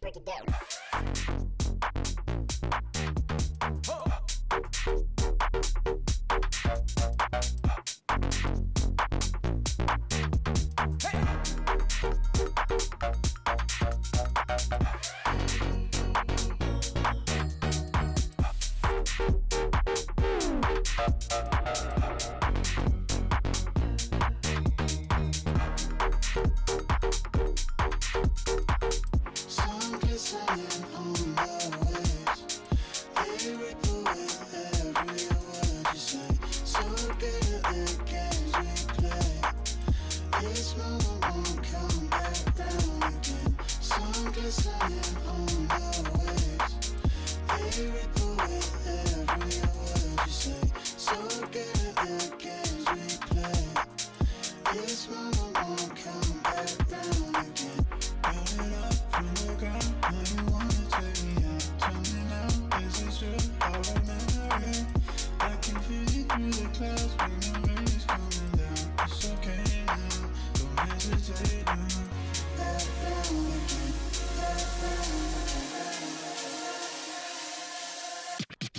Break it down.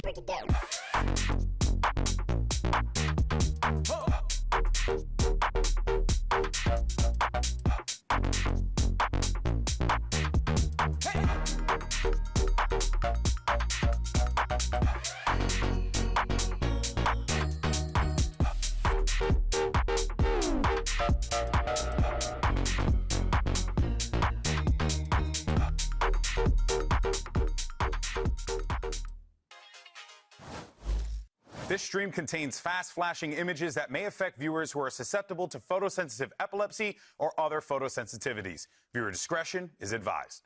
Break it down. This stream contains fast-flashing images that may affect viewers who are susceptible to photosensitive epilepsy or other photosensitivities. Viewer discretion is advised.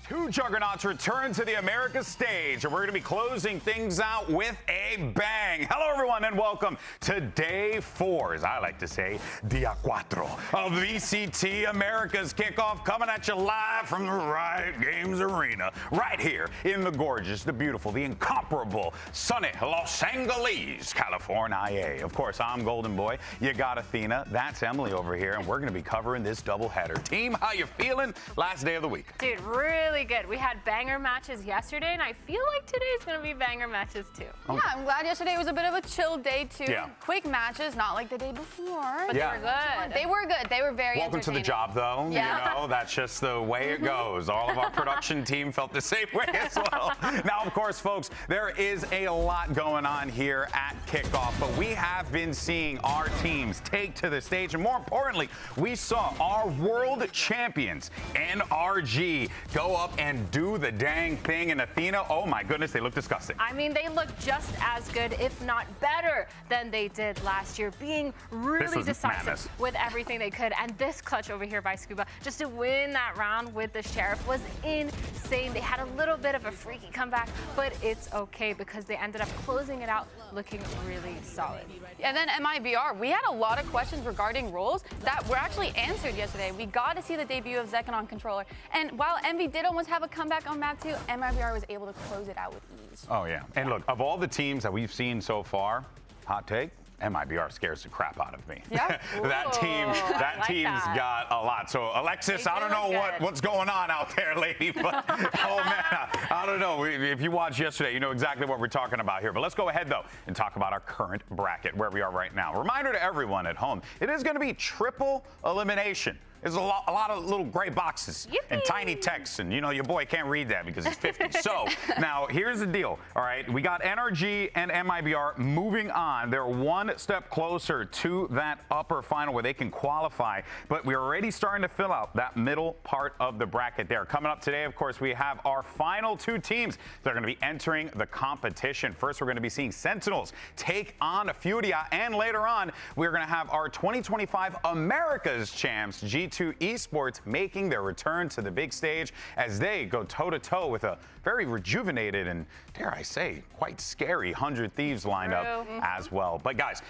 Two juggernauts return to the Americas stage, and we're going to be closing things out with a bang. Hello, everyone, and welcome to Day 4, as I like to say, Dia Cuatro, of VCT Americas Kickoff, coming at you live from the Riot Games Arena, right here in the gorgeous, the beautiful, the incomparable, sunny Los Angeles, California. Of course, I'm Golden Boy. You got Athena. That's Emily over here, and we're going to be covering this doubleheader. Team, how you feeling? Last day of the week. Dude, really good. We had banger matches yesterday, and I feel like today's going to be banger matches too. Yeah, I'm glad yesterday was a bit of a chill day too. Yeah. Quick matches, not like the day before. But Yeah. they were good. They were good. They were very Welcome to the entertaining. job, though. Yeah. You know, that's just the way it goes. All of our production team felt the same way as well. Now, of course, folks, there is a lot going on here at Kickoff, but we have been seeing our teams take to the stage, and more importantly, we saw our world champions, NRG, go up and do the dang thing. And Athena, oh my goodness, they look disgusting. I mean, they look just as good, if not better, than they did last year, being really decisive madness. with everything they could. And this clutch over here by Scuba, just to win that round with the Sheriff, was insane. They had a little bit of a freaky comeback, but it's okay because they ended up closing it out looking really solid. And then MIBR, we had a lot of questions regarding roles that were actually answered yesterday. We got to see the debut of Zekon on controller. And while Envy did almost have a comeback on map 2, MIBR was able to close it out with ease. Oh, yeah. And look, of all the teams that we've seen so far, hot take, MIBR scares the crap out of me. Yeah. That team's that. got a lot. So, Alexis, They I don't do know look good. what's going on out there, lady, but oh man, I don't know. If you watched yesterday, you know exactly what we're talking about here. But let's go ahead, though, and talk about our current bracket, where we are right now. Reminder to everyone at home, it is going to be triple elimination. There's a lot of little gray boxes and Yippee. tiny text, and your boy can't read that because he's 50. So now here's the deal. All right, we got NRG and MIBR moving on. They're one step closer to that upper final where they can qualify, but we're already starting to fill out that middle part of the bracket there. Coming up today, of course, we have our final two teams that are going to be entering the competition. First, we're going to be seeing Sentinels take on Furia, and later on, we're going to have our 2025 Americas champs, G2 Esports, making their return to the big stage as they go toe-to-toe with a very rejuvenated and, dare I say, quite scary 100 Thieves lineup as well. But guys,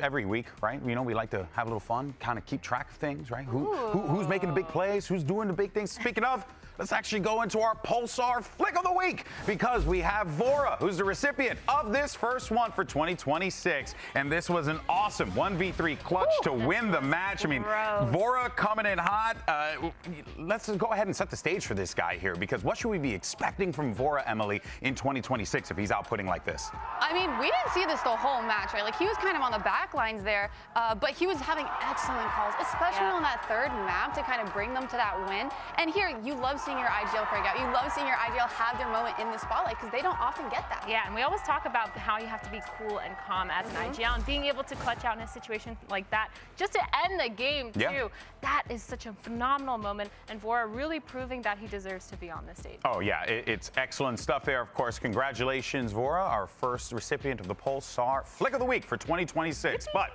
every week, right, we like to have a little fun, kind of keep track of things, right? Who's making the big plays? Who's doing the big things? Speaking of, let's actually go into our Pulsar Flick of the Week because we have Vora, who's the recipient of this first one for 2026. And this was an awesome 1v3 clutch to win the match. I mean, Vora coming in hot. Let's just go ahead and set the stage for this guy here because what should we be expecting from Vora, Emily, in 2026 if he's outputting like this? I mean, we didn't see this the whole match, right? Like, he was kind of on the back lines there, but he was having excellent calls, especially on that third map to kind of bring them to that win. And here, you love seeing your IGL break out. You love seeing your IGL have their moment in the spotlight because they don't often get that. Yeah, and we always talk about how you have to be cool and calm as an IGL, and being able to clutch out in a situation like that just to end the game too. That is such a phenomenal moment, and Vora really proving that he deserves to be on this stage. Oh yeah, it's excellent stuff there. Of course, congratulations, Vora, our first recipient of the Pulsar Flick of the Week for 2026. But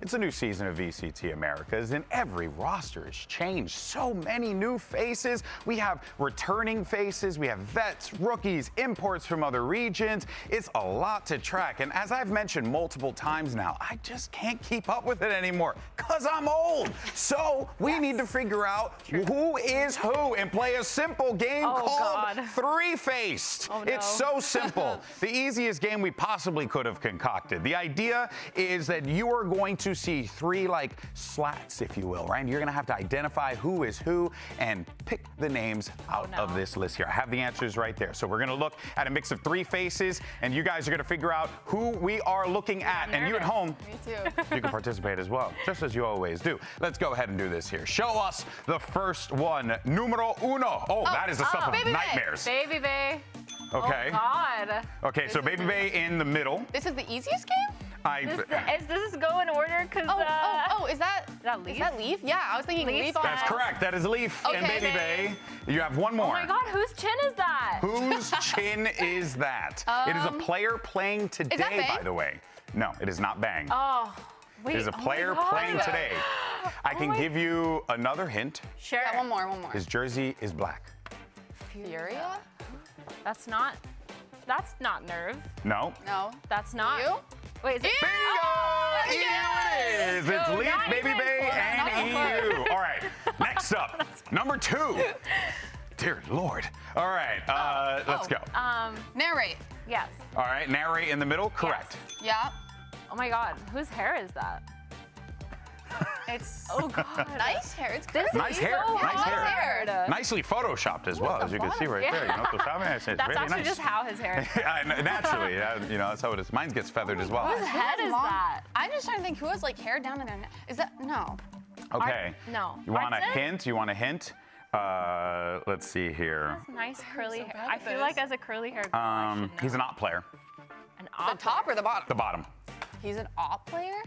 it's a new season of VCT Americas, and every roster has changed. So many new faces. We have returning faces, we have vets, rookies, imports from other regions. It's a lot to track, and as I've mentioned multiple times now, I just can't keep up with it anymore because I'm old. So we need to figure out who is who and play a simple game called Three-Faced. It's so simple. The easiest game we possibly could have concocted. The idea is that you are going to see three slats, if you will, right? You're gonna have to identify who is who and pick the names out of this list here. I have the answers right there. So we're gonna look at a mix of three faces, and you guys are gonna figure out who we are looking at. And you at home, Me too. you can participate as well, just as you always do. Let's go ahead and do this here. Show us the first one. Numero uno. Oh, that is the stuff of nightmares. Baby Bay. Okay. Oh, God. Okay, so Baby Bay in the middle. This is the easiest game? Does this go in order? Cause, is that Leaf? Is that Leaf? Yeah, I was thinking Leaf. That's correct. That is Leaf and Baby Bay. You have one more. Oh my God, whose chin is that? Whose chin is that? It is a player playing today, by the way. No, it is not Bang. Oh, wait. It is a player playing today. I can give you another hint. Sure. Yeah, one more. His jersey is black. Furia? That's not Nerve. No. No. That's not. You? Wait, is it? Bingo! It is. It's Leaf, Baby Bay, and EU. All right. Next up, number two. Dear Lord. All right. Let's go. Narrate. Yes. All right. Narrate in the middle. Correct. Yeah. Oh my God, whose hair is that? It's God. Nice hair. It's This Nice is hair. so Nice hair. hard. Nicely photoshopped as well, as you can see right there. That's really actually nice. just how his hair is. Naturally, that's how it is. Mine gets feathered as well. Whose head is that? I'm just trying to think who has hair down in their neck. Is that no? Okay. No. You want a Artson? hint? You want a hint? Let's see here. Nice curly hair. I feel like as a curly haired girl, I should know. He's an op player. An The op top or the bottom? The bottom. He's an op player?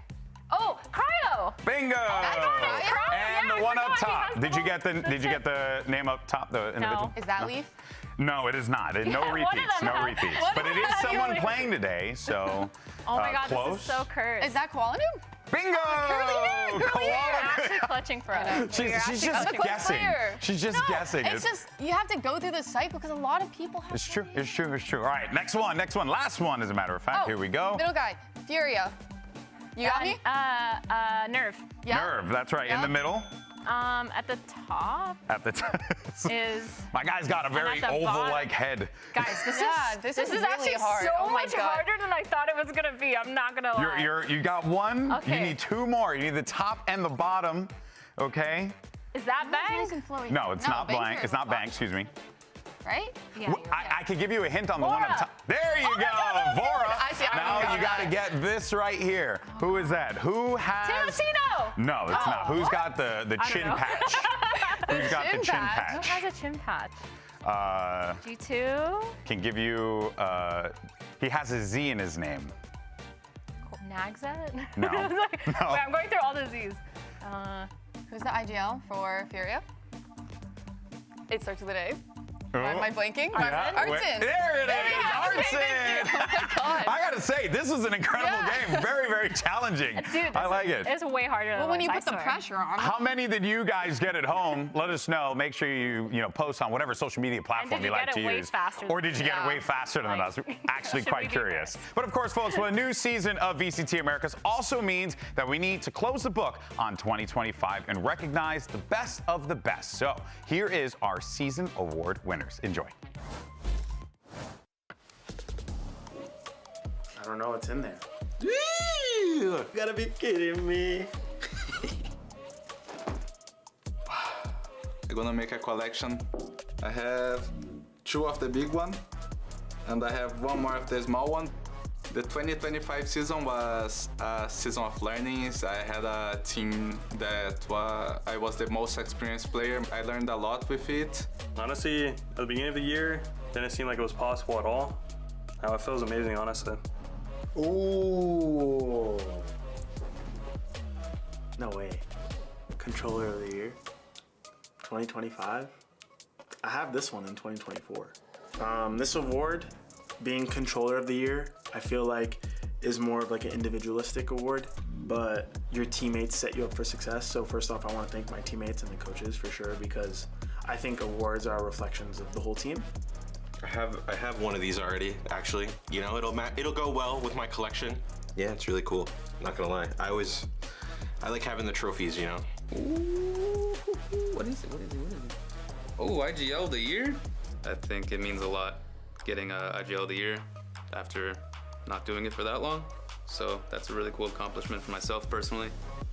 Oh, Cryo! Bingo! And yeah, the one I up forgot he top. has Did you the get the Did you get the name up top? The individual. Is that Leaf? No, it is not. No one of repeats. them No has- repeats. one But of it them is has someone you. playing today, so Oh my God, close. this is so cursed. Is that Qualinum? Bingo! You're actually clutching for us. She's just guessing. She's just guessing. It's just, you have to go through the cycle because a lot of people have. It's true. It's true. It's true. All right, next one. Last one, as a matter of fact. Here we go. Middle guy, Furia. You got me? Nerve. Yeah. Nerve. That's right. In the middle. At the top At the top. is. My guy's got a very at the oval-like head. Guys, this this is really actually hard. so Oh my much God. harder than I thought it was gonna be. I'm not gonna lie. You got one. Okay. You need two more. You need the top and the bottom. Okay. Is that Bang? Nice and flowy. No, it's not Bang's blank. very It's not lush. bang. Excuse me. right? Yeah, you're right. I could give you a hint on the one up top. There you go, Vora. Now you got to get this right here. Who is that? Who has? Tarantino! No, it's not. Who's got the chin patch? Who's got the chin patch? Who has a chin patch? G2? Can give you. He has a Z in his name. Nagzet? No. No. Wait, I'm going through all the Z's. Who's the IGL for Furia? It starts with an A. Am I blanking? Artson. There it is, Artson. Oh my God. I gotta say, this was an incredible game. Very, very challenging. Dude, I like it. It's way harder than When you I put the swear. pressure on. How many did you guys get at home? Let us know. Make sure you post on whatever social media platform you you like get to it way use. faster Or did you get it way faster than us? Actually quite curious. But of course, folks, well, a new season of VCT Americas also means that we need to close the book on 2025 and recognize the best of the best. So here is our season award winners. Enjoy. I don't know what's in there. You gotta be kidding me. I'm gonna make a collection. I have 2 of the big one, and I have 1 more of the small one. The 2025 season was a season of learnings. I had a team that I was the most experienced player. I learned a lot with it. Honestly, at the beginning of the year, didn't seem like it was possible at all. Now it feels amazing, honestly. Ooh. No way. Controller of the Year. 2025. I have this one in 2024. This award, being Controller of the Year, I feel like is more of like an individualistic award, but your teammates set you up for success. So first off, I want to thank my teammates and the coaches for sure, because I think awards are reflections of the whole team. I have one of these already, actually. You know, it'll go well with my collection. Yeah, it's really cool. Not gonna lie. I like having the trophies, you know. Ooh, what is it? Oh, IGL of the year? I think it means a lot getting a IGL of the year after not doing it for that long. So that's a really cool accomplishment for myself personally.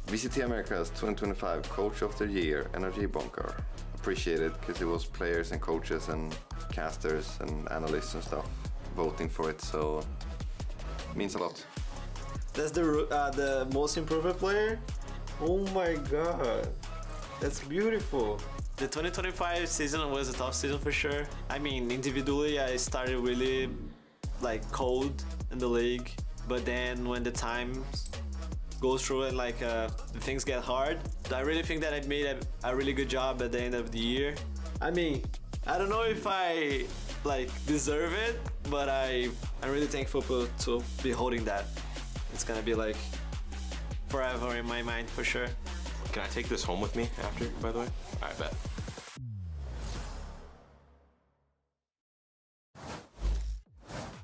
VCT Americas 2025 Coach of the Year, Energy Bunker. Appreciate it because it was players and coaches and casters and analysts and stuff voting for it, so it means a lot. That's the most improved player? Oh my god, that's beautiful. The 2025 season was a tough season for sure. I mean, individually, I started really cold in the league, but then when the time goes through and the things get hard, I really think that I made a really good job at the end of the year. I mean, I don't know if I deserve it, but I'm really thankful to be holding that. It's gonna be forever in my mind for sure. Can I take this home with me after, by the way? I bet.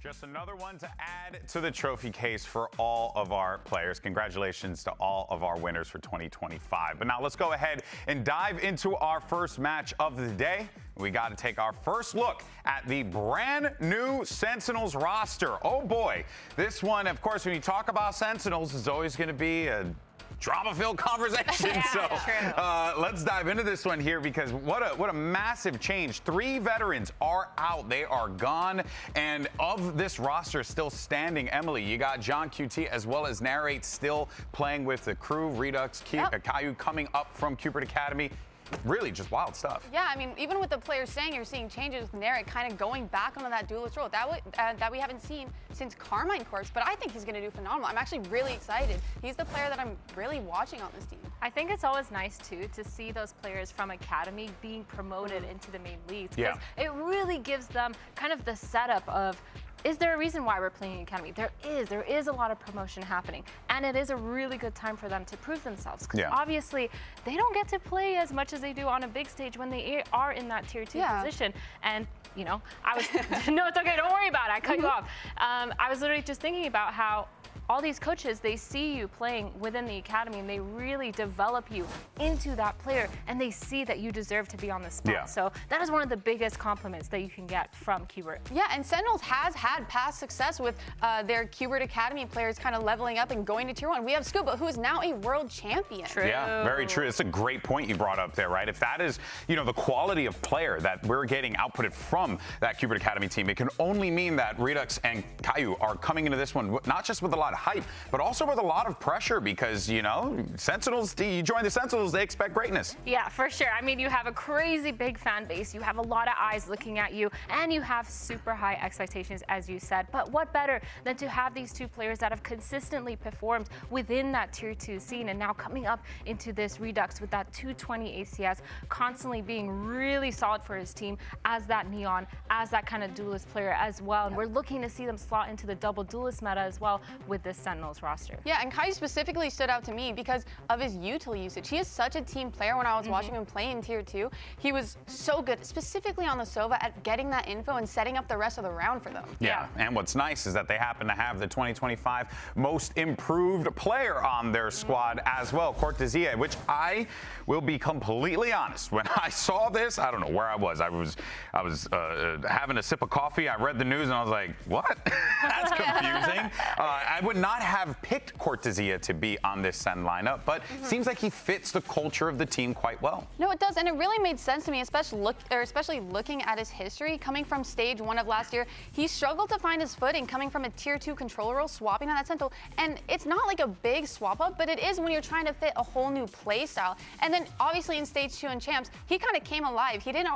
Just another one to add to the trophy case for all of our players. Congratulations to all of our winners for 2025. But now let's go ahead and dive into our first match of the day. We got to take our first look at the brand new Sentinels roster. Oh boy, this one, of course, when you talk about Sentinels, is always going to be a drama-filled conversation. Yeah, so let's dive into this one here, because what a massive change. 3 veterans are out. They are gone. And of this roster still standing, Emily, you got John QT as well as Narrate still playing with the crew. Redux, Caillou coming up from Cupid Academy. Really just wild stuff. Yeah, I mean, even with the players saying you're seeing changes with Narrate kind of going back onto that duelist role that we haven't seen since Carmine Corps, but I think he's going to do phenomenal. I'm actually really excited. He's the player that I'm really watching on this team. I think it's always nice, too, to see those players from Academy being promoted into the main leagues. Because it really gives them kind of the setup of, is there a reason why we're playing Academy? There is a lot of promotion happening, and it is a really good time for them to prove themselves, because obviously they don't get to play as much as they do on a big stage when they are in that tier 2 position. And you know, I was no, it's okay, don't worry about it, I cut you off. I was literally just thinking about how all these coaches, they see you playing within the academy and they really develop you into that player and they see that you deserve to be on the spot. Yeah. So that is one of the biggest compliments that you can get from Qbert. Yeah, and Sentinels has had past success with their Qbert Academy players kind of leveling up and going to Tier 1. We have Scuba, who is now a world champion. True. Yeah, very true. It's a great point you brought up there, right? If that is, the quality of player that we're getting outputted from that Qbert Academy team, it can only mean that Redux and Caillou are coming into this one not just with a lot of hype, but also with a lot of pressure because, Sentinels, you join the Sentinels, they expect greatness. Yeah, for sure. I mean, you have a crazy big fan base, you have a lot of eyes looking at you, and you have super high expectations, as you said. But what better than to have these two players that have consistently performed within that Tier 2 scene and now coming up into this Redux with that 220 ACS, constantly being really solid for his team as that Neon, as that kind of duelist player as well. And we're looking to see them slot into the double duelist meta as well with this Sentinels roster. Yeah, and Caillou specifically stood out to me because of his util usage. He is such a team player. When I was watching him play in Tier 2, he was so good, specifically on the Sova, at getting that info and setting up the rest of the round for them. Yeah, and what's nice is that they happen to have the 2025 most improved player on their squad as well, Cortesia, which I will be completely honest. When I saw this, I don't know where I was. I was having a sip of coffee. I read the news and I was like, what? That's confusing. I would not have picked Cortesia to be on this Sen lineup, but seems like he fits the culture of the team quite well. No, it does, and it really made sense to me, especially looking at his history. Coming from stage 1 of last year, he struggled to find his footing coming from a Tier 2 controller role, swapping on that Sentinel. And it's not like a big swap up, but it is when you're trying to fit a whole new play style. And then obviously in stage 2 in Champs, he kind of came alive. He didn't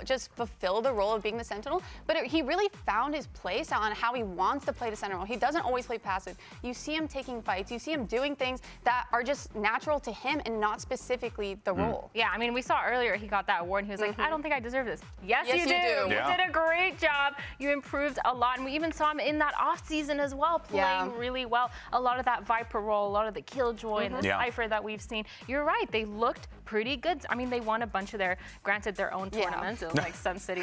just fulfill the role of being the Sentinel, but he really found his play style and how he wants to play the Sentinel. He doesn't always play passive. You see him taking fights. You see him doing things that are just natural to him and not specifically the role. Yeah, I mean, we saw earlier he got that award and he was like, I don't think I deserve this. Yes, you do. Yeah. You did a great job. You improved a lot. And we even saw him in that off season as well, playing really well. A lot of that Viper role, a lot of the Killjoy and the Cypher that we've seen. You're right. They looked pretty good. I mean, they won a bunch of their own tournaments. It was like Sun City,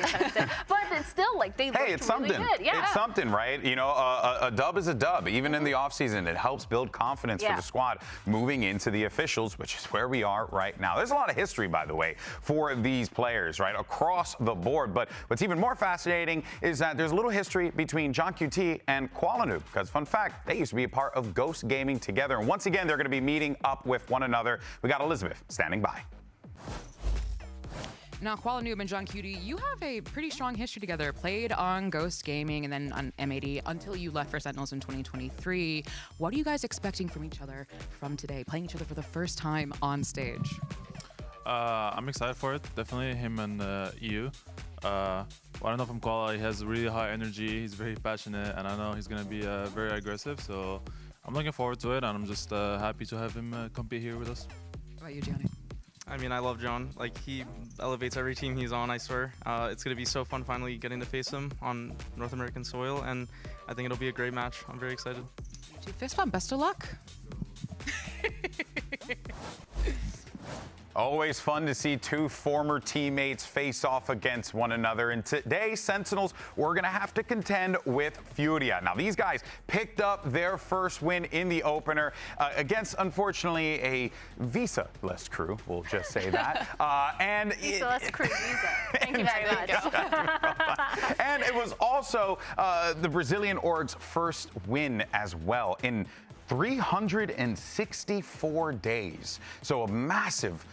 but it's still like they looked really good. Yeah. It's something, right? A dub is a dub. Even in the offseason, it helps build confidence for the squad moving into the officials, which is where we are right now. There's a lot of history, by the way, for these players, right, across the board. But what's even more fascinating is that there's a little history between John QT and Qualanoob, because fun fact, they used to be a part of Ghost Gaming together. And once again, they're going to be meeting up with one another. We got Elizabeth standing by. Now, Qualanoob and John QT, you have a pretty strong history together. Played on Ghost Gaming and then on M80 until you left for Sentinels in 2023. What are you guys expecting from each other from today, playing each other for the first time on stage? I'm excited for it. Definitely him and EU. What I know from Quala, he has really high energy. He's very passionate, and I know he's going to be very aggressive. So I'm looking forward to it, and I'm just happy to have him compete here with us. What about you, Gianni? I mean, I love John. Like, he elevates every team he's on, I swear. It's going to be so fun finally getting to face him on North American soil, and I think it'll be a great match. I'm very excited. Fist bump, best of luck. Always fun to see two former teammates face off against one another. And today, Sentinels, we're going to have to contend with Furia. Now, these guys picked up their first win in the opener against, unfortunately, a visa-less crew. We'll just say that. Visa-less crew, Visa. Thank you very much. And it was also the Brazilian org's first win as well in 364 days. So a massive,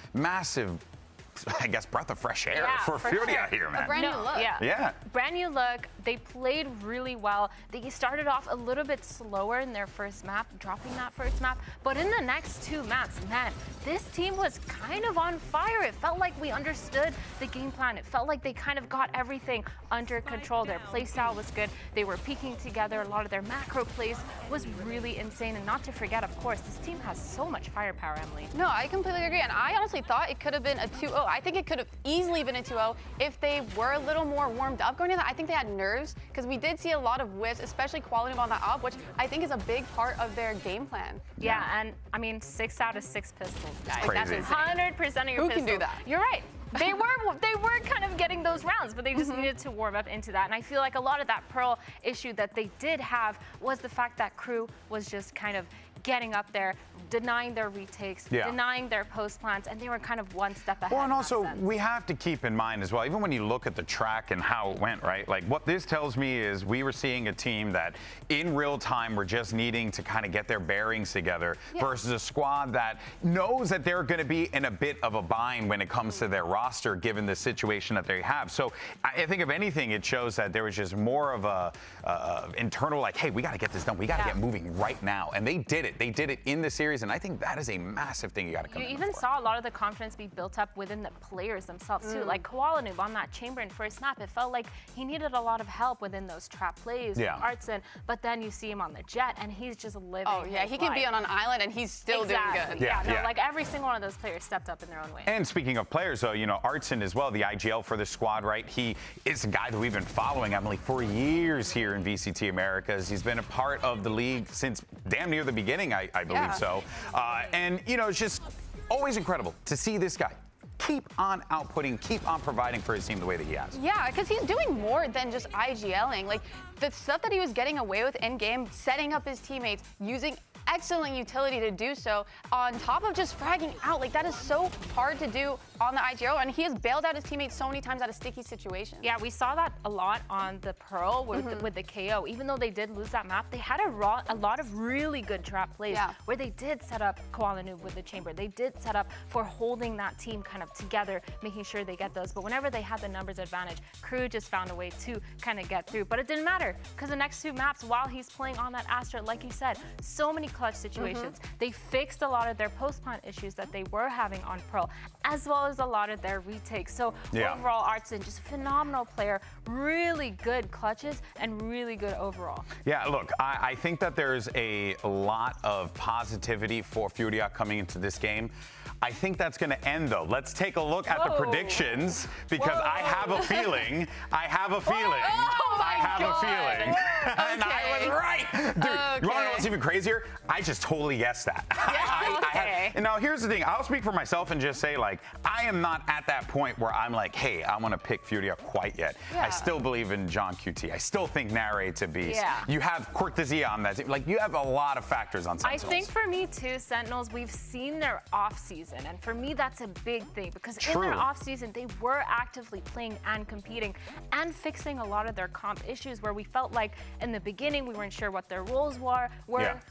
I guess, breath of fresh air for Furia here, man. A brand new look. Yeah. Brand new look. They played really well. They started off a little bit slower in their first map, dropping that first map. But in the next two maps, man, this team was kind of on fire. It felt like we understood the game plan. It felt like they kind of got everything under control. Their play style was good. They were peaking together. A lot of their macro plays was really insane. And not to forget, of course, this team has so much firepower, Emily. No, I completely agree. And I honestly thought it could have been a 2-0. I think it could have easily been a 2-0 if they were a little more warmed up going into that. I think they had nerves because we did see a lot of whiffs, especially Qualanoob on that up, which I think is a big part of their game plan. Yeah, and I mean, 6 out of 6 pistols, guys. Crazy. That's 100% of your pistols. Who can do that? You're right. They were kind of getting those rounds, but they just needed to warm up into that. And I feel like a lot of that Pearl issue that they did have was the fact that Crew was just kind of getting up there, denying their retakes, denying their post plants, and they were kind of one step ahead. Well, and also we have to keep in mind as well, even when you look at the track and how it went, right? Like what this tells me is we were seeing a team that in real time were just needing to kind of get their bearings together versus a squad that knows that they're going to be in a bit of a bind when it comes to their roster, given the situation that they have. So I think if anything, it shows that there was just more of a internal like, hey, we got to get this done. We got to get moving right now. And they did it. They did it in the series, and I think that is a massive thing you got to come. You even saw a lot of the confidence be built up within the players themselves too. Like Koala Noob on that chamber in first snap, it felt like he needed a lot of help within those trap plays with Artson. But then you see him on the jet, and he's just living. Oh yeah, he can be on an island, and he's still doing good. Like every single one of those players stepped up in their own way. And speaking of players, though, you know, Artson as well, the IGL for the squad, right? He is a guy that we've been following, Emily, for years here in VCT Americas. He's been a part of the league since damn near the beginning, I believe so. And, you know, it's just always incredible to see this guy keep on outputting, keep on providing for his team the way that he has. Yeah, because he's doing more than just IGLing. Like, the stuff that he was getting away with in-game, setting up his teammates, using excellent utility to do so, on top of just fragging out. Like, that is so hard to do on the IGL, and he has bailed out his teammates so many times out of sticky situations. Yeah, we saw that a lot on the Pearl with the KO. Even though they did lose that map, they had a lot of really good trap plays where they did set up Koala Noob with the chamber. They did set up for holding that team kind of together, making sure they get those. But whenever they had the numbers advantage, Crew just found a way to kind of get through. But it didn't matter, because the next two maps, while he's playing on that Astra, like you said, so many clutch situations. They fixed a lot of their post-plant issues that they were having on Pearl, as well as a lot of their retakes. So overall, Artson, just a phenomenal player, really good clutches, and really good overall. Yeah, look, I think that there's a lot of positivity for Furia coming into this game. I think that's going to end, though. Let's take a look at the predictions, because I have a feeling. I have a feeling. And I was right. Dude, you want to know what's even crazier? I just totally guessed that. And now here's the thing. I'll speak for myself and just say, like, I am not at that point where I'm like, hey, I want to pick Furia quite yet. I still believe in John QT. I still think Narrate's a beast. You have Cortesia on that team. Like, you have a lot of factors on Sentinels. I think for me, too, Sentinels, we've seen their off-season. And for me, that's a big thing, because in their off-season, they were actively playing and competing and fixing a lot of their comp issues where we felt like in the beginning we weren't sure what their roles were,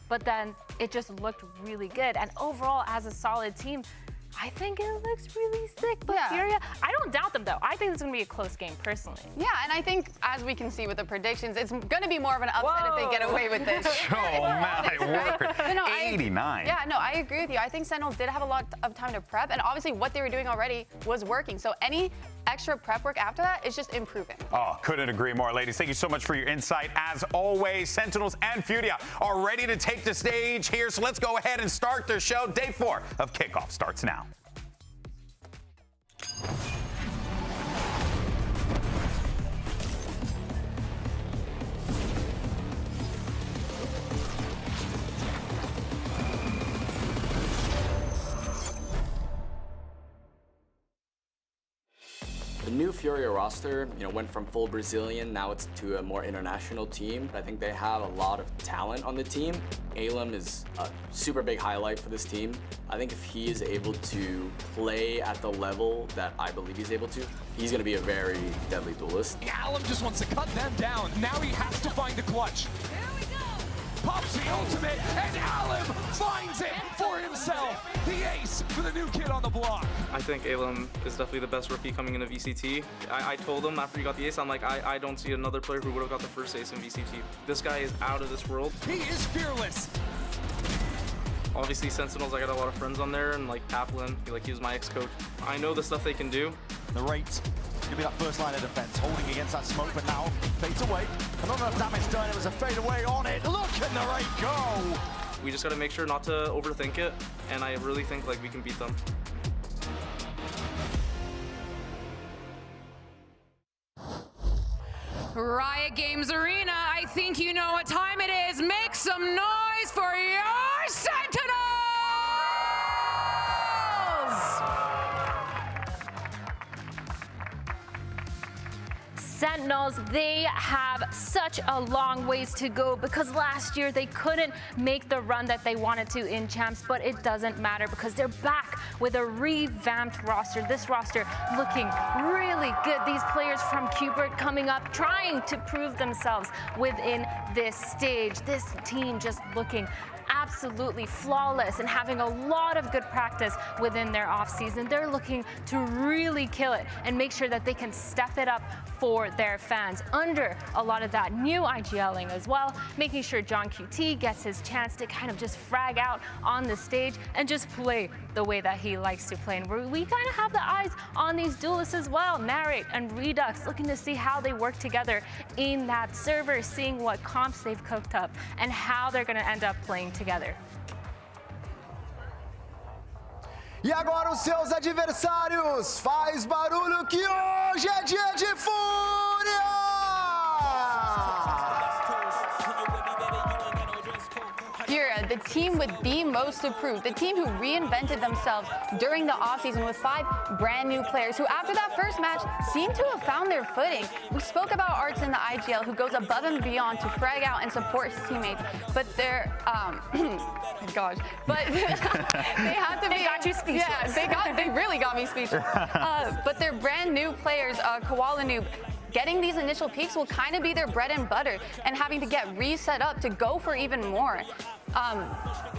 but then it just looked really good. And overall, as a solid team, I think it looks really sick. But Furia, I don't doubt them, though. I think it's going to be a close game, personally. Yeah, and I think, as we can see with the predictions, it's going to be more of an upset if they get away with this. Oh, my word. 89. Yeah, no, I agree with you. I think Sentinels did have a lot of time to prep, and obviously what they were doing already was working. So any extra prep work after that is just improving. Oh, couldn't agree more, ladies. Thank you so much for your insight. As always, Sentinels and Furia are ready to take the stage here. So let's go ahead and start their show. Day 4 of Kickoff starts now. The new Furia roster, went from full Brazilian, now it's to a more international team. I think they have a lot of talent on the team. Alem is a super big highlight for this team. I think if he is able to play at the level that I believe he's able to, he's going to be a very deadly duelist. Alem just wants to cut them down. Now he has to find the clutch. Here we go! Pops the ultimate, and Alem finds it for himself. The ace for the new kid on the block. I think Alem is definitely the best rookie coming into VCT. I told him after he got the ace, I'm like, I don't see another player who would have got the first ace in VCT. This guy is out of this world. He is fearless. Obviously, Sentinels, I got a lot of friends on there, and like Kaplan, he was my ex-coach. I know the stuff they can do. The rate. Gonna be that first line of defense, holding against that smoke, but now fades away. And not enough damage done. It was a fade away on it. Look at the rate go. We just gotta make sure not to overthink it, and I really think we can beat them. Riot Games Arena, I think you know what time it is. Make some noise for your Sentinels! Sentinels, they have such a long ways to go because last year they couldn't make the run that they wanted to in Champs, but it doesn't matter because they're back with a revamped roster. This roster looking really good. These players from Qbert coming up, trying to prove themselves within this stage. This team just looking absolutely flawless and having a lot of good practice within their offseason. They're looking to really kill it and make sure that they can step it up for their fans under a lot of that new IGLing as well, making sure John QT gets his chance to kind of just frag out on the stage and just play the way that he likes to play. And we kind of have the eyes on these duelists as well, Narrate and Redux, looking to see how they work together in that server, seeing what comps they've cooked up and how they're going to end up playing together. E agora os seus adversários, faz barulho que hoje é dia de fúria! Fura, the team with the most improved, the team who reinvented themselves during the offseason with 5 brand new players who after that first match seem to have found their footing. We spoke about Arts in the IGL who goes above and beyond to frag out and support his teammates, but they're, gosh, but they had to be. They got you speechless. Yeah, they really got me speechless. But they're brand new players, Koala Noob. Getting these initial peaks will kind of be their bread and butter, and having to get reset up to go for even more.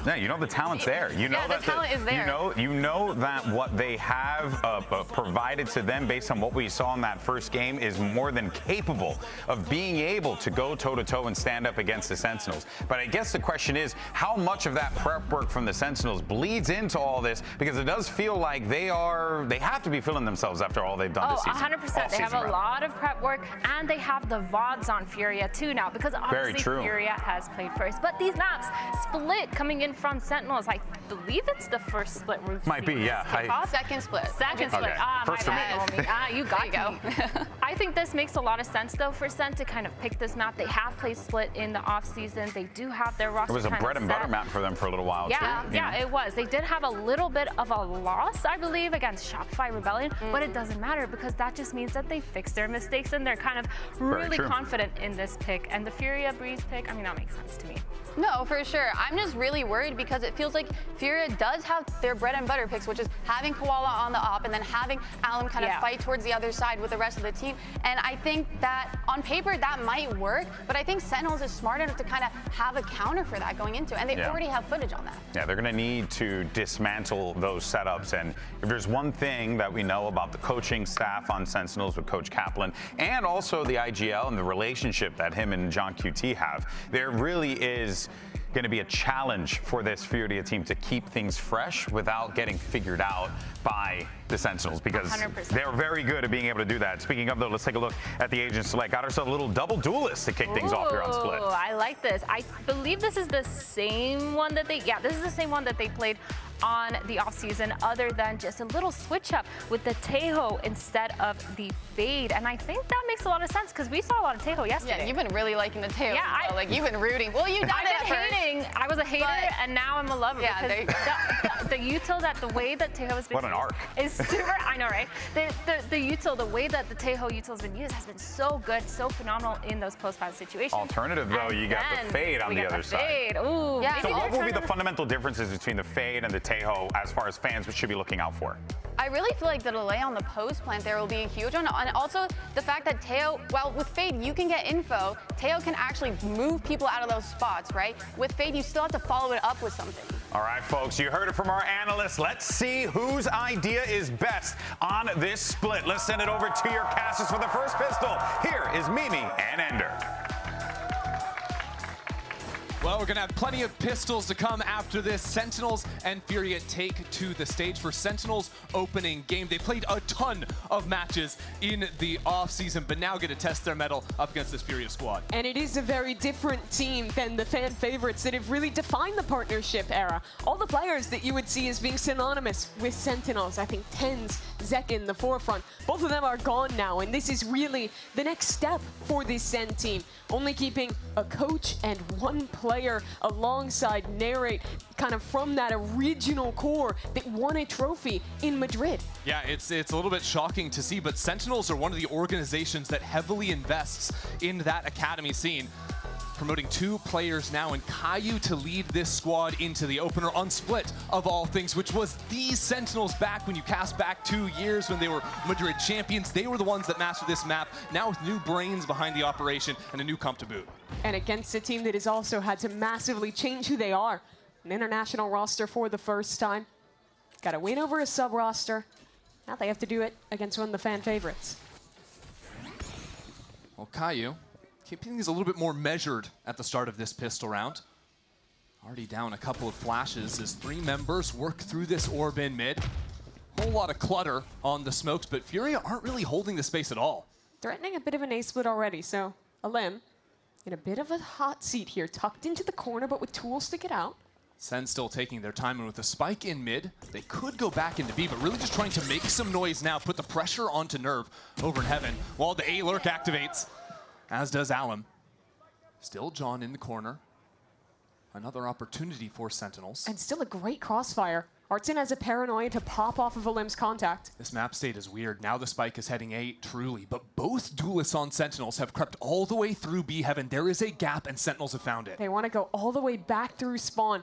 Yeah, you know the talent's there. You know that the talent is there. You know that what they have provided to them based on what we saw in that first game is more than capable of being able to go toe-to-toe and stand up against the Sentinels. But I guess the question is, how much of that prep work from the Sentinels bleeds into all this? Because it does feel like they have to be feeling themselves after all they've done this season. 100%. They have a lot of prep work, and they have the VODs on Furia too now, because obviously Furia has played first. But these maps split coming in from Sentinels. I believe it's the first split. Might be, yeah. Second split. Second split. First my bad. You got me. I think this makes a lot of sense, though, for Sent to kind of pick this map. They have played split in the off-season. They do have their roster. It was a bread and butter map for them for a little while, too. Yeah, it was. They did have a little bit of a loss, I believe, against Shopify Rebellion, but it doesn't matter because that just means that they fixed their mistakes and they're kind of really confident in this pick. And the Furia Breeze pick, I mean, that makes sense to me. No, for sure. I'm just really worried because it feels like Furia does have their bread and butter picks, which is having Koala on the op and then having Alum kind of fight towards the other side with the rest of the team. And I think that on paper that might work, but I think Sentinels is smart enough to kind of have a counter for that going into it, and they already have footage on that. Yeah, they're going to need to dismantle those setups. And if there's one thing that we know about the coaching staff on Sentinels with Coach Kaplan and also the IGL and the relationship that him and John QT have, there really is going to be a challenge for this Furia team to keep things fresh without getting figured out by the Sentinels, because 100%. they're very good at being able to do that. Speaking of, though, let's take a look at the Agent Select. Got ourselves a little double duelist to kick things off here on Split. I like this. I believe this is the same one that this is the same one that they played on the offseason, other than just a little switch up with the Tejo instead of the Fade. And I think that makes a lot of sense because we saw a lot of Tejo yesterday. Yeah, you've been really liking the Tejo. Yeah, like you've been rooting. Well, you I was a hater, and now I'm a lover. Yeah, because the util, that the way that Tejo has been what an arc is super. I know, right? The util, the way that the Tejo util has been used has been so good, so phenomenal in those post-fight situations. Alternative, though, you got the Fade on the other side. Ooh, yeah. So what will be the fundamental differences between the Fade and the Tejo as far as fans should be looking out for? I really feel like the delay on the post plant there will be a huge one, and also the fact that Tejo, well, with Fade you can get info. Tejo can actually move people out of those spots, right? With Fade you still have to follow it up with something. All right, folks, you heard it from our analysts. Let's see whose idea is best on this split. Let's send it over to your casters for the first pistol. Here is Mimi and Ender. Well, we're going to have plenty of pistols to come after this. Sentinels and Furia take to the stage for Sentinels' opening game. They played a ton of matches in the offseason, but now get to test their mettle up against this Furia squad. And it is a very different team than the fan favorites that have really defined the partnership era. All the players that you would see as being synonymous with Sentinels, I think TenZ, Zek in the forefront, both of them are gone now, and this is really the next step for this Sen team. Only keeping a coach and one player player alongside narrate kind of from that original core that won a trophy in Madrid. Yeah, it's a little bit shocking to see, but Sentinels are one of the organizations that heavily invests in that academy scene. Promoting 2 players now, and Caillou to lead this squad into the opener on Split, of all things, which was the Sentinels back when you cast back 2 years when they were Madrid champions. They were the ones that mastered this map, now with new brains behind the operation and a new comp to boot. And against a team that has also had to massively change who they are. An international roster for the first time. Got to win over a sub-roster. Now they have to do it against one of the fan favorites. Well, Caillou keeping things a little bit more measured at the start of this pistol round. Already down a couple of flashes as 3 members work through this orb in mid. Whole lot of clutter on the smokes, but Furia aren't really holding the space at all. Threatening a bit of an A-split already, so Alim in a bit of a hot seat here, tucked into the corner, but with tools to get out. Sen still taking their time, and with a spike in mid, they could go back into B, but really just trying to make some noise now, put the pressure onto Nerve over in heaven, while the A-lurk activates, as does Alim. Still John in the corner. Another opportunity for Sentinels. And still a great crossfire. Artson has a paranoia to pop off of Alim's contact. This map state is weird. Now the spike is heading A, truly, but both duelists on Sentinels have crept all the way through B heaven. There is a gap, and Sentinels have found it. They want to go all the way back through spawn.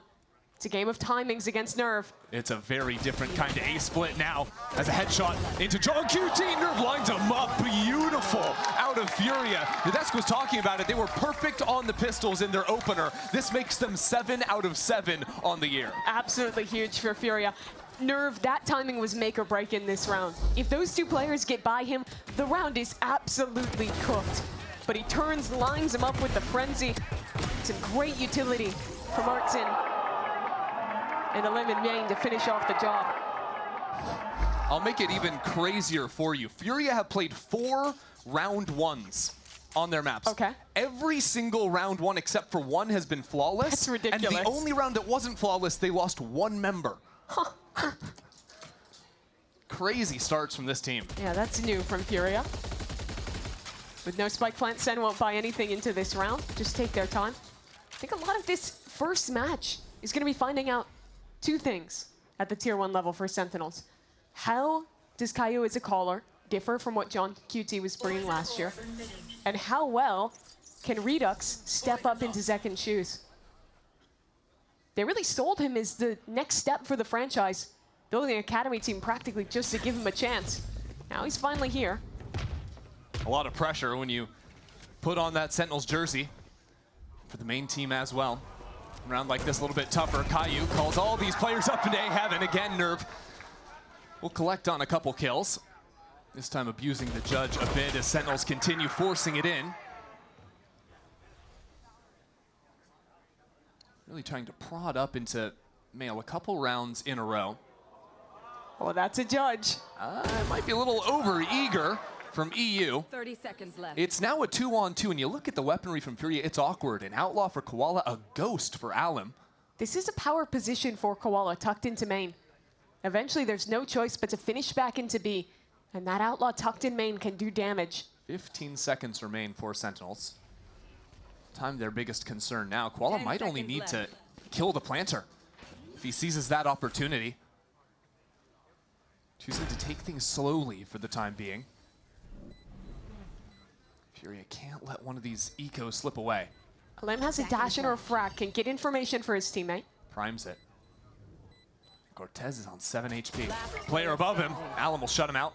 It's a game of timings against Nerve. It's a very different kind of A-split now, as a headshot into John QT. Nerve lines him up, beautiful, out of Furia. Nadesco was talking about it. They were perfect on the pistols in their opener. This makes them 7 out of 7 on the year. Absolutely huge for Furia. Nerve, that timing was make or break in this round. If those 2 players get by him, the round is absolutely cooked. But he turns, lines him up with the frenzy. Some great utility from Artson and Alim and Main to finish off the job. I'll make it even crazier for you. Furia have played 4 round 1s on their maps. Okay. Every single round 1 except for 1 has been flawless. That's ridiculous. And the only round that wasn't flawless, they lost 1 member. Huh. Crazy starts from this team. Yeah, that's new from Furia. With no spike plant, Sen won't buy anything into this round. Just take their time. I think a lot of this first match is going to be finding out 2 things at the tier 1 level for Sentinels. How does Caillou as a caller differ from what John QT was bringing last year? And how well can Redux step up into Zekin's shoes? They really sold him as the next step for the franchise, building an academy team practically just to give him a chance. Now he's finally here. A lot of pressure when you put on that Sentinels jersey for the main team as well. Round like this a little bit tougher. Caillou calls all these players up into heaven. Again, Nerve will collect on a couple kills. This time abusing the judge a bit as Sentinels continue forcing it in. Really trying to prod up into Mail a couple rounds in a row. Well, that's a judge. It might be a little over-eager from EU. 30 seconds left. It's now a 2-on-2, and you look at the weaponry from Furia, it's awkward. An Outlaw for Koala, a Ghost for Alim. This is a power position for Koala, tucked into main. Eventually, there's no choice but to finish back into B, and that Outlaw tucked in main can do damage. 15 seconds remain for Sentinels. Time their biggest concern now. Koala might only need to kill the planter if he seizes that opportunity. Choosing to take things slowly for the time being. Furia can't let one of these ecos slip away. Alim has a dash and or a frag, can get information for his teammate. Primes it. Cortez is on 7 HP. Player above him. Alim will shut him out.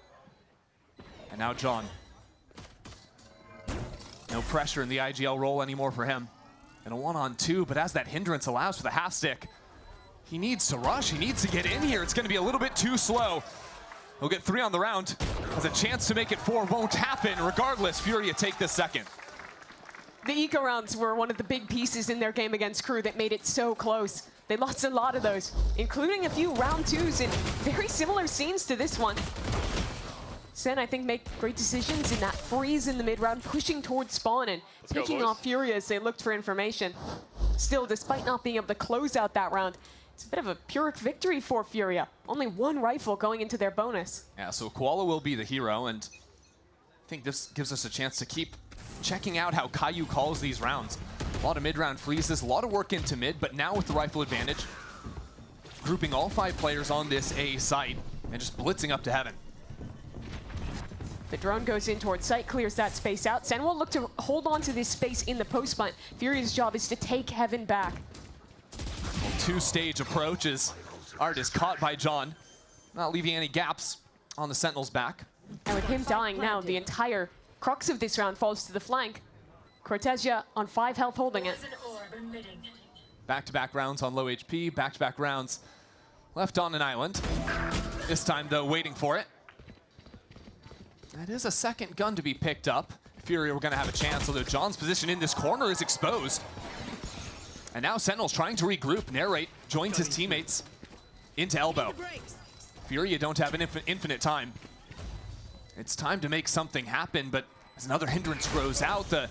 And now John. No pressure in the IGL role anymore for him. And a 1-on-2, but as that hindrance allows for the half stick, he needs to rush. He needs to get in here. It's going to be a little bit too slow. He'll get 3 on the round. Has a chance to make it 4. Won't happen. Regardless, Furia take the second. The eco rounds were one of the big pieces in their game against Crew that made it so close. They lost a lot of those, including a few round 2s in very similar scenes to this one. Sen, I think, make great decisions in that freeze in the mid-round, pushing towards spawn and picking off Furia as they looked for information. Still, despite not being able to close out that round, it's a bit of a Pyrrhic victory for Furia. Only 1 rifle going into their bonus. Yeah, so Koala will be the hero, and I think this gives us a chance to keep checking out how Caillou calls these rounds. A lot of mid-round freezes, a lot of work into mid, but now with the rifle advantage, grouping all 5 players on this A site and just blitzing up to heaven. The drone goes in towards site, clears that space out. Sen will look to hold on to this space in the post plant. Fury's job is to take heaven back. Well, 2-stage approach as Art is caught by John, not leaving any gaps on the Sentinel's back. And with him dying now, the entire crux of this round falls to the flank. Cortesia on 5 health holding it. Back-to-back rounds on low HP, back-to-back rounds left on an island. This time, though, waiting for it. That is a second gun to be picked up. Fury were going to have a chance, although John's position in this corner is exposed. And now Sentinel's trying to regroup. Narrate joins his teammates into elbow. Fury, you don't have an infinite time. It's time to make something happen, but as another hindrance grows out, the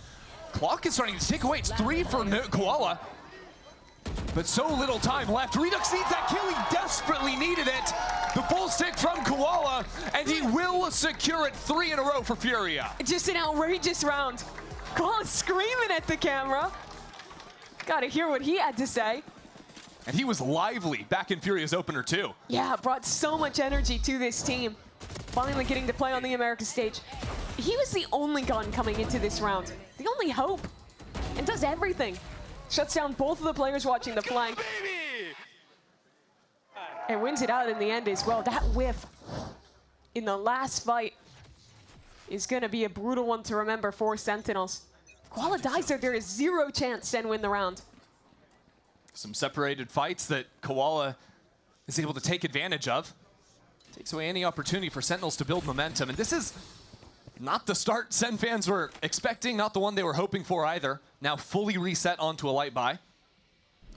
clock is starting to tick away. It's 3 for Koala. But so little time left. Redux needs that kill. He desperately needed it. The full stick from Koala, and he will secure it 3 in a row for Furia. Just an outrageous round. Koala screaming at the camera. Gotta hear what he had to say. And he was lively back in Furia's opener too. Yeah, brought so much energy to this team. Finally getting to play on the Americas stage. He was the only gun coming into this round. The only hope. And does everything. Shuts down both of the players watching the flank. And wins it out in the end as well. That whiff in the last fight is going to be a brutal one to remember for Sentinels. If Koala dies there is 0 chance Sen win the round. Some separated fights that Koala is able to take advantage of. Takes away any opportunity for Sentinels to build momentum. And this is not the start Sen fans were expecting, not the one they were hoping for either. Now fully reset onto a light buy.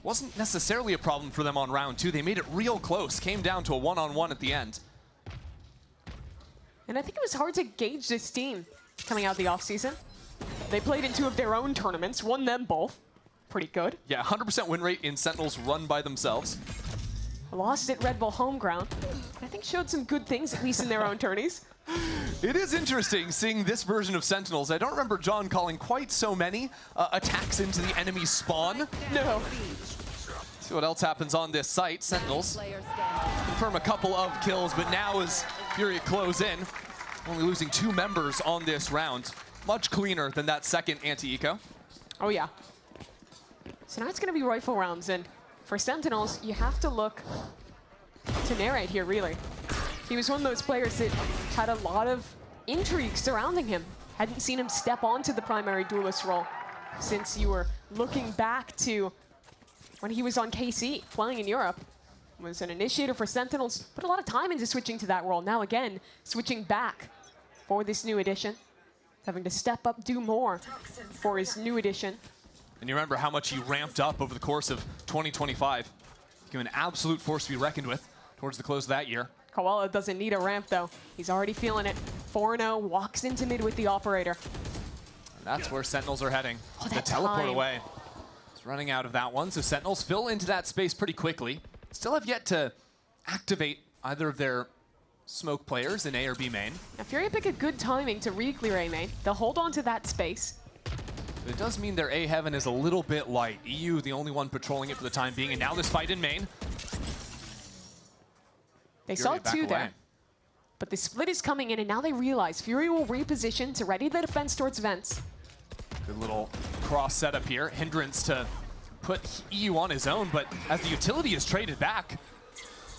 Wasn't necessarily a problem for them on round 2. They made it real close. Came down to a 1-on-1 at the end. And I think it was hard to gauge this team coming out the offseason. They played in 2 of their own tournaments, won them both. Pretty good. Yeah, 100% win rate in Sentinels run by themselves. Lost at Red Bull home ground. I think showed some good things, at least in their own tourneys. It is interesting seeing this version of Sentinels. I don't remember John calling quite so many attacks into the enemy spawn. No. See what else happens on this site. Sentinels confirm a couple of kills, but now as Fury close in, only losing 2 members on this round. Much cleaner than that second anti-eco. Oh yeah. So now it's going to be rifle rounds, and for Sentinels, you have to look to Narrate here, really. He was one of those players that had a lot of intrigue surrounding him. Hadn't seen him step onto the primary duelist role since you were looking back to when he was on KC, playing in Europe. Was an initiator for Sentinels, put a lot of time into switching to that role. Now again, switching back for this new edition. Having to step up, do more for his new edition. And you remember how much he ramped up over the course of 2025. Became an absolute force to be reckoned with towards the close of that year. Koala doesn't need a ramp, though. He's already feeling it. 4-0, walks into mid with the operator. And that's where Sentinels are heading. Oh, the that teleport time. away. It's running out of that one, so Sentinels fill into that space pretty quickly. Still have yet to activate either of their smoke players in A or B main. Now, Fury pick a good timing to re-clear A main. They'll hold on to that space. But it does mean their A heaven is a little bit light. EU, the only one patrolling it for the time being, and now this fight in main. They Fury saw back 2 away. there. But the split is coming in, and now they realize Fury will reposition to ready the defense towards vents. Good little cross setup here. Hindrance to put EU on his own, but as the utility is traded back,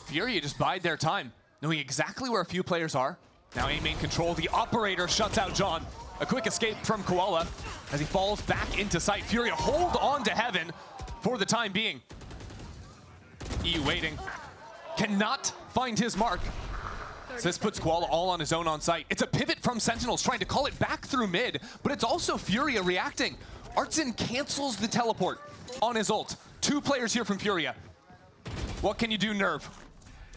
Fury just bide their time, knowing exactly where a few players are. Now A main control, the operator shuts out John. A quick escape from Koala as he falls back into sight. Fury hold on to heaven for the time being. EU waiting, cannot find his mark. So this puts Koala all on his own on site. It's a pivot from Sentinels trying to call it back through mid, but it's also Furia reacting. Artson cancels the teleport on his ult. 2 players here from Furia. What can you do, Nerve?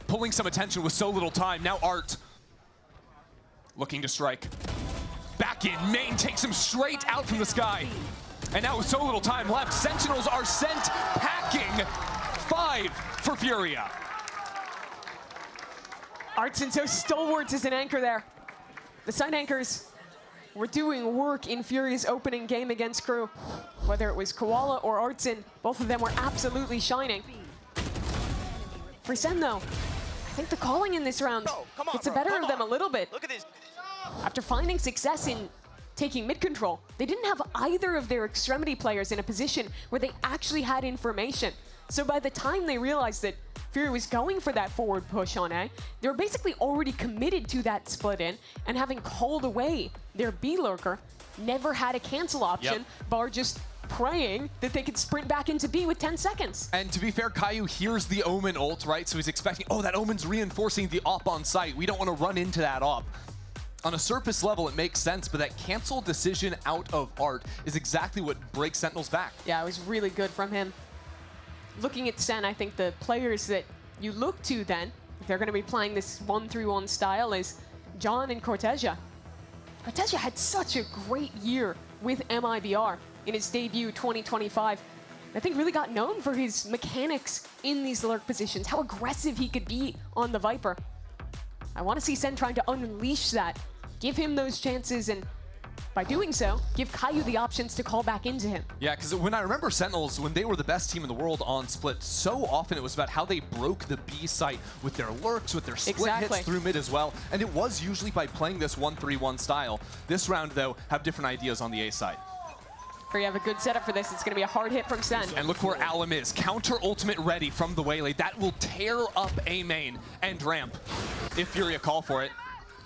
Pulling some attention with so little time. Now Art looking to strike. Back in, main takes him straight out from the sky. And now with so little time left, Sentinels are sent packing. 5 for Furia. Artson so stalwart as an anchor there. The side anchors were doing work in Fury's opening game against Crew. Whether it was Koala or Artsin, both of them were absolutely shining. For Sen, though, I think the calling in this round gets the better of them a little bit. Look at this. After finding success in taking mid control, they didn't have either of their extremity players in a position where they actually had information. So by the time they realized that Fury was going for that forward push on A, they were basically already committed to that split in, and having called away their B lurker, never had a cancel option, bar just praying that they could sprint back into B with 10 seconds. And to be fair, Caillou hears the Omen ult, right? So he's expecting, oh, that Omen's reinforcing the op on site. We don't want to run into that op. On a surface level, it makes sense, but that cancel decision out of Art is exactly what breaks Sentinel's back. Yeah, it was really good from him. Looking at Sen, I think the players that you look to then, if they're going to be playing this 1-3-1 style, is John and Cortesia. Cortesia had such a great year with MIBR in his debut 2025. I think really got known for his mechanics in these lurk positions, how aggressive he could be on the Viper. I want to see Sen trying to unleash that, give him those chances, and by doing so, give Caillou the options to call back into him. Yeah, because when I remember Sentinels, when they were the best team in the world on Split, so often it was about how they broke the B site with their lurks, with their split hits through mid as well, and it was usually by playing this 1-3-1 style. This round, though, have different ideas on the A side. Here you have a good setup for this. It's going to be a hard hit from Sen. And look where Alum is. Counter ultimate ready from the Waylay. That will tear up A main and ramp if Furia call for it.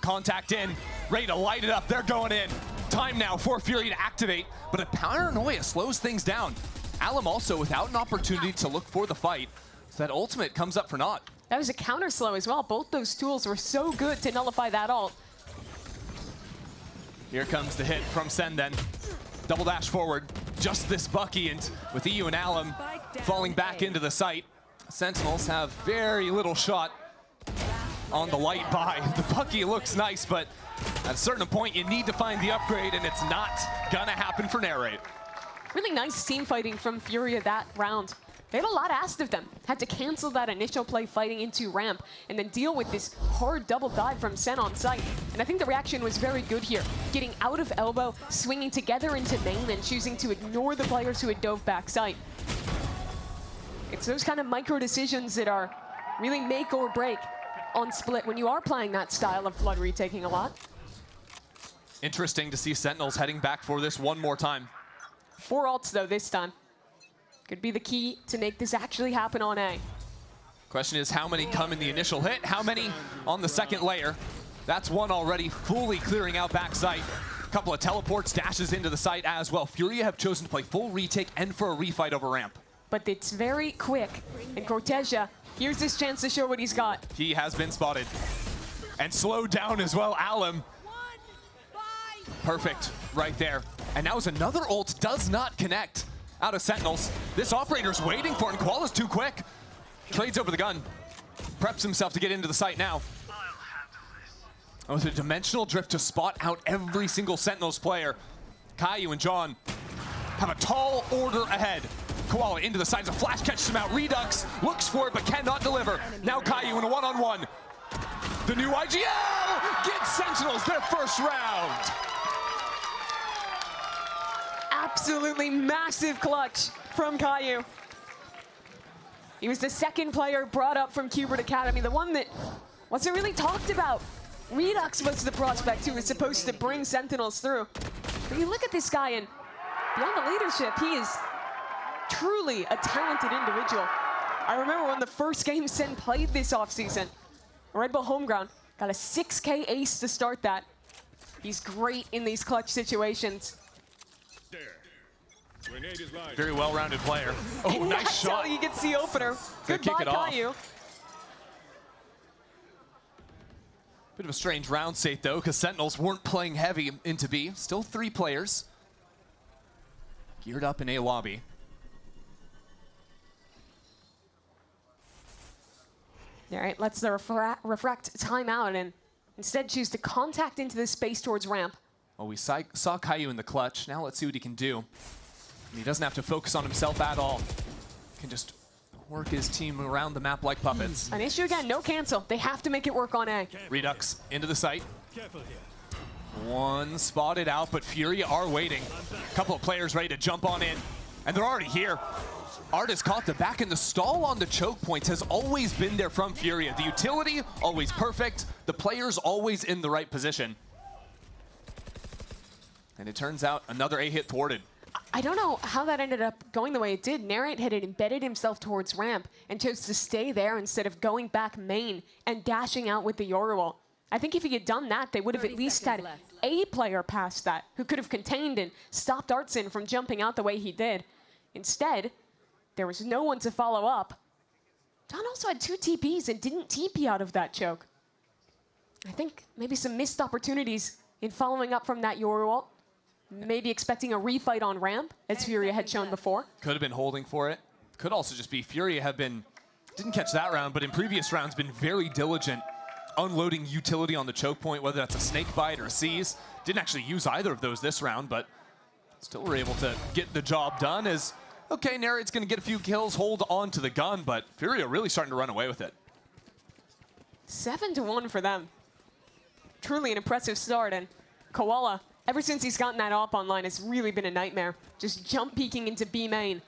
Contact in, ready to light it up. They're going in. Time now for Fury to activate, but a paranoia slows things down. Alum also without an opportunity to look for the fight, so that ultimate comes up for naught. That was a counter slow as well. Both those tools were so good to nullify that ult. Here comes the hit from Sen then. Double dash forward, just this Bucky, and with EU and Alum falling back into the site, Sentinels have very little shot on the light buy. The Bucky looks nice, but at a certain point you need to find the upgrade, and it's not gonna happen for Narrate. Really nice team fighting from Furia that round. They had a lot asked of them. Had to cancel that initial play fighting into ramp and then deal with this hard double dive from Sen on site. And I think the reaction was very good here. Getting out of elbow, swinging together into main, and choosing to ignore the players who had dove back site. It's those kind of micro decisions that are really make or break on Split when you are playing that style of flood retaking a lot. Interesting to see Sentinels heading back for this one more time. 4 ults though this time. Could be the key to make this actually happen on A. Question is how many come in the initial hit, how many on the second layer? That's one already fully clearing out backside. Couple of teleports, dashes into the site as well. Furia have chosen to play full retake and for a refight over ramp. But it's very quick, and Cortesia, here's his chance to show what he's got. He has been spotted. And slowed down as well, Alum. Perfect, right there. And now as another ult does not connect out of Sentinels. This operator's waiting for it, and Koala's too quick. Trades over the gun, preps himself to get into the site now. With a dimensional drift to spot out every single Sentinels player. Caillou and John have a tall order ahead. Koala into the side, a flash catches him out. Redux looks for it but cannot deliver. Now Caillou in a one-on-one. The new IGL gets Sentinels their first round. Absolutely massive clutch from Caillou. He was the second player brought up from Qbert Academy, the one that wasn't really talked about. Redux was the prospect who was supposed to bring Sentinels through. But you look at this guy, and beyond the leadership, he is truly a talented individual. I remember when the first game Sen played this offseason, Red Bull Homeground, got a 6K ace to start that. He's great in these clutch situations. Very well-rounded player. Oh, nice That's shot. how he gets the opener. Goodbye, Caillou. Bit of a strange round state, though, because Sentinels weren't playing heavy into B. Still 3 players. Geared up in A lobby. All right, let's the refract timeout and instead choose to contact into the space towards ramp. Well, we saw Caillou in the clutch. Now let's see what he can do. And he doesn't have to focus on himself at all. He can just work his team around the map like puppets. An issue again, no cancel. They have to make it work on A. Redux into the site. One spotted out, but Fury are waiting. A couple of players ready to jump on in, and they're already here. Art has caught the back, and the stall on the choke points has always been there from Furia. The utility, always perfect. The players always in the right position. And it turns out another A hit thwarted. I don't know how that ended up going the way it did. Narrate had embedded himself towards ramp and chose to stay there instead of going back main and dashing out with the Yoruwall. I think if he had done that, they would have at least had a player past that who could have contained and stopped Artson from jumping out the way he did. Instead, there was no one to follow up. Don also had 2 TPs and didn't TP out of that choke. I think maybe some missed opportunities in following up from that Yoruwall. Maybe expecting a refight on ramp, as Furia had shown before. Could have been holding for it. Could also just be Furia have been, didn't catch that round, but in previous rounds been very diligent unloading utility on the choke point, whether that's a snake bite or a seize. Didn't actually use either of those this round, but still were able to get the job done as, okay, Narrate's gonna get a few kills, hold on to the gun, but Furia really starting to run away with it. 7-1 for them. Truly an impressive start, and Koala, ever since he's gotten that op online, has really been a nightmare. Just jump peeking into B main,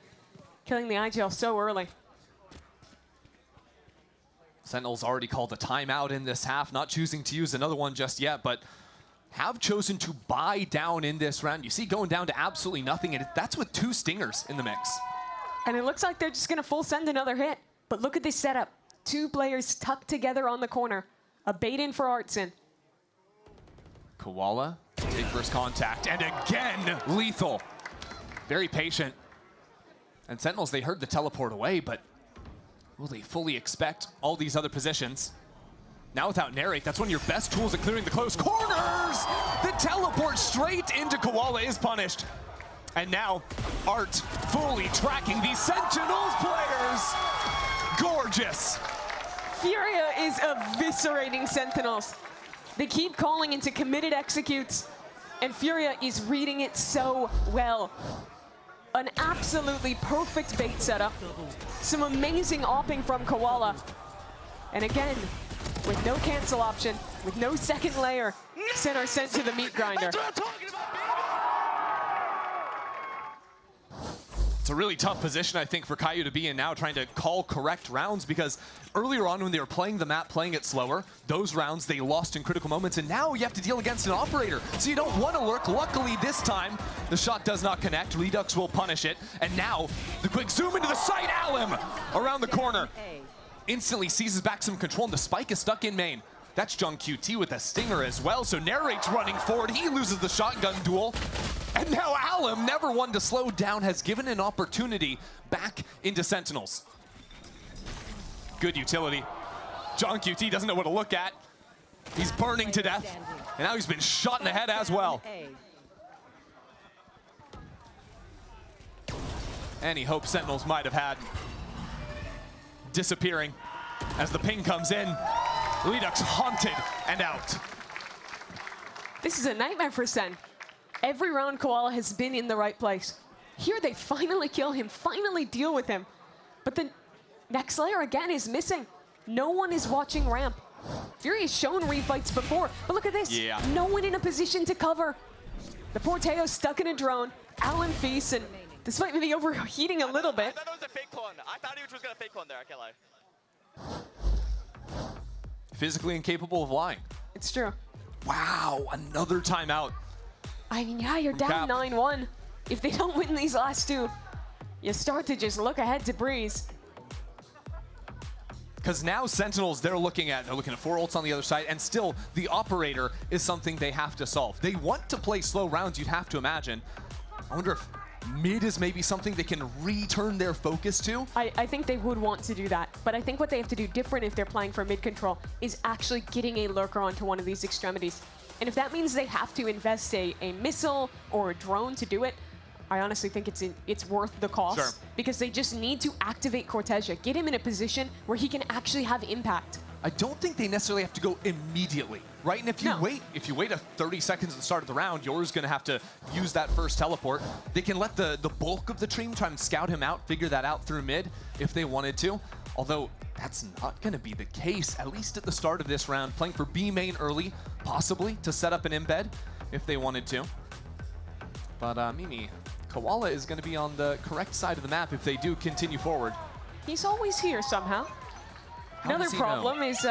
killing the IGL so early. Sentinels already called a timeout in this half, not choosing to use another one just yet, but have chosen to buy down in this round. You see going down to absolutely nothing, and that's with 2 stingers in the mix. And it looks like they're just gonna full send another hit. But look at this setup. 2 players tucked together on the corner. A bait in for Artson. Koala, take first contact, and again, lethal. Very patient. And Sentinels, they heard the teleport away, but will they fully expect all these other positions? Now without Narrate, that's one of your best tools at clearing the close corners! The teleport straight into Koala is punished. And now, Art fully tracking these Sentinels players. Gorgeous. Furia is eviscerating Sentinels. They keep calling into committed executes, and Furia is reading it so well. An absolutely perfect bait setup. Some amazing opping from Koala. And again, with no cancel option, with no second layer, Sen are sent to the meat grinder. It's a really tough position, I think, for Caillou to be in now, trying to call correct rounds, because earlier on when they were playing the map, playing it slower, those rounds they lost in critical moments, and now you have to deal against an operator, so you don't want to lurk. Luckily this time, the shot does not connect. Redux will punish it, and now the quick zoom into the site. Alim around the corner. Instantly seizes back some control, and the spike is stuck in main. That's Jung QT with a stinger as well, so Narrate's running forward. He loses the shotgun duel. And now Alim, never one to slow down, has given an opportunity back into Sentinels. Good utility. Jung QT doesn't know what to look at. He's burning to death, and now he's been shot in the head as well. Any hope Sentinels might have had disappearing as the ping comes in. Redux haunted and out. This is a nightmare for Sen. Every round Koala has been in the right place. Here they finally kill him, finally deal with him. But the next layer again is missing. No one is watching ramp. Fury has shown refights before, but look at this. Yeah. No one in a position to cover. The poor Teo stuck in a drone. Alan feasts, and despite maybe overheating a little bit. I thought it was a fake clone. I thought he was going to fake clone there, I can't lie. Physically incapable of lying. It's true. Wow, another timeout. I mean, yeah, you're down 9-1. If they don't win these last 2, you start to just look ahead to Breeze. Because now Sentinels, they're looking at 4 ults on the other side, and still the operator is something they have to solve. They want to play slow rounds, you'd have to imagine. I wonder if mid is maybe something they can return their focus to. I think they would want to do that, but I think what they have to do different if they're playing for mid control is actually getting a lurker onto one of these extremities. And if that means they have to invest a missile or a drone to do it, I honestly think it's worth the cost. Sure. Because they just need to activate Cortesia, get him in a position where he can actually have impact. I don't think they necessarily have to go immediately, right? And if you wait a 30 seconds at the start of the round, you're going to have to use that first teleport. They can let the bulk of the team try and scout him out, figure that out through mid if they wanted to. Although that's not going to be the case, at least at the start of this round. Playing for B main early, possibly to set up an embed. if they wanted to. But Mimi, Koala is going to be on the correct side of the map if they do continue forward. He's always here somehow. Another does he problem is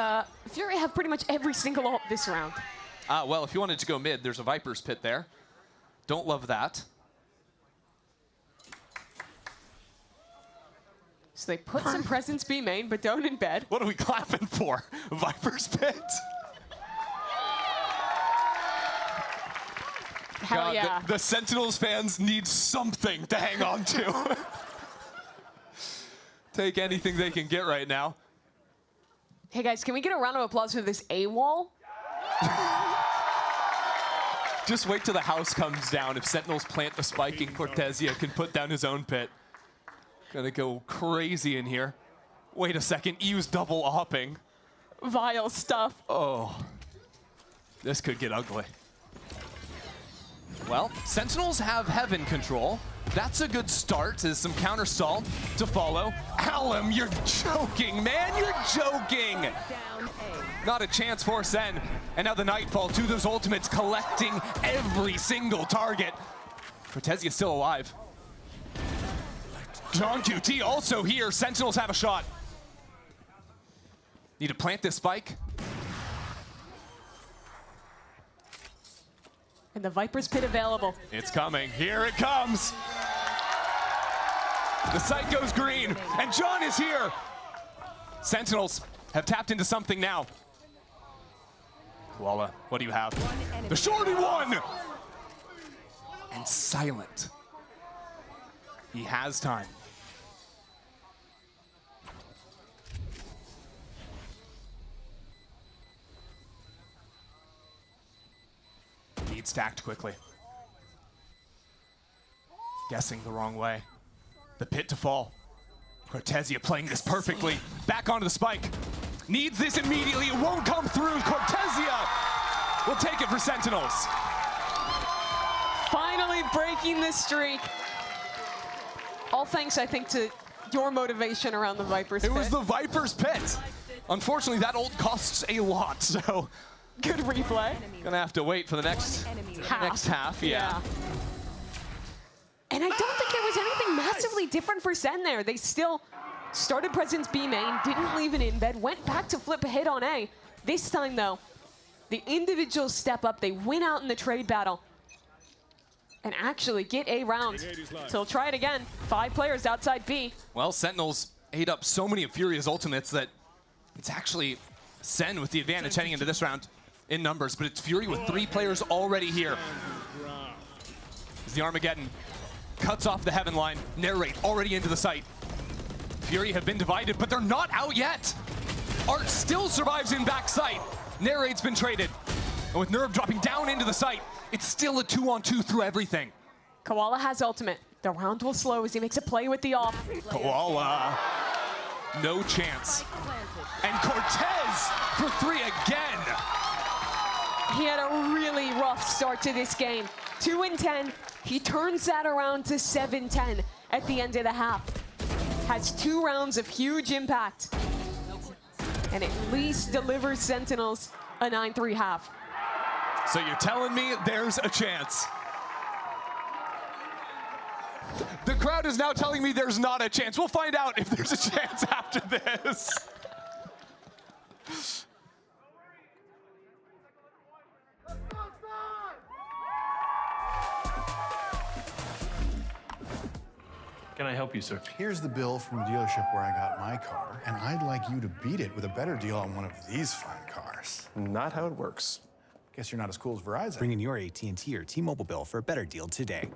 Fury have pretty much every single ult this round. Well, if you wanted to go mid, there's a Viper's Pit there. Don't love that. So they put some presence B main, but don't embed. What are we clapping for? Viper's Pit? Hell God, yeah. the Sentinels fans need something to hang on to. Take anything they can get right now. Hey guys, can we get a round of applause for this A-wall? Just wait till the house comes down. If Sentinels plant a spike and Cortezia can put down his own pit. Gonna go crazy in here. Wait a second, Ewe's double opping. Vile stuff. Oh, this could get ugly. Well, Sentinels have Heaven control. That's a good start. There's some counter stall to follow. Alum, you're joking, man. You're joking. Not a chance for Sen. And now the Nightfall, two of those ultimates collecting every single target. Cortezia's still alive. John QT also here. Sentinels have a shot. Need to plant this spike. And the Viper's Pit available. It's coming. Here it comes. The site goes green, and John is here. Sentinels have tapped into something now. Koala, what do you have? The shorty one! And silent. He has time. Need stacked quickly. Guessing the wrong way. The pit to fall. Cortezia playing this perfectly. Back onto the spike. Needs this immediately. It won't come through. Cortezia will take it for Sentinels. Finally breaking the streak. All thanks, I think, to your motivation around the Viper's Pit. It was the Viper's Pit. Unfortunately, that ult costs a lot, so. Good replay. Gonna have to wait for the next half, yeah. And I don't think there was anything massively different for Sen there. They still started presence B main, didn't leave an embed, went back to flip a hit on A. This time, though, the individuals step up. They win out in the trade battle and actually get a round. So they'll try it again. 5 players outside B. Well, Sentinels ate up so many of Furia's ultimates that it's actually Sen with the advantage heading into this round in numbers, but it's Fury with 3 players already here. As the Armageddon cuts off the Heaven line, Narrate already into the site. Fury have been divided, but they're not out yet. Art still survives in backside. Narrate's been traded. And with Nerve dropping down into the site, it's still a 2-on-2 through everything. Koala has ultimate. The round will slow as he makes a play with the off. Koala, no chance. And Cortez for 3 again. He had a really rough start to this game. 2-10. He turns that around to 7-10 at the end of the half. Has 2 rounds of huge impact. And at least delivers Sentinels a 9-3 half. So you're telling me there's a chance? The crowd is now telling me there's not a chance. We'll find out if there's a chance after this. Can I help you, sir? Here's the bill from the dealership where I got my car, and I'd like you to beat it with a better deal on one of these fine cars. Not how it works. Guess you're not as cool as Verizon. Bring in your AT&T or T-Mobile bill for a better deal today.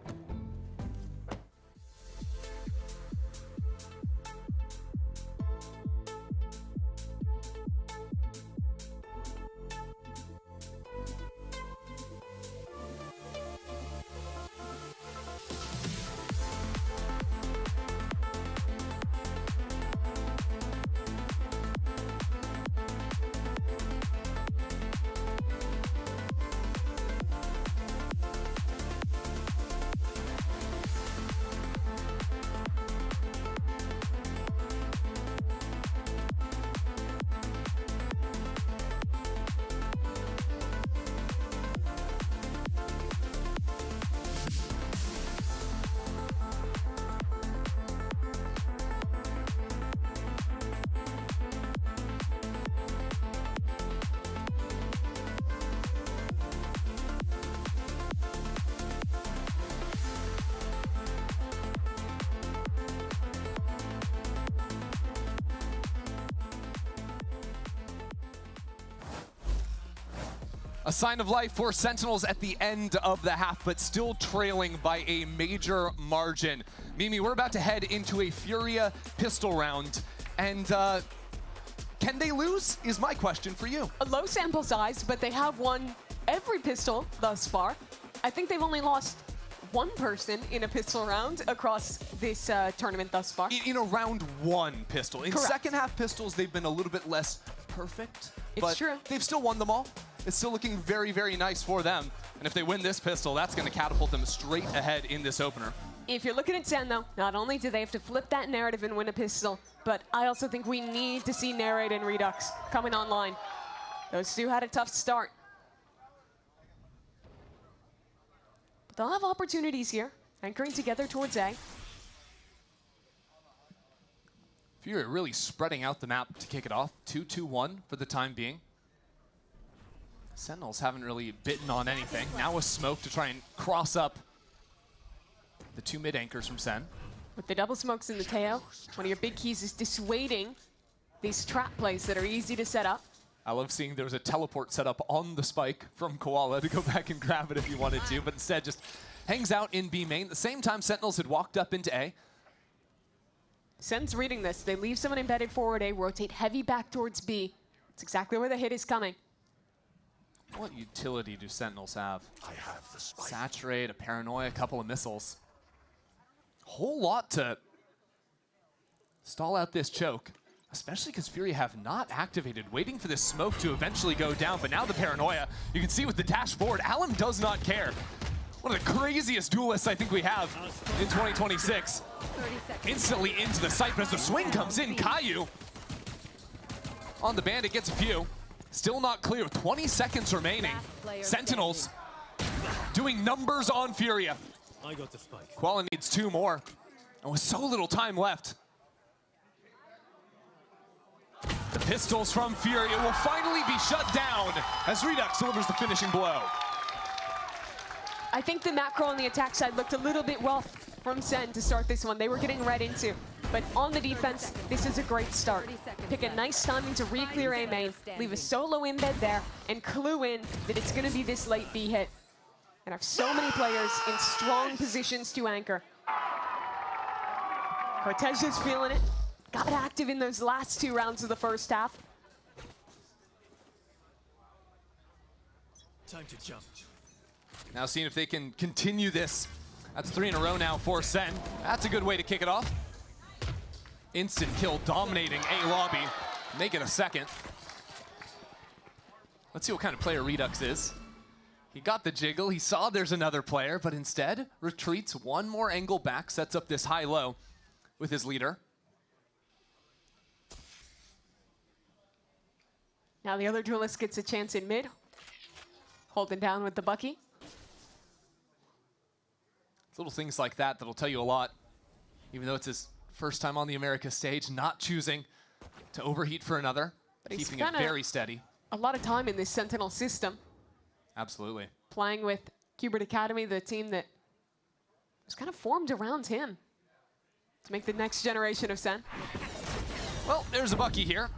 A sign of life for Sentinels at the end of the half, but still trailing by a major margin. Mimi, we're about to head into a Furia pistol round, and can they lose is my question for you. A low sample size, but they have won every pistol thus far. I think they've only lost one person in a pistol round across this tournament thus far. In a round one pistol. In Correct. second half pistols, they've been a little bit less perfect, It's but true. they've still won them all. It's still looking very, very nice for them. And if they win this pistol, that's going to catapult them straight ahead in this opener. If you're looking at Zen, though, not only do they have to flip that narrative and win a pistol, but I also think we need to see Narrate and Redux coming online. Those two had a tough start. But they'll have opportunities here, anchoring together towards A. Furia really spreading out the map to kick it off. 2-2-1 for the time being. Sentinels haven't really bitten on anything. Now a smoke to try and cross up the two mid anchors from Sen. With the double smokes in the tail, one of your big keys is dissuading these trap plays that are easy to set up. I love seeing there was a teleport set up on the spike from Koala to go back and grab it if you wanted to, but instead just hangs out in B main. At the same time, Sentinels had walked up into A. Sen's reading this. They leave someone embedded forward A, rotate heavy back towards B. It's exactly where the hit is coming. What utility do Sentinels have? Saturate, a Paranoia, a couple of missiles. Whole lot to stall out this choke, especially because Furia have not activated, waiting for this smoke to eventually go down, but now the Paranoia, you can see with the dash forward, Alum does not care. One of the craziest duelists I think we have in 2026. Instantly into the site, but as the swing comes in, Caillou on the bandit gets a few. Still not clear, 20 seconds remaining. Sentinels doing numbers on Furia. I got the spike. Koala needs two more, and with so little time left. The pistols from Furia will finally be shut down as Redux delivers the finishing blow. I think the macro on the attack side looked a little bit rough from Sen to start this one. They were getting right into. But on the defense, this is a great start. Pick a nice timing to re-clear A main, leave a solo embed there, and clue in that it's going to be this late B hit. And have so many players in strong positions to anchor. Cortez is feeling it. Got active in those last two rounds of the first half. Time to jump. Now seeing if they can continue this. That's 3 in a row now for Sen. That's a good way to kick it off. Instant kill dominating A lobby. Make it a second. Let's see what kind of player Redux is. He got the jiggle, he saw there's another player, but instead retreats one more angle back, sets up this high-low with his leader. Now the other duelist gets a chance in mid. Holding down with the Bucky. It's little things like that that'll tell you a lot. Even though it's his first time on the Americas stage, not choosing to overheat for another, But he's keeping it very steady. A lot of time in this Sentinel system. Absolutely. Playing with Qbert Academy, the team that was kind of formed around him to make the next generation of Sen. Well, there's a Bucky here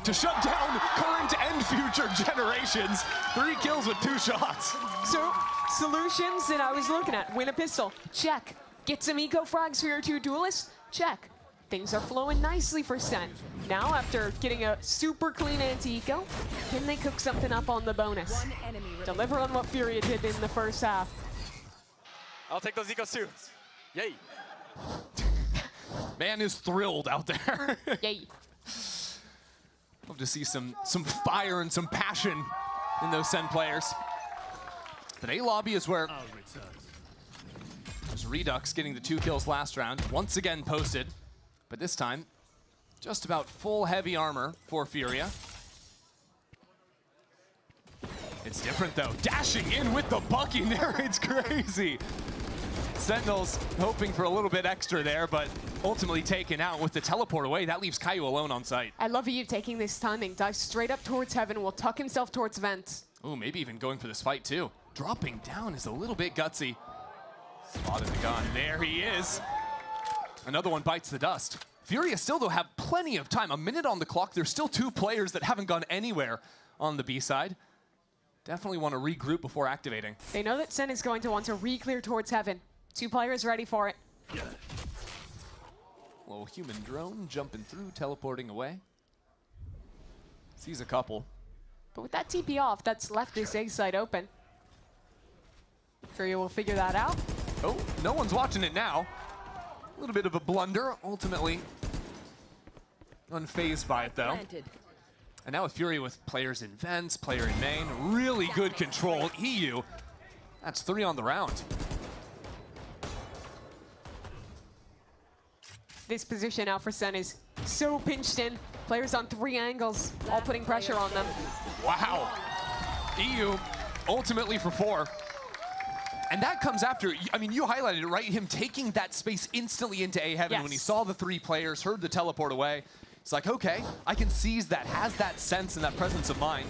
to shut down current and future generations. 3 kills with 2 shots. So, solutions that I was looking at. Win a pistol, check. Get some eco frags for your 2 duelists, check. Things are flowing nicely for Sen. Now, after getting a super clean anti-eco, can they cook something up on the bonus? Deliver on what Furia did in the first half. I'll take those ecos too. Yay. Man is thrilled out there. Yay. Love to see some fire and some passion in those Sen players. But A lobby is where there's Redux getting the 2 kills last round, once again posted, but this time just about full heavy armor for Furia. It's different though, dashing in with the Bucky there, it's crazy. Sentinels hoping for a little bit extra there, but ultimately taken out with the teleport away. That leaves Caillou alone on site. I love you taking this timing. Dive straight up towards heaven, will tuck himself towards vents. Ooh, maybe even going for this fight too. Dropping down is a little bit gutsy. Spotted the gun, there he is. Another one bites the dust. Furia still though have plenty of time. A minute on the clock, there's still 2 players that haven't gone anywhere on the B side. Definitely want to regroup before activating. They know that Sen is going to want to re-clear towards heaven. 2 players ready for it. Little human drone jumping through, teleporting away. Sees a couple. But with that TP off, that's left this A site open. Furia will figure that out. Oh, no one's watching it now. A little bit of a blunder, ultimately. Unfazed by it, though. And now with Furia with players in vents, player in main, really good control. EU, that's 3 on the round. This position now for Sen is so pinched in. Players on 3 angles, all putting pressure on them. Wow. EU ultimately for 4. And that comes after, I mean, you highlighted it, right? Him taking that space instantly into A heaven when he saw the 3 players, heard the teleport away. It's like, okay, I can seize that, has that sense and that presence of mind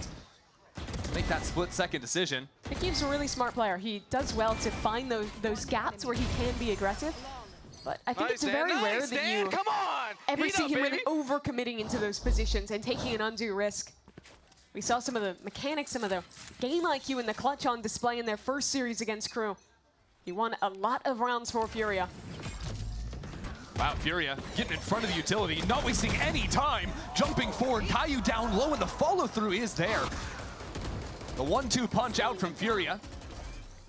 to make that split-second decision. Akiev's a really smart player. He does well to find those gaps where he can be aggressive. But I think it's very rare that you ever see him really overcommitting into those positions and taking an undue risk. We saw some of the mechanics, some of the game IQ in the clutch on display in their first series against Crew. He won a lot of rounds for Furia. Wow, Furia getting in front of the utility, not wasting any time, jumping forward, Caillou down low, and the follow-through is there. The 1-2 punch out from Furia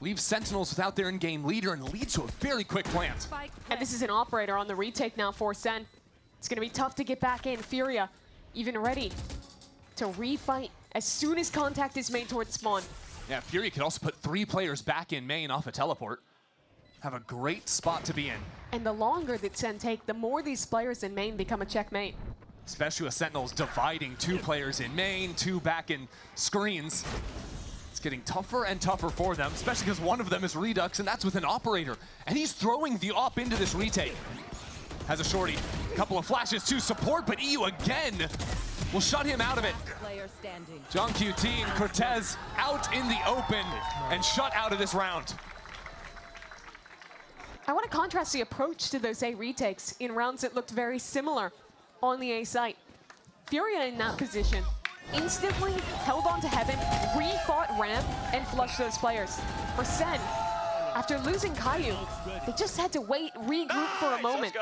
leaves Sentinels without their in-game leader and leads to a very quick plant. And this is an operator on the retake now for Sen. It's going to be tough to get back in. Furia even ready to refight as soon as contact is made towards spawn. Yeah, Furia could also put 3 players back in main off a teleport. Have a great spot to be in. And the longer that Sen take, the more these players in main become a checkmate. Especially with Sentinels dividing 2 players in main, 2 back in screens. It's getting tougher and tougher for them, especially because one of them is Redux, and that's with an operator. And he's throwing the op into this retake. Has a shorty, couple of flashes to support, but EU again will shut him out of it. John QT and Cortez out in the open and shut out of this round. I want to contrast the approach to those A retakes in rounds that looked very similar on the A site. Furia in that position instantly held on to heaven, re-fought ramp, and flushed those players. For Sen, after losing Caillou, they just had to wait, regroup for a moment,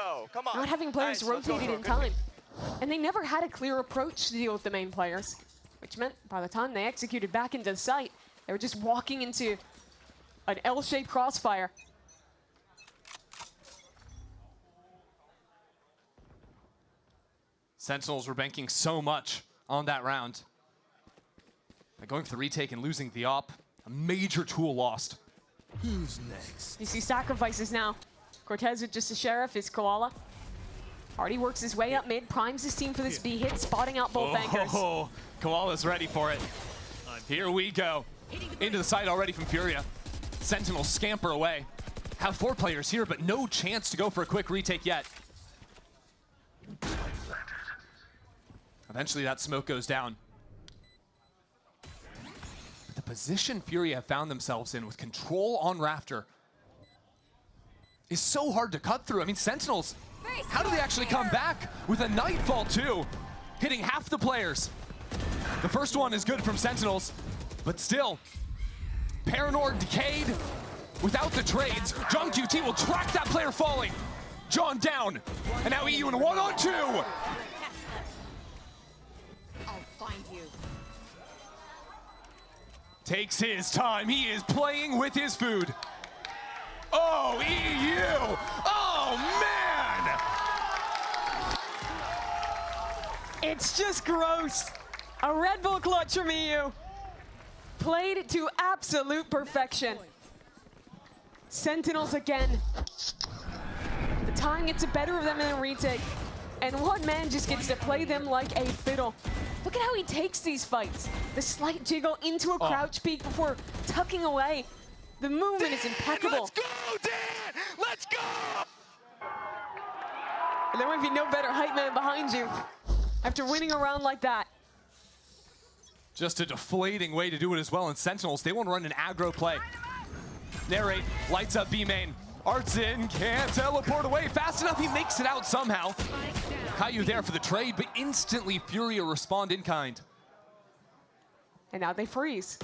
not having players rotated in time. And they never had a clear approach to deal with the main players, which meant by the time they executed back into the site, they were just walking into an L-shaped crossfire. Sentinels were banking so much on that round. By going for the retake and losing the op, a major tool lost. Who's next? You see sacrifices now. Cortez with just a sheriff is Koala. Already works his way up mid, primes his team for this B hit, spotting out both anchors. Oh, Koala's ready for it. Here we go. Into the side already from Furia. Sentinels scamper away. Have 4 players here, but no chance to go for a quick retake yet. Eventually that smoke goes down. But the position Furia have found themselves in with control on Rafter is so hard to cut through. I mean, Sentinels, how do they actually come back with a Nightfall too? Hitting half the players. The first one is good from Sentinels, but still, Paranor decayed without the trades. John QT will track that player falling. John down, and now EU in 1-on-2. Takes his time. He is playing with his food. Oh, EU! Oh, man! It's just gross. A Red Bull clutch from EU. Played to absolute perfection. Sentinels again. The time gets the better of them in a retake. And one man just gets to play them like a fiddle. Look at how he takes these fights. The slight jiggle into a crouch peek before tucking away. The movement is impeccable. Let's go, Dan! Let's go! And there might be no better hype man behind you after winning a round like that. Just a deflating way to do it as well. And Sentinels, they want to run an aggro play. Narrate, lights up B main. Arts in, can't teleport away fast enough. He makes it out somehow. Caillou there for the trade, but instantly Furia respond in kind. And now they freeze.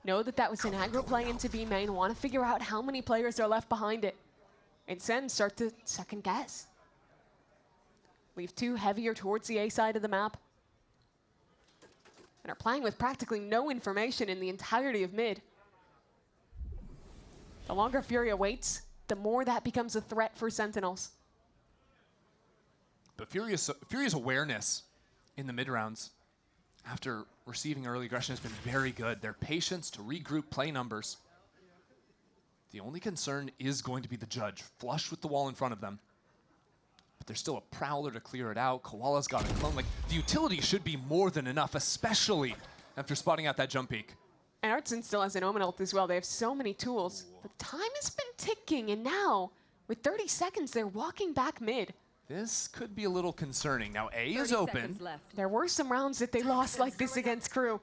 know that that was an aggro play into B main, want to figure out how many players are left behind it. And Sen start to second guess. Leave 2 heavier towards the A side of the map. And are playing with practically no information in the entirety of mid. The longer Furia waits, the more that becomes a threat for Sentinels. But Furia's awareness in the mid rounds after receiving early aggression has been very good. Their patience to regroup play numbers. The only concern is going to be the judge, flush with the wall in front of them. But there's still a Prowler to clear it out. Koala's got a clone. Like, the utility should be more than enough, especially after spotting out that jump peak. And Artson still has an Omen ult as well. They have so many tools. But time has been ticking, and now, with 30 seconds, they're walking back mid. This could be a little concerning. Now, A is open. There were some rounds that they lost like this against Crew.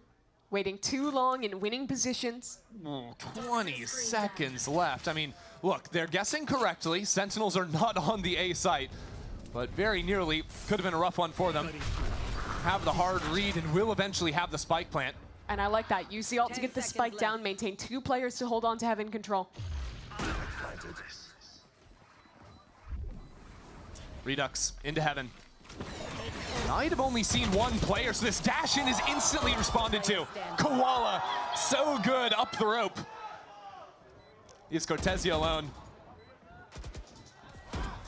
Waiting too long in winning positions. 20 seconds left. I mean, look, they're guessing correctly. Sentinels are not on the A site, but very nearly could have been a rough one for them. Have the hard read and will eventually have the spike plant. And I like that. Use the ult to get the spike down, maintain 2 players to hold on to Heaven control. Redux into Heaven. Might have only seen 1 player, so this dash in is instantly responded to. Koala, so good up the rope. Leaves Cortezia alone.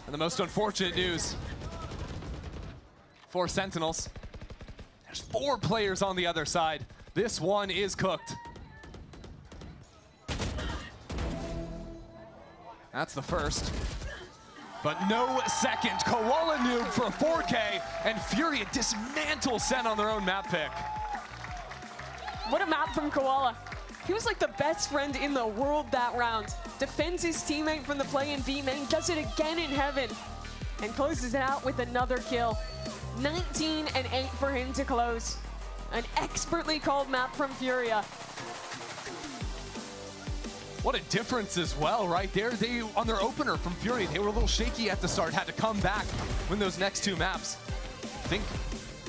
And the most unfortunate news for Sentinels, there's 4 players on the other side. This one is cooked. That's the first. But no second. Koala noob for a 4K, and Furia dismantles Sen on their own map pick. What a map from Koala. He was like the best friend in the world that round. Defends his teammate from the play in B main, does it again in Heaven, and closes it out with another kill. 19 and 8 for him to close. An expertly called map from Furia. What a difference as well, right there. They, on their opener from Fury, they were a little shaky at the start, had to come back, win those next 2 maps. I think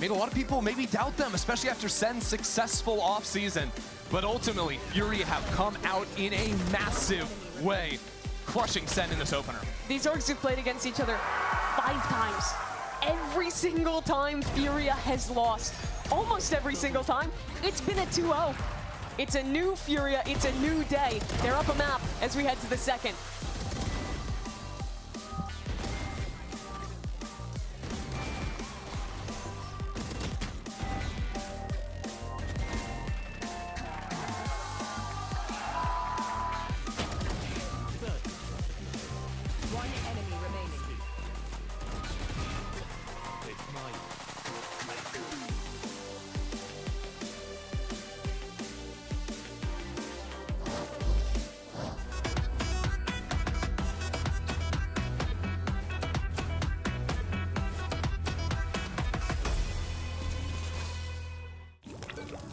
made a lot of people maybe doubt them, especially after Sen's successful offseason. But ultimately, Fury have come out in a massive way, crushing Sen in this opener. These orgs have played against each other 5 times. Every single time Furia has lost, almost every single time, it's been a 2-0. It's a new Furia, it's a new day. They're up a map as we head to the second.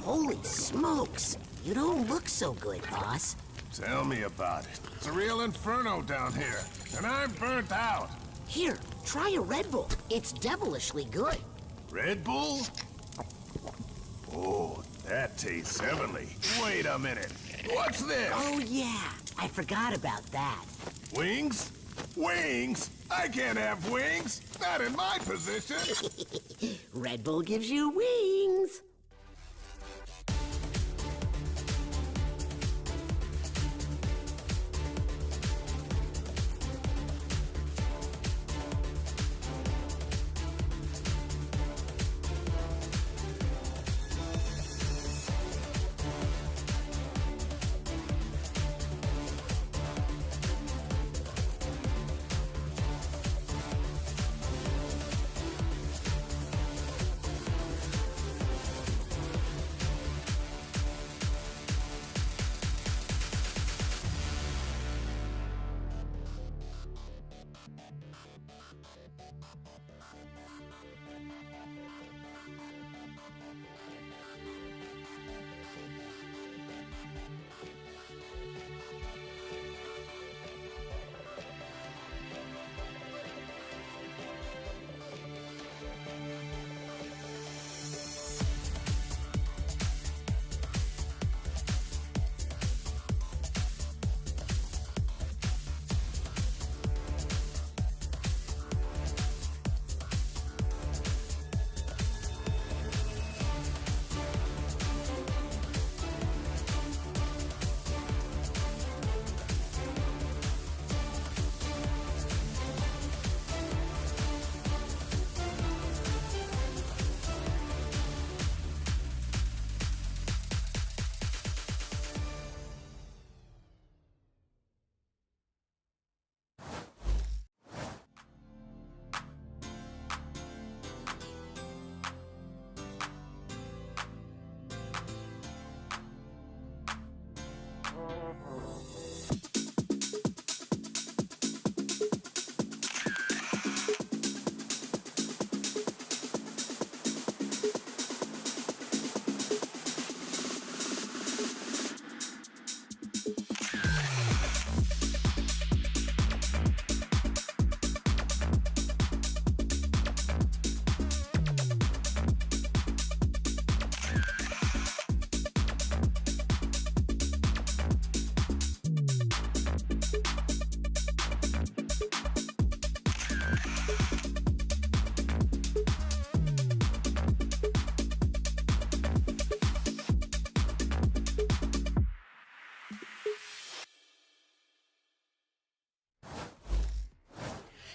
Holy smokes! You don't look so good, boss. Tell me about it. It's a real inferno down here, and I'm burnt out. Here, try a Red Bull. It's devilishly good. Red Bull? Oh, that tastes heavenly. Wait a minute. What's this? Oh, yeah. I forgot about that. Wings? Wings? I can't have wings. Not in my position. Red Bull gives you wings.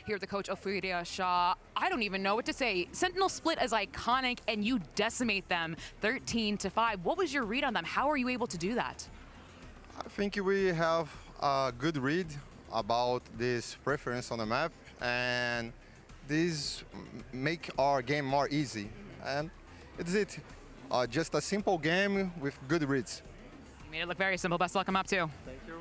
Here, the coach of Furia Shaw, I don't even know what to say. Sentinel split as iconic, and you decimate them 13-5. What was your read on them? How are you able to do that? I think we have a good read about this preference on the map, and this make our game more easy. And it's it. Just a simple game with good reads. You made it look very simple. Best of luck on map 2. Thank you.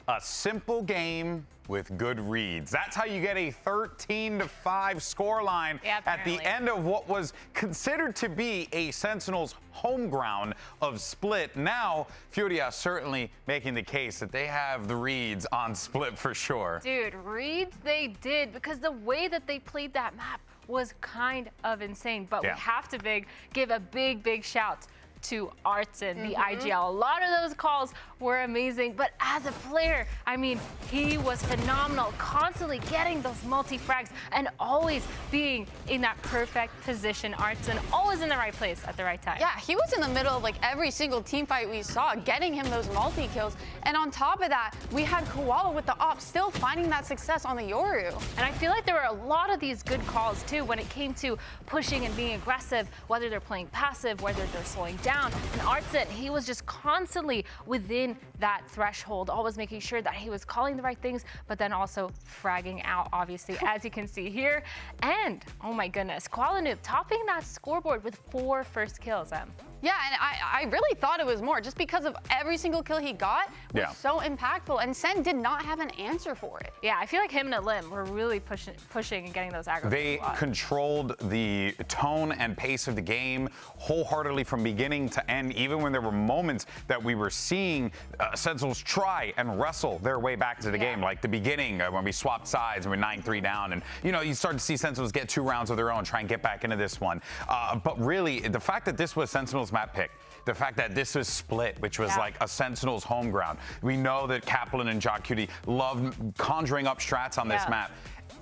A simple game with good reads. That's how you get a 13-5 scoreline at the end of what was considered to be a Sentinels home ground of Split. Now, Furia certainly making the case that they have the reads on Split for sure. Dude, reads they did, because the way that they played that map was kind of insane. But we have to give a big shout to Artson, the IGL. A lot of those calls were amazing, but as a player, I mean, he was phenomenal, constantly getting those multi-frags and always being in that perfect position. Artson, always in the right place at the right time. Yeah, he was in the middle of like every single team fight we saw, getting him those multi-kills. And on top of that, we had Koala with the op still finding that success on the Yoru. And I feel like there were a lot of these good calls too when it came to pushing and being aggressive, whether they're playing passive, whether they're slowing down. And Artson, he was just constantly within that threshold, always making sure that he was calling the right things, but then also fragging out, obviously, as you can see here. And, oh my goodness, Koala Noob topping that scoreboard with 4 first kills, Yeah, and I really thought it was more, just because of every single kill he got was so impactful, and Sen did not have an answer for it. Yeah, I feel like him and Lim were really pushing and getting those aggro. They controlled the tone and pace of the game wholeheartedly from beginning to end, even when there were moments that we were seeing Sentinels try and wrestle their way back to the game, like the beginning when we swapped sides and we're 9-3 down, and you start to see Sentinels get 2 rounds of their own, try and get back into this one. But really, the fact that this was Sentinels map pick, the fact that this was Split, which was like a Sentinels home ground. We know that Kaplan and Jock Cutie love conjuring up strats on this map.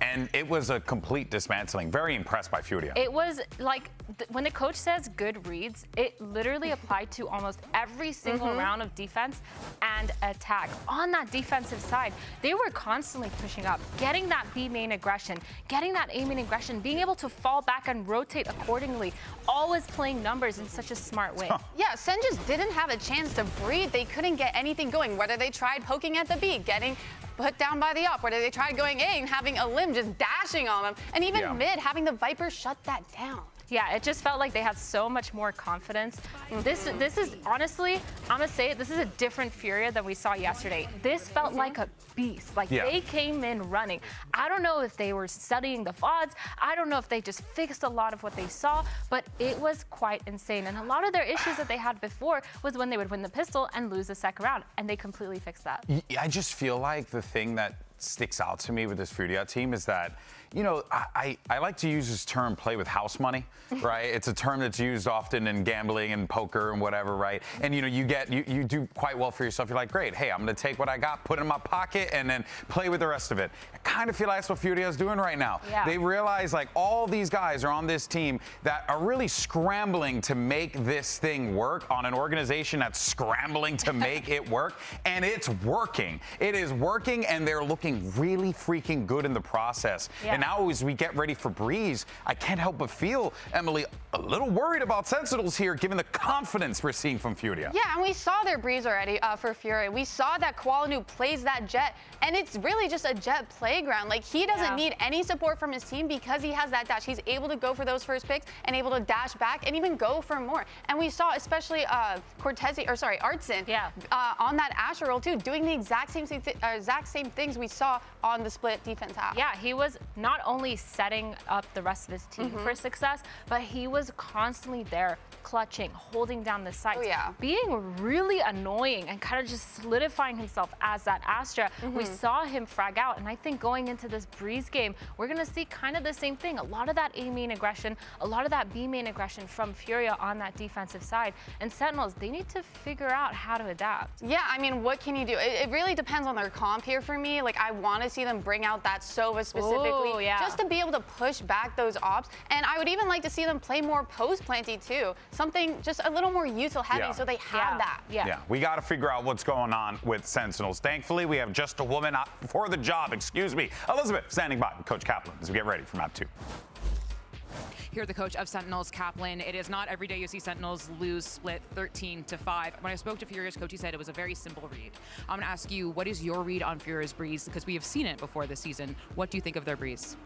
And it was a complete dismantling. Very impressed by Furia. It was like, when the coach says good reads, it literally applied to almost every single round of defense and attack. On that defensive side, they were constantly pushing up, getting that B main aggression, getting that A main aggression, being able to fall back and rotate accordingly, always playing numbers in such a smart way. Yeah, Sen just didn't have a chance to breathe. They couldn't get anything going, whether they tried poking at the B, getting put down by the op, whether they tried going A and having a Lim just dashing on them, and even mid, having the Viper shut that down. Yeah, it just felt like they had so much more confidence. This is honestly, I'm gonna say it, this is a different Furia than we saw yesterday. This felt like a beast. Like they came in running. I don't know if they were studying the VODs. I don't know if they just fixed a lot of what they saw, but it was quite insane. And a lot of their issues that they had before was when they would win the pistol and lose the second round, and they completely fixed that. I just feel like the thing that sticks out to me with this Furia team is that, I like to use this term, play with house money, right? It's a term that's used often in gambling and poker and whatever, right? And you do quite well for yourself. You're like, great, hey, I'm gonna take what I got, put it in my pocket, and then play with the rest of it. I kind of feel like that's what Furia is doing right now. Yeah. They realize like all these guys are on this team that are really scrambling to make this thing work on an organization that's scrambling to make it work, and it's working. It is working, and they're looking really freaking good in the process. Yeah. And now as we get ready for Breeze, I can't help but feel, Emily, a little worried about Sentinels here, given the confidence we're seeing from Furia. Yeah, and we saw their Breeze already for Furia. We saw that Koala Noob plays that Jet, and it's really just a Jet playground. Like, he doesn't need any support from his team because he has that dash. He's able to go for those first picks and able to dash back and even go for more. And we saw especially Artson on that Asher roll too, doing the exact same things we saw on the Split defense half. Yeah, he was not only setting up the rest of his team for success, but he was constantly there, clutching, holding down the sights, being really annoying and kind of just solidifying himself as that Astra. We saw him frag out, and I think going into this Breeze game, we're gonna see kind of the same thing. A lot of that A main aggression, a lot of that B main aggression from Furia on that defensive side. And Sentinels, they need to figure out how to adapt. Yeah, I mean, what can you do? It really depends on their comp here for me. Like, I want to see them bring out that Sova specifically, Ooh, yeah. just to be able to push back those ops. And I would even like to see them play more post-planty too. Something just a little more util heavy so they have that. Yeah, we got to figure out what's going on with Sentinels. Thankfully, we have just a woman for the job, excuse me. Elizabeth, standing by with Coach Kaplan as we get ready for map 2. Here, the coach of Sentinels, Kaplan. It is not every day you see Sentinels lose split 13-5. When I spoke to Furia's coach, he said it was a very simple read. I'm going to ask you, what is your read on Furia's Breeze? Because we have seen it before this season. What do you think of their Breeze?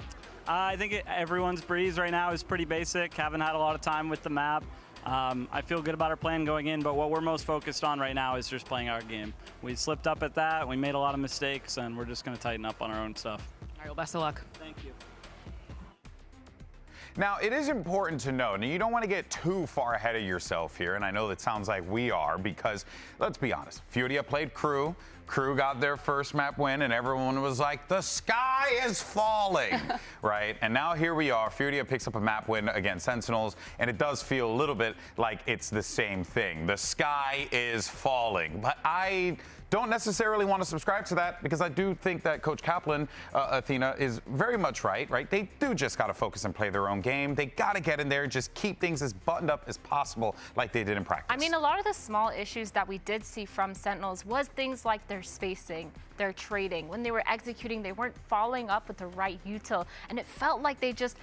I think everyone's Breeze right now is pretty basic. Haven't had a lot of time with the map. I feel good about our plan going in, but what we're most focused on right now is just playing our game. We slipped up at that, we made a lot of mistakes, and we're just going to tighten up on our own stuff. All right, well, best of luck. Thank you. Now, it is important to know, and you don't want to get too far ahead of yourself here, and I know that sounds like we are, because let's be honest, Furia played Crew. Crew got their first map win, and everyone was like, the sky is falling, right? And now here we are. Furia picks up a map win against Sentinels, and it does feel a little bit like it's the same thing. The sky is falling. But I don't necessarily want to subscribe to that, because I do think that Coach Kaplan, Athena, is very much right? They do just got to focus and play their own game. They got to get in there, just keep things as buttoned up as possible like they did in practice. I mean, a lot of the small issues that we did see from Sentinels was things like their spacing, their trading. When they were executing, they weren't following up with the right util, and it felt like they just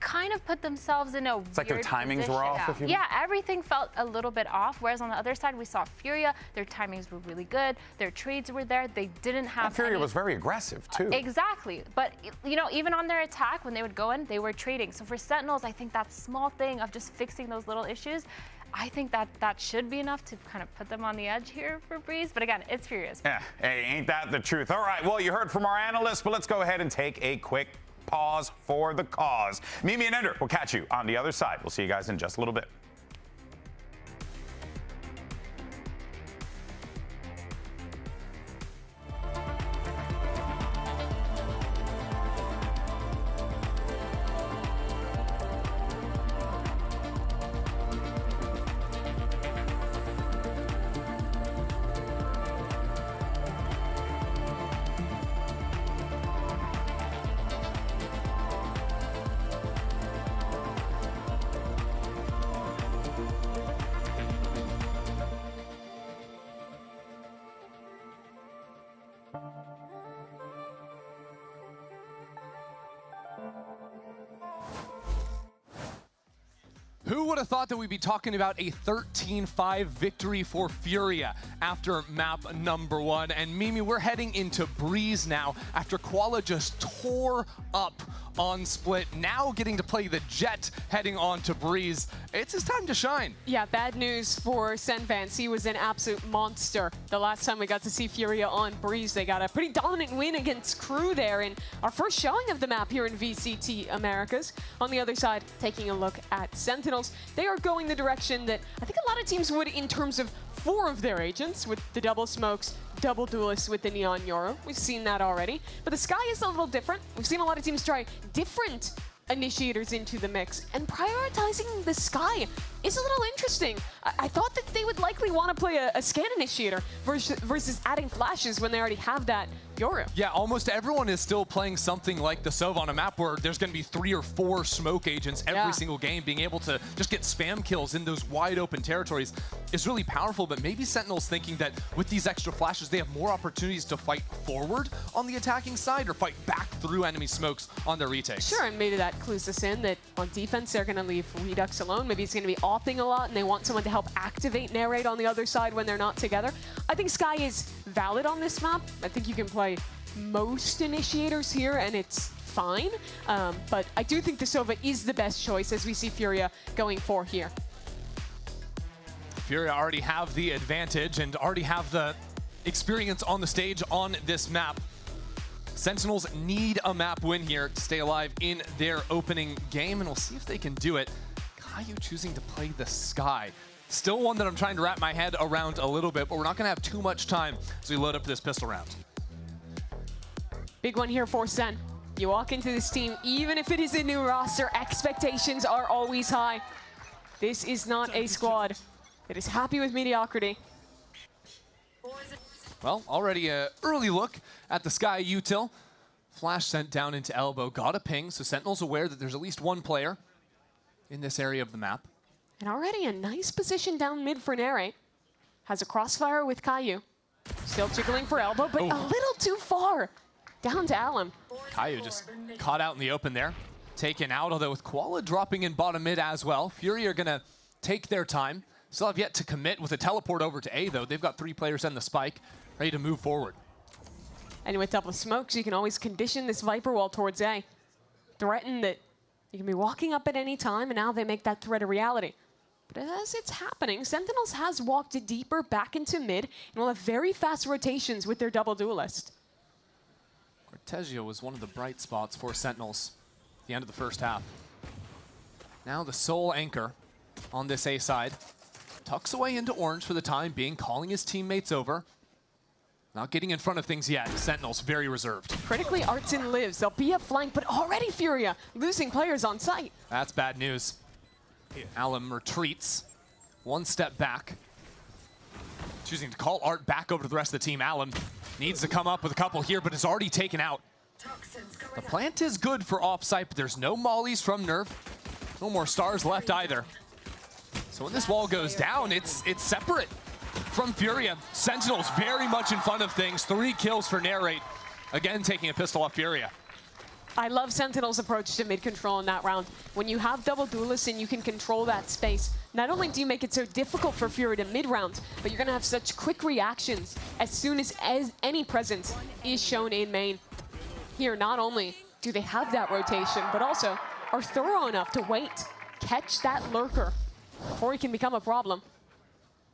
kind of put themselves in a It's like their timings were off, if you Yeah, everything felt a little bit off, whereas on the other side, we saw Furia. Their timings were really good. Their trades were there. They didn't have and Furia was very aggressive, too. Exactly. But, you know, even on their attack, when they would go in, they were trading. So for Sentinels, I think that small thing of just fixing those little issues, I think that should be enough to kind of put them on the edge here for Breeze. But again, it's Furious. Yeah, hey, ain't that the truth? All right, well, you heard from our analysts, but let's go ahead and take a quick pause for the cause. Mimi and Ender will catch you on the other side. We'll see you guys in just a little bit. Who would have thought that we'd be talking about a 13-5 victory for Furia after map number 1? And Mimi, we're heading into Breeze now after Koala just tore up on Split. Now getting to play the Jet heading on to Breeze. It's his time to shine. Yeah, bad news for Senvance. He was an absolute monster. The last time we got to see Furia on Breeze, they got a pretty dominant win against Crew there in our first showing of the map here in VCT Americas. On the other side, taking a look at Sentinels, they are going the direction that I think a lot of teams would in terms of 4 of their agents, with the double smokes, double duelists with the Neon Euro. We've seen that already. But the Sky is a little different. We've seen a lot of teams try different initiators into the mix, and prioritizing the Sky is a little interesting. I thought that they would likely want to play a scan initiator versus adding flashes when they already have that Yoru. Yeah, almost everyone is still playing something like the Sova on a map where there's going to be 3 or 4 smoke agents every single game. Being able to just get spam kills in those wide open territories is really powerful, but maybe Sentinel's thinking that with these extra flashes, they have more opportunities to fight forward on the attacking side or fight back through enemy smokes on their retakes. Sure, and maybe that clues us in that on defense, they're going to leave Redux alone. Maybe it's going to be offing a lot, and they want someone to help activate Narrate on the other side when they're not together. I think Sky is valid on this map. I think you can play most initiators here, and it's fine. But I do think the Sova is the best choice as we see Furia going for here. Furia already have the advantage and already have the experience on the stage on this map. Sentinels need a map win here to stay alive in their opening game, and we'll see if they can do it. Caillou choosing to play the Sky. Still one that I'm trying to wrap my head around a little bit, but we're not going to have too much time as we load up this pistol round. Big one here for Sen. You walk into this team, even if it is a new roster, expectations are always high. This is not a squad that is happy with mediocrity. Well, already an early look at the Sky util. Flash sent down into elbow, got a ping, so Sentinel's aware that there's at least one player in this area of the map. And already a nice position down mid for Nere. Has a crossfire with Caillou. Still jiggling for elbow, but a little too far. Down to Alum. Caillou just caught out in the open there. Taken out, although with Koala dropping in bottom mid as well. Fury are gonna take their time. Still have yet to commit with a teleport over to A though. They've got 3 players and the spike, ready to move forward. And with double smokes, you can always condition this Viper wall towards A. Threaten that you can be walking up at any time, and now they make that threat a reality. But as it's happening, Sentinels has walked deeper back into mid, and will have very fast rotations with their double duelist. Cortezio was one of the bright spots for Sentinels at the end of the first half. Now the sole anchor on this A side. Tucks away into orange for the time being, calling his teammates over. Not getting in front of things yet. Sentinels very reserved. Critically, Artson lives. They'll be a flank, but already Furia losing players on site. That's bad news. Alum retreats. 1 step back. Choosing to call Art back over to the rest of the team. Alum needs to come up with a couple here, but is already taken out. The plant is good for offsite, but there's no mollies from Nerf. No more stars left either. So when this wall goes down, it's separate from Furia. Sentinels very much in front of things. 3 kills for Narrate. Again, taking a pistol off Furia. I love Sentinel's approach to mid control in that round. When you have double duelists and you can control that space, not only do you make it so difficult for Fury to mid round, but you're gonna have such quick reactions as soon as any presence is shown in main. Here, not only do they have that rotation, but also are thorough enough to wait, catch that lurker before he can become a problem.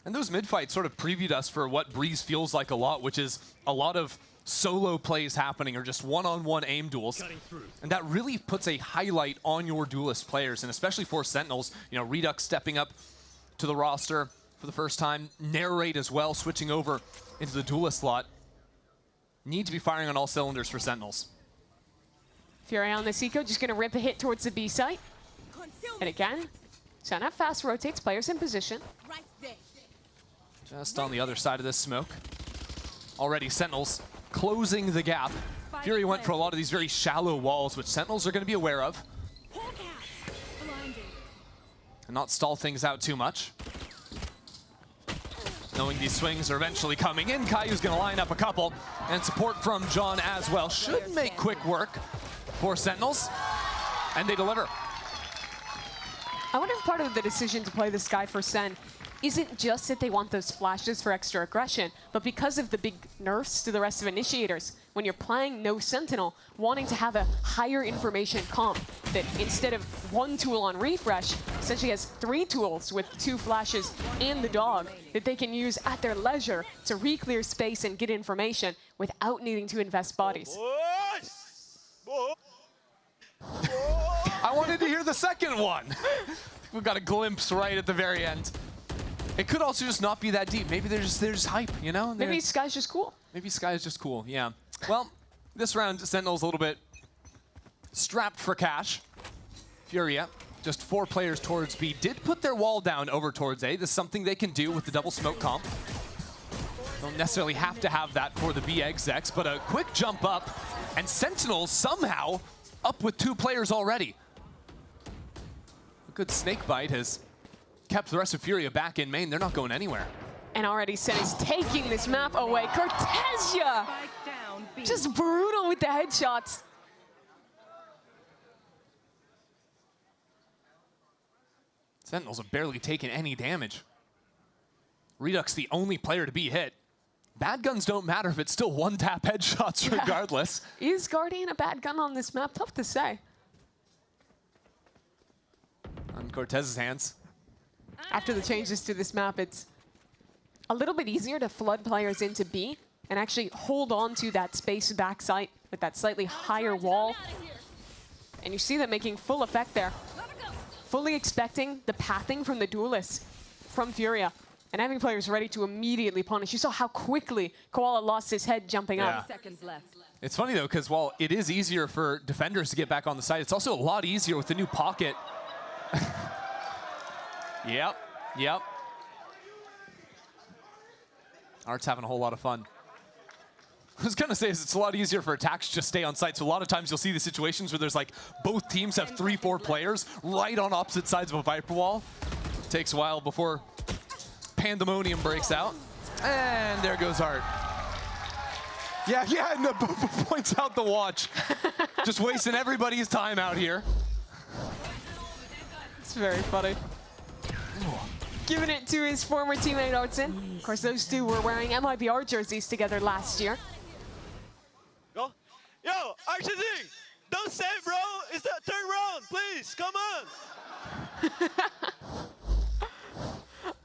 And those mid-fights sort of previewed us for what Breeze feels like a lot, which is a lot of solo plays happening or just one-on-one aim duels. And that really puts a highlight on your duelist players, and especially for Sentinels. You know, Redux stepping up to the roster for the first time. Narrate as well, switching over into the duelist slot. Need to be firing on all cylinders for Sentinels. Fury on the Eco, just gonna rip a hit towards the B site. And again, Sana fast rotates players in position. Just on the other side of this smoke. Already Sentinels closing the gap. Fury went for a lot of these very shallow walls, which Sentinels are going to be aware of. And not stall things out too much. Knowing these swings are eventually coming in, Caillou's going to line up a couple. And support from John as well. Should make quick work for Sentinels. And they deliver. I wonder if part of the decision to play this guy for Sen isn't just that they want those flashes for extra aggression, but because of the big nerfs to the rest of initiators. When you're playing no Sentinel, wanting to have a higher information comp that instead of 1 tool on refresh, essentially has 3 tools with 2 flashes and the dog that they can use at their leisure to re-clear space and get information without needing to invest bodies. I wanted to hear the second one. We got a glimpse right at the very end. It could also just not be that deep. Maybe there's hype, you know? Maybe Sky's just cool. Maybe Sky is just cool, yeah. Well, this round, Sentinel's a little bit strapped for cash. Furia, just 4 players towards B, did put their wall down over towards A. This is something they can do with the double smoke comp. Don't necessarily have to have that for the B execs, but a quick jump up, and Sentinels somehow up with 2 players already. A good snake bite has kept the rest of Furia back in main. They're not going anywhere. And already Sen is taking this map away. Cortezia! Just brutal with the headshots. Sentinels have barely taken any damage. Redux the only player to be hit. Bad guns don't matter if it's still 1-tap headshots regardless. Is Guardian a bad gun on this map? Tough to say. On Cortez's hands. After the changes to this map, it's a little bit easier to flood players into B and actually hold on to that space backside with that slightly higher wall. And you see that making full effect there. Fully expecting the pathing from the duelists from Furia and having players ready to immediately punish. You saw how quickly Koala lost his head jumping up. It's funny though, because while it is easier for defenders to get back on the site, it's also a lot easier with the new pocket. Yep. Art's having a whole lot of fun. I was gonna say it's a lot easier for attacks to just stay on site. So a lot of times you'll see the situations where there's like both teams have 3-4 players right on opposite sides of a Viper wall. Takes a while before pandemonium breaks out. And there goes Art. Yeah, no, points out the watch. Just wasting everybody's time out here. It's very funny. Giving it to his former teammate Artson. Of course, those two were wearing MIBR jerseys together last year. Yo, Archie, don't save, bro. It's the third round, please. Come on.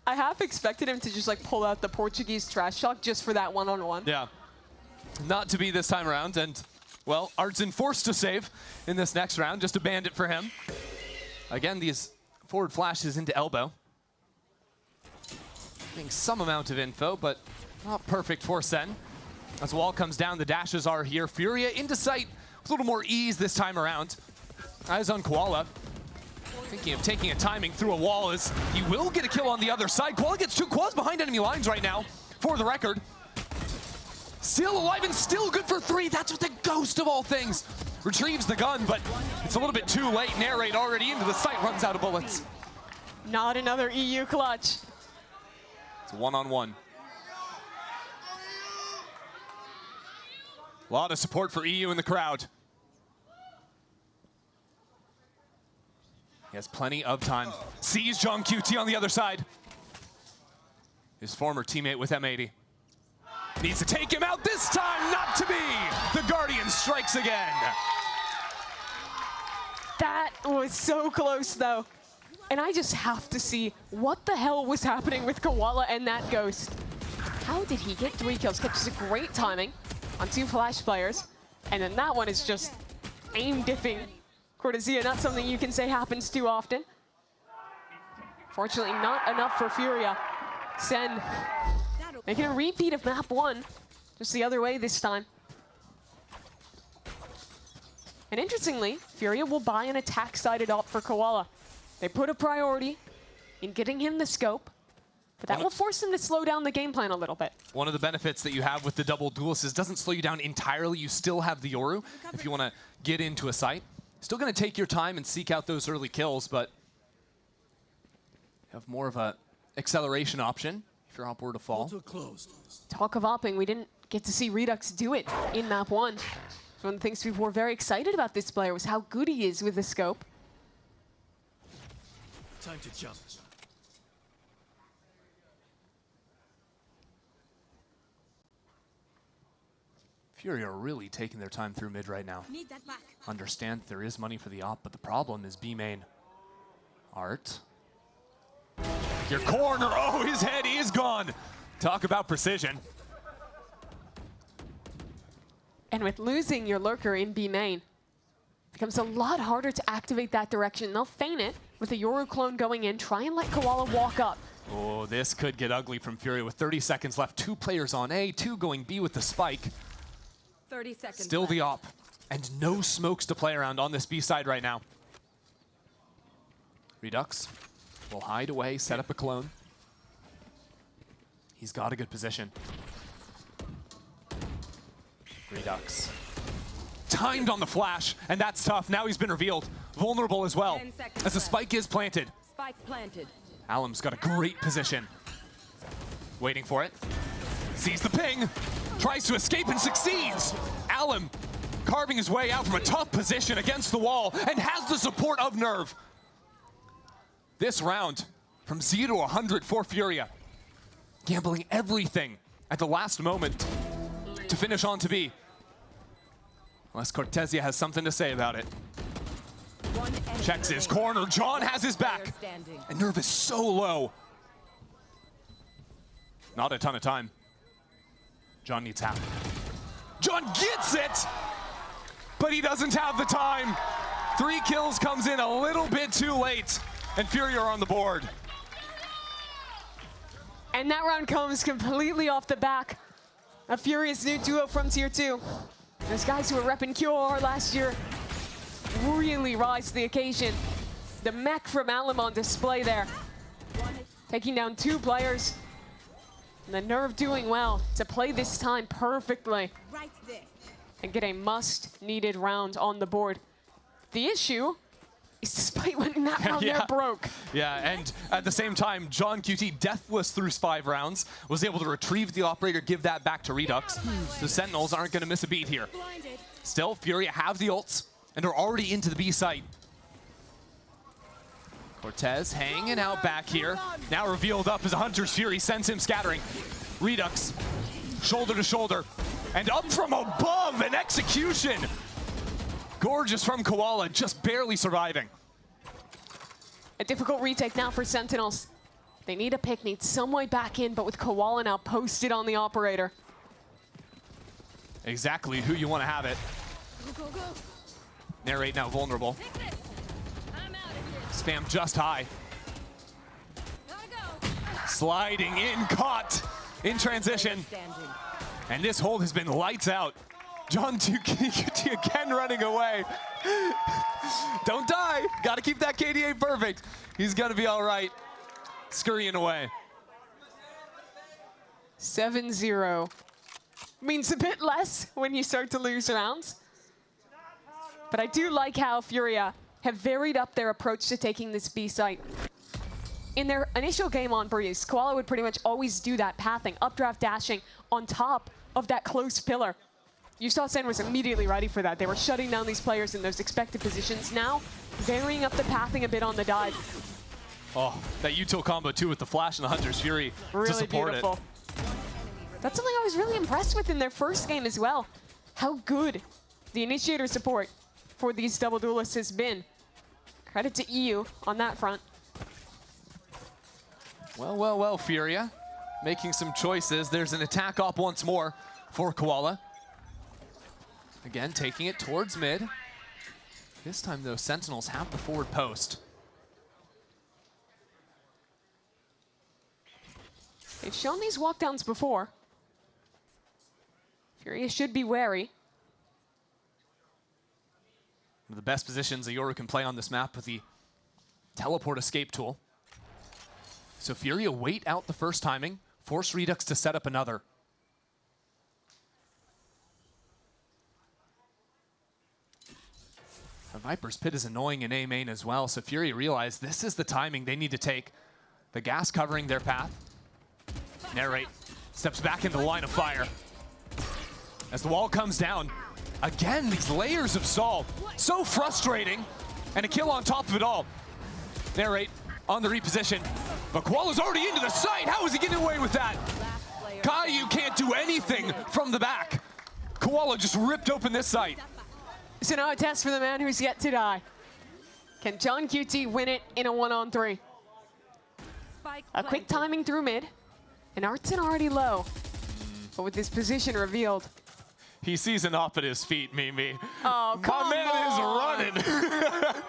I half expected him to just like pull out the Portuguese trash talk just for that one-on-one. Yeah, not to be this time around. And, well, Artson forced to save in this next round. Just a bandit for him. Again, these forward flashes into elbow. Getting some amount of info, but not perfect for Sen. As the wall comes down, the dashes are here. Furia into sight with a little more ease this time around. Eyes on Koala. Thinking of taking a timing through a wall as he will get a kill on the other side. Koala gets 2 Koala's behind enemy lines right now, for the record. Still alive and still good for 3. That's what the ghost of all things retrieves the gun, but it's a little bit too late. Narrate already into the site, runs out of bullets. Not another EU clutch. It's 1-on-1. A lot of support for EU in the crowd. He has plenty of time. Sees John QT on the other side. His former teammate with M80. Needs to take him out this time, not to be. The Guardian strikes again. That was so close though. And I just have to see what the hell was happening with Koala and that ghost. How did he get 3 kills? Catches a great timing on 2 flash players. And then that one is just aim dipping. Cortesia, not something you can say happens too often. Fortunately, not enough for Furia. Sen making a repeat of map 1, just the other way this time. And interestingly, Furia will buy an attack-sided op for Koala. They put a priority in getting him the scope, but that will force him to slow down the game plan a little bit. One of the benefits that you have with the double duelist is it doesn't slow you down entirely. You still have the Yoru if you want to get into a site. Still going to take your time and seek out those early kills, but you have more of a acceleration option if your op were to fall. Talk of opping, we didn't get to see Redux do it in map 1. One of the things people were very excited about this player was how good he is with the scope. Time to jump. Fury are really taking their time through mid right now. Need that back. Understand there is money for the op, but the problem is B main. Art. Your corner, oh, his head is gone. Talk about precision. And with losing your lurker in B main, it becomes a lot harder to activate that direction. They'll feign it with a Yoru clone going in, try and let Koala walk up. Oh, this could get ugly from Fury with 30 seconds left. 2 players on A, 2 going B with the spike. 30 seconds Still left. the op, and no smokes to play around on this B side right now. Redux will hide away, set up a clone. He's got a good position. Redux. Timed on the flash, and that's tough. Now he's been revealed. Vulnerable as well, as the spike is planted. Spike planted. Alum's got a great position. Waiting for it. Sees the ping. Tries to escape and succeeds. Alum carving his way out from a tough position against the wall and has the support of Nerve. This round, from 0 to 100 for Furia. Gambling everything at the last moment to finish on to B. Unless Cortesia has something to say about it. Checks his corner. John has his back. And Nerve is so low. Not a ton of time. John needs half. John gets it, but he doesn't have the time. 3 kills comes in a little bit too late, and Fury are on the board. And that round comes completely off the back. A furious new duo from Tier 2. Those guys who were repping QOR last year really rise to the occasion. The mech from Alum on display there. Taking down 2 players. And the Nerve doing well to play this time perfectly and get a much-needed round on the board. The issue is despite winning that round, they're broke. Yeah, and at the same time, John QT, deathless through 5 rounds, was able to retrieve the operator, give that back to Redux. The Sentinels aren't going to miss a beat here. Still, Furia have the ults, and are already into the B site. Cortez hanging out back here. Now revealed up as a Hunter's Fury sends him scattering. Redux, shoulder to shoulder, and up from above, an execution. Gorgeous from Koala, just barely surviving. A difficult retake now for Sentinels. They need a pick, need some way back in, but with Koala now posted on the operator. Exactly who you want to have it. Narrate now vulnerable. Spam just high. Sliding in, caught in transition. And this hold has been lights out. John QT again running away. Don't die. Got to keep that KDA perfect. He's going to be all right. Scurrying away. 7-0. Means a bit less when you start to lose rounds. But I do like how Furia have varied up their approach to taking this B site. In their initial game on Breeze, Koala would pretty much always do that pathing, updraft dashing on top of that close pillar. You saw Sen was immediately ready for that. They were shutting down these players in those expected positions. Now, varying up the pathing a bit on the dive. Oh, that util combo too with the flash and the Hunter's Fury to support beautiful. it. That's something I was really impressed with in their first game as well. How good the initiator support for these double duelists has been. Credit to EU on that front. Well, well, well, Furia making some choices. There's an attack op once more for Koala. Again, taking it towards mid. This time, though, Sentinels have the forward post. They've shown these walkdowns before. Furia should be wary. One of the best positions that Yoru can play on this map with the teleport escape tool. So Furia wait out the first timing, force Redux to set up another. The Viper's Pit is annoying in A main as well, so Furia realized this is the timing they need to take. The gas covering their path. Narrate steps back into the line of fire. As the wall comes down, again, these layers of stall. So frustrating, and a kill on top of it all. Narrate on the reposition, but Koala's already into the site. How is he getting away with that? Caillou can't do anything from the back. Koala just ripped open this site. So now a test for the man who's yet to die. Can John QT win it in a 1-on-3? A quick timing through mid, and Artson already low, but with this position revealed. He sees an op at his feet, Mimi. Oh, come My man on. is running.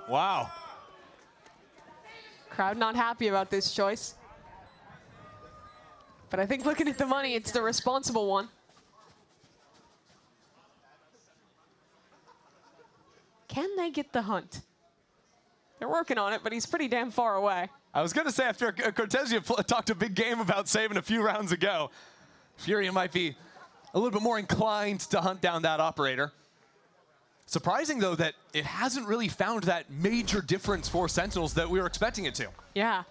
Wow. Crowd not happy about this choice. But I think looking at the money, it's the responsible one. Can they get the hunt? They're working on it, but he's pretty damn far away. I was going to say, after Cortezia talked a big game about saving a few rounds ago, Furia might be a little bit more inclined to hunt down that operator. Surprising, though, that it hasn't really found that major difference for Sentinels that we were expecting it to. Yeah.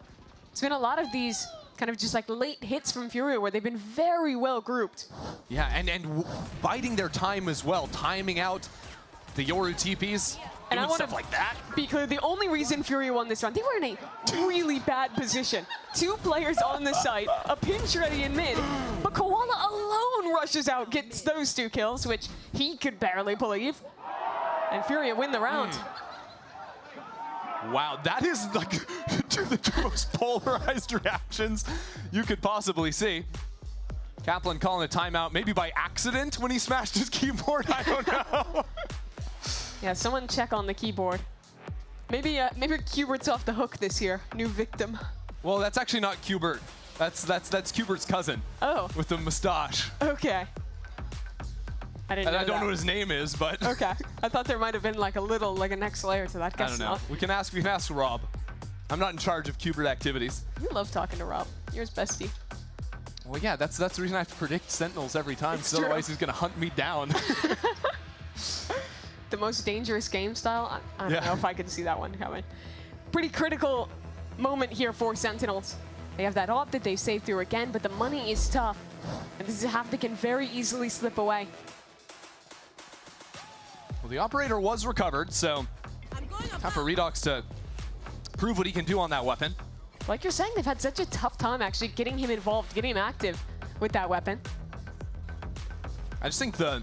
It's been a lot of these kind of just like late hits from Furia where they've been very well grouped. Yeah, and biding their time as well, timing out the Yoru TPs, And doing stuff like that. Be clear, the only reason Furia won this round, they were in a really bad position. 2 players on the site, a pinch ready in mid, but Koala alone rushes out, gets those 2 kills, which he could barely believe. And Furia win the round. Wow, that is like the 2 most polarized reactions you could possibly see. Kaplan calling a timeout, maybe by accident when he smashed his keyboard, I don't know. Yeah, someone check on the keyboard. Maybe Cubert's off the hook this year. New victim. Well, that's actually not Cubert. That's Cubert's cousin. Oh. With the mustache. Okay. I didn't know I don't that. know what his name is, but. Okay. I thought there might have been like a next layer to that. I don't know. We can ask Rob. I'm not in charge of Qbert activities. You love talking to Rob. You're his bestie. Well, yeah, that's the reason I have to predict Sentinels every time, because otherwise he's going to hunt me down. The most dangerous game style? I don't know if I can see that one coming. Pretty critical moment here for Sentinels. They have that op that they saved through again, but the money is tough. And this is a half that can very easily slip away. Well, the operator was recovered, so time for Redox to prove what he can do on that weapon. Like you're saying, they've had such a tough time actually getting him involved, getting him active with that weapon. I just think the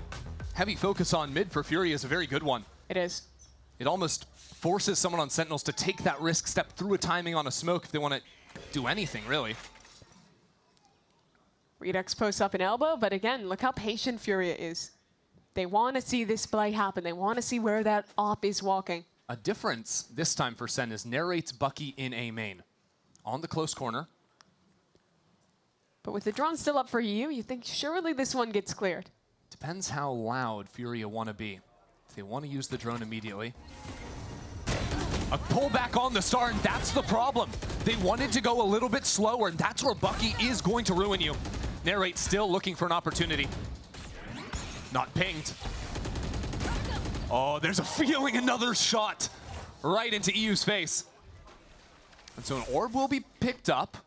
heavy focus on mid for Fury is a very good one. It is. It almost forces someone on Sentinels to take that risk, step through a timing on a smoke if they want to do anything, really. Redox posts up an elbow, but again, look how patient Furia is. They want to see this play happen. They want to see where that op is walking. A difference this time for Sen is narrates Bucky in A main. On the close corner. But with the drone still up for you think surely this one gets cleared. Depends how loud Furia want to be. If they want to use the drone immediately. A pullback on the star, and that's the problem. They wanted to go a little bit slower, and that's where Bucky is going to ruin you. Narrate still looking for an opportunity. Not pinged. Oh, there's a feeling another shot right into EU's face. And so an orb will be picked up,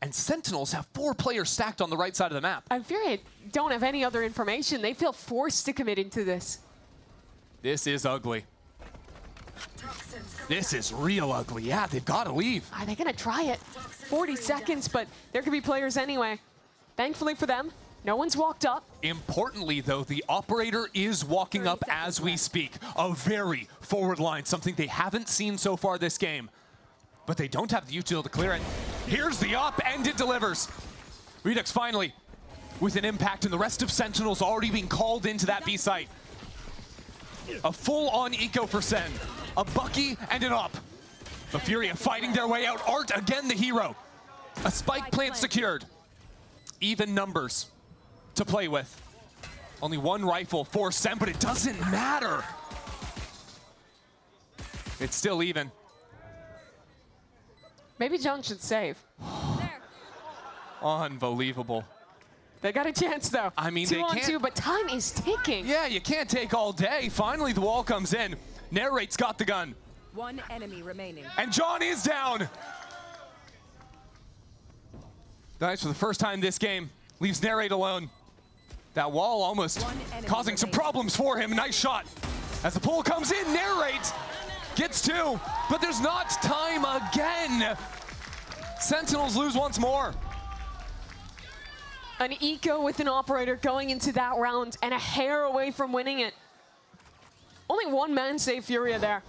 and Sentinels have 4 players stacked on the right side of the map. And Furia don't have any other information. They feel forced to commit into this. This is ugly. This is real ugly. Yeah, they've got to leave. Are they going to try it? 40 seconds, but there could be players anyway. Thankfully for them, no one's walked up. Importantly, though, the operator is walking up as we speak. A very forward line, something they haven't seen so far this game. But they don't have the util to clear it. Here's the op, and it delivers. Redux finally with an impact, and the rest of Sentinels already being called into that B site. A full-on eco for Sen. A Bucky and an op. The Furia fighting their way out. Art, again the hero. A spike plant secured. Even numbers to play with. Only 1 rifle for Sen, but it doesn't matter. It's still even. Maybe John should save. Unbelievable. They got a chance, though. I mean, 2 they on can't. 2, but time is ticking. Yeah, you can't take all day. Finally, the wall comes in. Narrate's got the gun. 1 enemy remaining. And John is down. Nice, for the first time this game, leaves Narrate alone. That wall almost causing some problems for him. Nice shot. As the pull comes in, Narrate gets 2, but there's not time again. Sentinels lose once more. An eco with an operator going into that round and a hair away from winning it. Only 1 man saved Furia there.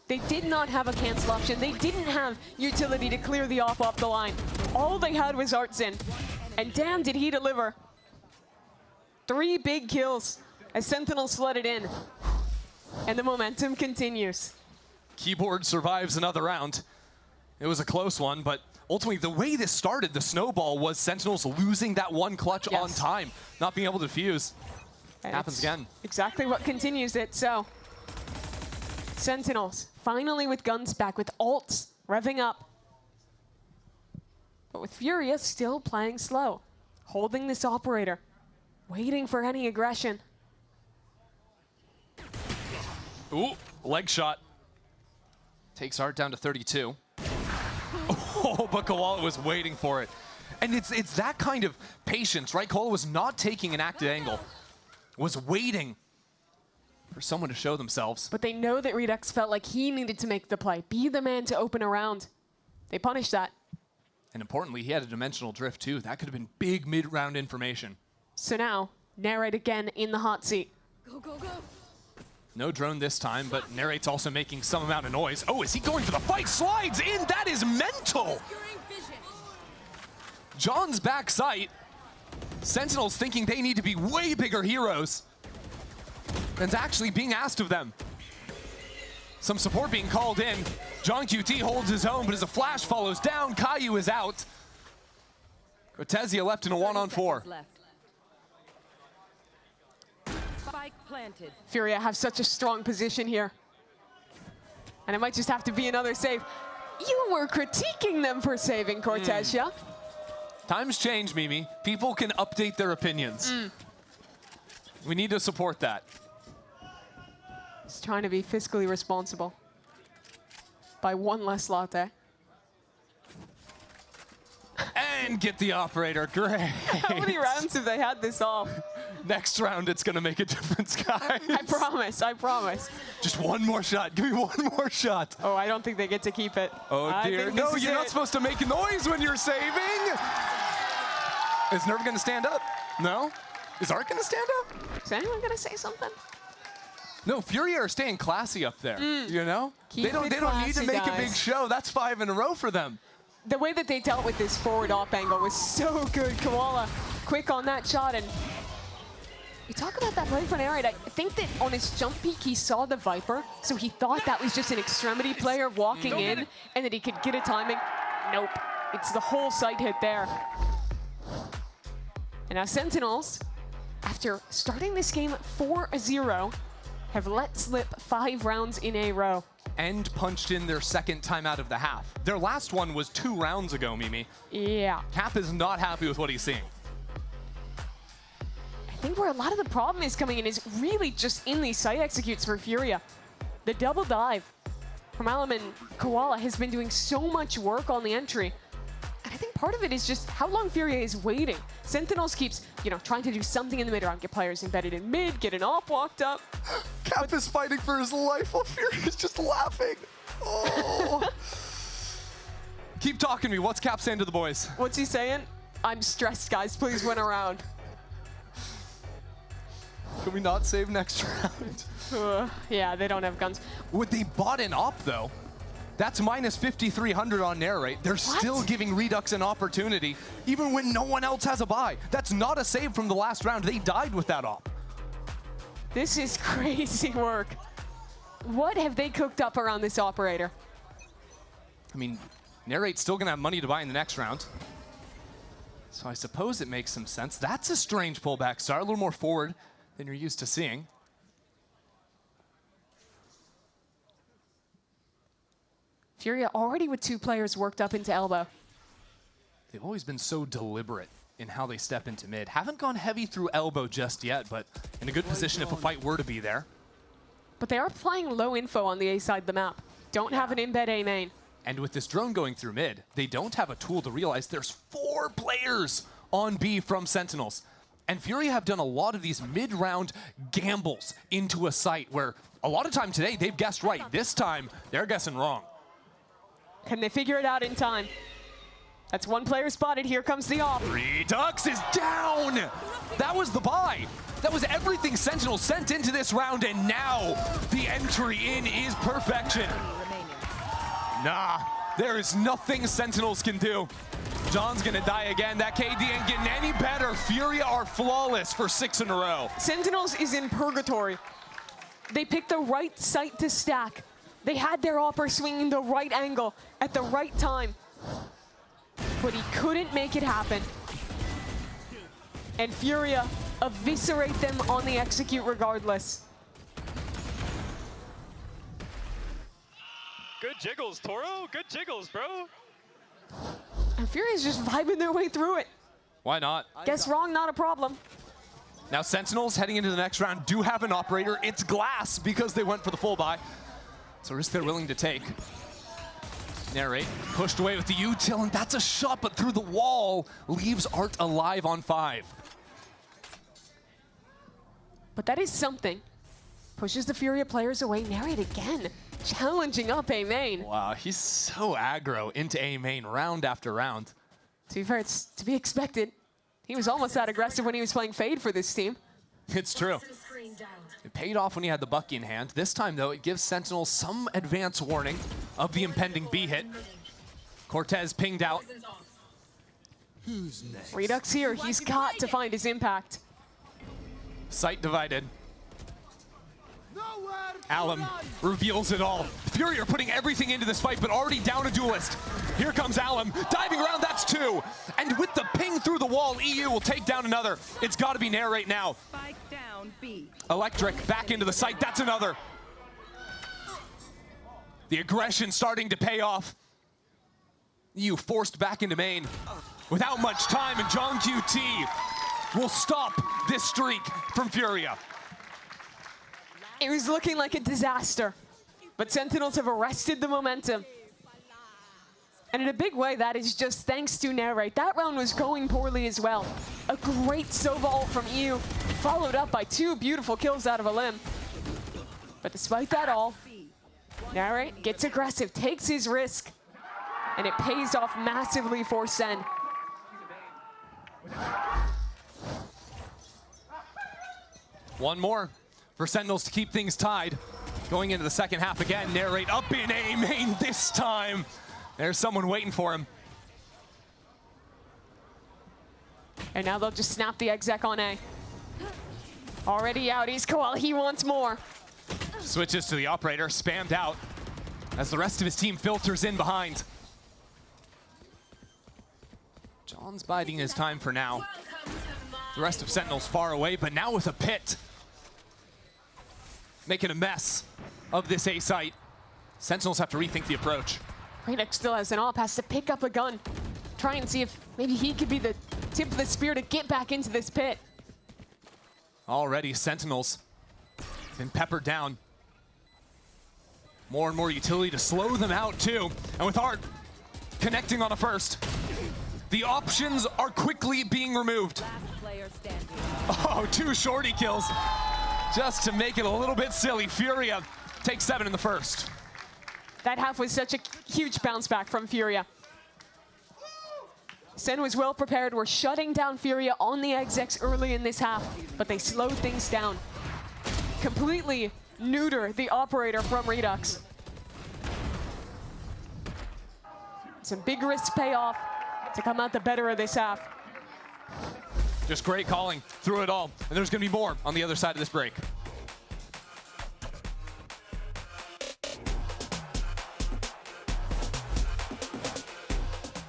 They did not have a cancel option. They didn't have utility to clear the op off the line. All they had was Artzin. And damn, did he deliver. 3 big kills as Sentinels flooded in. And the momentum continues. Keyboard survives another round. It was a close one, but ultimately the way this started, the snowball, was Sentinels losing that 1 clutch on time, not being able to defuse. Happens again. Exactly what continues it, so. Sentinels, finally with guns back, with ults revving up. But with Furia still playing slow, holding this operator, waiting for any aggression. Ooh, leg shot. Takes Art down to 32. Oh, but Koala was waiting for it. And it's that kind of patience, right? Koala was not taking an active angle. Was waiting for someone to show themselves. But they know that Redux felt like he needed to make the play, be the man to open a round. They punished that. And importantly, he had a dimensional drift too. That could have been big mid-round information. So now, Narrate again in the hot seat. Go, go, go. No drone this time, but Narrate's also making some amount of noise. Oh, is he going for the fight? Slides in, that is mental! John's back sight. Sentinels thinking they need to be way bigger heroes than's actually being asked of them. Some support being called in. John QT holds his own, but as a flash follows down, Caillou is out. Cortezia left in a 1-on-4. Spike planted. Furia have such a strong position here. And it might just have to be another save. You were critiquing them for saving Cortez, yeah? Times change, Mimi. People can update their opinions. We need to support that. He's trying to be fiscally responsible. By one less latte. And get the operator. Great. How many rounds have they had this off? Next round, it's going to make a difference, guys. I promise, I promise. Just one more shot. Give me one more shot. Oh, I don't think they get to keep it. Oh, dear. No, you're not supposed to make a noise when you're saving. Is Nerve going to stand up? No? Is Art going to stand up? Is anyone going to say something? No, Fury are staying classy up there, you know? Keep They don't need to classy, make a guys. big show. That's 5 in a row for them. The way that they dealt with this forward op angle was so good. Koala quick on that shot, and we talk about that play from Arid. I think that on his jump peek, he saw the Viper, so he thought that was just an extremity player walking in and that he could get a timing. Nope, it's the whole site hit there. And now Sentinels, after starting this game 4-0, have let slip 5 rounds in a row. And punched in their second time out of the half. Their last one was 2 rounds ago, Mimi. Yeah. Cap is not happy with what he's seeing. I think where a lot of the problem is coming in is really just in these site executes for Furia. The double dive from Alum and Koala has been doing so much work on the entry. And I think part of it is just how long Furia is waiting. Sentinels keeps, trying to do something in the mid round, get players embedded in mid, get an op walked up. Cap is fighting for his life while Fury is just laughing. Oh. Keep talking to me. What's Cap saying to the boys? What's he saying? I'm stressed, guys. Please win a round. Can we not save next round? Yeah, they don't have guns. Would they bought an op, though? That's minus 5,300 on narrate. They're still giving Redux an opportunity, even when no one else has a buy. That's not a save from the last round. They died with that op. This is crazy work. What have they cooked up around this operator? I mean, narrate's still going to have money to buy in the next round. So I suppose it makes some sense. That's a strange pullback start, a little more forward than you're used to seeing. Furia already with 2 players worked up into elbow. They've always been so deliberate in how they step into mid. Haven't gone heavy through elbow just yet, but in a good position if a fight were to be there. But they are playing low info on the A side of the map. Don't have an embed A main. And with this drone going through mid, they don't have a tool to realize there's 4 players on B from Sentinels. And Fury have done a lot of these mid-round gambles into a site where a lot of time today they've guessed right. This time, they're guessing wrong. Can they figure it out in time? That's 1 player spotted. Here comes the op. Redux is down! That was the buy. That was everything Sentinel sent into this round, and now the entry in is perfection. Nah, there is nothing Sentinels can do. John's gonna die again. That KD ain't getting any better. Furia are flawless for 6 in a row. Sentinels is in purgatory. They picked the right site to stack. They had their opper swinging the right angle at the right time. But he couldn't make it happen. And Furia eviscerate them on the execute regardless. Good jiggles, Toro. Good jiggles, bro. And Furia's just vibing their way through it. Why not? Guess wrong, not a problem. Now Sentinels heading into the next round do have an operator. It's Glass because they went for the full buy. It's a risk they're willing to take. Narrate pushed away with the util, and that's a shot, but through the wall leaves Art alive on 5. But that is something. Pushes the Furia players away. Narrate again, challenging up A main. Wow, he's so aggro into A main round after round. To be fair, it's to be expected. He was almost that aggressive when he was playing Fade for this team. It's true. It paid off when he had the Bucky in hand. This time, though, it gives Sentinel some advance warning of the impending B hit. Cortez pinged out. Who's next? Redux here. He's got to find his impact. Site divided. Alum reveals it all. Fury are putting everything into this fight, but already down a duelist. Here comes Alum, diving around, that's 2. And with the ping through the wall, EU will take down another. It's got to be Narrate now. Electric back into the site, that's another. The aggression starting to pay off. EU forced back into main without much time, and John QT will stop this streak from Furia. It was looking like a disaster, but Sentinels have arrested the momentum. And in a big way, that is just thanks to Narrate. That round was going poorly as well. A great Sova ult from EU, followed up by 2 beautiful kills out of a limb. But despite that all, Narrate gets aggressive, takes his risk, and it pays off massively for Sen. One more for Sentinels to keep things tied. Going into the second half again, Narrate up in A main this time. There's someone waiting for him. And now they'll just snap the exec on A. Already out, he's Koal, he wants more. Switches to the operator, spammed out as the rest of his team filters in behind. John's biding his time for now. The rest of Sentinels far away, but now with a pit. Making a mess of this A site. Sentinels have to rethink the approach. Redux still has an AWP, has to pick up a gun. Try and see if maybe he could be the tip of the spear to get back into this pit. Already Sentinels been peppered down. More and more utility to slow them out too. And with Art connecting on a first, the options are quickly being removed. Oh, 2 shorty kills just to make it a little bit silly. Furia takes 7 in the first. That half was such a huge bounce back from Furia. Sen was well prepared. We're shutting down Furia on the execs early in this half, but they slowed things down. Completely neuter the operator from Redux. Some big risks pay off to come out the better of this half. Just great calling through it all. And there's going to be more on the other side of this break.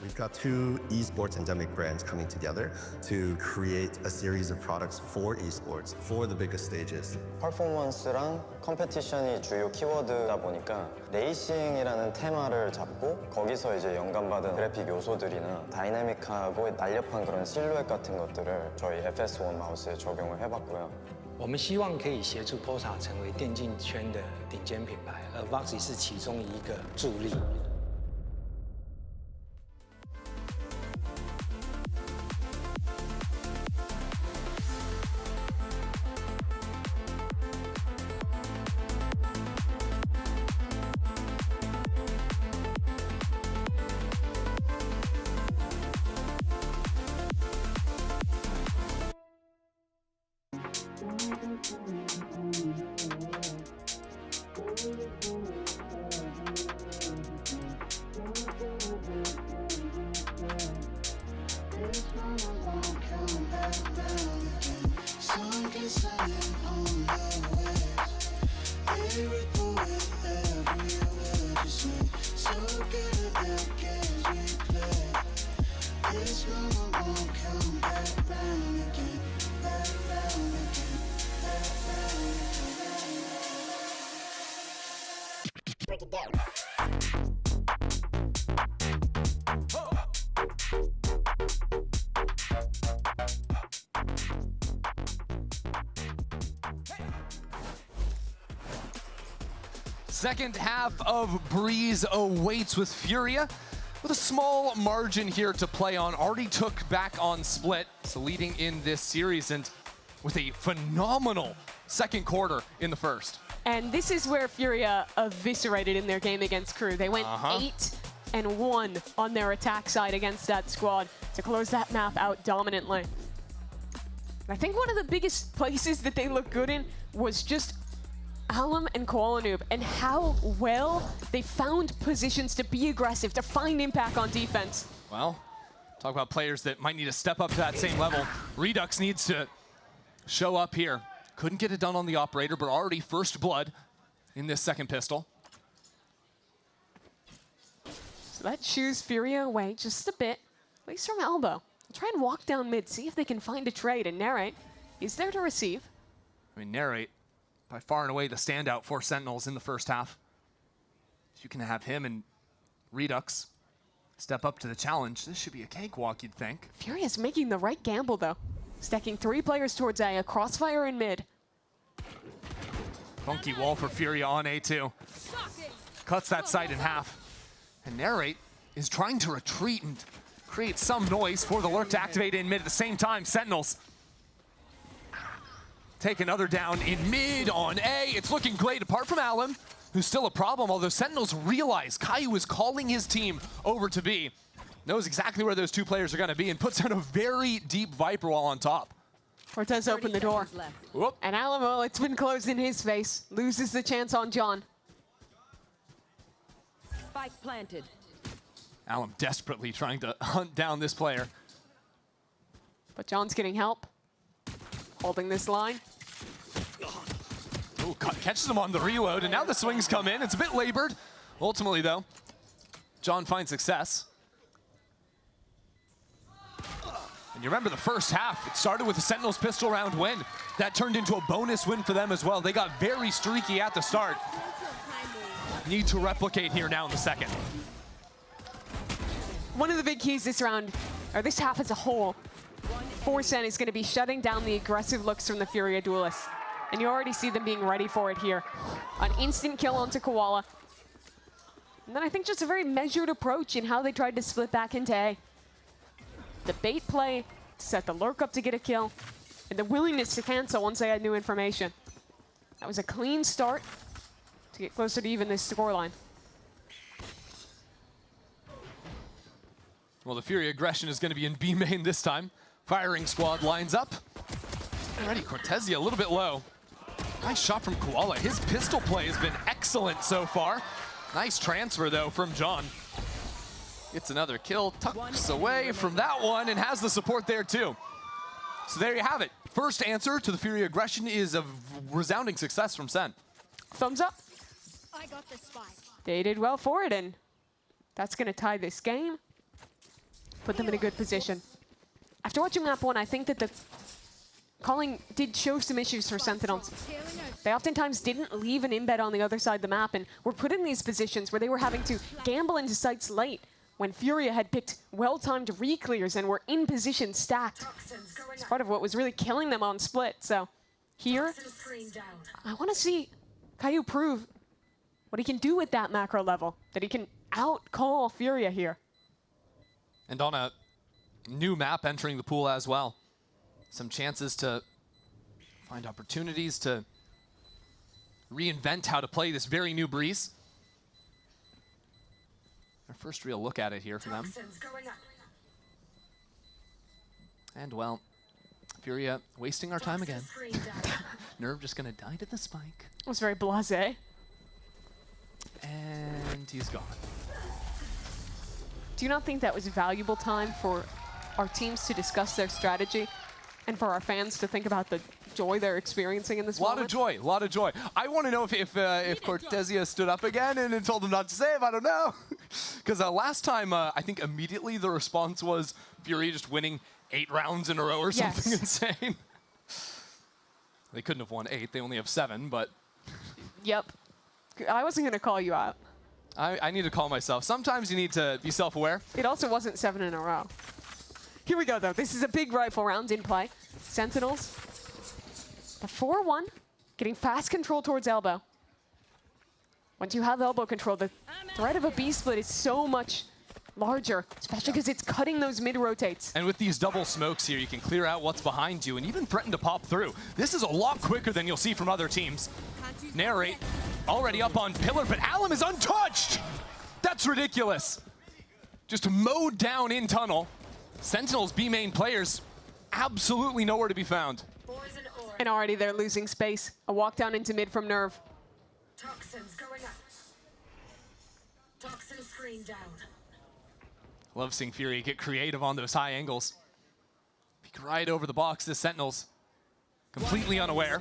We've got 2 esports endemic brands coming together to create a series of products for esports, for the biggest stages. 퍼포먼스랑 컴페티션이 주요 키워드다 보니까 레이싱이라는 테마를 잡고 거기서 이제 영감받은 그래픽 요소들이나 다이내믹하고 날렵한 그런 실루엣 같은 것들을 저희 FS1 마우스에 적용을 해봤고요. 我们希望可以协助 Pulsar 成为电竞圈的顶尖品牌，而 Voxy 是其中一个助力。 Second half of Breeze awaits with Furia with a small margin here to play on. Already took back on Split, so leading in this series, and with a phenomenal second quarter in the first. And this is where Furia eviscerated in their game against Crew. They went 8-1 on their attack side against that squad to close that map out dominantly. I think one of the biggest places that they looked good in was just Alum and Koalanoob, and how well they found positions to be aggressive, to find impact on defense. Well, talk about players that might need to step up to that same level. Redux needs to show up here. Couldn't get it done on the operator, but already first blood in this second pistol. So that shoos Furia away just a bit, at least from elbow. I'll try and walk down mid, see if they can find a trade, and Narrate is there to receive. I mean, Narrate, by far and away the standout for Sentinels in the first half. You can have him and Redux step up to the challenge. This should be a cakewalk, you'd think. Fury is making the right gamble, though. Stacking 3 players towards A, crossfire in mid. Funky wall for Furia on A2. Cuts that site in half. And Narrate is trying to retreat and create some noise for the lurk to activate in mid at the same time. Sentinels take another down in mid on A. It's looking great, apart from Alum, who's still a problem, although Sentinels realize Caillou is calling his team over to B. Knows exactly where those 2 players are going to be and puts down a very deep Viper wall on top. Cortez opened the door. Whoop. And Alum, well, it's been closed in his face. Loses the chance on John. Spike planted. Alum desperately trying to hunt down this player. But John's getting help. Holding this line. Ooh, catches him on the reload, and now the swings come in. It's a bit labored. Ultimately, though, John finds success. And you remember the first half, it started with a Sentinels pistol round win. That turned into a bonus win for them as well. They got very streaky at the start. Need to replicate here now in the second. One of the big keys this round, or this half as a whole, for Sen is going to be shutting down the aggressive looks from the Furia duelists. And you already see them being ready for it here. An instant kill onto Koala. And then I think just a very measured approach in how they tried to split back into A. The bait play to set the lurk up to get a kill, and the willingness to cancel once they had new information. That was a clean start to get closer to even this scoreline. Well, the Fury aggression is going to be in B main this time. Firing squad lines up. Already Cortezia a little bit low. Nice shot from Koala. His pistol play has been excellent so far. Nice transfer, though, from John. Gets another kill, tucks away from that one, and has the support there, too. So there you have it. First answer to the Fury aggression is a resounding success from Sen. Thumbs up. I got the spike. They did well for it, and that's going to tie this game. Put them in a good position. After watching map 1, I think that the calling did show some issues for Sentinels. They oftentimes didn't leave an embed on the other side of the map and were put in these positions where they were having to gamble into sites late when Furia had picked well-timed re-clears and were in position stacked. It's part of what was really killing them on split. So here, I want to see Caillou prove what he can do with that macro level, that he can out-call Furia here. And on a new map entering the pool as well. Some chances to find opportunities to reinvent how to play this very new Breeze. Our first real look at it here for them. And well, Furia wasting our time again. Nerve just gonna die to the spike. It was very blasé. And he's gone. Do you not think that was valuable time for our teams to discuss their strategy and for our fans to think about the joy they're experiencing in this moment? A lot of joy. I want to know if Cortezia stood up again and told him not to save. I don't know. Because last time, I think immediately the response was Fury just winning 8 rounds in a row or something insane. They couldn't have won 8. They only have 7, but... Yep. I wasn't going to call you out. I need to call myself. Sometimes you need to be self-aware. It also wasn't 7 in a row. Here we go, though. This is a big rifle round in play. Sentinels, the 4-1, getting fast control towards elbow. Once you have elbow control, the threat of a B split is so much larger, especially because it's cutting those mid-rotates. And with these double smokes here, you can clear out what's behind you and even threaten to pop through. This is a lot quicker than you'll see from other teams. Narrate already up on pillar, but Alum is untouched! That's ridiculous. Just mowed down in tunnel. Sentinels B main players absolutely nowhere to be found. And already they're losing space. A walk down into mid from Nerve. Toxins going up. Toxin screen down. Love seeing Fury get creative on those high angles. Peek right over the box, this Sentinels completely unaware.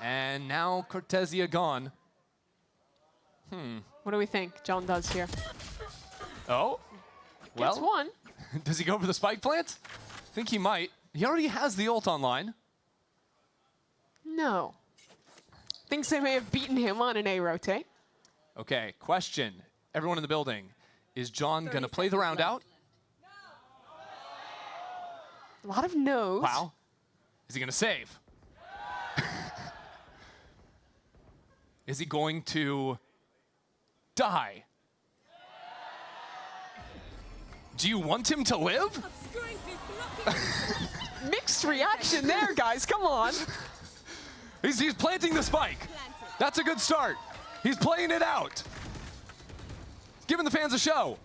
And now Cortezia gone. What do we think John does here? Oh, well. Gets one. Does he go for the spike plant? I think he might. He already has the ult online. No. Thinks they may have beaten him on an A rotate. Okay, question. Everyone in the building. Is John going to play the round out? A lot of no's. Wow. Is he going to save? Is he going to die? Do you want him to live? Mixed reaction there, guys. Come on. He's planting the spike. That's a good start. He's playing it out. Giving the fans a show.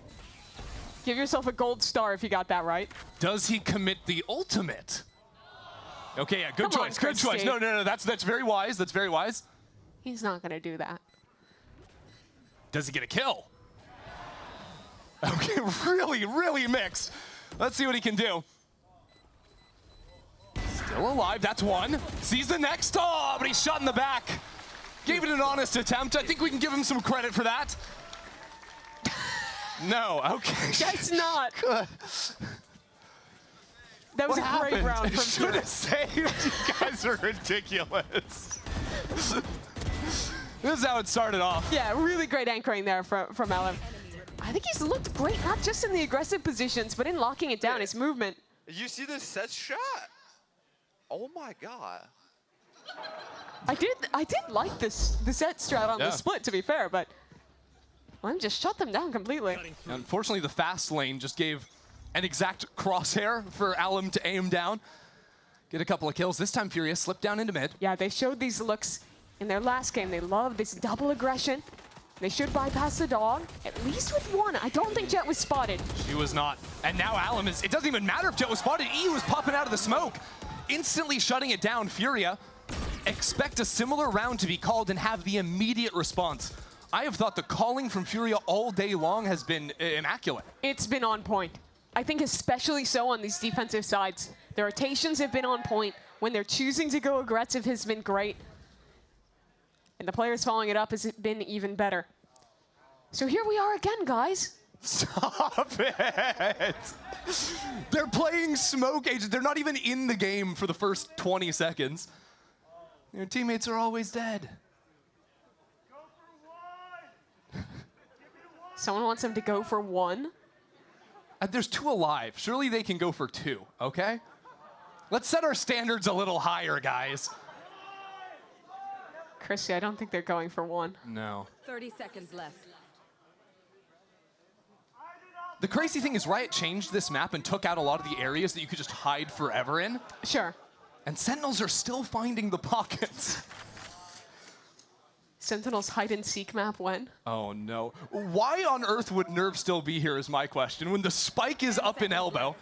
Give yourself a gold star if you got that right. Does he commit the ultimate? Okay, yeah, good Come on, choice, good choice. Christy. No, that's very wise. That's very wise. He's not going to do that. Does he get a kill? Okay, really mixed. Let's see what he can do. Still alive, that's one. Sees the next, oh, but he's shot in the back. Gave it an honest attempt. I think we can give him some credit for that. No, okay. Guess not. That was What a great happened? round from Should have saved. You guys are ridiculous. This is how it started off. Yeah, really great anchoring there from Alan. I think he's looked great, not just in the aggressive positions, but in locking it down, his movement. You see this set shot? Oh my god. I did like the set strat on the split, to be fair, but Lem just shut them down completely. Unfortunately, the fast lane just gave an exact crosshair for Alum to aim down. Get a couple of kills. This time, Furious slipped down into mid. Yeah, they showed these looks in their last game. They love this double aggression. They should bypass the dog, at least with one. I don't think Jet was spotted. He was not. And now Alum is, it doesn't even matter if Jet was spotted. E was popping out of the smoke, instantly shutting it down. Furia, expect a similar round to be called and have the immediate response. I have thought the calling from Furia all day long has been immaculate. It's been on point. I think especially so on these defensive sides. The rotations have been on point. When they're choosing to go aggressive has been great. And the players following it up has been even better. So here we are again, guys. Stop it! They're playing smoke agents. They're not even in the game for the first 20 seconds. Their teammates are always dead. Someone wants them to go for one. There's two alive. Surely they can go for two, okay? Let's set our standards a little higher, guys. Chrissy, I don't think they're going for one. No. 30 seconds left. The crazy thing is Riot changed this map and took out a lot of the areas that you could just hide forever in. Sure. And Sentinels are still finding the pockets. Sentinel's hide-and-seek map when? Oh, no. Why on earth would Nerve still be here is my question. When the spike is up in elbow,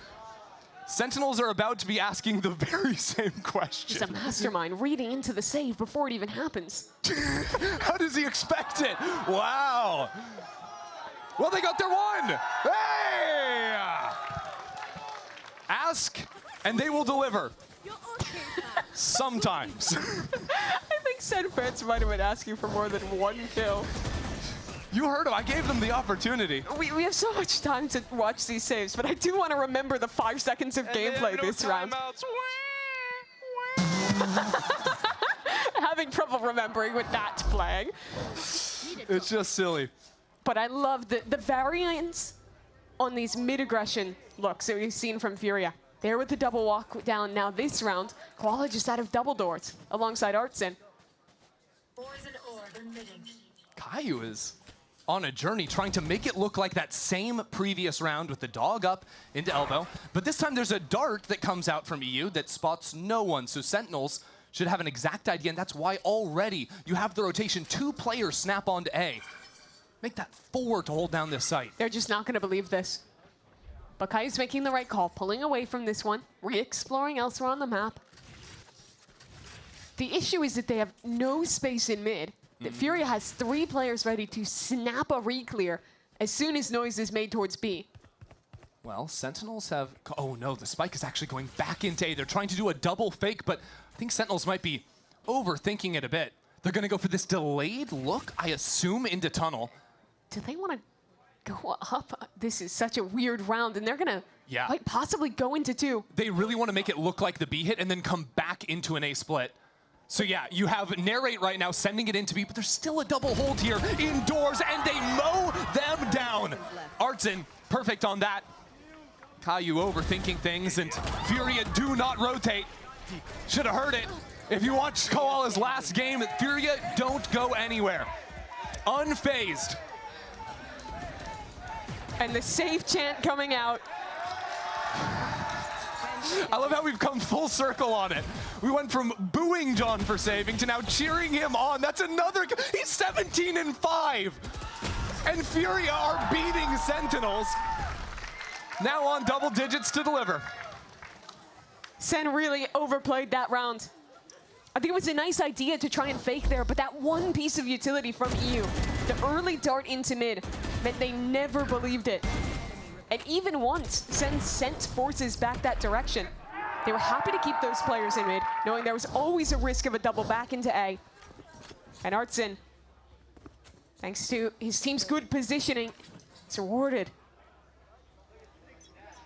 Sentinels are about to be asking the very same question. He's a mastermind reading into the save before it even happens. How does he expect it? Wow. Well, they got their one. Hey! Ask, and they will deliver. Sometimes. I think Sen fans might have been asking for more than one kill. You heard him. I gave them the opportunity. We have so much time to watch these saves, but I do want to remember the 5 seconds of gameplay this round. Having trouble remembering with that playing. It's just silly. But I love the variance on these mid-aggression looks that we've seen from Furia. There with the double walk down. Now this round, Koala just out of double doors alongside Artsin. Caillou is on a journey trying to make it look like that same previous round with the dog up into elbow. But this time there's a dart that comes out from EU that spots no one. So Sentinels should have an exact idea, and that's why already you have the rotation. 2 players snap onto A. Make that 4 to hold down this site. They're just not going to believe this. But Kai's making the right call, pulling away from this one, re-exploring elsewhere on the map. The issue is that they have no space in mid. That Furia has 3 players ready to snap a re-clear as soon as noise is made towards B. Well, Sentinels have... Oh no, the spike is actually going back into A. They're trying to do a double fake, but I think Sentinels might be overthinking it a bit. They're going to go for this delayed look, I assume, into tunnel. Do they want to go up? This is such a weird round, and they're going to quite possibly go into 2. They really want to make it look like the B hit and then come back into an A split. So yeah, you have Narrate right now sending it into B, but there's still a double hold here indoors, and they mow them down. Artson, perfect on that. Caillou overthinking things, and Furia do not rotate. Should have heard it. If you watched Koala's last game, Furia don't go anywhere. Unfazed. And the save chant coming out. I love how we've come full circle on it. We went from booing John for saving to now cheering him on. That's another, he's 17-5. And Furia are beating Sentinels. Now on double digits to deliver. Sen really overplayed that round. I think it was a nice idea to try and fake there, but that one piece of utility from EU, the early dart into mid, meant they never believed it. And even once Sen sent forces back that direction, they were happy to keep those players in mid, knowing there was always a risk of a double back into A. And Artson, thanks to his team's good positioning, is rewarded.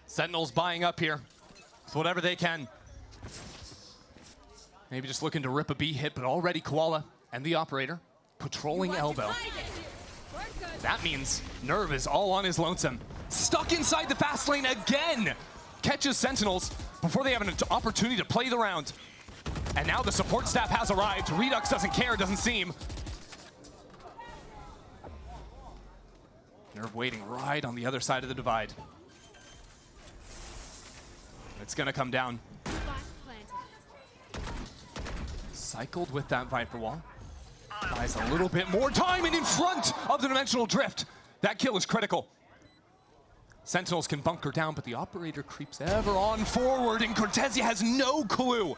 Sentinels buying up here with whatever they can. Maybe just looking to rip a B hit, but already Koala and the operator patrolling elbow. That means Nerve is all on his lonesome. Stuck inside the fast lane again. Catches Sentinels before they have an opportunity to play the round. And now the support staff has arrived. Redux doesn't care, doesn't seem. Nerve waiting right on the other side of the divide. It's gonna come down. Cycled with that Viper Wall. Buys a little bit more time and in front of the Dimensional Drift. That kill is critical. Sentinels can bunker down, but the operator creeps ever on forward, and Cortezia has no clue.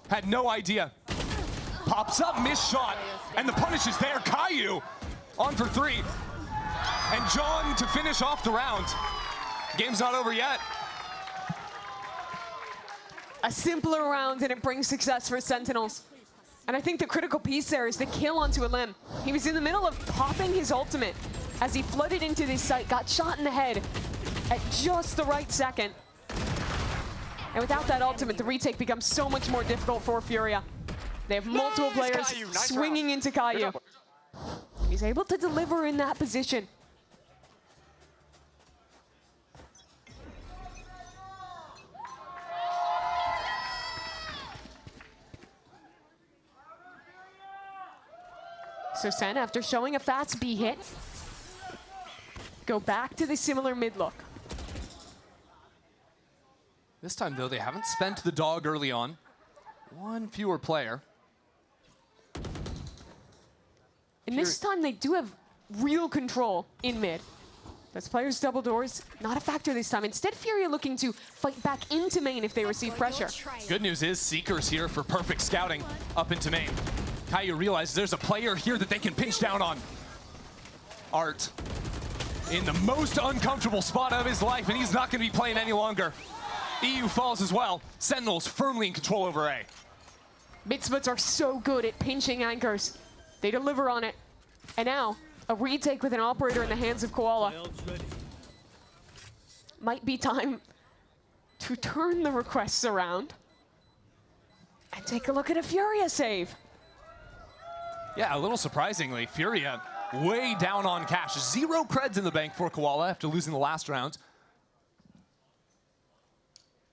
Had no idea. Pops up, missed shot, and the punish is there. Caillou on for 3. And John to finish off the round. Game's not over yet. A simpler round, and it brings success for Sentinels. And I think the critical piece there is the kill onto a limb. He was in the middle of popping his ultimate as he flooded into this site, got shot in the head at just the right second. And without that ultimate, the retake becomes so much more difficult for Furia. They have multiple players swinging into Caillou. He's able to deliver in that position. So Sen, after showing a fast B hit, go back to the similar mid look. This time, though, they haven't spent the dog early on. One fewer player. And this time, they do have real control in mid. That's players double doors, not a factor this time. Instead, Furia looking to fight back into main if they receive pressure. Good news is Seeker's here for perfect scouting up into main. Caillou realizes there's a player here that they can pinch down on. Art in the most uncomfortable spot of his life, and he's not going to be playing any longer. EU falls as well. Sentinels firmly in control over A. Mid-splits are so good at pinching anchors. They deliver on it. And now, a retake with an operator in the hands of Koala. Might be time to turn the requests around and take a look at a Furia save. Yeah, a little surprisingly, Furia way down on cash. 0 creds in the bank for Koala after losing the last round.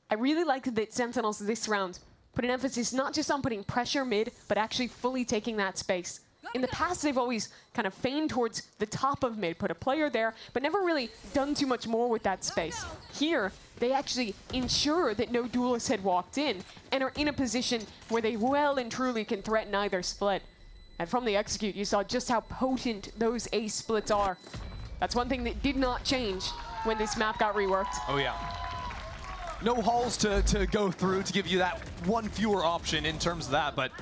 I really liked that Sentinels this round put an emphasis not just on putting pressure mid, but actually fully taking that space. In the past, they've always kind of feigned towards the top of mid, put a player there, but never really done too much more with that space. Here, they actually ensure that no duelist had walked in and are in a position where they well and truly can threaten either split. And from the execute, you saw just how potent those ace splits are. That's one thing that did not change when this map got reworked. Oh, yeah. No halls to go through to give you that one fewer option in terms of that, but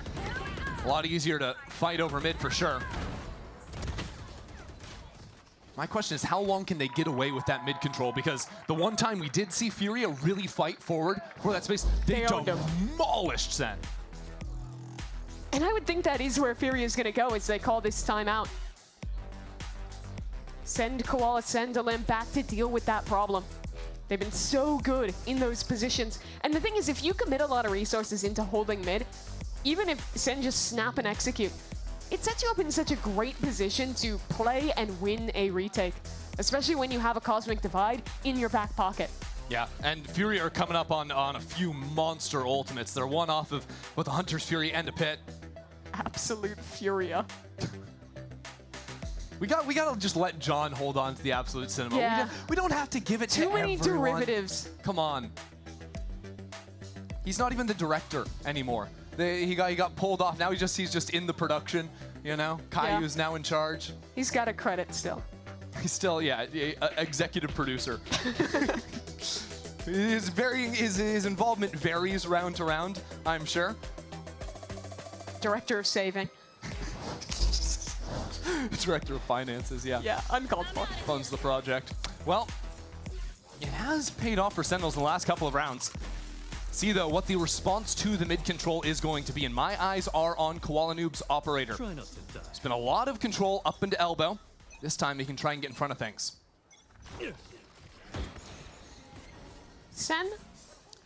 a lot easier to fight over mid for sure. My question is, how long can they get away with that mid control? Because the one time we did see Furia really fight forward for that space, they demolished Sen. And I would think that is where Furia is going to go as they call this timeout. Send Koala, send Alim back to deal with that problem. They've been so good in those positions. And the thing is, if you commit a lot of resources into holding mid, even if Sen just snap and execute, it sets you up in such a great position to play and win a retake, especially when you have a Cosmic Divide in your back pocket. Yeah, and Fury are coming up on a few monster ultimates. They're one off of both the Hunter's Fury and a Pit. Absolute Furia. We gotta just let John hold on to the Absolute Cinema. Yeah. We don't have to give it to everyone. Too many derivatives. Come on. He's not even the director anymore. He got pulled off. Now he's just in the production, you know? Caillou's now in charge. He's got a credit still. He's still, yeah, executive producer. His involvement varies round to round, I'm sure. Director of saving. Director of finances, yeah. Yeah, uncalled for. Funds the project. Well, it has paid off for Sentinels in the last couple of rounds. See, though, what the response to the mid control is going to be, and my eyes are on Koala Noob's operator. There's been a lot of control up into elbow. This time he can try and get in front of things. Sen,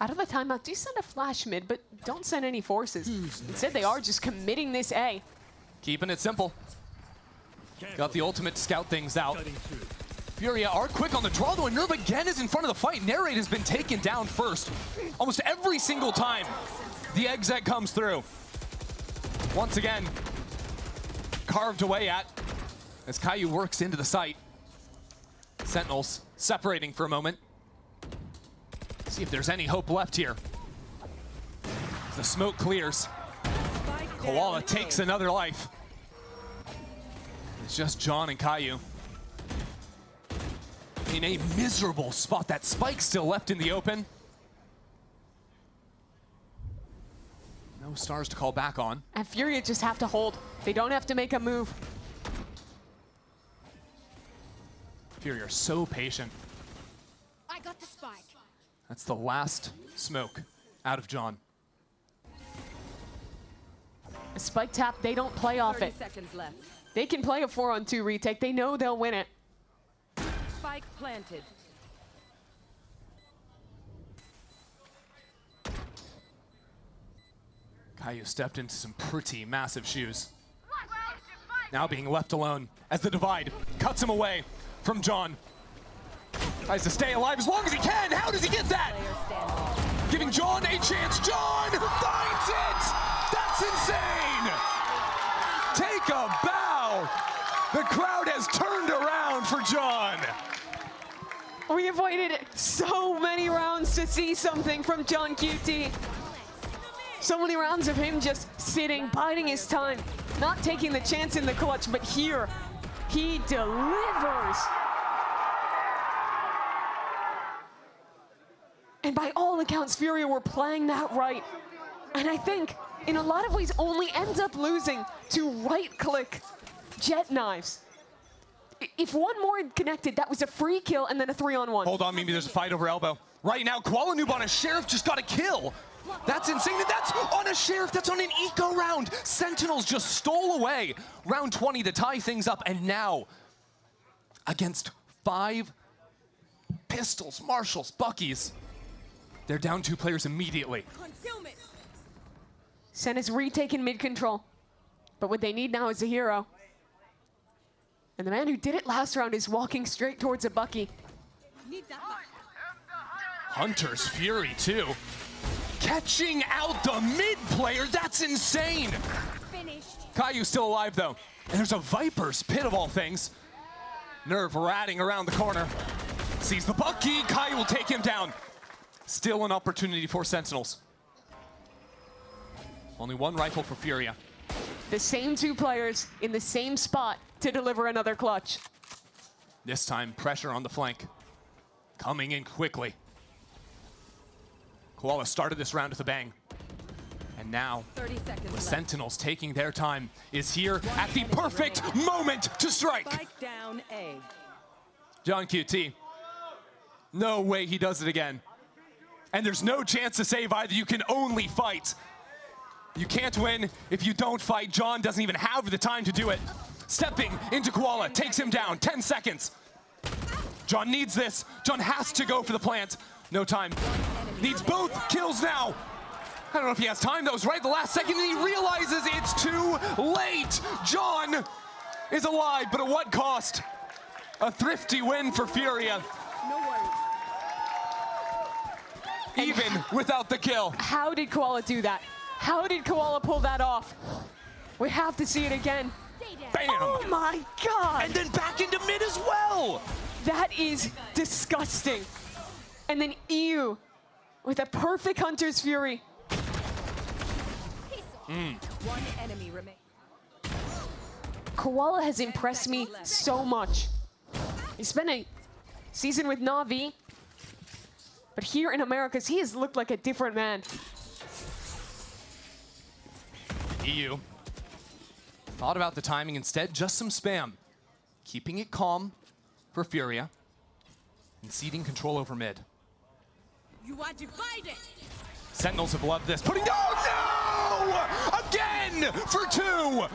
out of the timeout, do send a flash mid, but don't send any forces. Instead, they are just committing this A. Keeping it simple. Got the ultimate to scout things out. Furia are quick on the draw, though, and Nerve again is in front of the fight. Narrate has been taken down first. Almost every single time the exec comes through. Once again, carved away at as Caillou works into the site. Sentinels separating for a moment. See if there's any hope left here. As the smoke clears, Koala takes another life. It's just John and Caillou in a miserable spot. That spike still left in the open. No stars to call back on. And Furia just have to hold. They don't have to make a move. Furia are so patient. I got the spike. That's the last smoke out of John. A spike tap, they don't play off 30 it. seconds left. They can play a 4-on-2 retake. They know they'll win it. Spike planted. Caillou stepped into some pretty massive shoes. Now being left alone as the divide cuts him away from John. Tries to stay alive as long as he can. How does he get that? Giving John a chance. John finds it! That's insane! Take a bow! The crowd has turned around for John. We have waited so many rounds to see something from John QT. So many rounds of him just sitting, biding his time, not taking the chance in the clutch, but here, he delivers. And by all accounts, Furia were playing that right. And I think, in a lot of ways, only ends up losing to right-click jet knives. If one more had connected, that was a free kill and then a 3-on-1. Hold on, Mimi, there's a fight over elbow. Right now, Koala Noob on a Sheriff just got a kill. That's insane. That's on a Sheriff. That's on an eco round. Sentinels just stole away round 20 to tie things up. And now, against 5 pistols, marshals, Buckies, they're down 2 players immediately. Sen is retaken mid-control. But what they need now is a hero. And the man who did it last round is walking straight towards a Bucky. Hunter's Fury, too. Catching out the mid player. That's insane. Caillou's still alive, though. And there's a Viper's Pit of all things. Nerve ratting around the corner. Sees the Bucky. Caillou will take him down. Still an opportunity for Sentinels. Only one rifle for Furia. The same 2 players in the same spot to deliver another clutch. This time, pressure on the flank. Coming in quickly. Koala started this round with a bang. And now, 30 seconds the left. Sentinels taking their time is here at the perfect moment to strike. Spike down A. John QT. No way he does it again. And there's no chance to save either. You can only fight. You can't win if you don't fight. John doesn't even have the time to do it. Stepping into Koala, takes him down, 10 seconds. John needs this. John has to go for the plant. No time. Needs both kills now. I don't know if he has time. That was right at the last second, and he realizes it's too late. John is alive, but at what cost? A thrifty win for Furia. No worries. Even without the kill. How did Koala do that? How did Koala pull that off? We have to see it again. Bam! Oh my God! And then back into mid as well! That is disgusting. And then EU with a perfect Hunter's Fury. One enemy remains. Koala has impressed me so much. He spent a season with Na'Vi, but here in Americas, he has looked like a different man. EU thought about the timing instead, just some spam. Keeping it calm for Furia and ceding control over mid. You are divided. Sentinels have loved this. Putting down, no! Again for 2!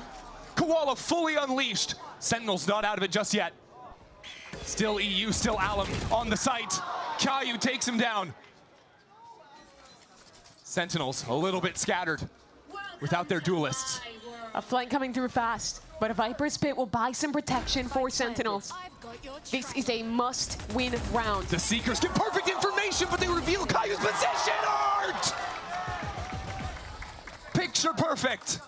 Koala fully unleashed. Sentinels not out of it just yet. Still EU, still Alum on the site. Caillou takes him down. Sentinels a little bit scattered without their duelists. A flank coming through fast, but a Viper's Pit will buy some protection for Sentinels. This is a must-win round. The Seekers get perfect information, but they reveal Caillou's position. Art! Picture perfect.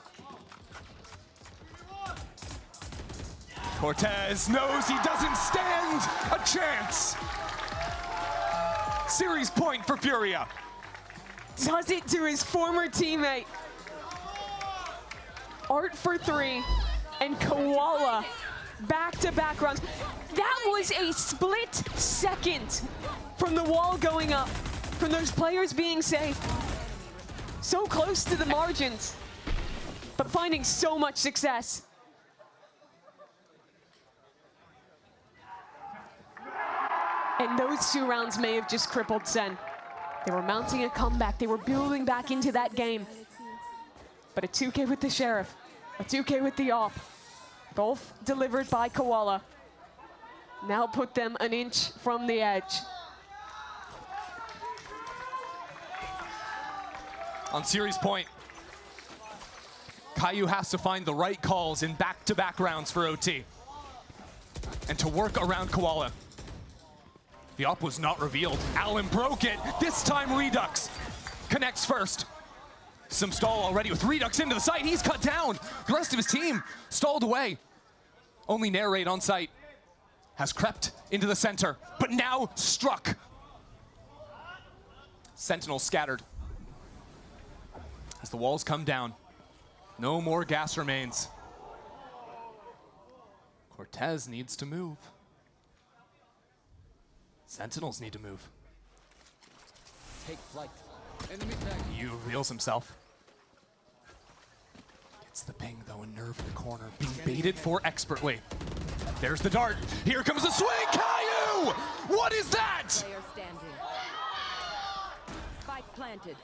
Cortez knows he doesn't stand a chance. Series point for Furia. Does it to his former teammate. Art for 3, and Koala back-to-back rounds. That was a split second from the wall going up, from those players being safe. So close to the margins, but finding so much success. And those 2 rounds may have just crippled Sen. They were mounting a comeback. They were building back into that game. But a 2K with the Sheriff, a 2K with the AWP, both delivered by Koala. Now put them an inch from the edge. On series point, Caillou has to find the right calls in back-to-back rounds for OT. And to work around Koala. The AWP was not revealed. Allen broke it. This time Redux connects first. Some stall already with Redux into the site. He's cut down. The rest of his team stalled away. Only Narrate on site has crept into the center, but now struck. Sentinel scattered. As the walls come down, no more gas remains. Cortez needs to move. Sentinels need to move. Take flight. He reveals himself. Gets the ping though, and Nerve in the corner, being baited for expertly. There's the dart. Here comes the swing. Caillou! What is that? Player standing. Spike planted.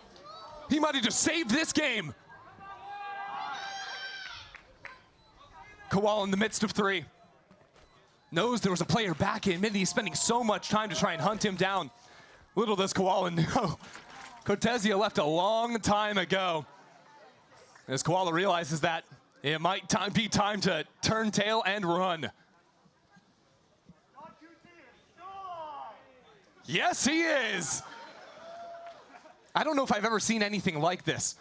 He might have just saved this game. Koala in the midst of 3. Knows there was a player back in mid. He's spending so much time to try and hunt him down. Little does Koala know. Cortezia left a long time ago. As Koala realizes that it might be time to turn tail and run. Yes, he is. I don't know if I've ever seen anything like this.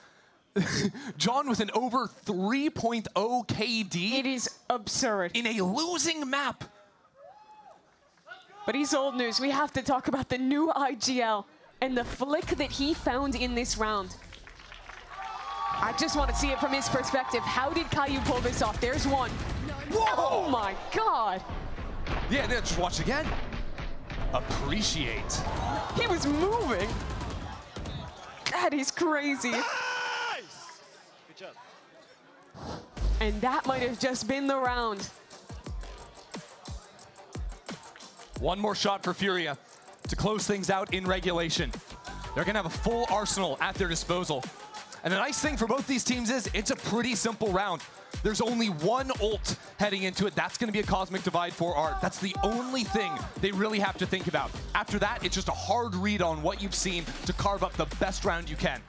John with an over 3.0 KD. It is absurd. In a losing map. But he's old news. We have to talk about the new IGL and the flick that he found in this round. I just want to see it from his perspective. How did Caillou pull this off? There's one. Whoa! Oh my God. Yeah, just watch again. Appreciate. He was moving. That is crazy. Nice! Good job. And that might have just been the round. One more shot for Furia to close things out in regulation. They're gonna have a full arsenal at their disposal. And the nice thing for both these teams is it's a pretty simple round. There's only one ult heading into it. That's gonna be a Cosmic Divide for Art. That's the only thing they really have to think about. After that, it's just a hard read on what you've seen to carve up the best round you can.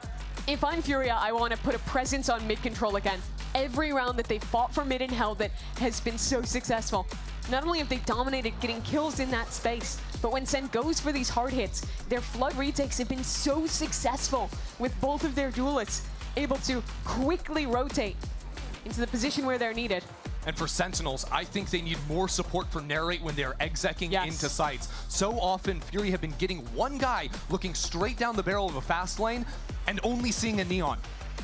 If I'm Furia, I want to put a presence on mid control again. Every round that they fought for mid and held it has been so successful. Not only have they dominated getting kills in that space, but when Sen goes for these hard hits, their flood retakes have been so successful with both of their duelists able to quickly rotate into the position where they're needed. And for Sentinels, I think they need more support for Narrate when they're execing into sites. So often, Fury have been getting one guy looking straight down the barrel of a fast lane and only seeing a Neon.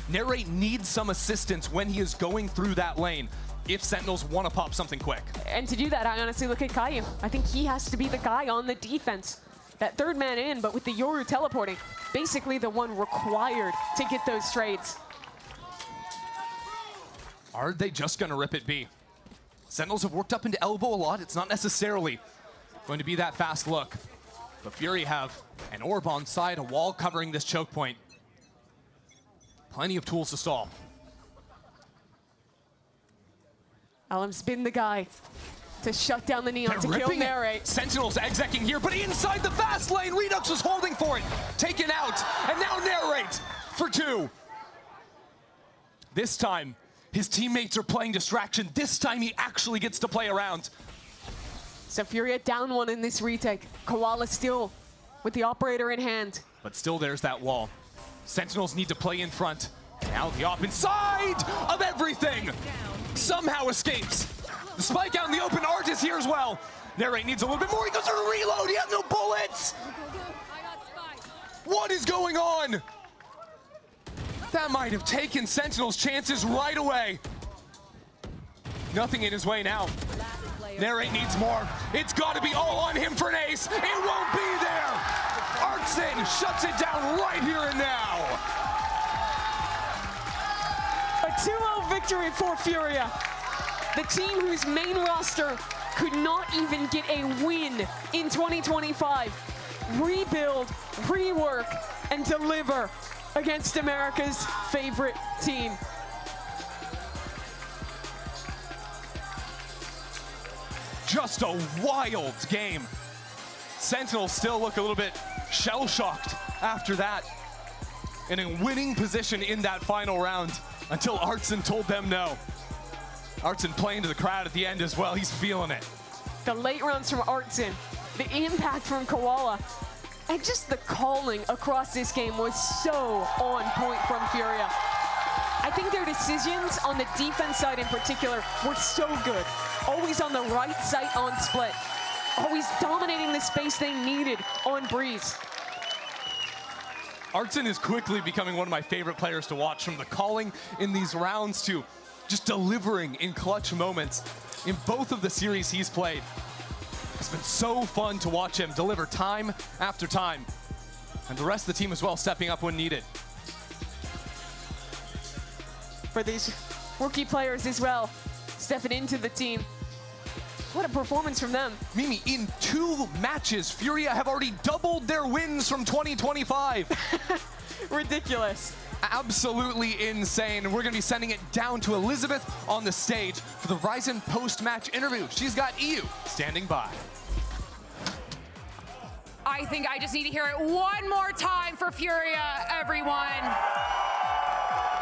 Narrate needs some assistance when he is going through that lane if Sentinels want to pop something quick. And to do that, I honestly look at Caillou. I think he has to be the guy on the defense. That third man in, but with the Yoru teleporting, basically the one required to get those trades. Are they just going to rip it B? Sentinels have worked up into elbow a lot. It's not necessarily going to be that fast look. But Fury have an orb on side, a wall covering this choke point. Plenty of tools to stall. Alam's been the guy to shut down the Neon, to kill Narrate. Sentinels execing here, but inside the fast lane, Redux was holding for it. Taken out, and now Narrate for 2. This time, his teammates are playing distraction. This time he actually gets to play around. So Furia down 1 in this retake. Koala still with the operator in hand. But still there's that wall. Sentinels need to play in front. Now the op inside of everything somehow escapes. The spike out in the open, Art is here as well. Narrate needs a little bit more. He goes for the reload. He has no bullets. What is going on? That might have taken Sentinel's chances right away. Nothing in his way now. Narrate needs more. It's got to be all on him for an ace. It won't be there. Artson shuts it down right here and now. A 2-0 victory for Furia. The team whose main roster could not even get a win in 2025. Rebuild, rework, and deliver against America's favorite team. Just a wild game. Sentinels still look a little bit shell-shocked after that. In a winning position in that final round until Artson told them no. Artson playing to the crowd at the end as well. He's feeling it. The late rounds from Artson, the impact from Koala, and just the calling across this game was so on point from Furia. I think their decisions on the defense side in particular were so good. Always on the right side on split. Always dominating the space they needed on Breeze. Artson is quickly becoming one of my favorite players to watch, from the calling in these rounds to just delivering in clutch moments in both of the series he's played. It's been so fun to watch him deliver time after time. And the rest of the team as well stepping up when needed. For these rookie players as well, stepping into the team. What a performance from them. Mimi, in 2 matches, Furia have already doubled their wins from 2025. Ridiculous. Absolutely insane. We're going to be sending it down to Elizabeth on the stage for the Verizon post-match interview. She's got EU standing by. I think I just need to hear it one more time for Furia, everyone.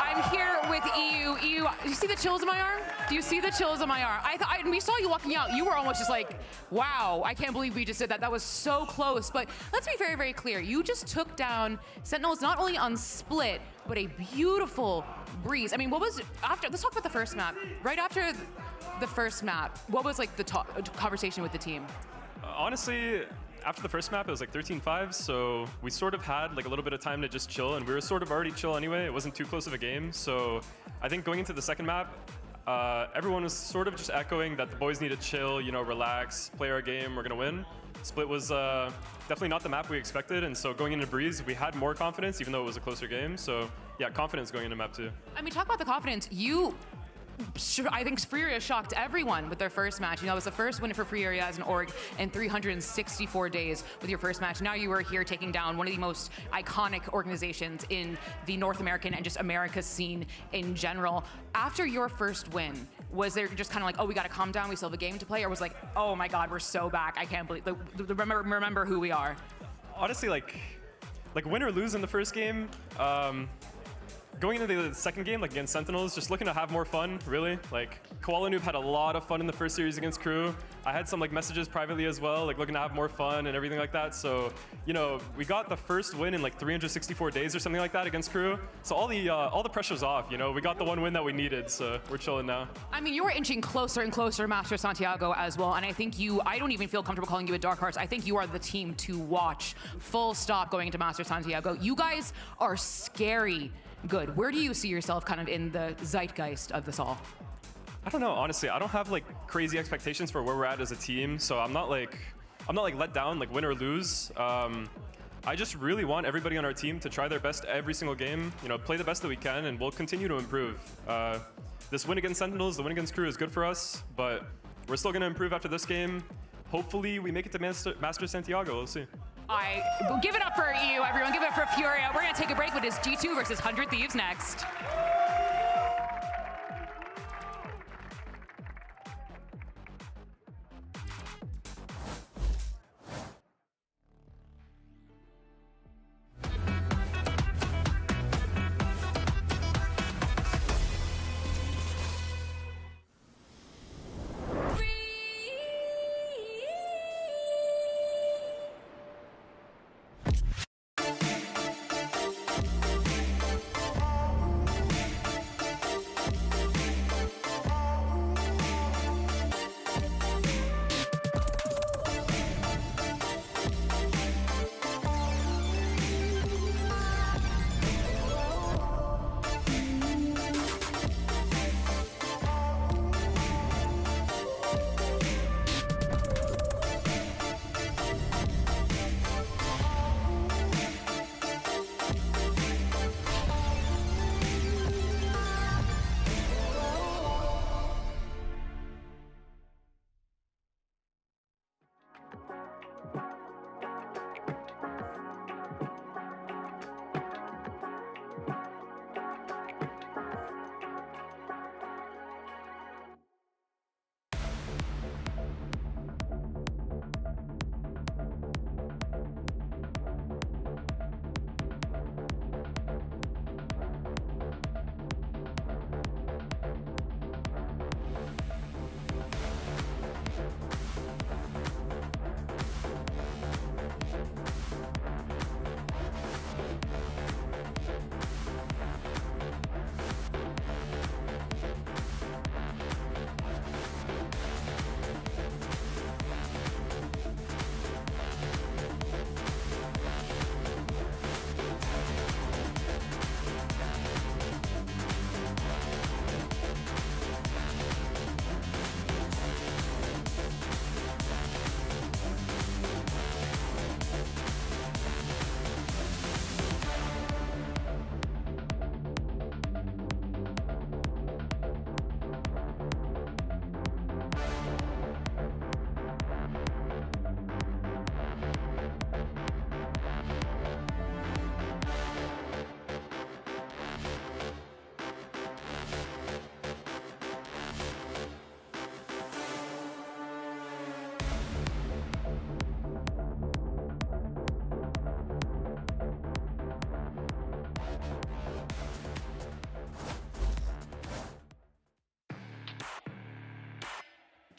I'm here with EU. EU, do you see the chills in my arm? Do you see the chills in my arm? We saw you walking out. You were almost just like, wow, I can't believe we just did that. That was so close. But let's be very, very clear. You just took down Sentinels not only on split, but a beautiful Breeze. I mean, what was after? Let's talk about the first map. Right after the first map, what was like the conversation with the team? Honestly, after the first map, it was like 13-5, so we sort of had like a little bit of time to just chill, and we were sort of already chill anyway. It wasn't too close of a game, so I think going into the second map, everyone was sort of just echoing that the boys need to chill, you know, relax, play our game, we're gonna win. Split was definitely not the map we expected, and so going into Breeze, we had more confidence, even though it was a closer game. So yeah, confidence going into map 2. I mean, talk about the confidence. I think Furia shocked everyone with their first match. You know, it was the first win for Furia as an org in 364 days with your first match. Now you are here taking down one of the most iconic organizations in the North American and just America scene in general. After your first win, was there just kind of like, oh, we got to calm down, we still have a game to play? Or was like, oh my God, we're so back, I can't believe, remember who we are? Honestly, like win or lose in the first game, going into the second game, like against Sentinels, just looking to have more fun, really. Like, Koala Noob had a lot of fun in the first series against Crew. I had some like messages privately as well, like looking to have more fun and everything like that. So, you know, we got the first win in like 364 days or something like that against Crew. So all the pressure's off, you know. We got the one win that we needed, so we're chilling now. I mean, you were inching closer and closer to Masters Santiago as well, and I think I don't even feel comfortable calling you a dark horse. I think you are the team to watch, full stop, going into Masters Santiago. You guys are scary good. Where do you see yourself kind of in the zeitgeist of this all? I don't know, honestly. I don't have like crazy expectations for where we're at as a team, so I'm not like let down, like win or lose. I just really want everybody on our team to try their best every single game, you know, play the best that we can, and we'll continue to improve. This win against Sentinels, the win against Crew is good for us, but we're still going to improve after this game. Hopefully we make it to Masters Santiago, we'll see. Give it up for you, everyone. Give it up for Furia. We're going to take a break with this G2 versus 100 Thieves next.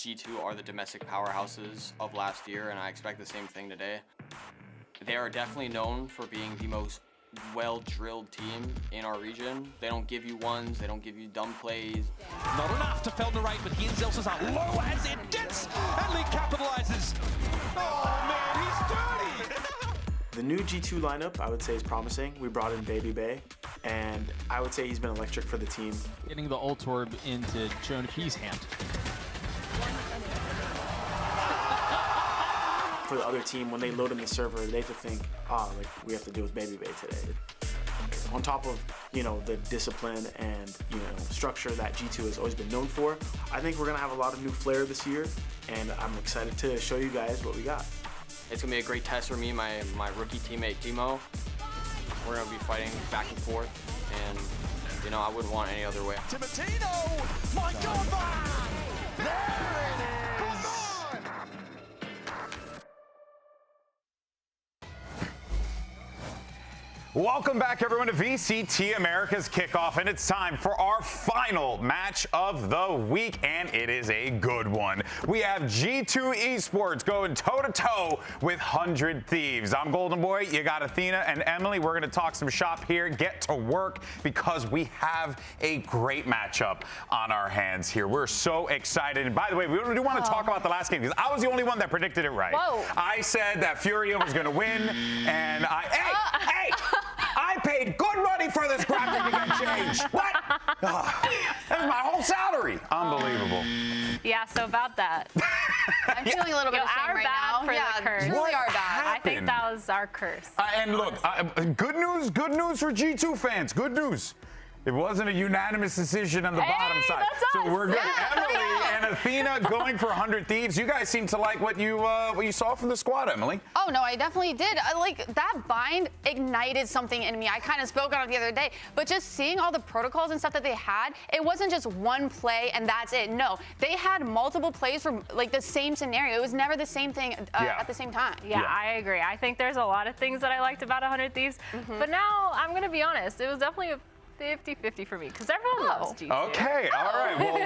G2 are the domestic powerhouses of last year, and I expect the same thing today. They are definitely known for being the most well-drilled team in our region. They don't give you ones, they don't give you dumb plays. Not enough to Feldner right, but he and Zelsas are low as it gets, and Lee capitalizes. Oh man, he's dirty! The new G2 lineup, I would say, is promising. We brought in Baby Bay, and I would say he's been electric for the team. Getting the ult orb into Jonah P's hand. For the other team, when they load in the server, they have to think, like we have to deal with Baby Bay today. On top of, you know, the discipline and, you know, structure that G2 has always been known for, I think we're gonna have a lot of new flair this year, and I'm excited to show you guys what we got. It's gonna be a great test for me and my rookie teammate, Timo. We're gonna be fighting back and forth, and, you know, I wouldn't want any other way. Timotino! My God, man! There it is! Welcome back, everyone, to VCT Americas Kickoff, and it's time for our final match of the week, and it is a good one. We have G2 Esports going toe-to-toe with 100 Thieves. I'm Golden Boy, you got Athena and Emily. We're going to talk some shop here, get to work, because we have a great matchup on our hands here. We're so excited. And by the way, we do want to talk about the last game, because I was the only one that predicted it right. Whoa. I said that Furia was going to win, and hey! I paid good money for this graphic to get changed. What? That's my whole salary. Unbelievable. Yeah, so about that. I'm feeling a little bit of shame right now. For the curse. Truly our bad. I think that was our curse. And look, good news for G2 fans. Good news. It wasn't a unanimous decision on the bottom side. So we're good. Emily and Athena going for 100 Thieves. You guys seem to like what you saw from the squad, Emily. Oh, no, I definitely did. Like, that bind ignited something in me. I kind of spoke on it the other day. But just seeing all the protocols and stuff that they had, it wasn't just one play and that's it. No, they had multiple plays for, like, the same scenario. It was never the same thing at the same time. Yeah, I agree. I think there's a lot of things that I liked about 100 Thieves. But now, I'm going to be honest, it was definitely a 50-50 for me, because everyone loves G2. Okay, all right. Well,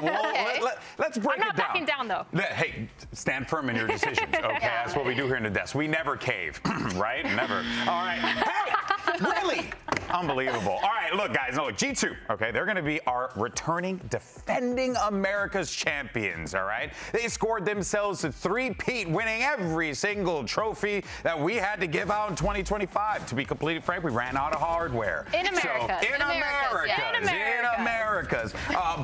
let's break it down. I'm not backing down, though. Hey, stand firm in your decisions, okay? That's what we do here in the desk. We never cave, right? Never. All right. Hey, really? Unbelievable. All right, look, guys, look, G2, okay, they're going to be our returning, defending America's champions, all right? They scored themselves a three-peat, winning every single trophy that we had to give out in 2025. To be completely frank, we ran out of hardware. In America. So, in Americas.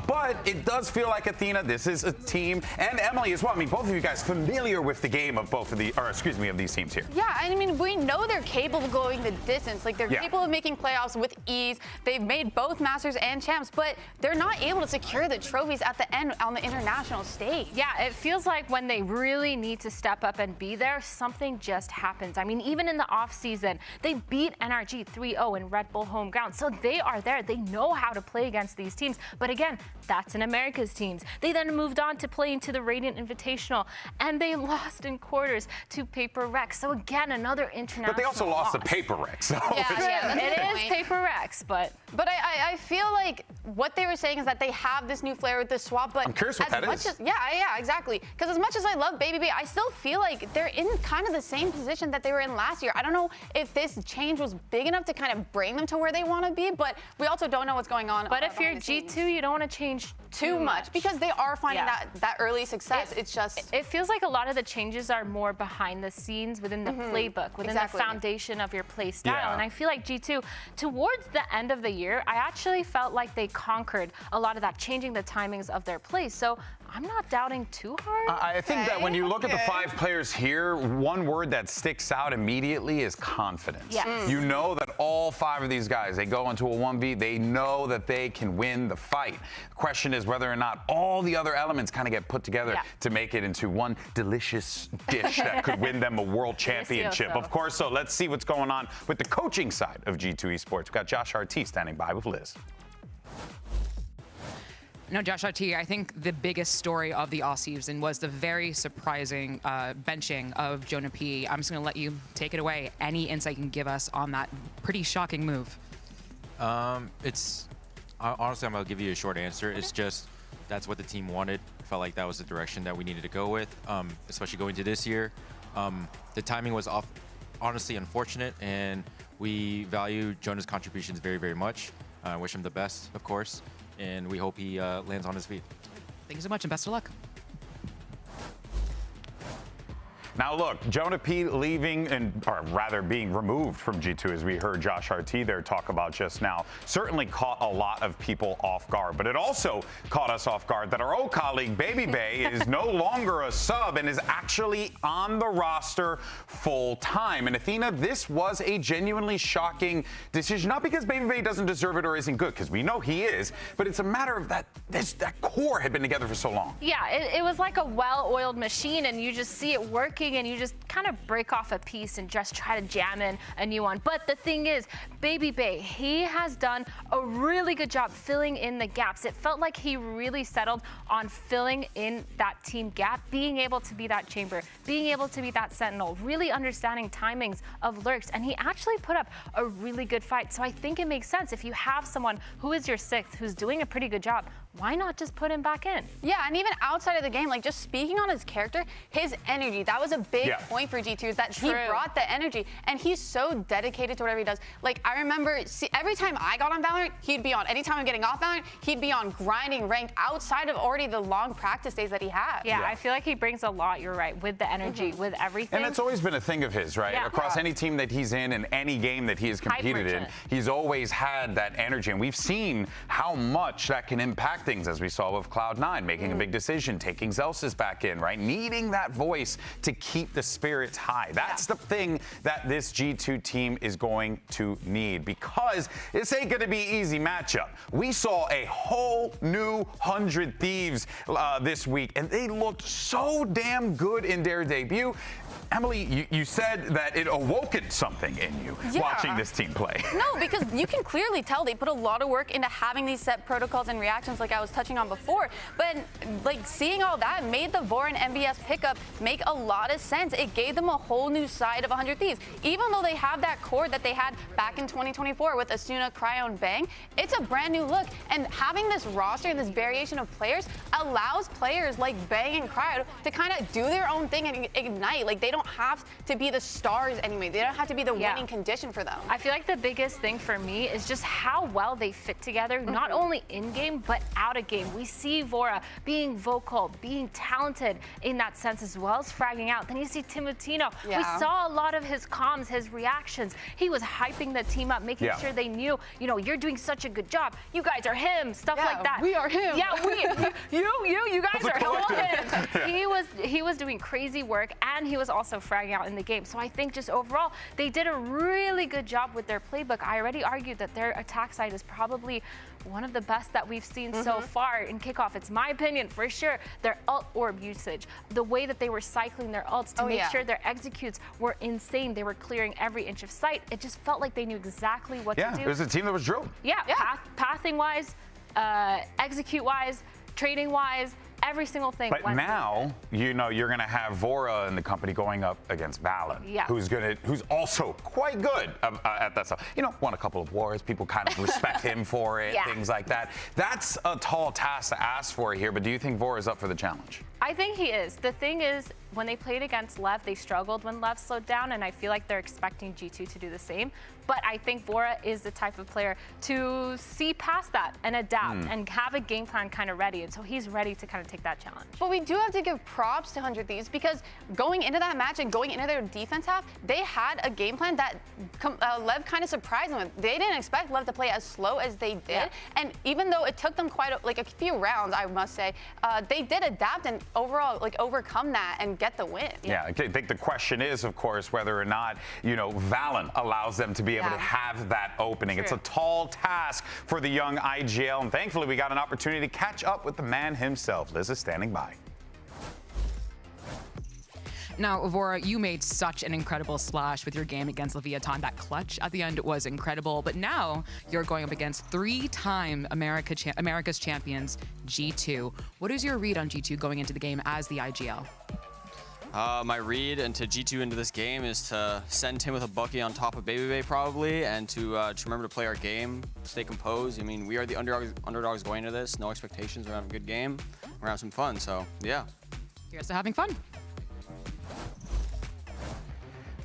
But it does feel like, Athena, this is a team, and Emily as well. I mean, both of you guys familiar with the game of of these teams here. Yeah, I mean, we know they're capable of going the distance. Like, they're capable of making playoffs with ease. They've made both Masters and Champs, but they're not able to secure the trophies at the end on the international stage. Yeah, it feels like when they really need to step up and be there, something just happens. I mean, even in the offseason, they beat NRG 3-0 in Red Bull home ground. So they are there. They know how to play against these teams. But again, that's in America's teams. They then moved on to playing to the Radiant Invitational, and they lost in quarters to Paper Rex. So again, another international But they also lost to loss. Paper Rex. So it is Paper Rex, but I feel like what they were saying is that they have this new flair with the swap, but I'm curious what that is. Yeah, exactly. Because as much as I love Baby Bay, I still feel like they're in kind of the same position that they were in last year. I don't know if this change was big enough to kind of bring them to where they want to be, but we also don't know what's going on. But if you're G2, you don't want to change too much because they are finding that early success. It's just it feels like a lot of the changes are more behind the scenes within the playbook, within the foundation of your play style. And I feel like G2, towards the end of the year, I actually felt like they conquered a lot of that, changing the timings of their plays. So I'm not doubting too hard. I think that when you look at the 5 players here, one word that sticks out immediately is confidence. Yes. You know that all 5 of these guys, they go into a 1v, they know that they can win the fight. The question is whether or not all the other elements kind of get put together to make it into one delicious dish that could win them a world championship. Of course, so let's see what's going on with the coaching side of G2 Esports. We've got Josh RT standing by with Liz. No, Josh RT, I think the biggest story of the offseason was the very surprising benching of Jonah P. I'm just going to let you take it away. Any insight you can give us on that pretty shocking move? Honestly, I'm going to give you a short answer. It's just that's what the team wanted. I felt like that was the direction that we needed to go with, especially going to this year. The timing was honestly unfortunate, and we value Jonah's contributions very, very much. I wish him the best, of course. And we hope he lands on his feet. Thank you so much, and best of luck. Now look, Jonah P leaving, or rather being removed from G2, as we heard Josh RT there talk about just now, certainly caught a lot of people off guard. But it also caught us off guard that our old colleague Baby Bay is no longer a sub and is actually on the roster full time. And Athena, this was a genuinely shocking decision, not because Baby Bay doesn't deserve it or isn't good, because we know he is, but it's a matter of that core had been together for so long. Yeah, it was like a well-oiled machine, and you just see it working, and you just kind of break off a piece and just try to jam in a new one. But the thing is, Baby Bay, he has done a really good job filling in the gaps. It felt like he really settled on filling in that team gap, being able to be that chamber, being able to be that sentinel, really understanding timings of lurks, and he actually put up a really good fight. So I think it makes sense if you have someone who is your sixth, who's doing a pretty good job, why not just put him back in? Yeah, and even outside of the game, like just speaking on his character, his energy, that was a big point for G2, is that he brought the energy, and he's so dedicated to whatever he does. Like, I remember every time I got on VALORANT, he'd be on. Anytime I'm getting off VALORANT, he'd be on grinding ranked outside of already the long practice days that he has. Yeah, I feel like he brings a lot, you're right, with the energy, with everything. And it's always been a thing of his, right? Across any team that he's in and any game that he has competed in, he's always had that energy. And we've seen how much that can impact things, as we saw with Cloud9, making a big decision, taking Zelsis back in, right? Needing that voice to keep the spirits high. That's the thing that this G2 team is going to need, because this ain't going to be an easy matchup. We saw a whole new 100 Thieves this week, and they looked so damn good in their debut. Emily, you said that it awoken something in you watching this team play. No, because you can clearly tell they put a lot of work into having these set protocols and reactions like I was touching on before. But like seeing all that made the VOR and MBS pickup make a lot of sense. It gave them a whole new side of 100 Thieves. Even though they have that core that they had back in 2024 with Asuna, Cryo, and Bang, it's a brand new look. And having this roster and this variation of players allows players like Bang and Cryo to kind of do their own thing and ignite. Like, they don't have to be the stars anyway. They don't have to be the winning condition for them. I feel like the biggest thing for me is just how well they fit together, not only in-game, but out of game. We see Vora being vocal, being talented in that sense, as well as fragging out. Then you see Timotino. We saw a lot of his comms, his reactions. He was hyping the team up, making sure they knew, you know, you're doing such a good job. You guys are him, stuff like that. We are him. Yeah, you guys are all him. He was doing crazy work, and he was also fragging out in the game. So I think just overall, they did a really good job with their playbook. I already argued that their attack side is probably one of the best that we've seen so far in Kickoff. It's my opinion, for sure. Their ult orb usage, the way that they were cycling their ults to make sure their executes were insane. They were clearing every inch of sight. It just felt like they knew exactly what to do. Yeah, it was a team that was drilled. Pathing-wise, execute-wise, trading-wise, every single thing. But now, you know, you're going to have Vora and the company going up against Valen, who's also quite good at that stuff. You know, won a couple of wars. People kind of respect him for it, things like that. That's a tall task to ask for here, but do you think Vora is up for the challenge? I think he is. The thing is, when they played against Lev, they struggled when Lev slowed down, and I feel like they're expecting G2 to do the same. But I think Vora is the type of player to see past that and adapt and have a game plan kind of ready. And so he's ready to kind of take that challenge. But we do have to give props to 100 Thieves, because going into that match and going into their defense half, they had a game plan that Lev kind of surprised them with. They didn't expect Lev to play as slow as they did. And even though it took them quite a few rounds, I must say, they did adapt and overall overcome that and get the win. Yeah, I think the question is, of course, whether or not, you know, Valen allows them to be able to have that opening. It's a tall task for the young IGL, and thankfully we got an opportunity to catch up with the man himself. Liz is standing by. Now, Vora, you made such an incredible splash with your game against Leviathan. That clutch at the end was incredible, but now you're going up against three-time America's champions, G2. What is your read on G2 going into the game as the IGL? My read into G2 into this game is to send him with a Bucky on top of Baby Bay probably, and to remember to play our game, stay composed. I mean, we are the underdogs going into this. No expectations. We're having a good game. We're having some fun. So yeah. Here's to having fun.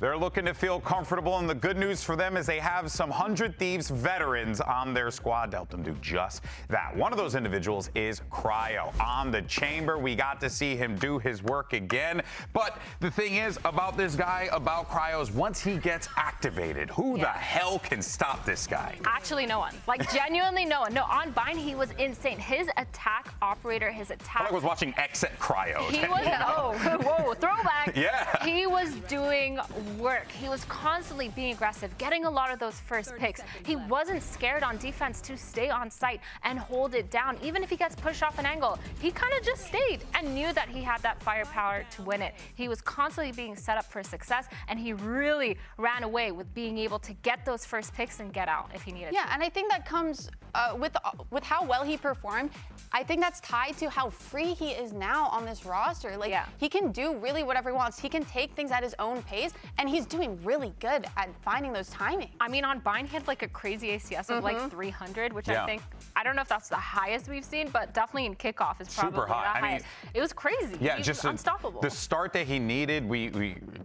They're looking to feel comfortable, and the good news for them is they have some 100 Thieves veterans on their squad to help them do just that. One of those individuals is Cryo. On the chamber, we got to see him do his work again. But the thing is about this guy, about Cryo, is once he gets activated, who the hell can stop this guy? Actually, no one. Like, genuinely no one. No, on Bind, he was insane. His attack operator, his attack... I was watching Exit Cryo. He was... Oh, whoa, throwback. Yeah. He was doing work. He was constantly being aggressive, getting a lot of those first picks. He wasn't scared on defense to stay on site and hold it down. Even if he gets pushed off an angle, he kind of just stayed and knew that he had that firepower to win it. He was constantly being set up for success, and he really ran away with being able to get those first picks and get out if he needed to. Yeah, and I think that comes with how well he performed. I think that's tied to how free he is now on this roster. Like, he can do really whatever he wants. He can take things at his own pace, and he's doing really good at finding those timings. I mean, on Bind, he had like a crazy ACS of like 300, which I don't know if that's the highest we've seen, but definitely in kickoff is probably super high. the highest. It was crazy. Yeah, he just was unstoppable. The start that he needed.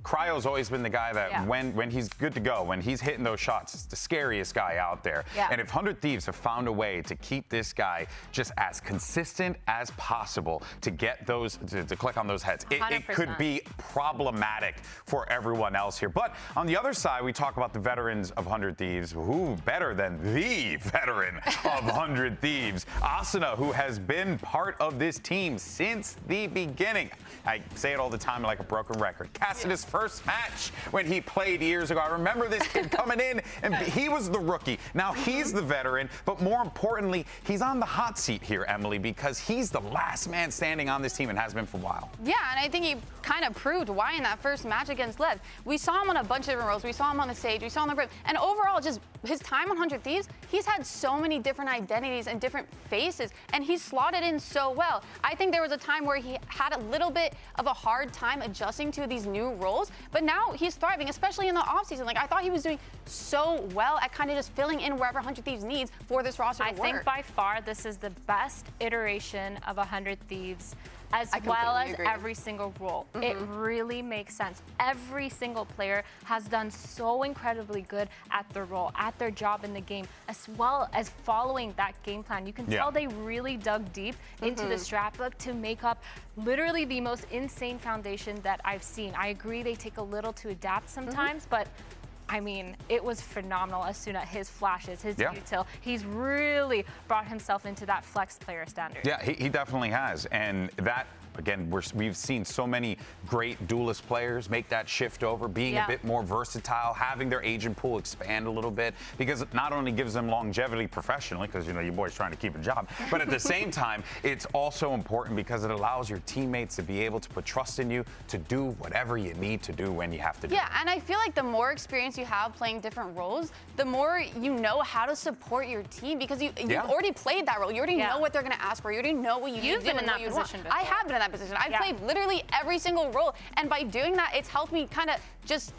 Cryo's always been the guy that when he's good to go, when he's hitting those shots, it's the scariest guy out there. Yeah. And if 100 Thieves have found a way to keep this guy just as consistent as possible to get those, to click on those heads, it could be problematic for everyone else here. But on the other side, we talk about the veterans of 100 Thieves. Who better than the veteran of 100 Thieves? Asuna, who has been part of this team since the beginning. I say it all the time like a broken record. Cassidy's first match when he played years ago. I remember this kid coming in, and he was the rookie. Now he's the veteran, but more importantly, he's on the hot seat here, Emily, because he's the last man standing on this team and has been for a while. Yeah, and I think he kind of proved why in that first match against Lev. We saw him on a bunch of different roles. We saw him on the stage. We saw him on the grip. And overall, just his time on 100 Thieves, he's had so many different identities and different faces, and he's slotted in so well. I think there was a time where he had a little bit of a hard time adjusting to these new roles, but now he's thriving, especially in the offseason. Like, I thought he was doing so well at kind of just filling in wherever 100 Thieves needs for this roster to work. I think by far this is the best iteration of 100 Thieves, as well as every single role. It really makes sense. Every single player has done so incredibly good at their role, at their job in the game, as well as following that game plan. You can tell they really dug deep into the strat book to make up literally the most insane foundation that I've seen. I agree they take a little to adapt sometimes, but I mean, it was phenomenal as soon as his flashes, his util. He's really brought himself into that flex player standard. Yeah, he definitely has. And that, again, we've seen so many great duelist players make that shift over, being a bit more versatile, having their agent pool expand a little bit, because it not only gives them longevity professionally, because, you know, your boy's trying to keep a job, but at the same time, it's also important because it allows your teammates to be able to put trust in you to do whatever you need to do when you have to do it. Yeah, and I feel like the more experience you have playing different roles, the more you know how to support your team, because you've already played that role. You already know what they're going to ask for. You already know what you need to do. You've been in that position before. I have been in that position. I've played literally every single role, and by doing that, it's helped me kind of just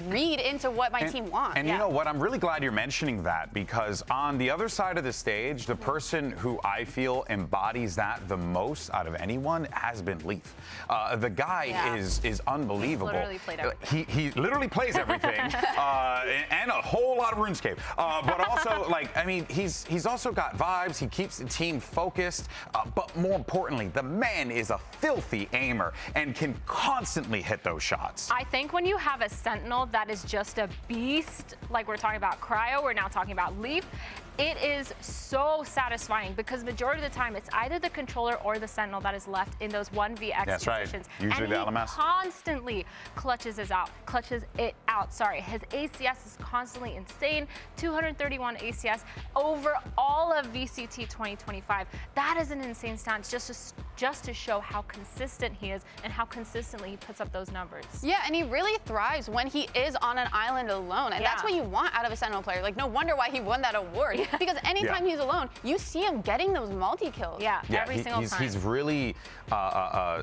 read into what my team wants. And you know what? I'm really glad you're mentioning that, because on the other side of the stage, the person who I feel embodies that the most out of anyone has been Leaf. The guy is unbelievable. He's literally played everything. He literally plays everything, and a whole lot of RuneScape. But also, like, I mean, he's also got vibes. He keeps the team focused. But more importantly, the man is a filthy aimer and can constantly hit those shots. I think when you have a Sentinel that is just a beast, like we're talking about Cryo, we're now talking about Leaf, it is so satisfying because majority of the time it's either the controller or the Sentinel that is left in those 1vx That's positions. Right. Usually the LMS. Constantly clutches it out. Sorry, his ACS is constantly insane. 231 ACS over all of VCT 2025. That is an insane stat, just to show how consistent he is and how consistently he puts up those numbers. Yeah, and he really thrives when he is on an island alone, and that's what you want out of a Sentinel player. Like, no wonder why he won that award. Because anytime he's alone, you see him getting those multi-kills. Every single time. He's really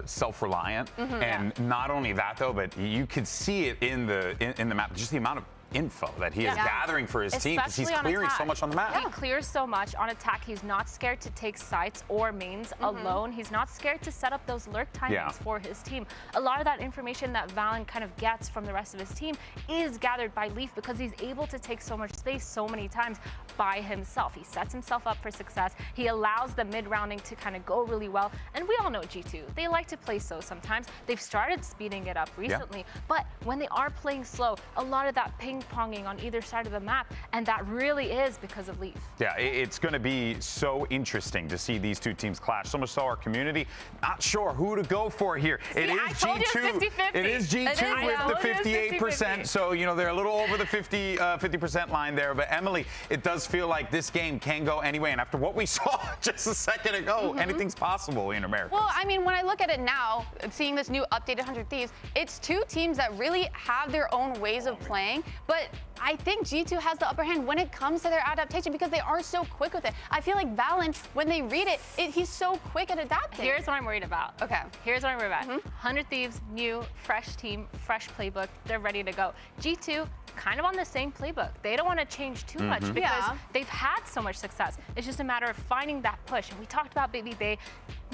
self-reliant, and not only that though, but you could see it in the map, just the amount of info that he is gathering for his team, because he's clearing so much on the map. He clears so much on attack. He's not scared to take sites or mains alone. He's not scared to set up those lurk timings for his team. A lot of that information that Valen kind of gets from the rest of his team is gathered by Leaf because he's able to take so much space so many times by himself. He sets himself up for success. He allows the mid-rounding to kind of go really well. And we all know G2. They like to play slow sometimes. They've started speeding it up recently. But when they are playing slow, a lot of that ping ping-ponging on either side of the map, and that really is because of Leaf. Yeah, it's going to be so interesting to see these two teams clash. So much so our community not sure who to go for here. See, it is I told you G2. it's 50-50. It is G2 with the 58%. 50-50. So, you know, they're a little over the 50% line there. But Emily, it does feel like this game can go anyway. And after what we saw just a second ago, anything's possible in America. Well, I mean, when I look at it now, seeing this new updated 100 Thieves, it's two teams that really have their own ways of playing, but I think G2 has the upper hand when it comes to their adaptation because they are so quick with it. I feel like VALORANT, when they read it, he's so quick at adapting. Here's what I'm worried about. Okay. Here's what I'm worried about. 100 Thieves, new, fresh team, fresh playbook. They're ready to go. G2, kind of on the same playbook. They don't want to change too much because they've had so much success. It's just a matter of finding that push. And we talked about Baby Bay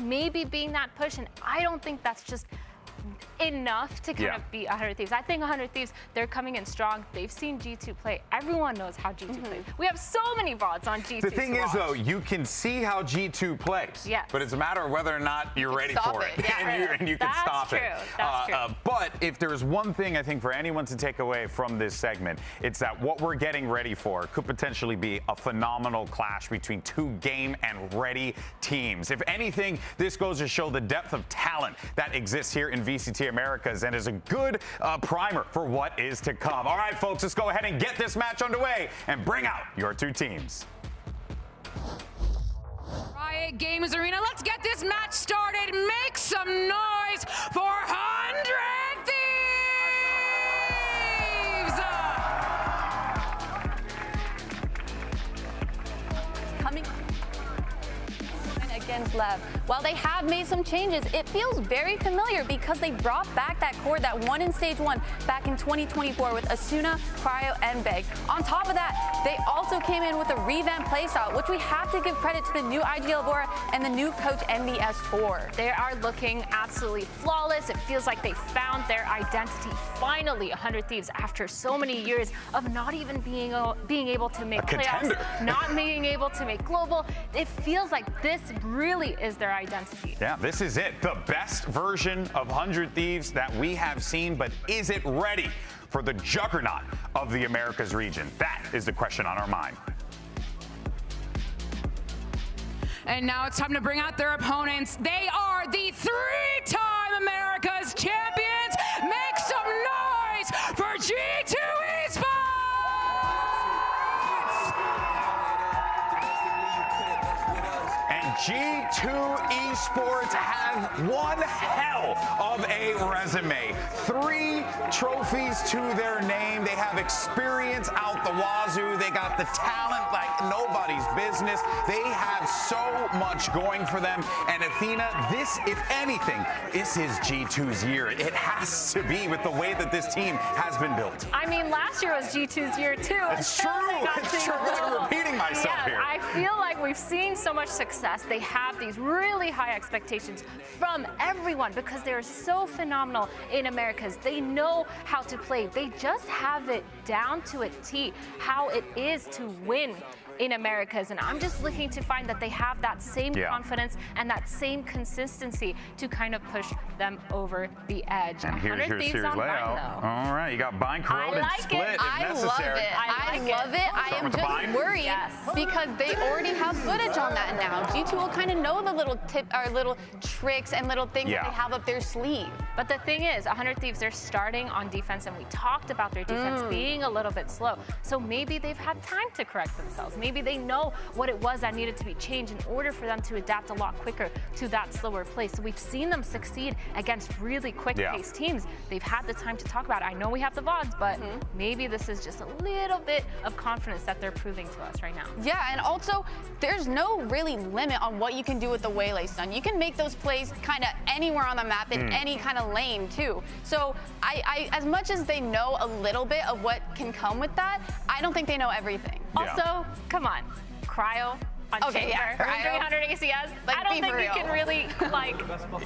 maybe being that push, and I don't think that's just enough to kind of beat 100 Thieves. I think 100 Thieves, they're coming in strong. They've seen G2 play. Everyone knows how G2 plays. We have so many VODs on G2. The thing is, though, you can see how G2 plays. Yes. But it's a matter of whether or not you're ready for it. And you can stop it. That's true. But if there's one thing I think for anyone to take away from this segment, it's that what we're getting ready for could potentially be a phenomenal clash between two game and ready teams. If anything, this goes to show the depth of talent that exists here in VCT Americas and is a good primer for what is to come. All right, folks, let's go ahead and get this match underway and bring out your two teams. Riot Games Arena, let's get this match started. Make some noise for 100 Thieves! Coming against Lev. While they have made some changes, it feels very familiar because they brought back that core that won in Stage 1 back in 2024 with Asuna, Cryo, and Beg. On top of that, they also came in with a revamped playstyle, which we have to give credit to the new IGL Bora and the new coach MVS4. They are looking absolutely flawless. It feels like they found their identity. Finally, 100 Thieves, after so many years of not even being able to make playoffs, not being able to make global, it feels like this really is their identity. Yeah, this is it. The best version of 100 Thieves that we have seen, but is it ready for the juggernaut of the Americas region? That is the question on our mind. And now it's time to bring out their opponents. They are the three-time Americas champions. Make some noise for G2 Esports! G2 Esports have one hell of a resume. 3 trophies to their name. They have experience out the wazoo. They got the talent like nobody's business. They have so much going for them. And Athena, this, if anything, this is G2's year. It has to be with the way that this team has been built. I mean, last year was G2's year too. It's true. It's true. I feel like I'm repeating myself here. I feel like we've seen so much success. They have these really high expectations from everyone because they're so phenomenal in Americas. They know how to play. They just have it down to a T, how it is to win in Americas, and I'm just looking to find that they have that same confidence and that same consistency to kind of push them over the edge. And here's layout. All right, you got bind, corrode, and split if necessary. I love it. I am just worried because they already have footage on that now. G2 will kind of know the little little tricks and little things that they have up their sleeve. But the thing is, 100 Thieves, they're starting on defense, and we talked about their defense being a little bit slow. So maybe they've had time to correct themselves. Maybe they know what it was that needed to be changed in order for them to adapt a lot quicker to that slower play. So we've seen them succeed against really quick-paced teams. They've had the time to talk about it. I know we have the VODs, but maybe this is just a little bit of confidence that they're proving to us right now. Yeah, and also, there's no really limit on what you can do with the Waylay stun. You can make those plays kind of anywhere on the map in any kind of lane, too. So I as much as they know a little bit of what can come with that, I don't think they know everything. Also, come on. Cryo, on Okay, Chamber yeah, for Cryo. 300 ACS. Like, I don't be think for you real. can really like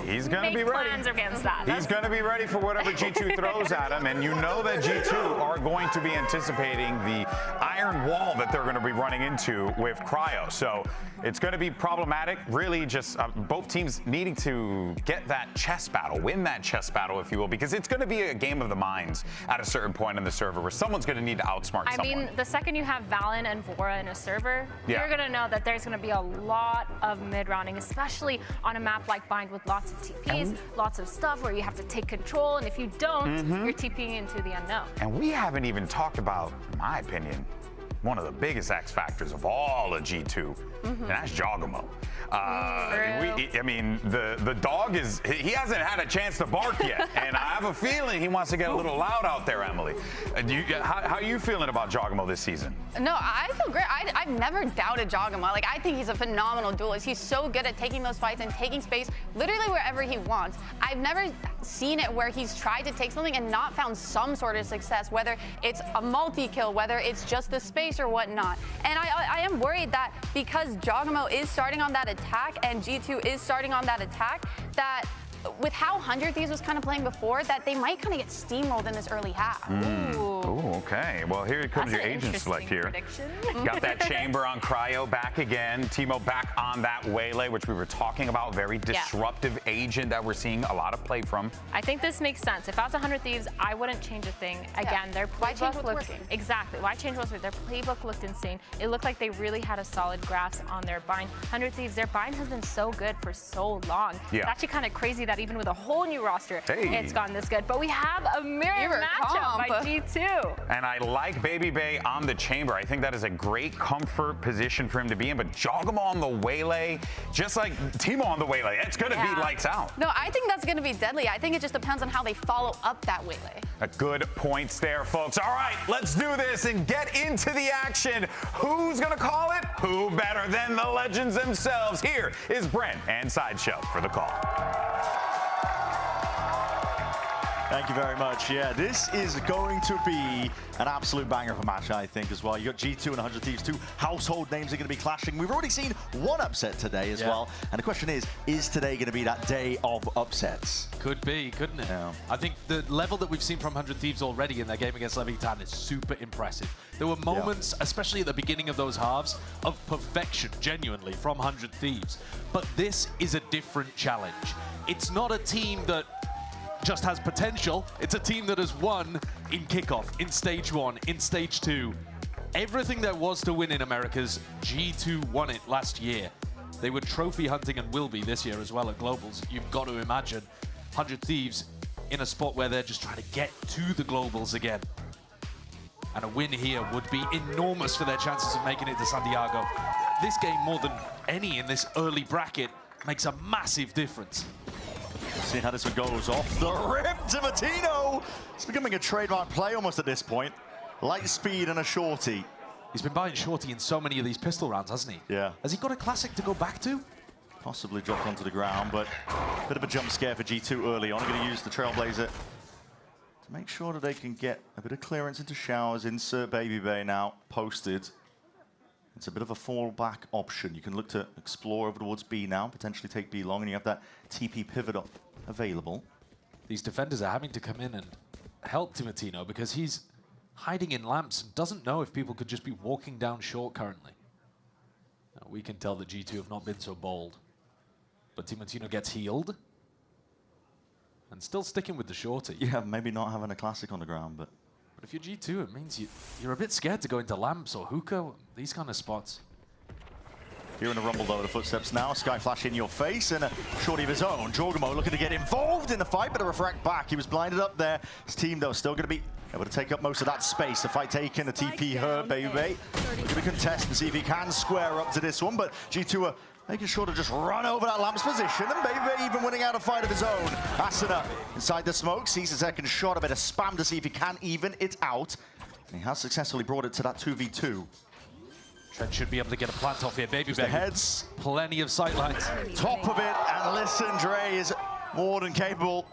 He's going to make be ready. plans against that. He's going to be ready for whatever G2 throws at him, and you know that G2 are going to be anticipating the iron wall that they're going to be running into with Cryo. So it's going to be problematic, really just both teams needing to get that chess battle, win that chess battle, if you will, because it's going to be a game of the minds at a certain point in the server where someone's going to need to outsmart someone. I mean, the second you have Valen and Vora in a server, you're going to know that there's going to be a lot of mid-rounding, especially on a map like Bind with lots of TPs, lots of stuff where you have to take control, and if you don't, you're TPing into the unknown. And we haven't even talked about, in my opinion, one of the biggest X factors of all of G2, and that's Jogamo. I mean, the dog he hasn't had a chance to bark yet, and I have a feeling he wants to get a little loud out there, Emily. How are you feeling about Jogamo this season? No, I feel great. I've never doubted Jogamo. Like, I think he's a phenomenal duelist. He's so good at taking those fights and taking space literally wherever he wants. I've never seen it where he's tried to take something and not found some sort of success, whether it's a multi-kill, whether it's just the space or whatnot. And I am worried that because Jogamo is starting on that attack and G2 is starting on that attack, that with how 100 Thieves was kind of playing before, that they might kind of get steamrolled in this early half. Ooh, okay. Well, here comes your agent select here. Got that chamber on Cryo back again. Timo back on that Waylay, which we were talking about. Very disruptive agent that we're seeing a lot of play from. I think this makes sense. If I was 100 Thieves, I wouldn't change a thing. Again, their playbook looked exactly. Why change what's working? Their playbook looked insane. It looked like they really had a solid grasp on their bind. 100 Thieves, their bind has been so good for so long. Yeah. It's actually kind of crazy that even with a whole new roster, it's gone this good. But we have a mirror matchup by G2. And I like Baby Bay on the chamber. I think that is a great comfort position for him to be in. But Jogamo on the Waylay, just like Timo on the Waylay, it's going to be lights out. No, I think that's going to be deadly. I think it just depends on how they follow up that Waylay. Good points there, folks. All right, let's do this and get into the action. Who's going to call it? Who better than the legends themselves? Here is Brent and Sideshow for the call. Thank you very much. Yeah, this is going to be an absolute banger of a match, I think, as well. You got G2 and 100 Thieves, two household names are going to be clashing. We've already seen one upset today as well. And the question is today going to be that day of upsets? Could be, couldn't it? Yeah. I think the level that we've seen from 100 Thieves already in their game against Leviathan is super impressive. There were moments, especially at the beginning of those halves, of perfection, genuinely, from 100 Thieves. But this is a different challenge. It's not a team that just has potential. It's a team that has won in Kickoff, in Stage 1, in Stage 2. Everything there was to win in Americas, G2 won it last year. They were trophy hunting and will be this year as well at Globals. You've got to imagine 100 Thieves in a spot where they're just trying to get to the Globals again. And a win here would be enormous for their chances of making it to Santiago. This game, more than any in this early bracket, makes a massive difference. See how this one goes off the rip to Martino. It's becoming a trademark play almost at this point. Light speed and a shorty. He's been buying shorty in so many of these pistol rounds, hasn't he? Yeah. Has he got a classic to go back to? Possibly dropped onto the ground, but a bit of a jump scare for G2 early on. Going to use the Trailblazer to make sure that they can get a bit of clearance into showers. Insert Baby Bay now posted. It's a bit of a fallback option. You can look to explore over towards B now, potentially take B long, and you have that TP pivot available. These defenders are having to come in and help Timatino because he's hiding in lamps and doesn't know if people could just be walking down short currently. Now, we can tell that G2 have not been so bold. But Timatino gets healed. And still sticking with the shorty. Yeah, maybe not having a classic on the ground, but if you're G2, it means you're a bit scared to go into lamps or hookah, these kind of spots. Here in the rumble, though, the footsteps now. Sky Flash in your face and a shorty of his own. Jogamo looking to get involved in the fight, but a refract back. He was blinded up there. His team, though, still going to be able to take up most of that space. The fight taken, the TP her, Baby. Going to contest and see if he can square up to this one, but G2 are making sure to just run over that lamp's position, and Baby even winning out a fight of his own. Asuna inside the smoke, sees a second shot, a bit of spam to see if he can even it out. And he has successfully brought it to that 2v2. Trent should be able to get a plant off here. Baby the heads. Plenty of sightlines. Top of it, and listen, Dre is more than capable.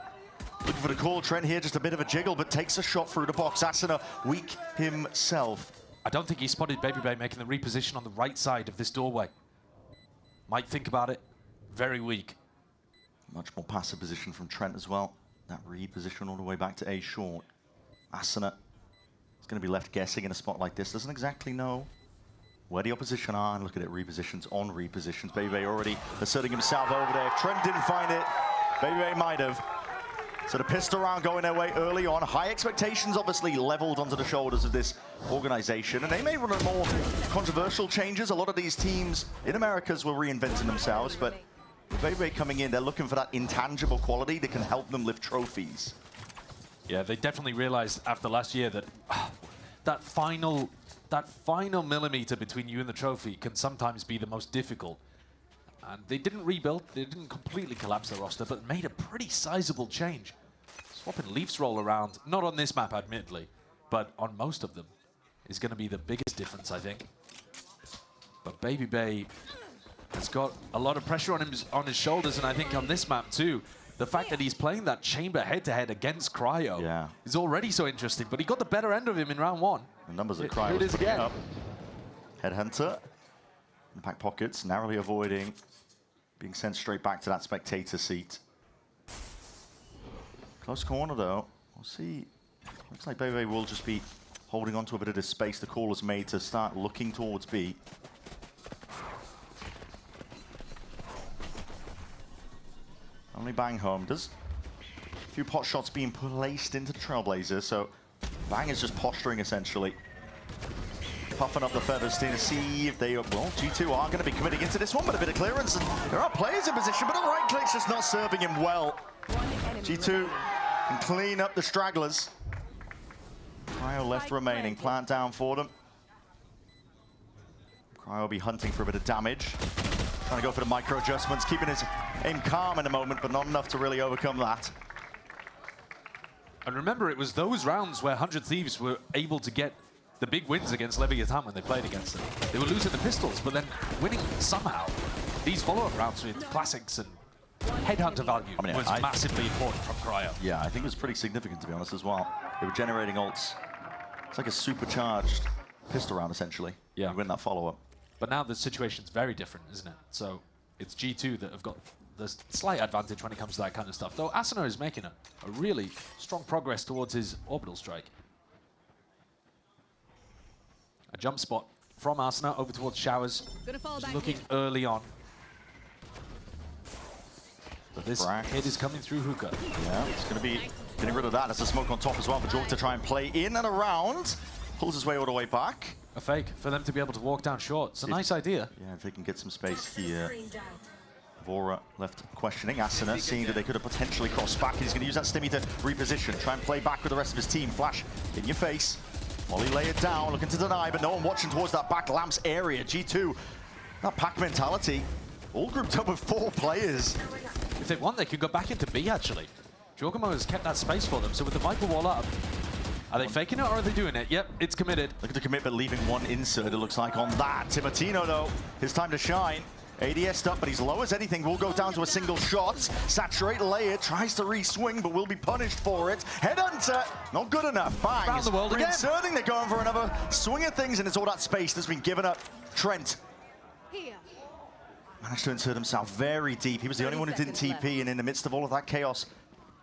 Looking for the call. Trent here, just a bit of a jiggle, but takes a shot through the box. Asuna weak himself. I don't think he spotted Baby Bay making the reposition on the right side of this doorway. might think about it. Very weak. Much more passive position from Trent as well. That reposition all the way back to A short. Asuna is going to be left guessing in a spot like this. Doesn't exactly know where the opposition are. And look at it, repositions on repositions. Baby already asserting himself over there. If Trent didn't find it, Baby might have. So the pistol round going their way early on. High expectations obviously leveled onto the shoulders of this organization. And they may run more controversial changes. A lot of these teams in Americas were reinventing themselves. But with Baby coming in, they're looking for that intangible quality that can help them lift trophies. Yeah, they definitely realized after last year that that final millimeter between you and the trophy can sometimes be the most difficult. And they didn't rebuild, they didn't completely collapse their roster, but made a pretty sizable change. Swapping Leafs roll around, not on this map admittedly, but on most of them, is going to be the biggest difference, I think. But Baby Bay has got a lot of pressure on his shoulders, and I think on this map too, the fact that he's playing that chamber head-to-head against Cryo is already so interesting, but he got the better end of him in round one. The numbers of Cryo is again. Up. Headhunter, in back pockets, narrowly avoiding being sent straight back to that spectator seat. Close corner though. We'll see. Looks like Baby will just be holding on to a bit of this space the call has made to start looking towards B. Only Bang home. Does a few pot shots being placed into the Trailblazers, so Bang is just posturing essentially. Puffing up the feathers to see if they, well, G2 are going to be committing into this one, but a bit of clearance, and there are players in position, but the right click's just not serving him well. G2 can clean up the stragglers. Cryo left remaining, plant down for them. Cryo will be hunting for a bit of damage. Trying to go for the micro adjustments, keeping his aim calm in the moment, but not enough to really overcome that. And remember, it was those rounds where 100 Thieves were able to get the big wins against Leviathan when they played against them. They were losing the pistols, but then winning somehow. These follow-up rounds with classics and headhunter value was massively important from Cryo. Yeah, I think it was pretty significant, to be honest, as well. They were generating ults. It's like a supercharged pistol round, essentially. Yeah. You win that follow-up. But now the situation's very different, isn't it? So it's G2 that have got the slight advantage when it comes to that kind of stuff. Though Asuna is making a really strong progress towards his orbital strike. A jump spot from Asuna over towards Showers. Just looking early on. But this hit is coming through Hookah. Yeah, it's going to be getting rid of that. There's a smoke on top as well for Jorg to try and play in and around. Pulls his way all the way back. A fake for them to be able to walk down short. It's a nice idea. Yeah, if they can get some space here. Vora left questioning. Asuna seeing that they could have potentially crossed back. He's going to use that stimmy to reposition. Try and play back with the rest of his team. Flash in your face. Molly lay it down, looking to deny, but no one watching towards that back lamps area. G2, that pack mentality, all grouped up with 4 players. If they want, they could go back into B, actually. Jorgamo has kept that space for them, so with the Viper wall up, are they faking it or are they doing it? Yep, it's committed. Looking to commit, but leaving one insert, it looks like, on that. Timotino, though, his time to shine. ADS up, but he's low as anything. Will go down to a single shot. Saturate layer, tries to re-swing, but will be punished for it. Headhunter, not good enough. Bang. Around the world again. Reinserting, they're going for another swing of things, and it's all that space that's been given up. Trent managed to insert himself very deep. He was the only one who didn't TP, and in the midst of all of that chaos,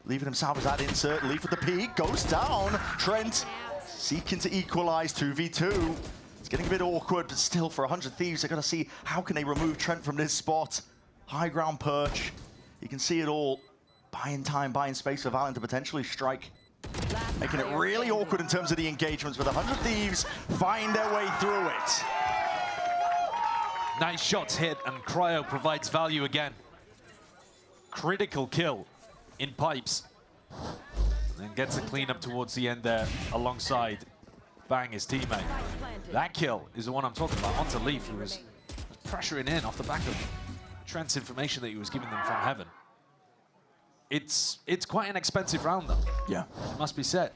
leaving himself as that insert. Leaf with the peak, goes down. Trent seeking to equalize 2v2. It's getting a bit awkward, but still for 100 Thieves, they're going to see how can they remove Trent from this spot. High ground perch. You can see it all. Buying time, buying space for Valen to potentially strike. Making it really awkward in terms of the engagements, but 100 Thieves find their way through it. Nice shots hit, and Cryo provides value again. Critical kill in pipes. And then gets a cleanup towards the end there alongside Bang, his teammate. That kill is the one I'm talking about, onto Leaf, who was pressuring in off the back of Trent's information that he was giving them from heaven. It's quite an expensive round, though. Yeah. It must be said.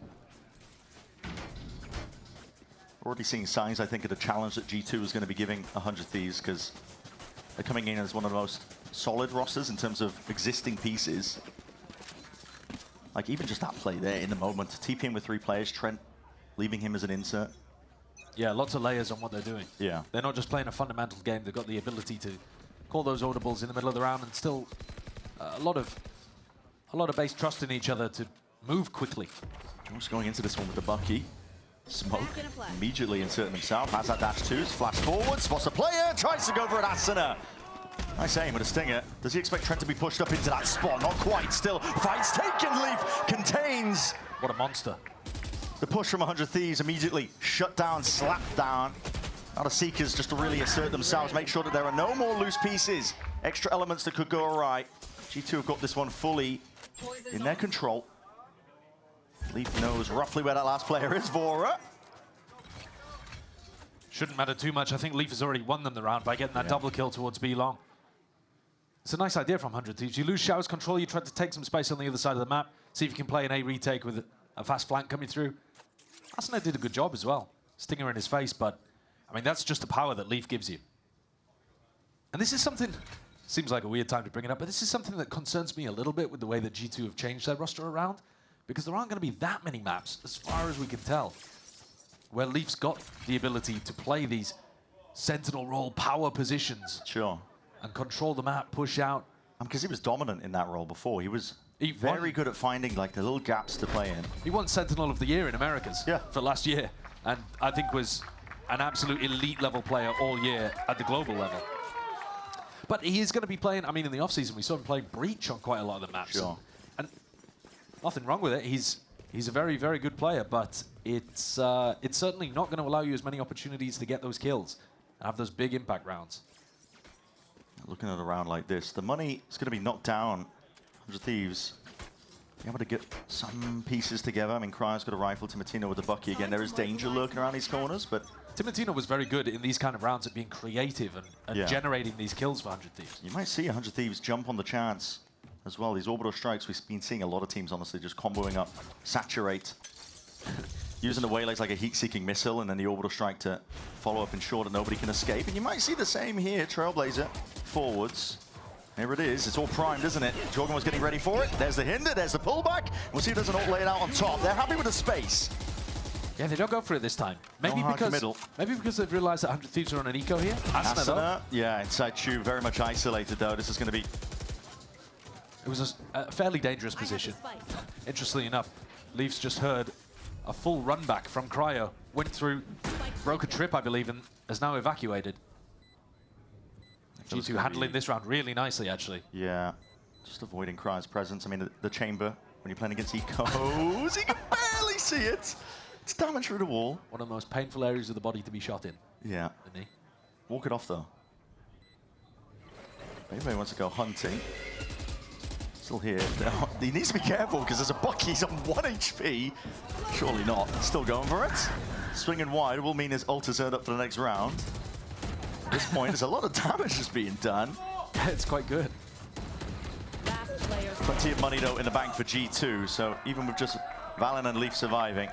Already seeing signs, I think, of the challenge that G2 is going to be giving 100 Thieves, because they're coming in as one of the most solid rosters in terms of existing pieces. Like, even just that play there in the moment. TPing with 3 players, Trent leaving him as an insert. Yeah, lots of layers on what they're doing. Yeah. They're not just playing a fundamental game, they've got the ability to call those audibles in the middle of the round, and still a lot of base trust in each other to move quickly. Just going into this one with the Bucky. Smoke immediately inserting himself. Has that dash twos, flash forward, spots a player, tries to go for an Asuna. Nice aim with a stinger. Does he expect Trent to be pushed up into that spot? Not quite. Still, fights taken. Leaf contains. What a monster. The push from 100 Thieves immediately shut down, slapped down. Now the Seekers just to really assert themselves, make sure that there are no more loose pieces, extra elements that could go awry. G2 have got this one fully in their control. Leaf knows roughly where that last player is, Vora. Shouldn't matter too much. I think Leaf has already won them the round by getting that double kill towards B long. It's a nice idea from 100 Thieves. You lose Showers control, you try to take some space on the other side of the map, see if you can play an A retake with a fast flank coming through. Asuna did a good job as well. Stinger in his face, but I mean, that's just the power that Leaf gives you. And this is something, seems like a weird time to bring it up, but this is something that concerns me a little bit with the way that G2 have changed their roster around, because there aren't going to be that many maps, as far as we can tell, where Leaf's got the ability to play these sentinel role power positions. Sure. And control the map, push out. Because he was dominant in that role before. He was very good at finding like the little gaps to play in. He won Sentinel of the Year in Americas for last year, and I think was an absolute elite level player all year at the global level. But he is going to be playing, I mean, in the offseason, we saw him playing Breach on quite a lot of the maps. Sure. And nothing wrong with it. He's a very, very good player, but it's certainly not going to allow you as many opportunities to get those kills and have those big impact rounds. Looking at a round like this, the money is going to be knocked down. 100 Thieves be able to get some pieces together. I mean, Cryo's got a rifle, Timotino with the Bucky again. There is danger lurking around these corners, but Timotino was very good in these kind of rounds at being creative and generating these kills for 100 Thieves. You might see 100 Thieves jump on the chance as well. These orbital strikes, we've been seeing a lot of teams, honestly, just comboing up, saturate, using the Waylays like a heat-seeking missile, and then the orbital strike to follow up, ensure that nobody can escape. And you might see the same here, Trailblazer forwards. Here it is. It's all primed, isn't it? Jorgen was getting ready for it. There's the hinder, there's the pullback. We'll see if there's an ult laid out on top. They're happy with the space. Yeah, they don't go for it this time. Maybe because they've realized that 100 Thieves are on an eco here. Asuna, yeah, inside Chu, very much isolated though. This is going to be... It was a fairly dangerous position. Interestingly enough, Leafs just heard a full run back from Cryo. Went through, broke a trip, I believe, and has now evacuated. G2 handling this round really nicely, actually. Yeah, just avoiding Cryo's presence. I mean, the chamber, when you're playing against ecos, you can barely see it. It's damage through the wall. One of the most painful areas of the body to be shot in. Yeah. The knee. Walk it off, though. Maybe he wants to go hunting. Still here. He needs to be careful, because there's a Bucky. He's on 1 HP. Surely not. Still going for it. Swinging wide will mean his ult is earned up for the next round. At this point, there's a lot of damage that's being done. It's quite good. Plenty of money, though, in the bank for G2. So even with just Valen and Leaf surviving,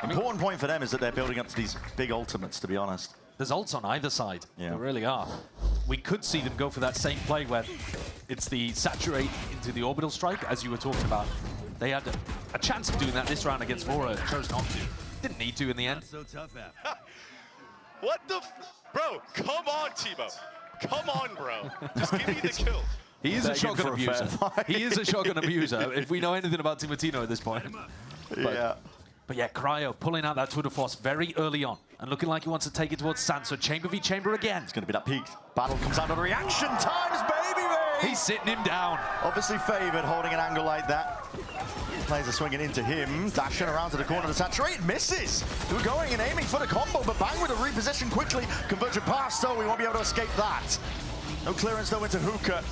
important point for them is that they're building up to these big ultimates, to be honest. There's ults on either side. Yeah. There really are. We could see them go for that same play where it's the saturate into the orbital strike, as you were talking about. They had a chance of doing that this round against Vora, chose not to. Didn't need to in the end. So tough. What the bro, come on, Tebow. Come on, bro. Just give me the kill. He is a shotgun abuser. He is a shotgun abuser, if we know anything about Timotino at this point. But yeah, Cryo pulling out that tour de force very early on and looking like he wants to take it towards Sand. So Chamber v Chamber again. It's going to be that peak. Battle comes out of reaction times, baby! He's sitting him down. Obviously favored holding an angle like that. Players are swinging into him, dashing around to the corner to saturate, misses. We're going and aiming for the combo, but bang with a reposition quickly. Conversion pass, though, we won't be able to escape that. No clearance, though, into Hookah.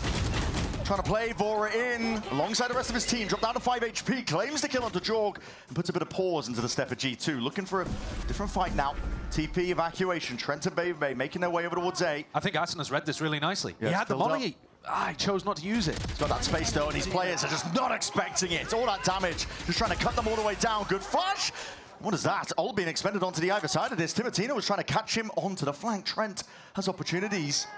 Trying to play Vora in alongside the rest of his team. Dropped down to 5 HP, claims the kill onto Jorg, and puts a bit of pause into the step of G2. Looking for a different fight now. TP evacuation, Trent and Baby making their way over towards A. I think Asuna's read this really nicely. Yeah, he had the molly. He chose not to use it. He's got that space, though, and these players are just not expecting it. All that damage, just trying to cut them all the way down. Good flash. What is that? All being expended onto the either side of this. Timotino was trying to catch him onto the flank. Trent has opportunities.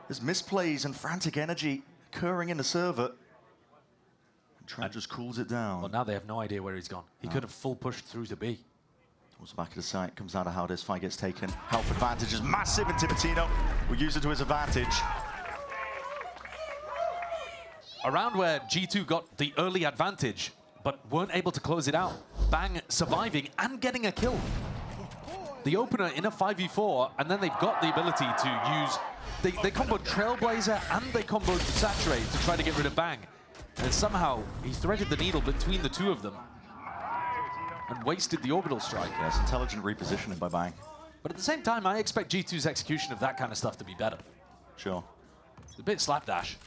There's misplays and frantic energy occurring in the server. Trent just cools it down. Well, now they have no idea where he's gone. He could have full pushed through to B. Towards the back of the site, comes out of how this fight gets taken. Health advantage is massive, and Timotino will use it to his advantage. around where G2 got the early advantage, but weren't able to close it out. Bang surviving and getting a kill. The opener in a 5v4, and then they've got the ability to use... They comboed Trailblazer and they comboed Saturate to try to get rid of Bang. And somehow he threaded the needle between the two of them and wasted the orbital strike. Yes, intelligent repositioning by Bang. But at the same time, I expect G2's execution of that kind of stuff to be better. Sure. It's a bit slapdash.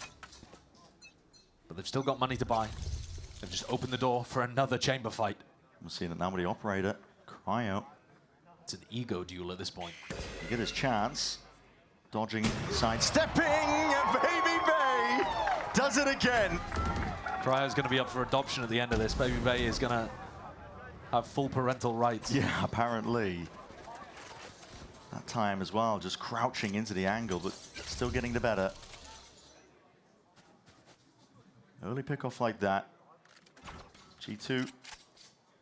But they've still got money to buy. They've just opened the door for another chamber fight. We're seeing it now with the operator. Cryo. It's an ego duel at this point. You get his chance. Dodging, sidestepping, Baby Bay does it again. Cryo's going to be up for adoption at the end of this. Baby Bay is going to have full parental rights. Yeah, apparently. That time as well, just crouching into the angle, but still getting the better. Early pickoff like that. G2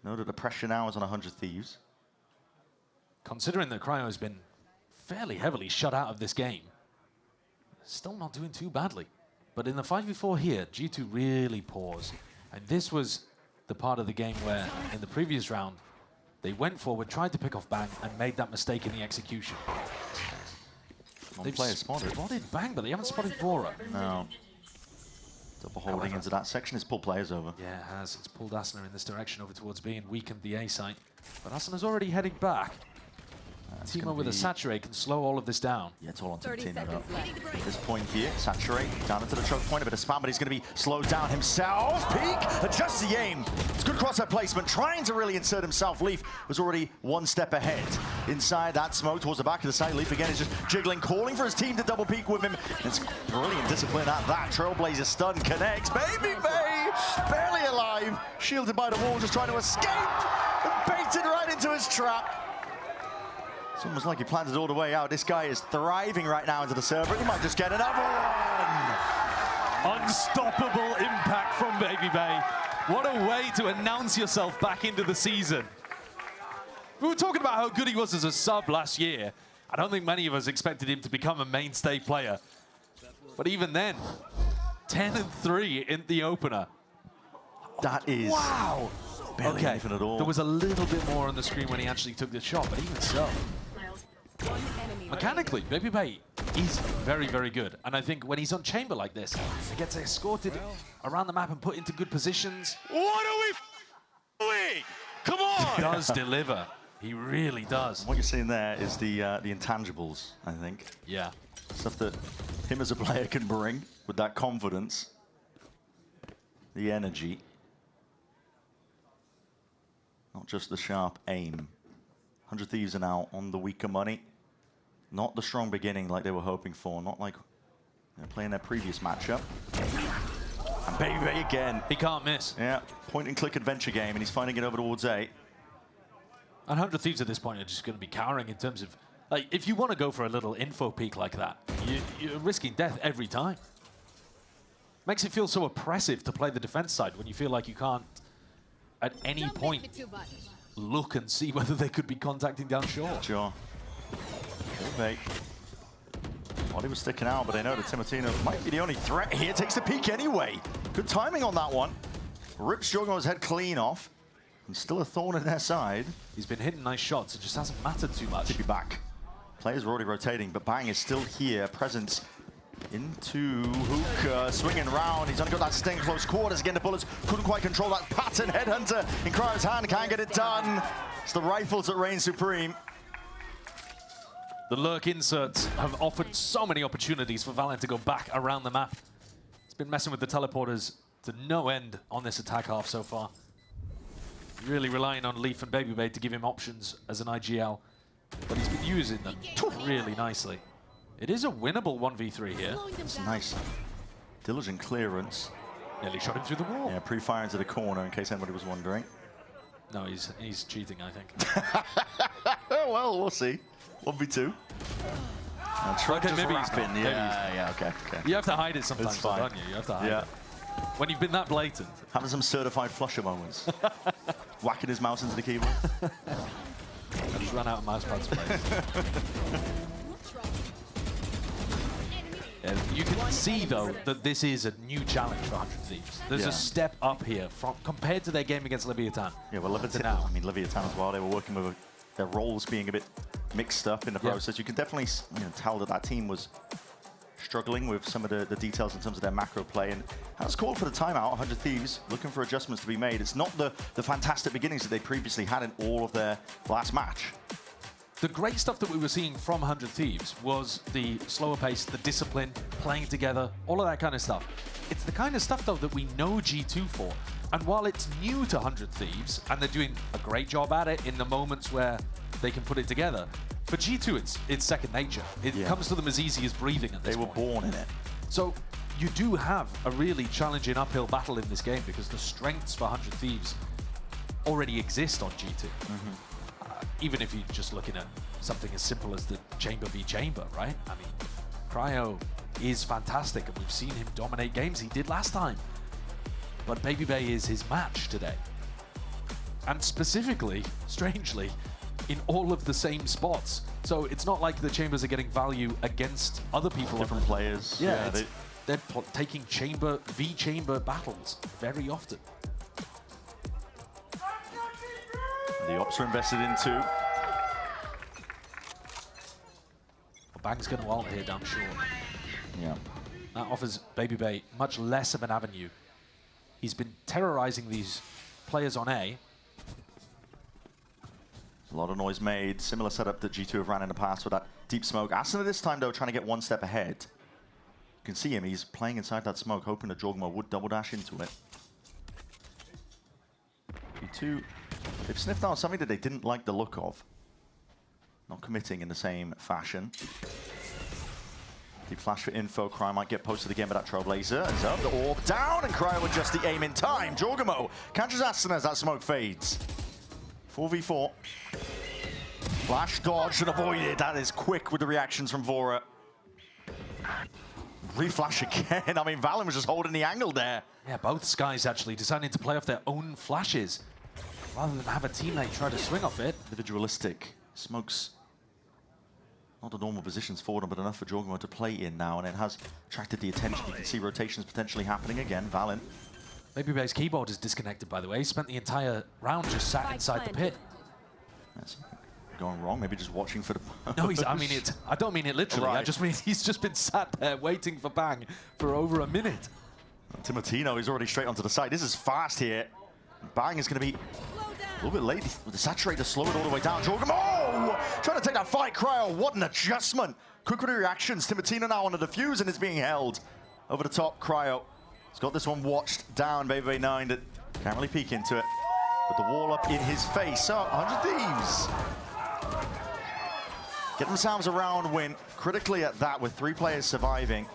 know that the pressure now is on 100 Thieves. Considering that Cryo has been fairly heavily shut out of this game, still not doing too badly. But in the 5v4 here, G2 really paused. And this was the part of the game where, in the previous round, they went forward, tried to pick off Bang, and made that mistake in the execution. They've spotted Bang, but they haven't spotted Bora. No. Double holding into that section. It's pulled players over. Yeah, it has. It's pulled Asuna in this direction over towards B and weakened the A site. But Asuna's already heading back. Timo with a Saturate can slow all of this down. Yeah, it's all on Timo at this point here. Saturate down into the choke point, a bit of spam, but he's going to be slowed down himself. Peek, adjusts the aim. It's good crosshair placement, trying to really insert himself. Leaf was already one step ahead. Inside that smoke towards the back of the site. Leaf again is just jiggling, calling for his team to double peek with him. It's brilliant discipline at that. Trailblazer stun connects. Baby Bay, barely alive, shielded by the wall, just trying to escape. And baited right into his trap. It's almost like he planned it all the way out. This guy is thriving right now into the server. He might just get another one. Unstoppable impact from Baby Bay. What a way to announce yourself back into the season. We were talking about how good he was as a sub last year. I don't think many of us expected him to become a mainstay player. But even then, 10-3 in the opener. That is... Wow. Barely anything at all. There was a little bit more on the screen when he actually took the shot, but even so. Mechanically, Baby Bay is very, very good. And I think when he's on chamber like this, he gets escorted around the map and put into good positions. What are we doing? Come on! He does deliver. He really does. What you're seeing there is the intangibles, I think. Yeah. Stuff that him as a player can bring with that confidence. The energy. Not just the sharp aim. 100 Thieves are now on the weaker money. Not the strong beginning like they were hoping for. Not like they're playing their previous matchup. And Baby Bay again. He can't miss. Yeah, point and click adventure game, and he's finding it over towards A. 100 Thieves at this point are just going to be cowering in terms of, like, if you want to go for a little info peek like that, you're risking death every time. Makes it feel so oppressive to play the defense side when you feel like you can't, at any point, look and see whether they could be contacting down short. Sure. Bait. Body was sticking out, but they know that Timotino might be the only threat here. Takes the peek anyway. Good timing on that one. Rips Jorgo's head clean off. And still a thorn in their side. He's been hitting nice shots. It just hasn't mattered too much. To be back. Players are already rotating, but Bang is still here. Presence into Hook, swinging round. He's only got that sting close quarters. Again, the bullets couldn't quite control that pattern. Headhunter in Cryo's hand, can't get it done. It's the rifles that reign supreme. The lurk inserts have offered so many opportunities for VALORANT to go back around the map. It's been messing with the teleporters to no end on this attack half so far. Really relying on Leaf and Baby Bay to give him options as an IGL, but he's been using them really nicely. It is a winnable 1v3 here. It's nice. Diligent clearance. Nearly shot him through the wall. Yeah, pre-fire into the corner in case anybody was wondering. No, he's cheating, I think. Well, we'll see. 1v2. Okay, maybe he's rapping. Yeah, okay. You have to hide it sometimes, fine. don't you? You have to hide it. When you've been that blatant. Having some certified flusher moments. Whacking his mouse into the keyboard. I just ran out of mouse pads to play. And you can see, though, that this is a new challenge for 100 Thieves. There's a step up here from compared to their game against Leviathan. Yeah, well, Leviathan, I mean, Leviathan as well, they were working with their roles being a bit mixed up in the process. You can definitely tell that that team was struggling with some of the details in terms of their macro play, and has called for the timeout. 100 Thieves looking for adjustments to be made. It's not the fantastic beginnings that they previously had in all of their last match. The great stuff that we were seeing from 100 Thieves was the slower pace, the discipline, playing together, all of that kind of stuff. It's the kind of stuff, though, that we know G2 for. And while it's new to 100 Thieves, and they're doing a great job at it in the moments where they can put it together, for G2, it's second nature. It comes to them as easy as breathing at this point. They were born in it. So you do have a really challenging uphill battle in this game because the strengths for 100 Thieves already exist on G2. Even if you're just looking at something as simple as the chamber v chamber, right? I mean, Cryo is fantastic, and we've seen him dominate games. He did last time. But Baby Bay is his match today. And specifically, strangely, in all of the same spots. So it's not like the chambers are getting value against other people. Different players. Yeah, they're taking chamber v chamber battles very often. The ops are invested into. Bang's going to ult here down short. Yeah. That offers Baby Bay much less of an avenue. He's been terrorizing these players on A. A lot of noise made. Similar setup that G2 have ran in the past with that deep smoke. Asuna this time, though, trying to get one step ahead. You can see him. He's playing inside that smoke, hoping that Jorgmo would double dash into it. G2, they've sniffed out something that they didn't like the look of. Not committing in the same fashion. Deep flash for info. Cryo might get posted again, but that Trailblazer is up. The orb down, and Cryo adjusts the aim in time. Jorgmo catches Asuna as that smoke fades. 4v4. Flash dodged and avoided. That is quick with the reactions from Vora. Reflash again. I mean, Valen was just holding the angle there. Yeah, both Skies actually deciding to play off their own flashes rather than have a teammate try to swing off it. Individualistic. Smokes not the normal positions for them, but enough for Jorgmo to play in now, and it has attracted the attention. You can see rotations potentially happening again. Valen. Baby Bay's keyboard is disconnected, by the way. He spent the entire round just sat inside the pit. That's going wrong. Maybe just watching for the... No, I don't mean it literally. Right. I just mean he's just been sat there waiting for Bang for over a minute. Timotino is already straight onto the side. This is fast here. Bang is going to be a little bit late with the saturator, slow it all the way down. Jorgmo trying to take that fight. Cryo, what an adjustment. Quick with the reactions. Timotino now on the defuse, and it's being held over the top. Cryo has got this one watched down. Baby Bay 9 that can't really peek into it. With the wall up in his face. So 100 Thieves get themselves a round win. Critically at that, with 3 players surviving.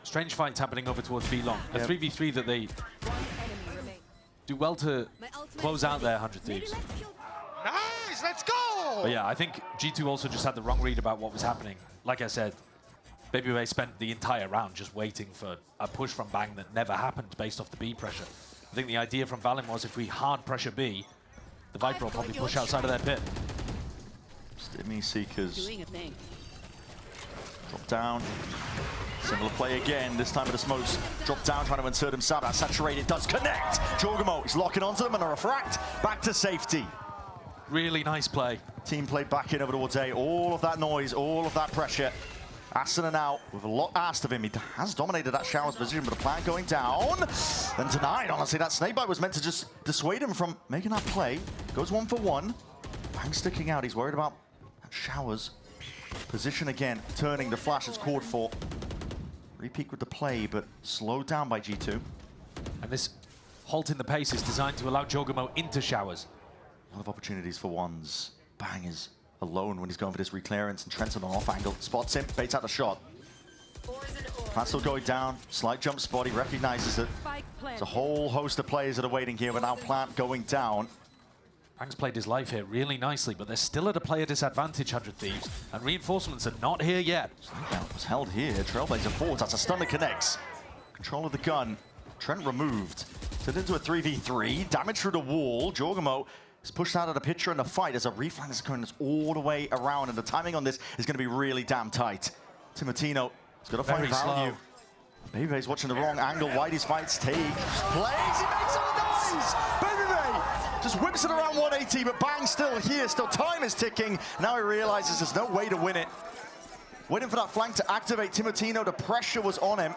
Strange fights happening over towards B long. A 3v3 that they do well to close out their 100 Thieves. Nice, let's go! But yeah, I think G2 also just had the wrong read about what was happening. Like I said, Baby Bay spent the entire round just waiting for a push from Bang that never happened based off the B pressure. I think the idea from Valen was if we hard pressure B, the Viper will probably push outside of their pit. Stimmy Seekers drop down. Similar play again, this time with the smokes. Drop down, trying to insert himself. That saturated does connect. Jorgmo is locking onto them and a refract back to safety. Really nice play. Team play back in over towards A. All of that noise, all of that pressure. Asuna now with a lot asked of him. He has dominated that Shower's position, but the plant going down. Then denied, honestly. That snakebite was meant to just dissuade him from making that play. Goes 1 for 1. Bang sticking out. He's worried about that Shower's position again. Turning, the flash is called for. Repeat with the play, but slowed down by G2. And this halt in the pace is designed to allow Jorgmo into Showers. A lot of opportunities for ones. Bang is alone when he's going for this reclearance, and Trent's on an off angle. Spots him, baits out the shot. Plant still going down. Slight jump spot. He recognizes that there's a whole host of players that are waiting here, but now Plant going down. Bang's played his life here really nicely, but they're still at a player disadvantage, 100 Thieves, and reinforcements are not here yet. That was held here. Trailblazer forwards. That's a stun that connects. Control of the gun. Trent removed. Turned into a 3v3. Damage through the wall. Jorgmo He's pushed out of the picture in the fight as a reflank is coming all the way around, and the timing on this is going to be really damn tight. Timotino has got to find value. Babybay's watching the wrong angle. Why these fights take plays. He makes it nice. Babybay just whips it around 180, but Bang still here. Still time is ticking. Now he realizes there's no way to win it. Waiting for that flank to activate. Timotino, the pressure was on him.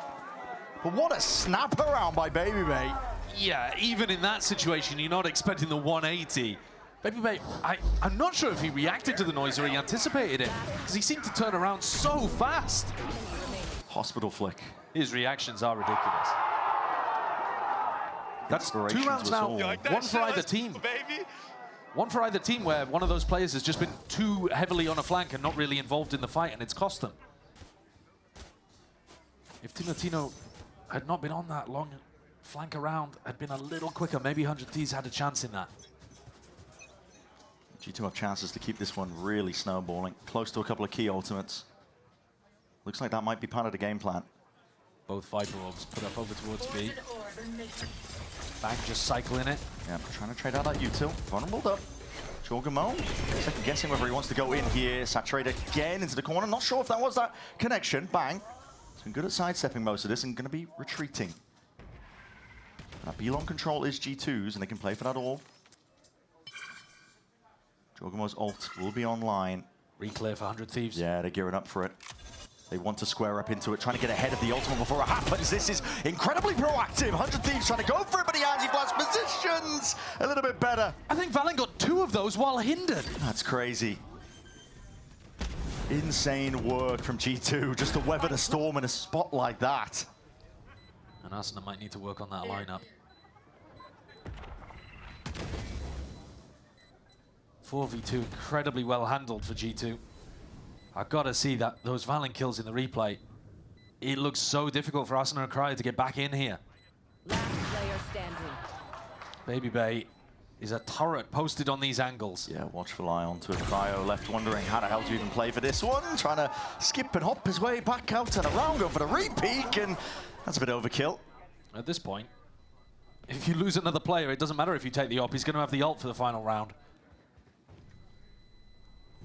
But what a snap around by Babybay. Yeah, even in that situation, you're not expecting the 180. Babybay, I'm not sure if he reacted to the noise or he anticipated it, because he seemed to turn around so fast. Hospital flick. His reactions are ridiculous. That's 2 rounds now, one for either team. One for either team where one of those players has just been too heavily on a flank and not really involved in the fight, and it's cost them. If Timotino had not been on that long flank around, had been a little quicker, maybe 100 Thieves had a chance in that. G2 have chances to keep this one really snowballing. Close to a couple of key ultimates. Looks like that might be part of the game plan. Both Viper Orbs put up over towards B. Bang just cycling it. Yeah, trying to trade out that U2. Vulnerable up. Jorgamo, second guessing whether he wants to go in here. Saturate again into the corner. Not sure if that was that connection. Bang. He's been good at sidestepping most of this and going to be retreating. That B-long control is G2's and they can play for that all. Jorgamo's ult will be online. Reclear for 100 Thieves. Yeah, they're gearing up for it. They want to square up into it, trying to get ahead of the ultimate before it happens. This is incredibly proactive. 100 Thieves trying to go for it, but the anti-blast positions a little bit better. I think VALORANT got 2 of those while hindered. That's crazy. Insane work from G2 just to weather the storm in a spot like that. And Arsenal might need to work on that lineup. 4v2 incredibly well handled for G2. I've got to see that those VALORANT kills in the replay. It looks so difficult for Arsenal and Cryo to get back in here. Last player standing. Babybay is a turret posted on these angles. Yeah, watchful eye onto it. Cryo left wondering how the hell to even play for this one. Trying to skip and hop his way back out and around, going for the re-peek, and that's a bit overkill. At this point, if you lose another player, it doesn't matter if you take the op. He's going to have the ult for the final round.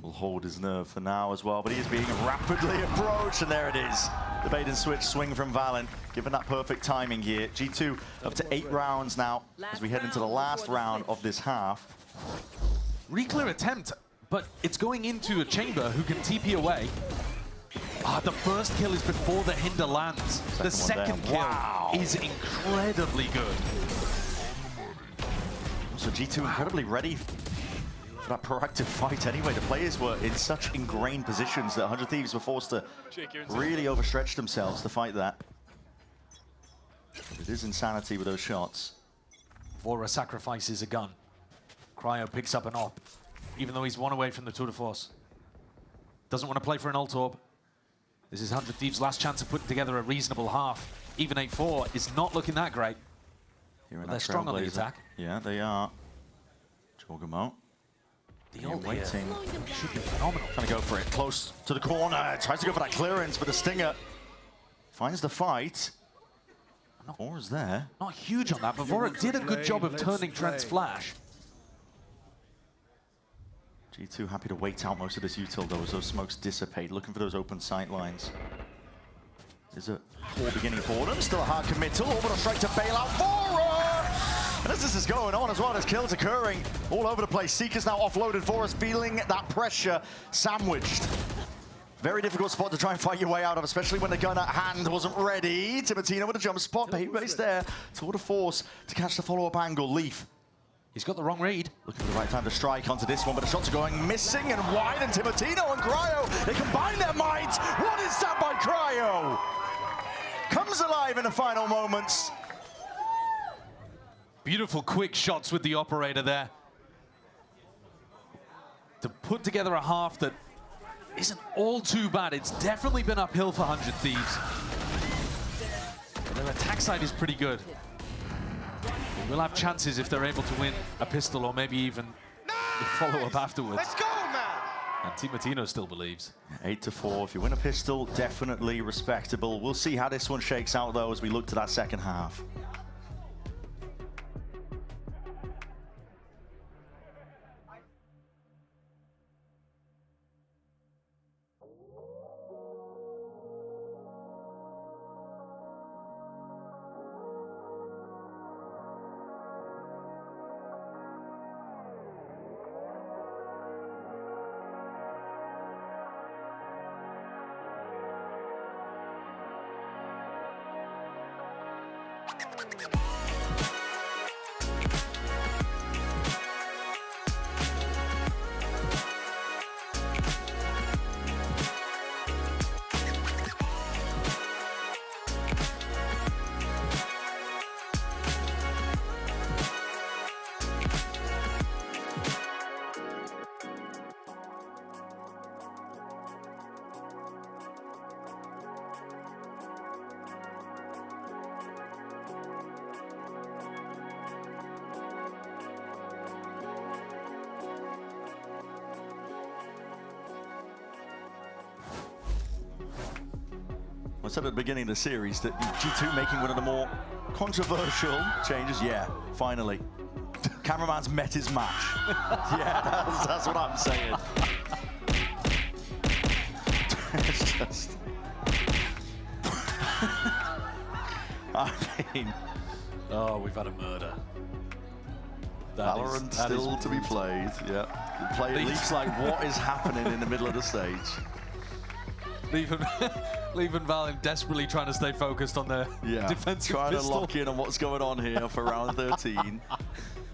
Will hold his nerve for now as well, but he is being rapidly approached, and there it is. The bait and switch swing from VALORANT, given that perfect timing here. G2 up to 8 rounds now as we head into the last round of this half. Reclear attempt, but it's going into a chamber who can TP away. The first kill is before the hinder lands. The second kill is incredibly good. So G2 incredibly ready for that proactive fight anyway. The players were in such ingrained positions that 100 Thieves were forced to really overstretch themselves to fight that. But it is insanity with those shots. Vora sacrifices a gun. Cryo picks up an op, even though he's 1 away from the tour de force. Doesn't want to play for an ult orb. This is 100 Thieves' last chance of putting together a reasonable half. Even 8-4 is not looking that great. But they're strong on the attack. Yeah, they are. Jorgamo. The ult waiting. Should be phenomenal. Trying to go for it. Close to the corner. Tries to go for that clearance, but the Stinger finds the fight. Vora's there. Not huge on that, but Vora did a good job of turning Trent's flash. G2 happy to wait out most of this util though as those smokes dissipate, looking for those open sight lines. There's a poor beginning for them, still a hard committal, orbital strike to bail out Vora! And as this is going on as well, there's kills occurring all over the place. Seeker's now offloaded, Vora's feeling that pressure sandwiched. Very difficult spot to try and fight your way out of, especially when the gun at hand wasn't ready. Timotino with a jump spot, Babybay's there. Tour de force to catch the follow-up angle. Leaf. He's got the wrong read. Looking for the right time to strike onto this one, but the shots are going missing and wide, and Timotino and Cryo, they combine their minds. What is that by Cryo? Comes alive in the final moments. Beautiful quick shots with the operator there. To put together a half that isn't all too bad. It's definitely been uphill for 100 Thieves. But their attack side is pretty good. They will have chances if they're able to win a pistol or maybe even the follow-up afterwards. Let's go, man! And Timotino still believes. 8-4. If you win a pistol, definitely respectable. We'll see how this one shakes out, though, as we look to that second half. I said at the beginning of the series that G2 making one of the more controversial changes. Yeah, finally. Cameraman's met his match. Yeah, that's what I'm saying. It's just... I mean... Oh, we've had a murder. VALORANT still to be played. Yeah. Play at least like what is happening in the middle of the stage. Leaving Valen desperately trying to stay focused on their defensive trying pistol. to lock in on what's going on here for round 13.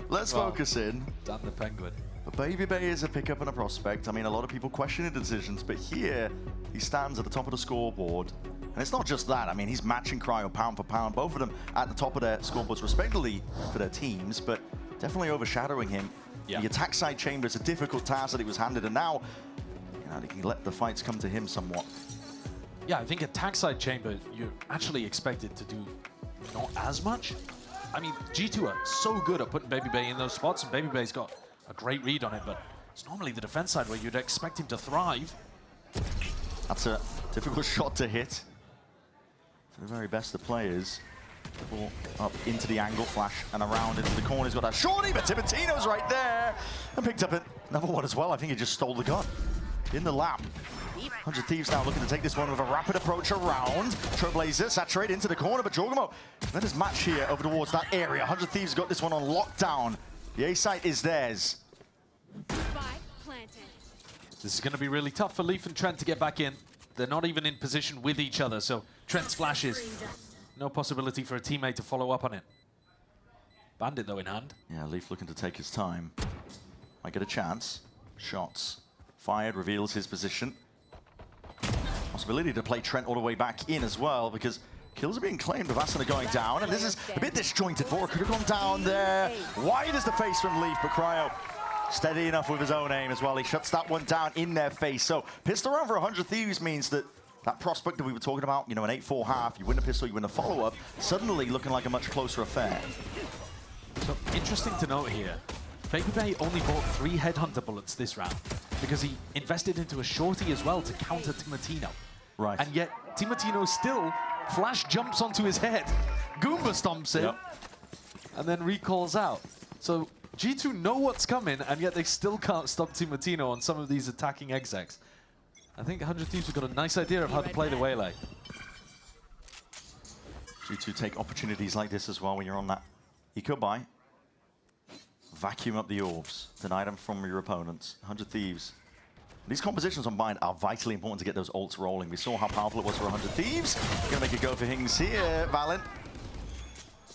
Let's focus in. Damn the Penguin. But Baby Bay is a pickup and a prospect. I mean, a lot of people questioning the decisions, but here he stands at the top of the scoreboard. And it's not just that. I mean, he's matching Cryo pound for pound, both of them at the top of their scoreboards respectively for their teams, but definitely overshadowing him. The attack side chamber is a difficult task that he was handed, and now he can let the fights come to him somewhat. Yeah, I think attack side chamber, you're actually expected to do not as much. I mean, G2 are so good at putting Baby Bay in those spots, and Baby Bay's got a great read on it, but it's normally the defense side where you'd expect him to thrive. That's a difficult shot to hit for the very best of players. Ball up into the angle, flash, and around into the corner. He's got that shorty, but Timotino's right there. And picked up another one as well. I think he just stole the gun in the lap. 100 Thieves now looking to take this one with a rapid approach around. Trailblazer saturate into the corner, but Jorgamo then his match here over towards that area. 100 Thieves got this one on lockdown. The A site is theirs. This is going to be really tough for Leaf and Trent to get back in. They're not even in position with each other, so Trent's flashes. No possibility for a teammate to follow up on it. Bandit, though, in hand. Yeah, Leaf looking to take his time. Might get a chance. Shots fired, reveals his position. Possibility to play Trent all the way back in as well, because kills are being claimed with Asuna going down, and this is a bit disjointed. Vora could have gone down there. Wide as the face from Leaf, but Cryo steady enough with his own aim as well. He shuts that one down in their face. So pistol round for 100 Thieves means that that prospect that we were talking about, you know, an 8-4 half, you win a pistol, you win a follow-up, suddenly looking like a much closer affair. So interesting to note here, Baby Bay only bought 3 Headhunter bullets this round because he invested into a shorty as well to counter Timotino. Right. And yet Timotino still flash jumps onto his head, Goomba stomps it, and then recalls out. So G2 know what's coming, and yet they still can't stop Timotino on some of these attacking execs. I think 100 Thieves have got a nice idea of how to play the Waylay. G2 take opportunities like this as well when you're on that eco buy. Vacuum up the orbs, deny them from your opponents. 100 Thieves. These compositions on bind are vitally important to get those ults rolling. We saw how powerful it was for 100 Thieves. Gonna make a go for Hings here, Valen.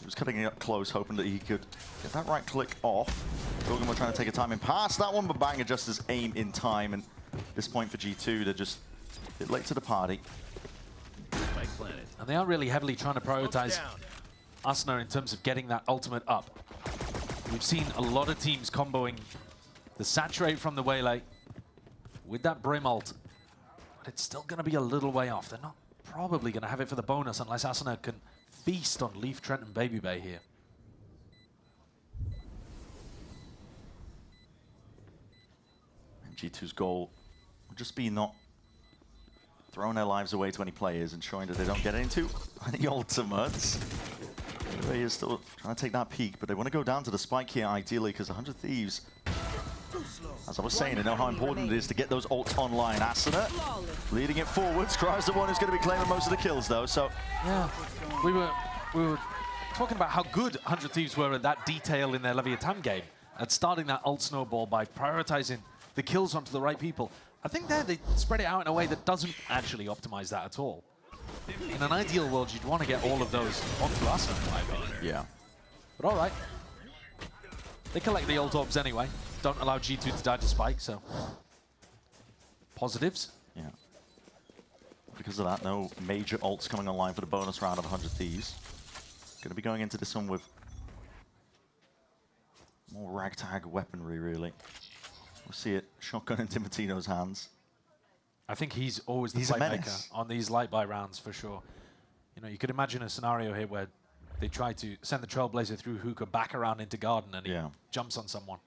He was cutting it up close, hoping that he could get that right click off. Jorgamo trying to take a timing past that one, but Bang adjusts his aim in time. And at this point for G2, they're just a bit late to the party. And they are really heavily trying to prioritize Asuna in terms of getting that ultimate up. We've seen a lot of teams comboing the saturate from the Waylay with that Brim ult, but it's still going to be a little way off. They're not probably going to have it for the bonus unless Asuna can feast on Leaf, Trent, and Baby Bay here. And G2's goal will just be not throwing their lives away to any players, ensuring that they don't get into any ultimates. Ray is still trying to take that peak, but they want to go down to the spike here ideally, because 100 Thieves, as I was saying, they know how important it is to get those ults online. Asuna leading it forwards. Cryo's the one who's going to be claiming most of the kills though, so... Yeah, we were talking about how good 100 Thieves were at that detail in their Leviathan game, at starting that ult snowball by prioritizing the kills onto the right people. I think there they spread it out in a way that doesn't actually optimize that at all. In an ideal world, you'd want to get all of those onto Arsenal, in my opinion. Yeah. But all right. They collect the ult orbs anyway. Don't allow G2 to die to Spike, so... Positives. Yeah. Because of that, no major ults coming online for the bonus round of 100 Thieves. Going to be going into this one with more ragtag weaponry, really. We'll see it. Shotgun in Timotino's hands. I think he's always the playmaker on these light buy rounds, for sure. You know, you could imagine a scenario here where they try to send the Trailblazer through hookah back around into Garden and he jumps on someone.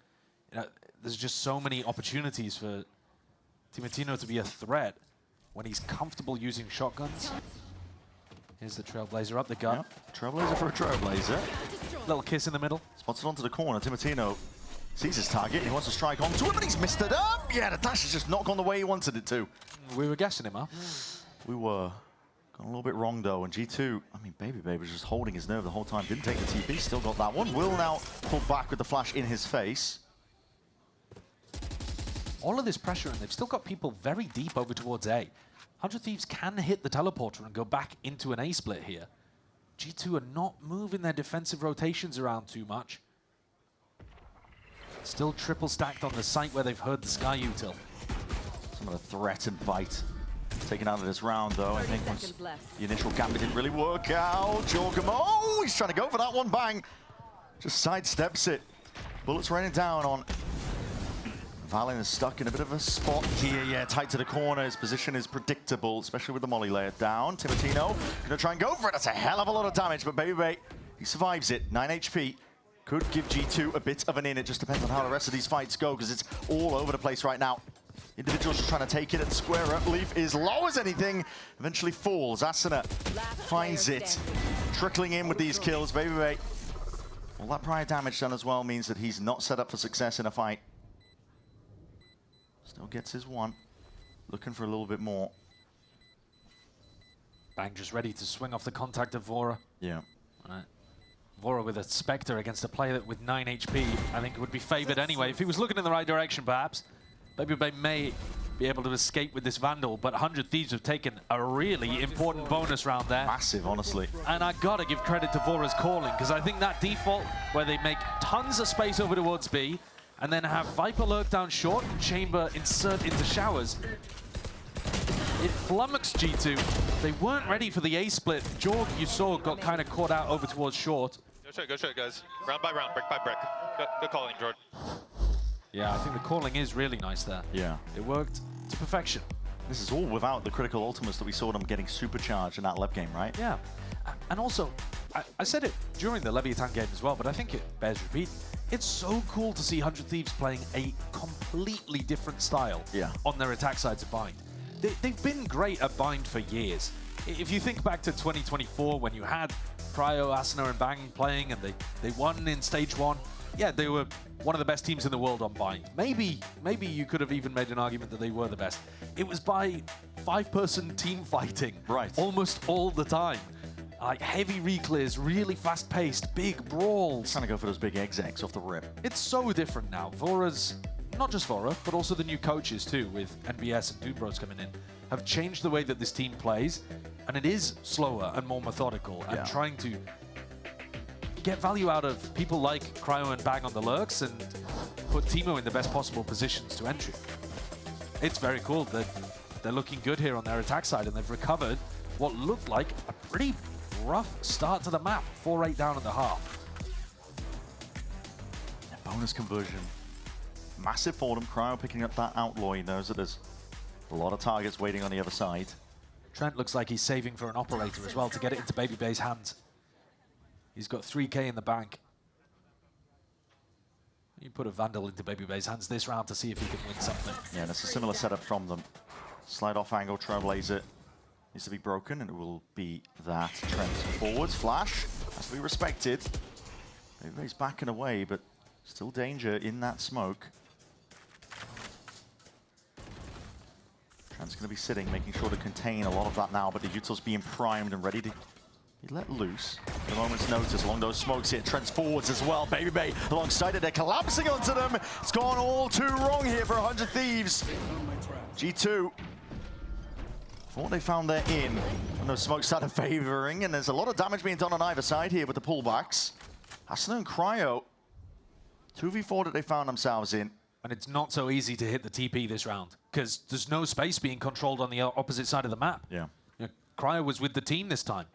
You know, there's just so many opportunities for Timotino to be a threat when he's comfortable using shotguns. Here's the Trailblazer up the gut. Yep. Trailblazer for a Trailblazer. Little kiss in the middle. Spots it onto the corner. Timotino sees his target and he wants to strike onto him, but he's missed it up. Yeah, the dash has just not gone the way he wanted it to. We were guessing him, huh? We were. Gone a little bit wrong, though. And G2, I mean, Baby was just holding his nerve the whole time. Didn't take the TP, still got that one. Will now pull back with the flash in his face. All of this pressure, and they've still got people very deep over towards A. 100 Thieves can hit the teleporter and go back into an A split here. G2 are not moving their defensive rotations around too much. Still triple stacked on the site where they've heard the Sky Util. Some of the threat and bite taken out of this round, though. I think once the initial gambit didn't really work out. Jorgamo, he's trying to go for that one, bang. Just sidesteps it. Bullets raining down on Valen is stuck in a bit of a spot here. Yeah, tight to the corner. His position is predictable, especially with the molly layer down. Timotino gonna try and go for it. That's a hell of a lot of damage, but Baby, he survives it. 9 HP. Could give G2 a bit of an in. It just depends on how the rest of these fights go, because it's all over the place right now. Individuals just trying to take it and square up. Leaf is low as anything. Eventually falls. Asuna finds it. Trickling in with these kills. Baby, well, that prior damage done as well means that he's not set up for success in a fight. Still gets his one. Looking for a little bit more. Bang just ready to swing off the contact of Vora. Yeah. All right. Vora with a Spectre against a player with 9 HP, I think would be favored anyway. If he was looking in the right direction, perhaps. Baby may be able to escape with this Vandal, but 100 Thieves have taken a really important bonus round there. Massive, honestly. And I gotta give credit to Vora's calling, because I think that default, where they make tons of space over towards B, and then have Viper lurk down short and Chamber insert into showers, it flummoxed G2. They weren't ready for the A split. Jorg, you saw, got kind of caught out over towards short. Go straight, guys. Round by round, brick by brick. Good calling, Jordan. Yeah, I think the calling is really nice there. Yeah. It worked to perfection. This is all without the critical ultimates that we saw them getting supercharged in that Lev game, right? Yeah. And also, I said it during the Leviathan game as well, but I think it bears repeat. It's so cool to see 100 Thieves playing a completely different style on their attack sides of Bind. They've been great at Bind for years. If you think back to 2024 when you had Cryo, Asuna and Bang playing and they won in stage 1, yeah, they were one of the best teams in the world on Bind. Maybe you could have even made an argument that they were the best. It was by 5-person team fighting almost all the time. Like heavy reclears, really fast-paced, big brawls. Trying to go for those big execs off the rip. It's so different now. Vora's, not just Vora, but also the new coaches too, with NBS and Dubros coming in, have changed the way that this team plays, and it is slower and more methodical, and trying to get value out of people like Cryo and Bang on the lurks and put Teemo in the best possible positions to entry. It's very cool that they're looking good here on their attack side, and they've recovered what looked like a pretty rough start to the map. 4-8 down at the half. Bonus conversion. Massive for them. Cryo picking up that outlaw. He knows that there's a lot of targets waiting on the other side. Trent looks like he's saving for an operator as well to get it into Baby Bay's hands. He's got 3K in the bank. You put a Vandal into Baby Bay's hands this round to see if he can win something. Yeah, and it's a similar setup from them. Slide off angle, Trailblazer needs to be broken, and it will be that. Trent forwards, flash, has to be respected. Baby Bay's backing away, but still danger in that smoke. Trent's going to be sitting, making sure to contain a lot of that now, but the Util's being primed and ready to be let loose. At a moment's notice along those smokes here. Trent's forwards as well. Baby Bay alongside it. They're collapsing onto them. It's gone all too wrong here for 100 Thieves. G2 For what they found they're in. And those smokes started favoring, and there's a lot of damage being done on either side here with the pullbacks. Asuna and Cryo, 2v4 that they found themselves in. And it's not so easy to hit the TP this round, because there's no space being controlled on the opposite side of the map. Yeah. You know, Cryo was with the team this time.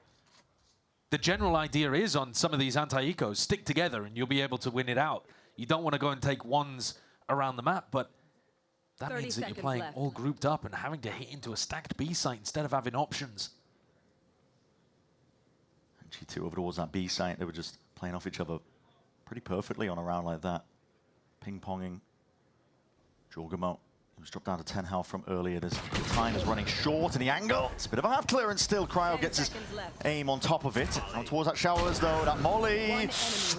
The general idea is on some of these anti-ecos, stick together and you'll be able to win it out. You don't want to go and take ones around the map, but that means that you're playing all grouped up and having to hit into a stacked B site instead of having options. G2 over towards that B site, they were just playing off each other pretty perfectly on a round like that. Ping-ponging. Jorgamo, he was dropped down to 10 health from earlier. The time is running short, and the angle, it's a bit of a half clearance still. Cryo gets his aim on top of it. Now towards that showers, though, that molly.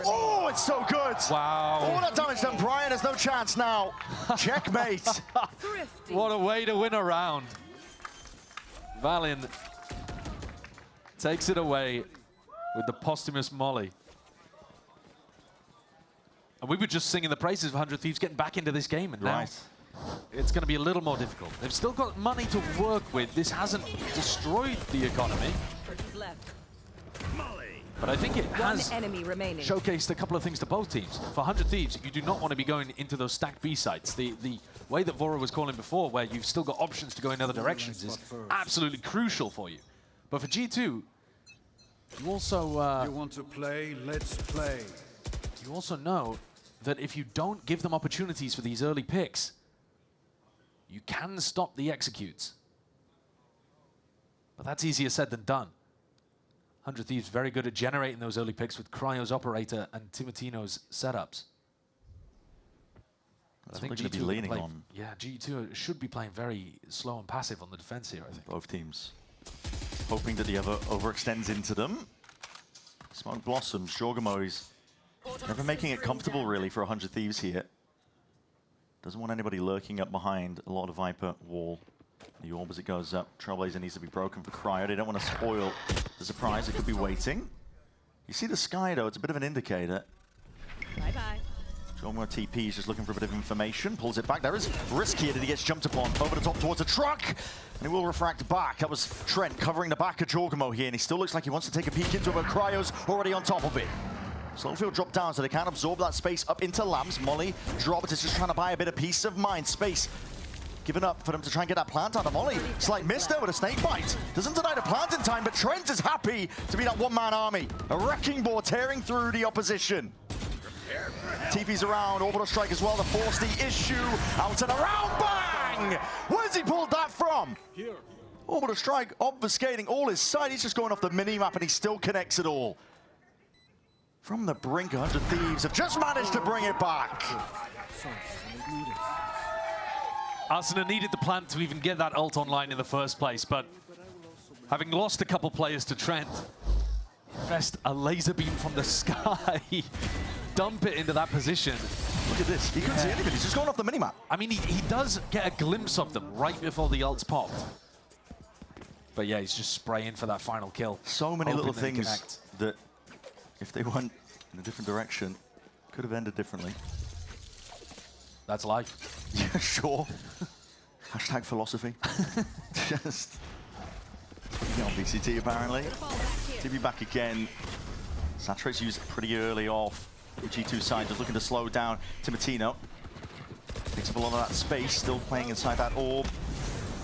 Oh, it's so good. Wow. All that damage done. Brian has no chance now. Checkmate. What a way to win a round. Valiant takes it away with the posthumous molly. And we were just singing the praises of 100 Thieves getting back into this game, and now it's going to be a little more difficult. They've still got money to work with. This hasn't destroyed the economy. But I think it has showcased a couple of things to both teams. For 100 Thieves, you do not want to be going into those stacked B sites. The way that Vora was calling before, where you've still got options to go in other directions, is absolutely crucial for you. But for G2, you also... you want to play? Let's play. You also know that if you don't give them opportunities for these early picks, you can stop the executes. But that's easier said than done. 100 Thieves very good at generating those early picks with Cryo's operator and Timotino's setups. That's what they're going to be leaning on. Yeah, G2 should be playing very slow and passive on the defense here, I think. Both teams hoping that the other overextends into them. Smoke blossoms. Jorgamo is never making it comfortable, really, for 100 Thieves here. Doesn't want anybody lurking up behind a lot of Viper wall. The orb as it goes up. Trailblazer needs to be broken for Cryo. They don't want to spoil the surprise. It could be waiting. You see the sky, though. It's a bit of an indicator. Bye-bye. Jorgamo TP is just looking for a bit of information. Pulls it back. There is risk here that he gets jumped upon. Over the top towards a truck. And he will refract back. That was Trent covering the back of Jorgamo here. And he still looks like he wants to take a peek into it, but Cryo's already on top of it. Slowfield drop down so they can't absorb that space up into Lambs. Molly dropped. It's just trying to buy a bit of peace of mind. Space given up for them to try and get that plant out of Molly. Slight miss there with a snake bite. Doesn't deny the plant in time, but Trent is happy to be that one-man army. A wrecking ball tearing through the opposition. TP's around, orbital strike as well to force the issue. Out and around, bang! Where's he pulled that from? Orbital strike obfuscating all his sight. He's just going off the mini-map and he still connects it all. From the brink, 100 Thieves have just managed to bring it back. Asuna needed the plant to even get that ult online in the first place, but having lost a couple players to Trent, invest a laser beam from the sky, dump it into that position. Look at this, he couldn't see anybody, he's just going off the minimap. I mean, he does get a glimpse of them right before the ult's popped. But yeah, he's just spraying for that final kill. So many little things that, if they went in a different direction, could have ended differently. That's life. Yeah, sure. Hashtag philosophy. Just on VCT apparently. TB back again. Saturate's used pretty early off. The G2 side just looking to slow down Timotino. Picks up a lot of that space, still playing inside that orb.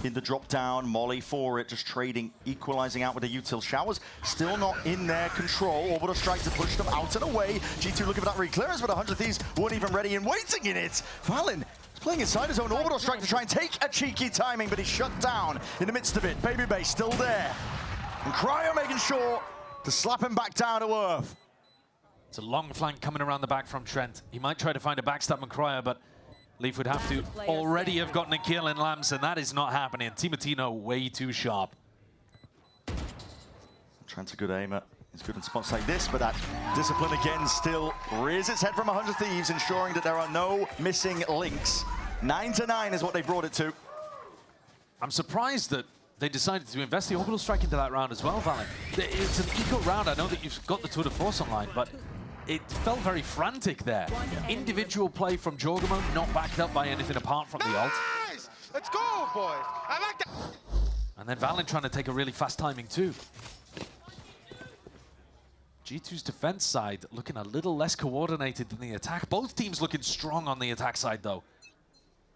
In the drop down, Molly for it, just trading, equalizing out with the util. Showers still not in their control. Orbital strike to push them out and away. G2 looking for that re-clearance, but 100 Thieves weren't even ready and waiting in it. Valen is playing inside his own orbital strike to try and take a cheeky timing, but he's shut down in the midst of it. Baby Base still there. And Cryo making sure to slap him back down to earth. It's a long flank coming around the back from Trent. He might try to find a backstab on Cryo, but Leaf would have to already have gotten a kill in Lambs, and that is not happening. Timotino way too sharp. Trent's a good aimer. He's good in spots like this, but that discipline again still rears its head from 100 Thieves, ensuring that there are no missing links. 9-9 is what they brought it to. I'm surprised that they decided to invest the orbital strike into that round as well, Valen. It's an eco round. I know that you've got the Tour de Force online, but it felt very frantic there. Individual play from Jorgamo, not backed up by anything apart from the ult. Let's go, boys. I like that. And then VALORANT trying to take a really fast timing too. G2's defense side looking a little less coordinated than the attack. Both teams looking strong on the attack side though.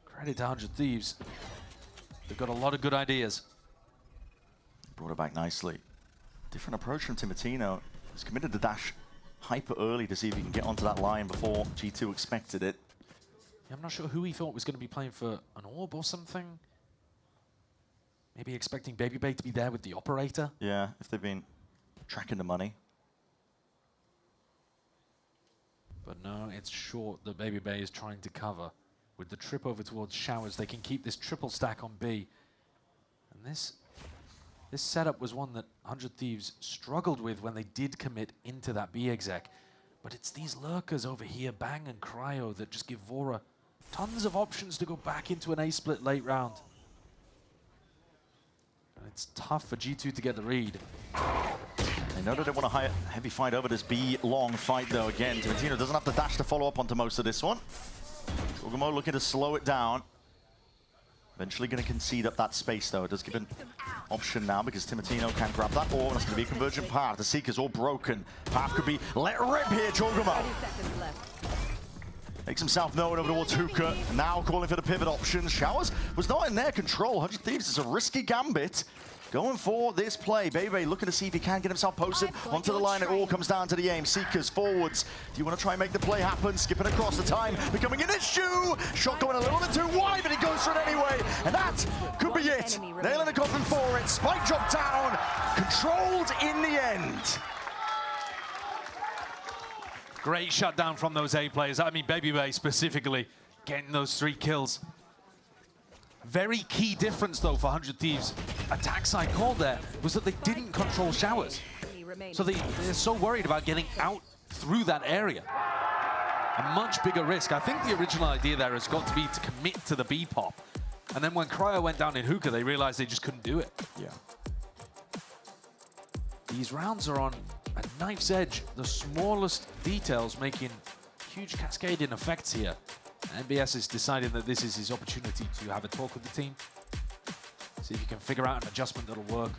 Credit to 100 Thieves. They've got a lot of good ideas. Brought it back nicely. Different approach from Timotino. He's committed to dash hyper early to see if he can get onto that line before G2 expected it. Yeah, I'm not sure who he thought was going to be playing for an orb or something. Maybe expecting BabyBay to be there with the operator. Yeah, if they've been tracking the money. But no, it's short that BabyBay is trying to cover. With the trip over towards Showers, they can keep this triple stack on B. And this setup was one that 100 Thieves struggled with when they did commit into that B exec. But it's these lurkers over here, Bang and Cryo, that just give Vora tons of options to go back into an A-split late round. And it's tough for G2 to get the read. They know that they want a heavy fight over this B long fight though. Again, Timotino doesn't have to dash to follow up onto most of this one. Jorgamo looking to slow it down. Eventually going to concede up that space though. It does give an option now because Timotino can grab that orb, and it's going to be a convergent path. The Seeker's all broken. Path could be let rip here, Jorgamo. Makes himself known over towards Hookah. Now calling for the pivot options. Showers was not in their control. 100 Thieves is a risky gambit. Going for this play. BabyBay looking to see if he can get himself posted onto the line. It all comes down to the aim. Seekers forwards. Do you want to try and make the play happen? Skipping across the time. Becoming an issue. Shot going a little bit too wide, but he goes for it anyway. And that could be it. Nailing the coffin for it. Spike drop down. Controlled in the end. Great shutdown from those A players. I mean, BabyBay specifically getting those 3 kills. Very key difference, though, for 100 Thieves' attack side call there was that they didn't control Showers. So they're so worried about getting out through that area. A much bigger risk. I think the original idea there has got to be to commit to the B pop. And then when Cryo went down in Hookah, they realized they just couldn't do it. Yeah. These rounds are on a knife's edge. The smallest details making huge cascading effects here. MBS has decided that this is his opportunity to have a talk with the team. See if he can figure out an adjustment that'll work.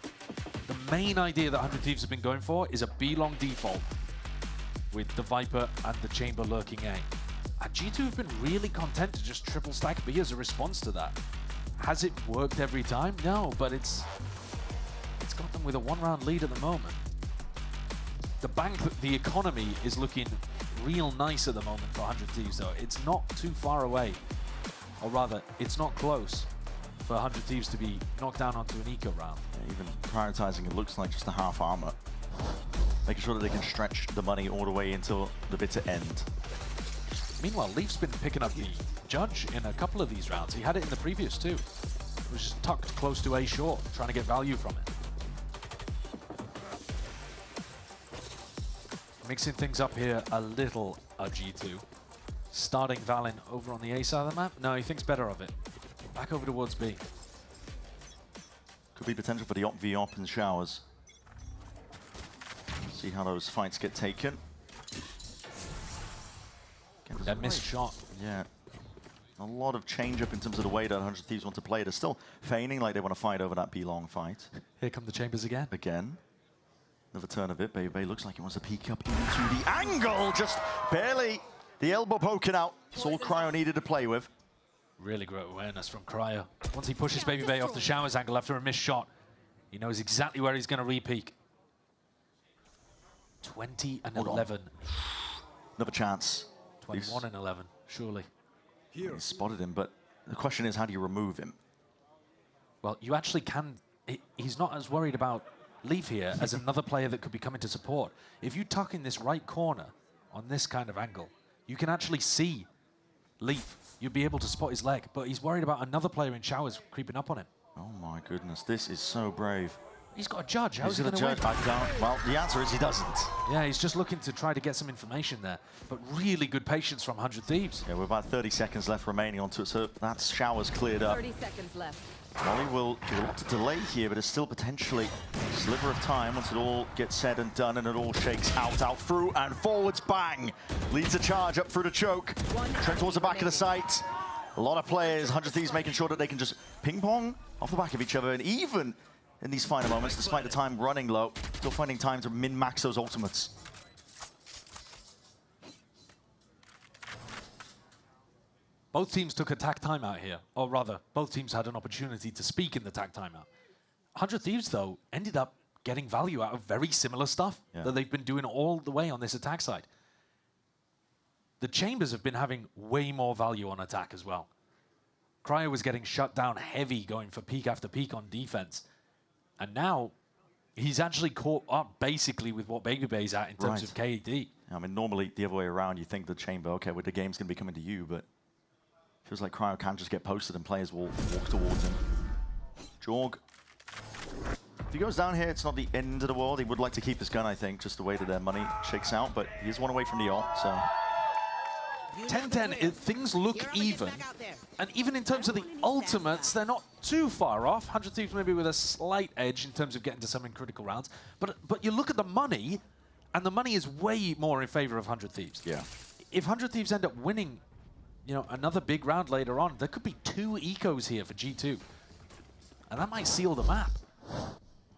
The main idea that 100 Thieves have been going for is a B-long default with the Viper and the Chamber lurking A. And G2 have been really content to just triple stack B as a response to that. Has it worked every time? No, but it's got them with a 1-round lead at the moment. The economy is looking real nice at the moment for 100 Thieves though. It's not too far away, or rather, it's not close for 100 Thieves to be knocked down onto an eco round. Yeah, even prioritizing it looks like just a half armor. Making sure that they can stretch the money all the way until the bitter end. Meanwhile, Leaf's been picking up the Judge in a couple of these rounds. He had it in the previous 2. It was just tucked close to A short, trying to get value from it. Mixing things up here a little, G2. Starting VALORANT over on the A side of the map. No, he thinks better of it. Back over towards B. Could be potential for the op v op in Showers. See how those fights get taken. Again, that missed shot. Yeah. A lot of change up in terms of the way that 100 Thieves want to play. They're still feigning like they want to fight over that B-long fight. Here come the Chambers again. Again. Another turn of it. BabyBay looks like he wants to peek up into the angle. Just barely. The elbow poking out. That's all Cryo needed to play with. Really great awareness from Cryo. Once he pushes BabyBay off the Showers angle after a missed shot, he knows exactly where he's going to re-peek. 20 and 11. Another chance. 21 and 11, surely. He spotted him, but the question is, how do you remove him? Well, you actually can. He's not as worried about Leaf here as another player that could be coming to support. If you tuck in this right corner on this kind of angle, you can actually see Leaf. You'd be able to spot his leg, but he's worried about another player in Showers creeping up on him. Oh my goodness, this is so brave. He's got a judge. How's he going to win? I don't. Well, the answer is he doesn't. Yeah, he's just looking to try to get some information there, but really good patience from 100 Thieves. Yeah, we're about 30 seconds left remaining onto it, so that's Showers cleared up. 30 seconds left. Molly will do a lot to delay here, but it's still potentially a sliver of time once it all gets said and done and it all shakes out through and forwards, bang! Leads a charge up through the choke. Trent towards the back of the site. A lot of players, 100 Thieves making sure that they can just ping-pong off the back of each other, and even in these final moments, despite the time running low. Still finding time to min-max those ultimates. Both teams took a tack timeout here, or rather, both teams had an opportunity to speak in the tack timeout. 100 Thieves, though, ended up getting value out of very similar stuff that they've been doing all the way on this attack side. The Chambers have been having way more value on attack as well. Cryo was getting shut down heavy, going for peak after peak on defense. And now, he's actually caught up basically with what BabyBay's at in terms of KD. I mean, normally the other way around, you think the Chamber, okay, well, the game's going to be coming to you, but feels like Cryo can just get posted and players will walk towards him. Jorg. If he goes down here, it's not the end of the world. He would like to keep his gun, I think, just the way that their money shakes out, but he is one away from the ult, so. 10-10, things look even. And even in terms of the ultimates, they're not too far off. 100 Thieves maybe with a slight edge in terms of getting to some in critical rounds. But you look at the money, and the money is way more in favor of 100 Thieves. Yeah. If 100 Thieves end up winning, you know, another big round later on, there could be 2 ecos here for G2. And that might seal the map.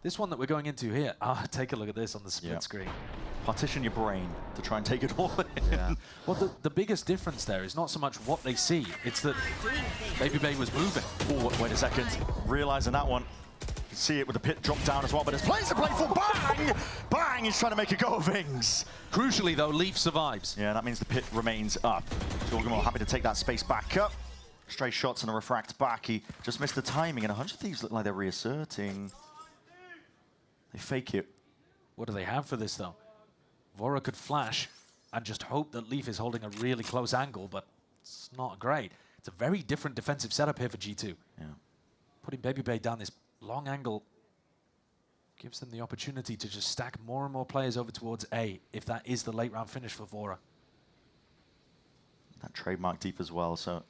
This one that we're going into here, take a look at this on the split screen. Partition your brain to try and take it all in. Yeah. Well, the biggest difference there is not so much what they see, it's that BabyBay was moving. Oh, wait a second. Realizing that one. You can see it with the pit drop down as well, but it's plays to play for bang! Bang! He's trying to make a go of things. Crucially, though, Leaf survives. Yeah, that means the pit remains up. Jorgamo happy to take that space back up. Stray shots and a refract back. He just missed the timing, and 100 Thieves look like they're reasserting. They fake it. What do they have for this, though? Vora could flash and just hope that Leaf is holding a really close angle, but it's not great. It's a very different defensive setup here for G2. Yeah. Putting BabyBay down this long angle gives them the opportunity to just stack more and more players over towards A, if that is the late round finish for Vora. That trademark deep as well, so a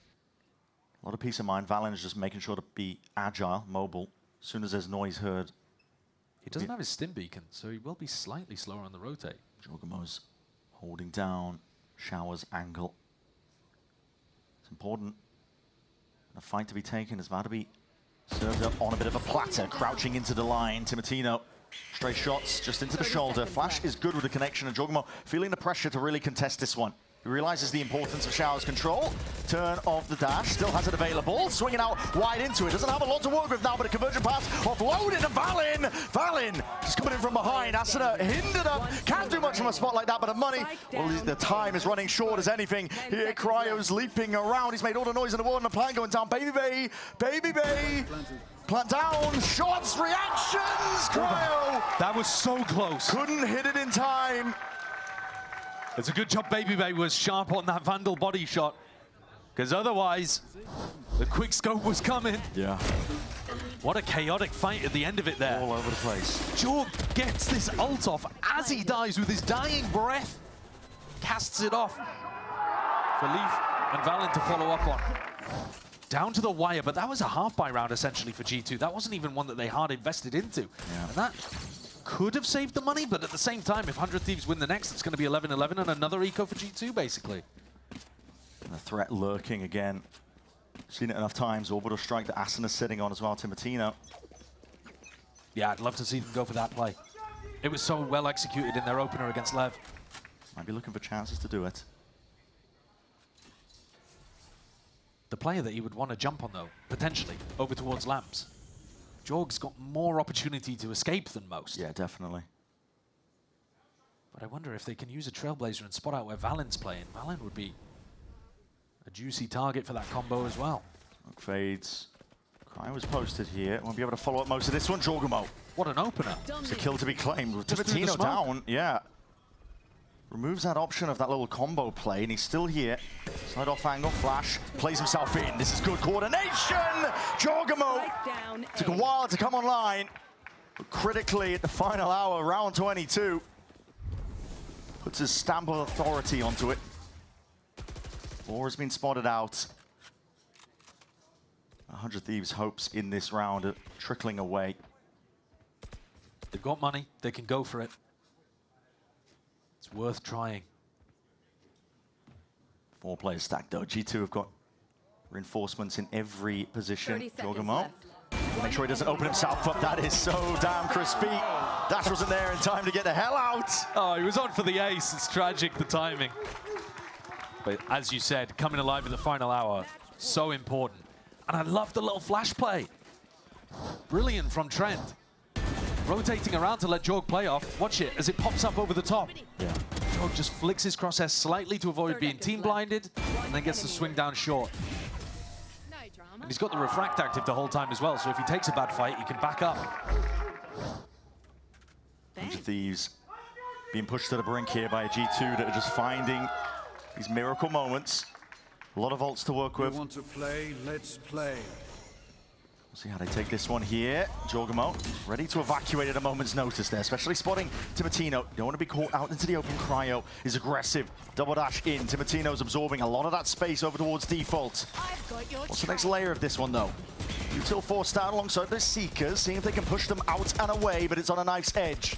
lot of peace of mind. Valen is just making sure to be agile, mobile. As soon as there's noise heard. He doesn't have his stim beacon, so he will be slightly slower on the rotate. Jorgamo's holding down Shower's angle. It's important. A fight to be taken is about to be served up on a bit of a platter, crouching into the line. Timotino, stray shots just into the shoulder. Flash is good with the connection, and Jorgamo feeling the pressure to really contest this one. He realizes the importance of Shower's control. Turn of the dash, still has it available. Swinging out wide into it. Doesn't have a lot to work with now, but a conversion pass offloaded, and Valen just coming in from behind. Asuna hindered up. Can't do much from a spot like that, but the money, well, the time is running short as anything. Here, Cryo's leaping around. He's made all the noise in the world, and the plan going down. BabyBay, plant down, shots, reactions, Cryo. That was so close. Couldn't hit it in time. It's a good job BabyBay was sharp on that Vandal body shot, because otherwise, the quick scope was coming. Yeah. What a chaotic fight at the end of it there. All over the place. Jorg gets this ult off as he dies with his dying breath. Casts it off for Leaf and Valen to follow up on. Down to the wire, but that was a half-buy round essentially for G2. That wasn't even one that they hard invested into. Yeah. And that could have saved the money, but at the same time, if 100 Thieves win the next, it's going to be 11-11 and another eco for G2, basically. And the threat lurking again. Seen it enough times. Orbital strike that Asuna's sitting on as well, Timotino. Yeah, I'd love to see them go for that play. It was so well executed in their opener against Lev. Might be looking for chances to do it. The player that he would want to jump on, though, potentially, over towards Lamps. Jorg's got more opportunity to escape than most. Yeah, definitely. But I wonder if they can use a Trailblazer and spot out where Valen's playing. Valen would be a juicy target for that combo as well. Smoke fades. Cryo was posted here. Won't be able to follow up most of this one. Jorgamo. What an opener. It's a kill to be claimed with Just through the Timotino smoke. down. Yeah. Removes that option of that little combo play, and he's still here. Slide off angle, flash, plays himself in. This is good coordination! Jorgamo took a while to come online, but critically at the final hour, round 22, puts his stamp of authority onto it. Vora's been spotted out. 100 Thieves' hopes in this round are trickling away. They've got money, they can go for it. It's worth trying. 4 players stacked though. G2 have got reinforcements in every position. 30 seconds Jorgamo. left. Make sure he doesn't open himself up. That is so damn crispy. Dash wasn't there in time to get the hell out. Oh, he was on for the ace. It's tragic, the timing. But as you said, coming alive in the final hour, so important. And I love the little flash play. Brilliant from Trent. Rotating around to let Jorg play off. Watch it as it pops up over the top. Yeah. Jorg just flicks his crosshair slightly to avoid being team blinded, and then gets the swing down short. And he's got the refract active the whole time as well, so if he takes a bad fight, he can back up. Ninja Thieves being pushed to the brink here by a G2 that are just finding these miracle moments. A lot of ults to work with. You want to play? Let's play. We'll see how they take this one here. Jorgamo ready to evacuate at a moment's notice there, especially spotting Timotino. Don't want to be caught out into the open. Cryo is aggressive. Double dash in. Timotino's absorbing a lot of that space over towards default. What's the next layer of this one, though? Util forced down alongside the Seekers, seeing if they can push them out and away, but it's on a knife's edge.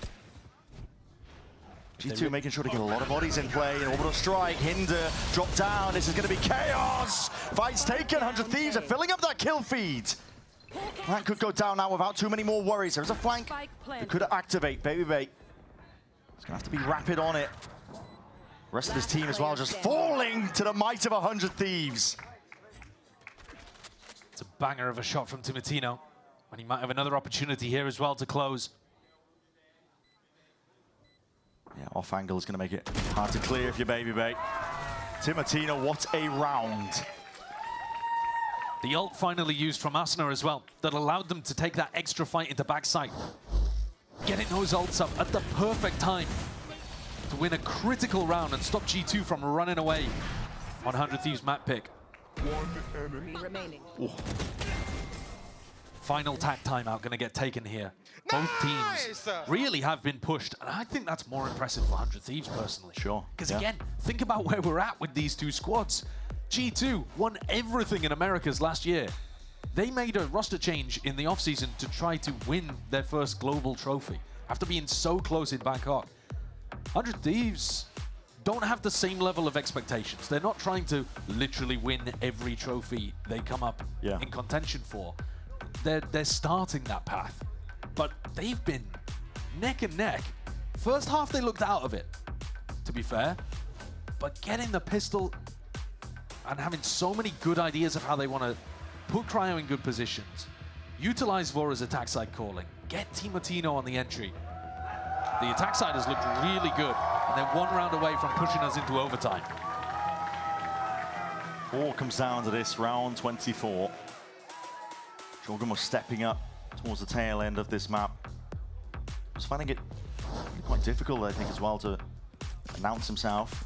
G2 making sure to get a lot of bodies in play. An orbital strike, Hinder, drop down. This is going to be chaos. Fight's taken. 100 Thieves are filling up that kill feed. That could go down now without too many more worries. There's a flank that could activate. Baby Bait. It's going to have to be rapid on it. Rest of his team as well, just falling to the might of 100 Thieves. It's a banger of a shot from Timotino, and he might have another opportunity here as well to close. Yeah, off angle is going to make it hard to clear if you're Baby Bait. Timotino, what a round. The ult finally used from Asuna as well, that allowed them to take that extra fight into backside. Getting those ults up at the perfect time to win a critical round and stop G2 from running away on 100 Thieves map pick. One enemy remaining. Ooh. Final tack timeout going to get taken here. Both teams really have been pushed, and I think that's more impressive for 100 Thieves personally. Sure. Because again, think about where we're at with these two squads. G2 won everything in Americas last year. They made a roster change in the offseason to try to win their first global trophy after being so close in Bangkok. 100 Thieves don't have the same level of expectations. They're not trying to literally win every trophy they come up in contention for. They're starting that path, but they've been neck and neck. First half they looked out of it, to be fair, but getting the pistol and having so many good ideas of how they want to put Cryo in good positions, utilize Vora's attack side calling, get Timotino on the entry. The attack side has looked really good, and they're one round away from pushing us into overtime. All comes down to this round 24. Jorgamo stepping up towards the tail end of this map. Was finding it quite difficult, I think, as well, to announce himself.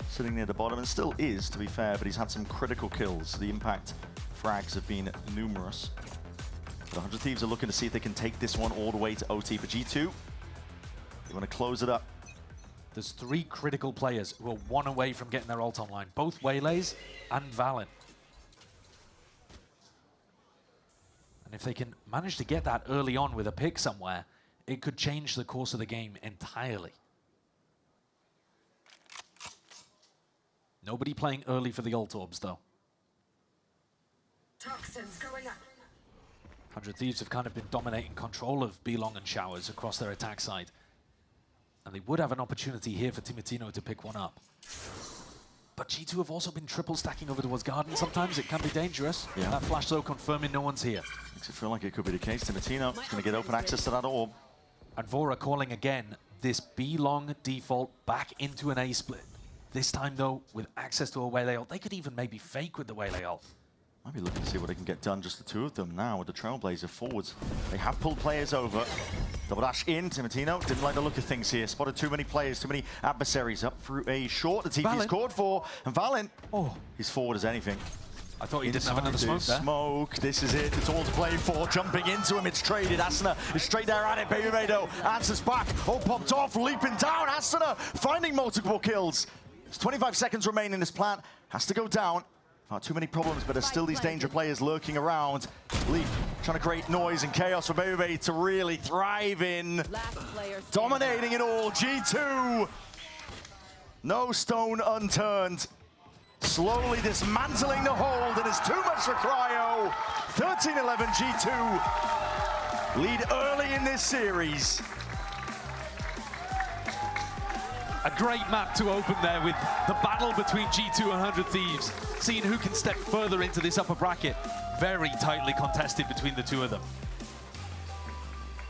Sitting near the bottom, and still is, to be fair, but he's had some critical kills. The impact frags have been numerous. But 100 Thieves are looking to see if they can take this one all the way to OT. For G2, they want to close it up. There's 3 critical players who are one away from getting their ult online, both Waylays and VALORANT. And if they can manage to get that early on with a pick somewhere, it could change the course of the game entirely. Nobody playing early for the ult orbs, though. Toxins going up. 100 Thieves have kind of been dominating control of Belong and Showers across their attack side. And they would have an opportunity here for Timotino to pick one up. But G2 have also been triple stacking over towards Garden. Sometimes it can be dangerous. Yeah. That flash, though, confirming no one's here. Makes it feel like it could be the case. Timotino is going to get open access to that orb. And Vora calling again this Belong default back into an A split. This time, though, with access to a Waylay ult. They could even maybe fake with the Waylay ult. Might be looking to see what they can get done, just the 2 of them now with the Trailblazer forwards. They have pulled players over. Double dash in, Timotino didn't like the look of things here. Spotted too many players, too many adversaries up through a short. The TP's called for, and VALORANT, he's forward as anything. I thought he didn't have another smoke there. Smoke, this is it, it's all to play for. Jumping into him, it's traded. Asuna is straight there at it. Baby Mado answers back. All popped off, leaping down. Asuna finding multiple kills. There's 25 seconds remaining in this plant. Has to go down. Not too many problems, but there's still these danger players lurking around. Leap trying to create noise and chaos for Baby to really thrive in. Dominating it all, G2. No stone unturned. slowly dismantling the hold, and it's too much for Cryo. 13-11 G2 lead early in this series. A great map to open there with the battle between G2 and 100 Thieves, seeing who can step further into this upper bracket. Very tightly contested between the two of them.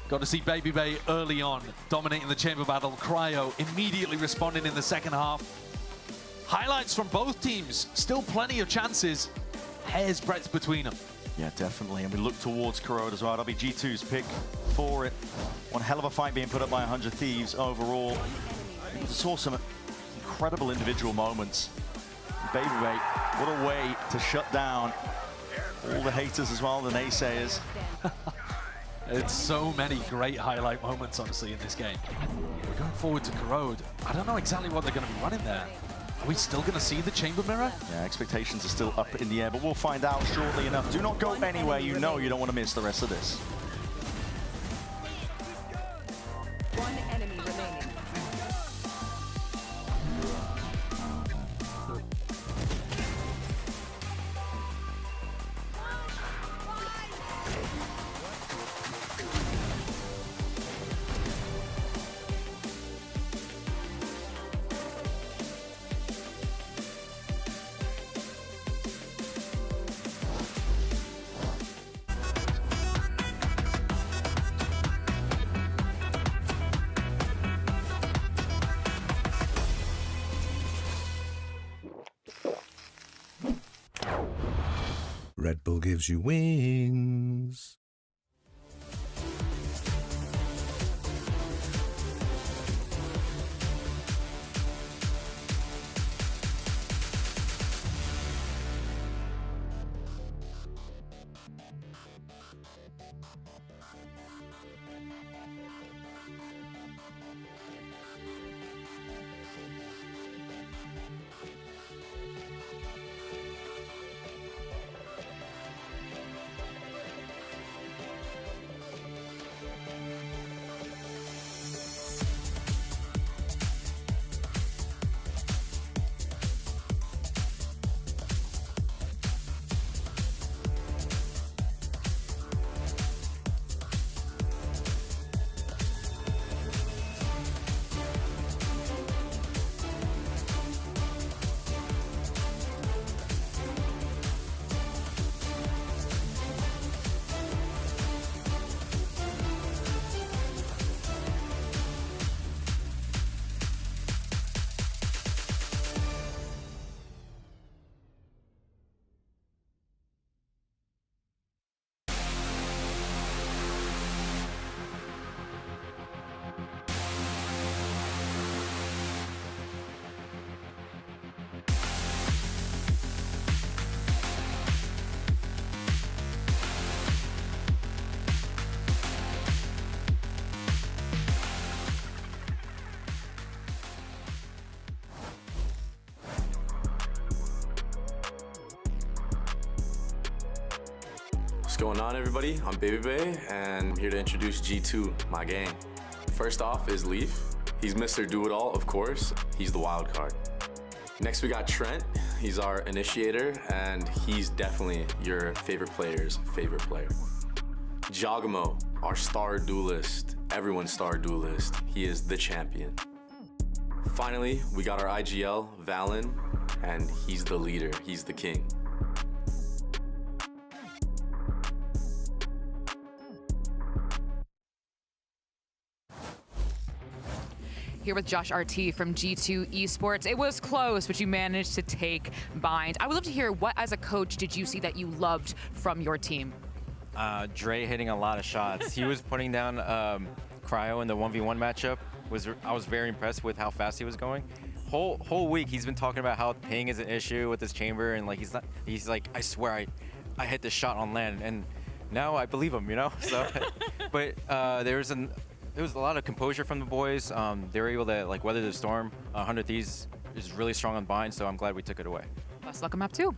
Got to see Baby Bay early on, dominating the chamber battle. Cryo immediately responding in the second half. Highlights from both teams, still plenty of chances. Hair's breadth between them. Yeah, definitely, and we look towards Corrode as well. That'll be G2's pick for it. One hell of a fight being put up by 100 Thieves overall. We saw some incredible individual moments. Baby Bay, what a way to shut down all the haters as well, the naysayers. It's so many great highlight moments, honestly, in this game. We're going forward to Corrode. I don't know exactly what they're going to be running there. Are we still going to see the chamber mirror? Yeah, expectations are still up in the air, but we'll find out shortly enough. Do not go anywhere. You know you don't want to miss the rest of this. One enemy remaining. Red Bull gives you wings. What's going on, everybody? I'm Baby Bay, and I'm here to introduce G2, my gang. First off is Leaf. He's Mr. Do-It-All, of course. He's the wild card. Next, we got Trent. He's our initiator, and he's definitely your favorite player's favorite player. Giacomo, our star duelist, everyone's star duelist. He is the champion. Finally, we got our IGL, Valen, and he's the leader. He's the king. Here with Josh RT from G2 Esports. It was close, but you managed to take Bind. I would love to hear, what as a coach did you see that you loved from your team? Dre hitting a lot of shots. He was putting down Cryo in the 1v1 matchup. I was very impressed with how fast he was going. Whole week he's been talking about how ping is an issue with his chamber, and like he's like, I swear I hit this shot on land, and now I believe him, you know. So, but there was a lot of composure from the boys. They were able to like weather the storm. 100 Thieves is really strong on bind, so I'm glad we took it away. Best luck on map 2.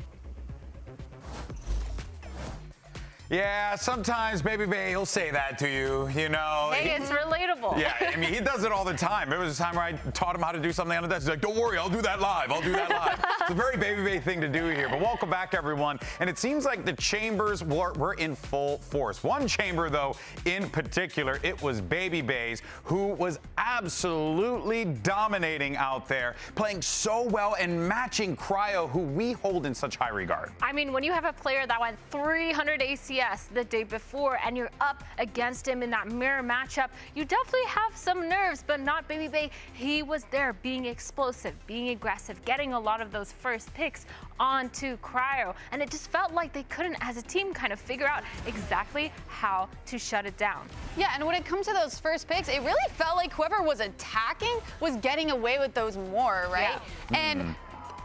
Yeah, sometimes Baby Bay, he'll say that to you, you know. Hey, it's relatable. Yeah, I mean, he does it all the time. There was a time where I taught him how to do something on the desk. He's like, don't worry, I'll do that live. I'll do that live. It's a very Baby Bay thing to do here. But welcome back, everyone. And it seems like the chambers were in full force. One chamber, though, in particular, it was Baby Bay's, who was absolutely dominating out there, playing so well and matching Cryo, who we hold in such high regard. I mean, when you have a player that went 300 ACS the day before and you're up against him in that mirror matchup, you definitely have some nerves, but not Baby Bay. He was there being explosive, being aggressive, getting a lot of those first picks onto Cryo, and it just felt like they couldn't, as a team, kind of figure out exactly how to shut it down. Yeah, and when it comes to those first picks, it really felt like whoever was attacking was getting away with those more, right? Yeah. And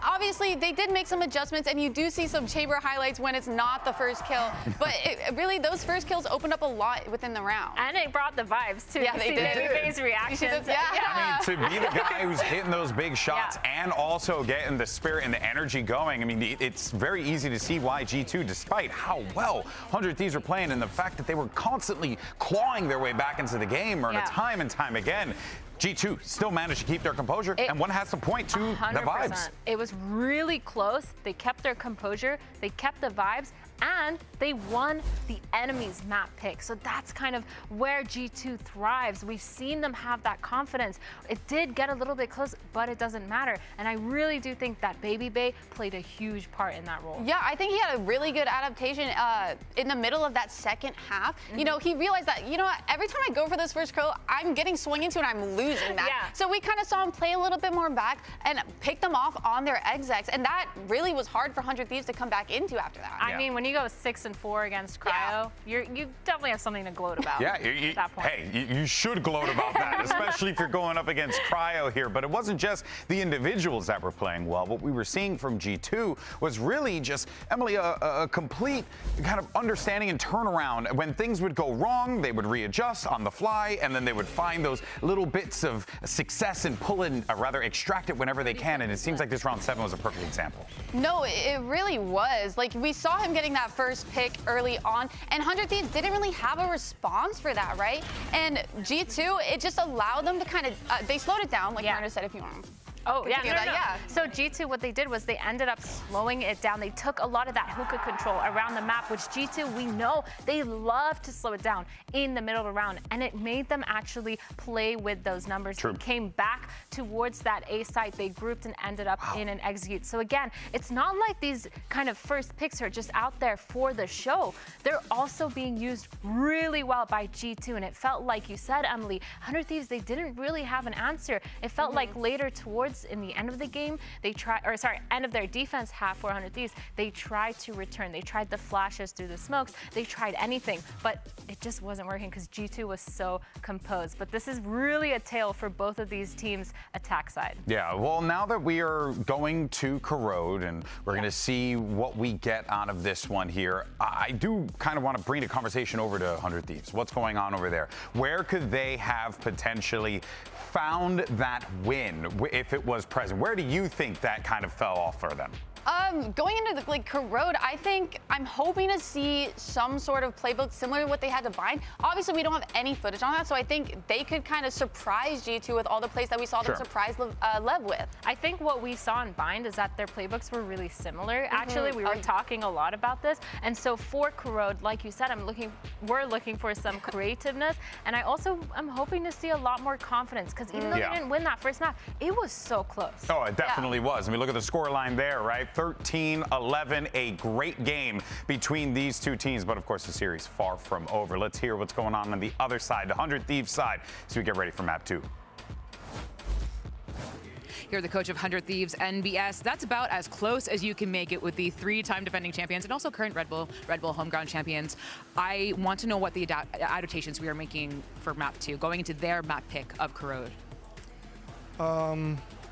obviously, they did make some adjustments, and you do see some chamber highlights when it's not the first kill. But really, those first kills opened up a lot within the round. And it brought the vibes, too. Yeah, they did. Baby Bay's reactions. Yeah. I mean, to be the guy who's hitting those big shots and also getting the spirit and the energy going, I mean, it's very easy to see why G2, despite how well 100 Thieves were playing and the fact that they were constantly clawing their way back into the game, or time and time again, G2 still managed to keep their composure, and one has to point to 100%. the vibes. It was really close. They kept their composure, they kept the vibes, and they won the enemy's map pick. So that's kind of where G2 thrives. We've seen them have that confidence. It did get a little bit close, but it doesn't matter. And I really do think that Baby Bay played a huge part in that role. Yeah, I think he had a really good adaptation in the middle of that second half. You know, he realized that, you know what, every time I go for this first kill, I'm getting swung into and I'm losing that. Yeah. So we kind of saw him play a little bit more back and pick them off on their execs. And that really was hard for 100 Thieves to come back into after that. I mean, when you go 6-4 against Cryo, you definitely have something to gloat about. Yeah, at that point. hey, you should gloat about that, especially if you're going up against Cryo here. But it wasn't just the individuals that were playing well. What we were seeing from G2 was really just, Emily, a complete kind of understanding and turnaround. When things would go wrong, they would readjust on the fly, and then they would find those little bits of success and pull it, rather extract it whenever they can. And it seems like this round 7 was a perfect example. No, it really was. Like, we saw him getting that first pick early on, and 100 Thieves didn't really have a response for that, right? And G2, it just allowed them to kind of, they slowed it down, like Marna said, if you want. Oh, yeah, Continue that. So G2, what they did was they ended up slowing it down. They took a lot of that hookah control around the map, which G2, we know they love to slow it down in the middle of the round, and it made them actually play with those numbers. True. They came back towards that A site. They grouped and ended up in an execute. So again, it's not like these kind of first picks are just out there for the show. They're also being used really well by G2, and it felt like you said, Emily, 100 Thieves, they didn't really have an answer. It felt like later towards in the end of the game, end of their defense half for 100 Thieves, they tried to return. They tried the flashes through the smokes. They tried anything, but it just wasn't working because G2 was so composed. But this is really a tale for both of these teams' attack side. Yeah, well, now that we are going to Corrode and we're going to see what we get out of this one here, I do kind of want to bring the conversation over to 100 Thieves. What's going on over there? Where could they have potentially found that win if it was present? Where do you think that kind of fell off for them? Going into the Corrode, I'm hoping to see some sort of playbook similar to what they had to Bind. Obviously, we don't have any footage on that, so I think they could kind of surprise G2 with all the plays that we saw them surprise Lev with. I think what we saw in Bind is that their playbooks were really similar. Actually, we were talking a lot about this, and so for Corrode, like you said, we're looking for some creativeness, and I'm hoping to see a lot more confidence, because even though they didn't win that first map, it was so close. Oh, it definitely was. I mean, look at the scoreline there, right? 13-11, a great game between these two teams, but of course the series far from over. Let's hear what's going on the other side, the 100 Thieves side, as we get ready for map 2. You're the coach of 100 Thieves NBS. That's about as close as you can make it with the 3-time defending champions and also current Red Bull home ground champions. I want to know what the adaptations we are making for map 2, going into their map pick of Corrode.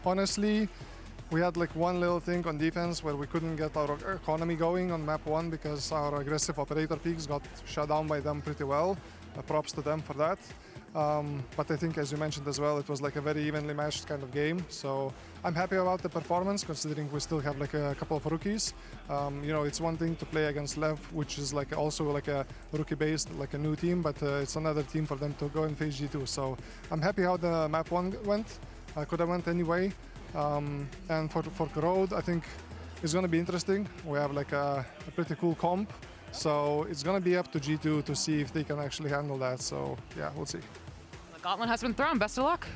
Honestly, we had like one little thing on defense where we couldn't get our economy going on map 1 because our aggressive operator peaks got shut down by them pretty well. Props to them for that. But I think, as you mentioned as well, it was like a very evenly matched kind of game. So I'm happy about the performance, considering we still have like a couple of rookies. You know, it's one thing to play against Lev, which is like also like a rookie-based, like a new team, but it's another team for them to go and face G2. So I'm happy how the map 1 went. Could have went anyway. And for Road, I think it's going to be interesting. We have like a pretty cool comp. So it's going to be up to G2 to see if they can actually handle that. So yeah, we'll see. The gauntlet has been thrown. Best of luck.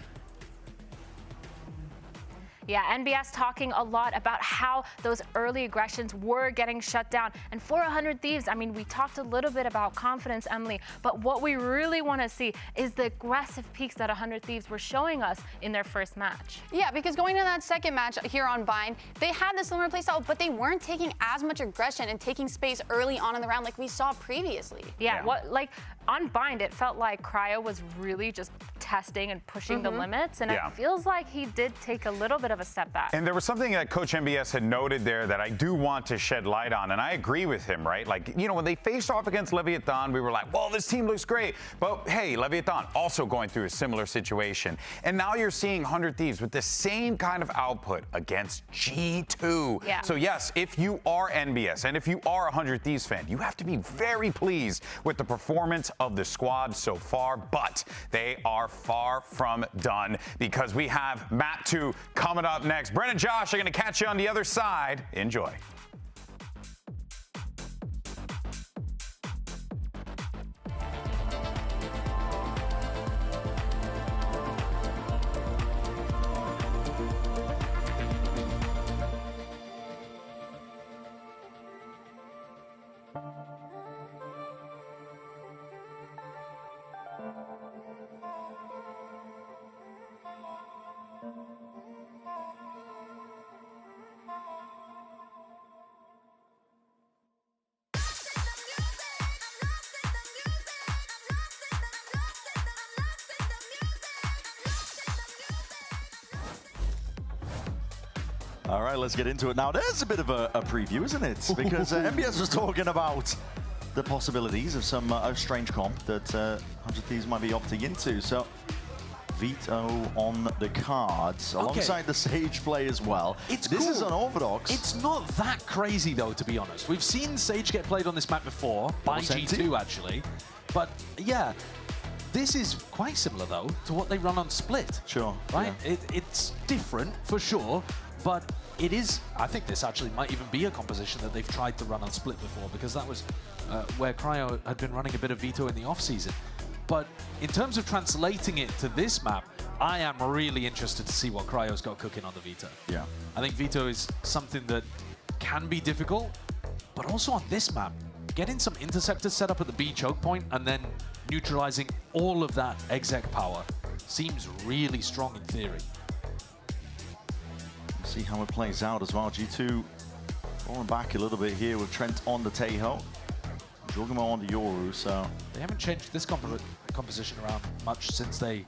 Yeah, NBS talking a lot about how those early aggressions were getting shut down. And for 100 Thieves, I mean, we talked a little bit about confidence, Emily, but what we really want to see is the aggressive peaks that 100 Thieves were showing us in their first match. Yeah, because going into that second match here on Bind, they had the similar playstyle, but they weren't taking as much aggression and taking space early on in the round like we saw previously. Yeah, what like on Bind, it felt like Cryo was really just testing and pushing the limits, and it feels like he did take a little bit of a step back. And there was something that Coach MBS had noted there that I do want to shed light on, and I agree with him, right? Like, you know, when they faced off against Leviathan, we were like, well, this team looks great. But hey, Leviathan also going through a similar situation. And now you're seeing 100 Thieves with the same kind of output against G2. Yeah. So yes, if you are NBS and if you are a 100 Thieves fan, you have to be very pleased with the performance of the squad so far, but they are far from done because we have Map 2 coming up next. Brent and Josh are going to catch you on the other side. Enjoy. All right, let's get into it now. There's a bit of a preview, isn't it? Because MBS was talking about the possibilities of some strange comp that 100 Thieves might be opting into. So Vito on the cards, alongside the Sage play as well. This is unorthodox. It's not that crazy, though, to be honest. We've seen Sage get played on this map before, by G2, actually. But, yeah, this is quite similar, though, to what they run on Split. Sure. Right? Yeah. It's different, for sure. But it is, I think this actually might even be a composition that they've tried to run on Split before, because that was where Cryo had been running a bit of Vito in the off-season. But in terms of translating it to this map, I am really interested to see what Cryo's got cooking on the Vito. Yeah. I think Vito is something that can be difficult, but also on this map, getting some interceptors set up at the B choke point and then neutralizing all of that exec power seems really strong in theory. See how it plays out as well. G2 falling back a little bit here with Trent on the Tejo, Jorgamo on the Yoru. So they haven't changed this composition around much since they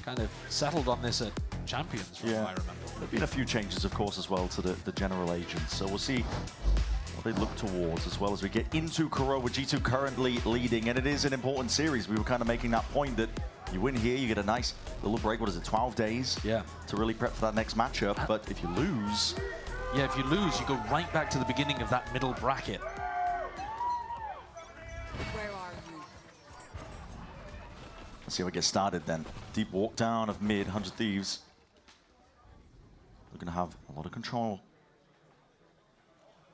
kind of settled on this at Champions, from what I remember. There've been a few changes, of course, as well to the general agents. So we'll see what they look towards as well as we get into Kuro, with G2 currently leading. And it is an important series. We were kind of making that point that you win here, you get a nice little break. What is it, 12 days? Yeah. To really prep for that next matchup. But if you lose... Yeah, if you lose, you go right back to the beginning of that middle bracket. Where are you? Let's see how it gets started then. Deep walk down of mid, 100 Thieves. They're going to have a lot of control.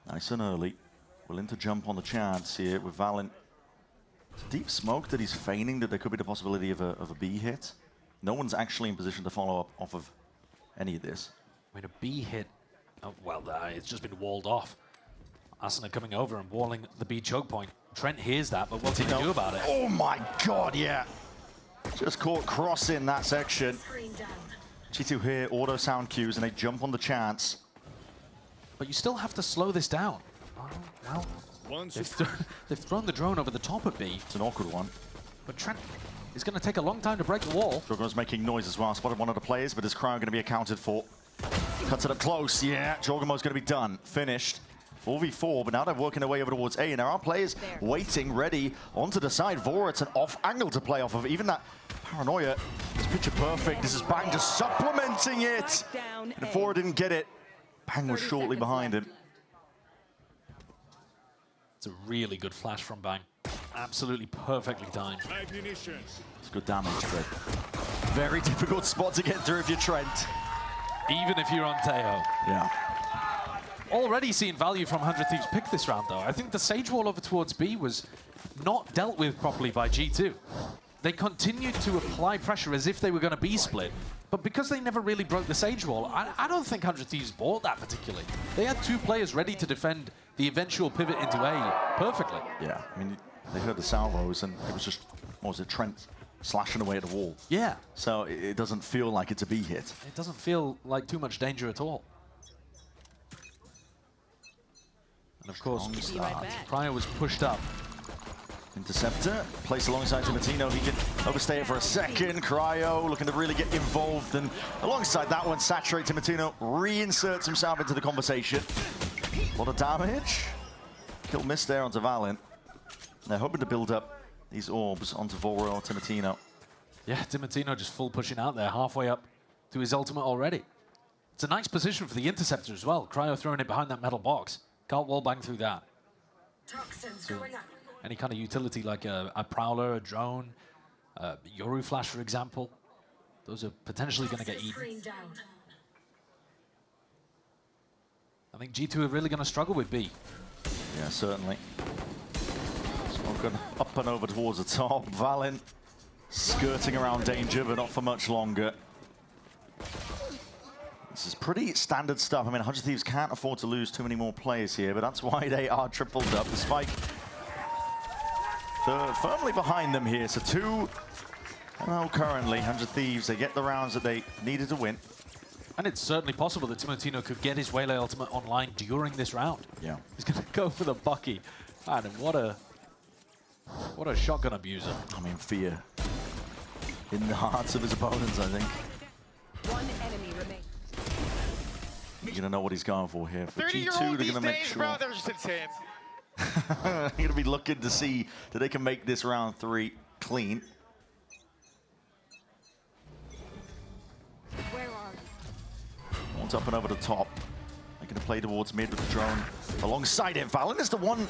Nice and early. Willing to jump on the chance here with Valent. It's a deep smoke that he's feigning that there could be the possibility of a B hit. No one's actually in position to follow up off of any of this. I mean, a B hit, well, it's just been walled off. Asuna coming over and walling the B choke point. Trent hears that, but what's he going to do about it? Oh my god, yeah. Just caught crossing that section. G2 hear auto sound cues and they jump on the chance. But you still have to slow this down. Oh, well. They've thrown the drone over the top of B. It's an awkward one. But Trent is going to take a long time to break the wall. Jorgo's making noise as well. Spotted one of the players, but is Cryo going to be accounted for? Cuts it up close. Yeah, Jorgomo's going to be done. Finished. 4v4, but now they're working their way over towards A, and there are players waiting, ready, onto the side. Vora, it's an off angle to play off of. Even that Paranoia is picture perfect. This is Bang just supplementing it. And before didn't get it, Bang was shortly behind him. It's a really good flash from Bang. Absolutely perfectly timed. It's good damage, but very difficult spot to get through if you're Trent. Even if you're on Teo. Yeah. Already seeing value from 100 Thieves pick this round, though. I think the Sage Wall over towards B was not dealt with properly by G2. They continued to apply pressure as if they were going to be split, but because they never really broke the Sage Wall, I don't think 100 Thieves bought that particularly. They had two players ready to defend the eventual pivot into A perfectly. Yeah, I mean, they heard the salvos and it was just, what was it, Trent slashing away at the wall. Yeah. So it doesn't feel like it's a B hit. It doesn't feel like too much danger at all. And of course, Cryo was pushed up. Interceptor, placed alongside Timotino. He can overstay it for a second. Cryo looking to really get involved. And alongside that one, Saturate Timotino reinserts himself into the conversation. A lot of damage. Kill miss there onto Valorant. They're hoping to build up these orbs onto Voro or Timotino. Yeah, Timotino just full pushing out there, halfway up to his ultimate already. It's a nice position for the Interceptor as well. Cryo throwing it behind that metal box. Can't wall bang through that. So any kind of utility like a Prowler, a drone, Yoru Flash, for example, those are potentially going to get eaten. I think G2 are really going to struggle with B. Yeah, certainly. Smoke up and over towards the top. Valen skirting around danger, but not for much longer. This is pretty standard stuff. I mean, 100 Thieves can't afford to lose too many more players here, but that's why they are tripled up. The Spike, they're firmly behind them here. So two, well, currently, 100 Thieves, they get the rounds that they needed to win. And it's certainly possible that Timotino could get his Waylay ultimate online during this round. Yeah. He's going to go for the Bucky. Man, what a shotgun abuser. I mean, fear in the hearts of his opponents, I think. One enemy remains. You're going to know what he's going for here. For G2, 30-year-old they're going to make days, sure. bro, they're just insane. They're going to be looking to see that they can make this round 3 clean. Where are you? One's up and over the top. They're going to play towards mid with the drone alongside it. Valen is the one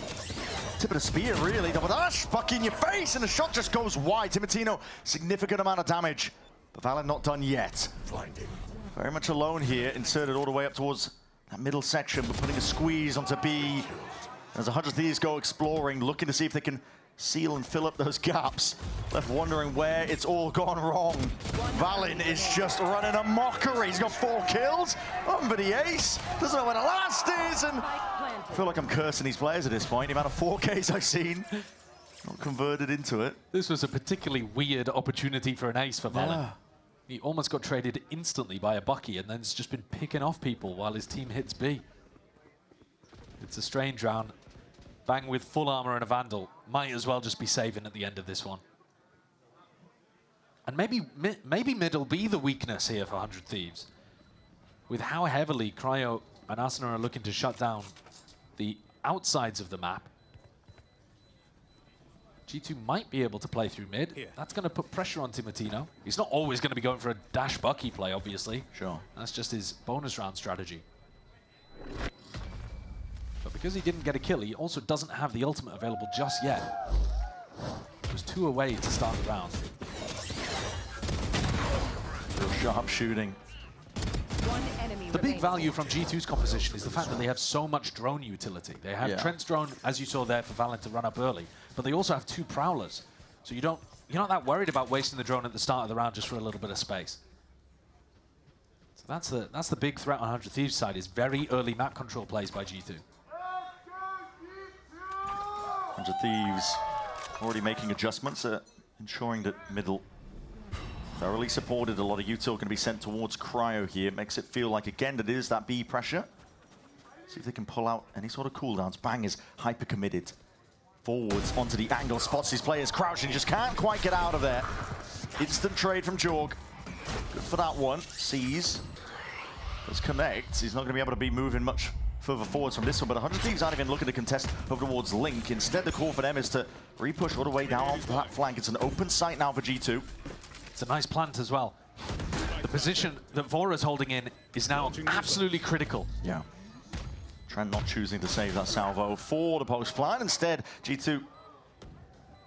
tip of the spear, really. Double dash, Bucky in your face, and the shot just goes wide. Timotino, significant amount of damage, but Valen not done yet. Blinding. Very much alone here, inserted all the way up towards that middle section, but putting a squeeze onto B. As 100 Thieves go exploring, looking to see if they can seal and fill up those gaps. Left wondering where it's all gone wrong. Valen is just running a mockery. He's got 4 kills. For the ace. Doesn't know where the last is. And I feel like I'm cursing these players at this point. The amount of 4Ks I've seen. Not converted into it. This was a particularly weird opportunity for an ace for Valen. Yeah. He almost got traded instantly by a Bucky and then has just been picking off people while his team hits B. It's a strange round. Bang with full armor and a Vandal. Might as well just be saving at the end of this one. And maybe mid will be the weakness here for 100 Thieves. With how heavily Cryo and Asuna are looking to shut down the outsides of the map. G2 might be able to play through mid. Yeah. That's going to put pressure on Timotino. He's not always going to be going for a dash Bucky play, obviously. Sure. That's just his bonus round strategy. But because he didn't get a kill, he also doesn't have the ultimate available just yet. It was 2 away to start the round. Real sharp shooting. One enemy The big value from G2's composition is the fact that they have so much drone utility. They have Trent's drone, as you saw there, for Valen to run up early, but they also have 2 Prowlers. So you're not that worried about wasting the drone at the start of the round just for a little bit of space. So that's the big threat on 100 Thieves' side, is very early map control plays by G2. 100 Thieves already making adjustments, ensuring that middle thoroughly supported. A lot of util going to be sent towards Cryo here. Makes it feel like, again, that it is that B pressure. See if they can pull out any sort of cooldowns. Bang is hyper committed. Forwards onto the angle, spots his players crouching, just can't quite get out of there. Instant trade from Jorg. Good for that one. Sees. Does connect. He's not going to be able to be moving much further forwards from this one, but 100 Thieves aren't even looking to contest over towards Link. Instead, the call for them is to re-push all the way down onto that flank. It's an open site now for G2. It's a nice plant as well. The position that Vora's holding in is now absolutely critical. Yeah. Trent not choosing to save that salvo for the post plant. Instead, G2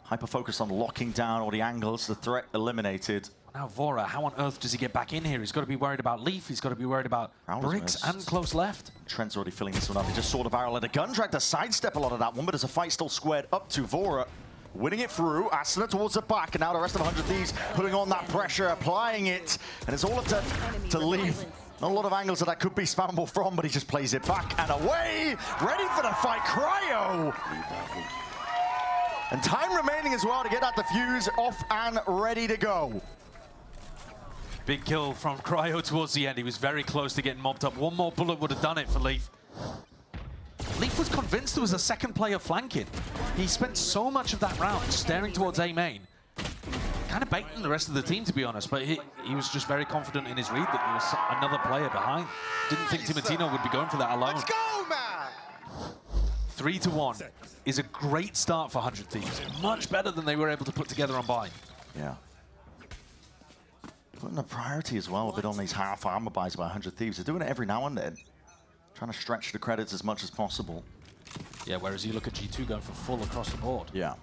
hyper-focused on locking down all the angles, the threat eliminated. Now Vora, how on earth does he get back in here? He's got to be worried about Leaf, he's got to be worried about bricks and close left. Trent's already filling this one up. He just saw the barrel of the gun, tried to sidestep a lot of that one, but there's a fight still squared up to Vora. Winning it through, Asuna towards the back, and now the rest of 100 Thieves putting on that pressure, applying it, and it's all up to Leaf. Not a lot of angles that could be spammable from, but he just plays it back and away, ready for the fight, Cryo! And time remaining as well to get that defuse off and ready to go. Big kill from Cryo towards the end. He was very close to getting mobbed up. One more bullet would have done it for Leaf. Leaf was convinced there was a second player flanking. He spent so much of that round staring towards A main. Kind of baiting the rest of the team, to be honest, but he was just very confident in his read that there was another player behind. Didn't think Timotino would be going for that alone. Let's go, man! 3-1 is a great start for 100 Thieves. Much better than they were able to put together on buy. Yeah. Putting a priority as well a bit on these half armor buys by 100 Thieves. They're doing it every now and then. Trying to stretch the credits as much as possible. Yeah, whereas you look at G2 going for full across the board. Yeah.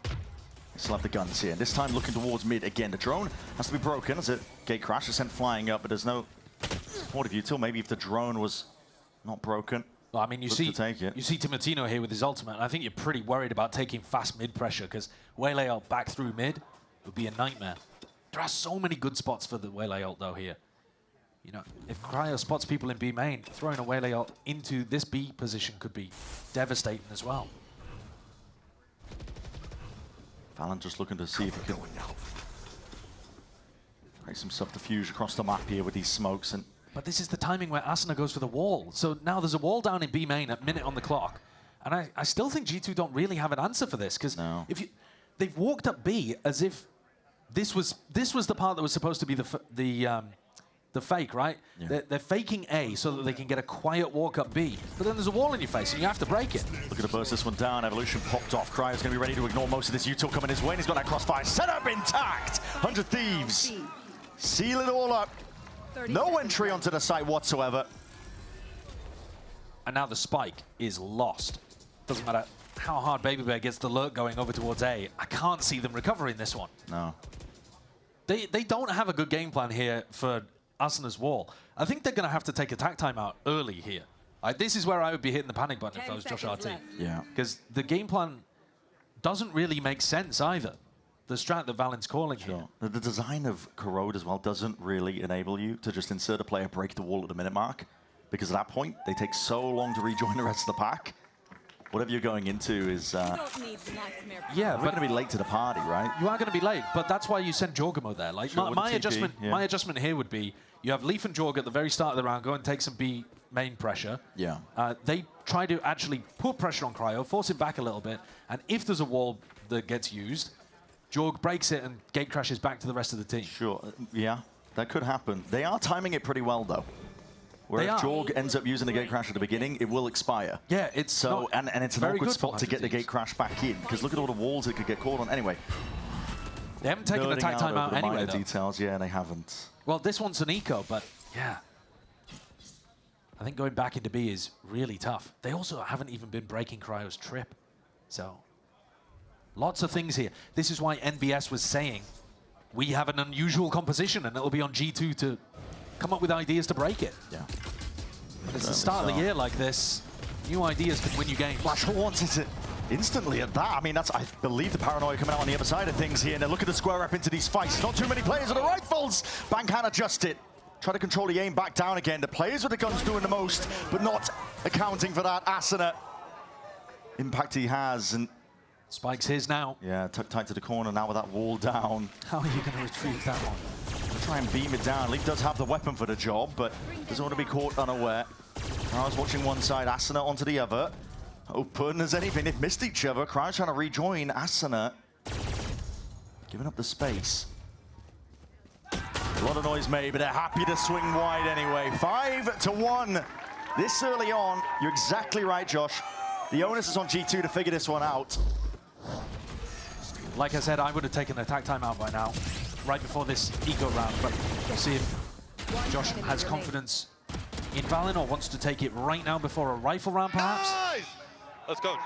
Still have the guns here. This time looking towards mid again. The drone has to be broken as a gate crash is sent flying up, but there's no point of view till maybe if the drone was not broken. Well, I mean, you see Timotino here with his ultimate, and I think you're pretty worried about taking fast mid pressure because Waylay ult back through mid would be a nightmare. There are so many good spots for the Waylay ult though here. You know, if Cryo spots people in B main, throwing a Waylay ult into this B position could be devastating as well. Valen just looking to see if he can create some subterfuge across the map here with these smokes. But this is the timing where Asuna goes for the wall. So now there's a wall down in B main at minute on the clock. And I still think G2 don't really have an answer for this because they've walked up B as if this was the part that was supposed to be the fake, right? Yeah. They're faking A so that they can get a quiet walk up B. But then there's a wall in your face and you have to break it. Looking to burst this one down. Evolution popped off. Cryo's going to be ready to ignore most of this util coming his way. And he's got that crossfire set up intact. 100 Thieves seal it all up. No entry onto the site whatsoever. And now the spike is lost. Doesn't matter how hard Baby Bear gets the lurk going over towards A. I can't see them recovering this one. No. They don't have a good game plan here for Asuna's wall. I think they're going to have to take attack timeout early here. This is where I would be hitting the panic button if I was Josh RT. Yeah. Because the game plan doesn't really make sense either. The strat that Valen's calling here. The design of Corrode as well doesn't really enable you to just insert a player, break the wall at the minute mark. Because at that point, they take so long to rejoin the rest of the pack. Whatever you're going into is... yeah, we're going to be late to the party, right? You are going to be late, but that's why you send Jorgamo there. Like my adjustment here would be, you have Leaf and Jorg at the very start of the round, go and take some B main pressure. Yeah. They try to actually put pressure on Cryo, force it back a little bit, and if there's a wall that gets used, Jorg breaks it and gate crashes back to the rest of the team. Sure, yeah, that could happen. They are timing it pretty well, though. Where if Jorg ends up using the gate crash at the beginning, it will expire. Yeah, it's so, and it's an awkward spot to get the gate crash back in, because look at all the walls it could get caught on. Anyway, they haven't taken the attack time out anyway, though. Details, yeah, they haven't. Well, this one's an eco, but yeah. I think going back into B is really tough. They also haven't even been breaking Cryo's trip. So, lots of things here. This is why NBS was saying, we have an unusual composition, and it'll be on G2 to come up with ideas to break it. Yeah. But it's the start of the year like this. New ideas can win you games. Flash wants it instantly at that. I mean, that's, I believe, the paranoia coming out on the other side of things here. And they're looking to square up into these fights. Not too many players with the rifles. Bang can adjust it. Try to control the aim back down again. The players with the guns doing the most, but not accounting for that. Asuna, impact he has. And Spike's his now. Yeah, tucked tight to the corner now with that wall down. How are you going to retrieve that one? Try and beam it down. Leaf does have the weapon for the job, but doesn't want to be caught unaware. Cryo's watching one side, Asuna onto the other. Open as anything. They've missed each other. Cryo's trying to rejoin. Asuna giving up the space. A lot of noise made, but they're happy to swing wide anyway. 5-1 this early on. You're exactly right, Josh. The onus is on G2 to figure this one out. Like I said, I would have taken the attack time out by now. right before this eco round, but we'll see if Josh has confidence in Valen or wants to take it right now before a rifle round, perhaps. Nice! Let's go.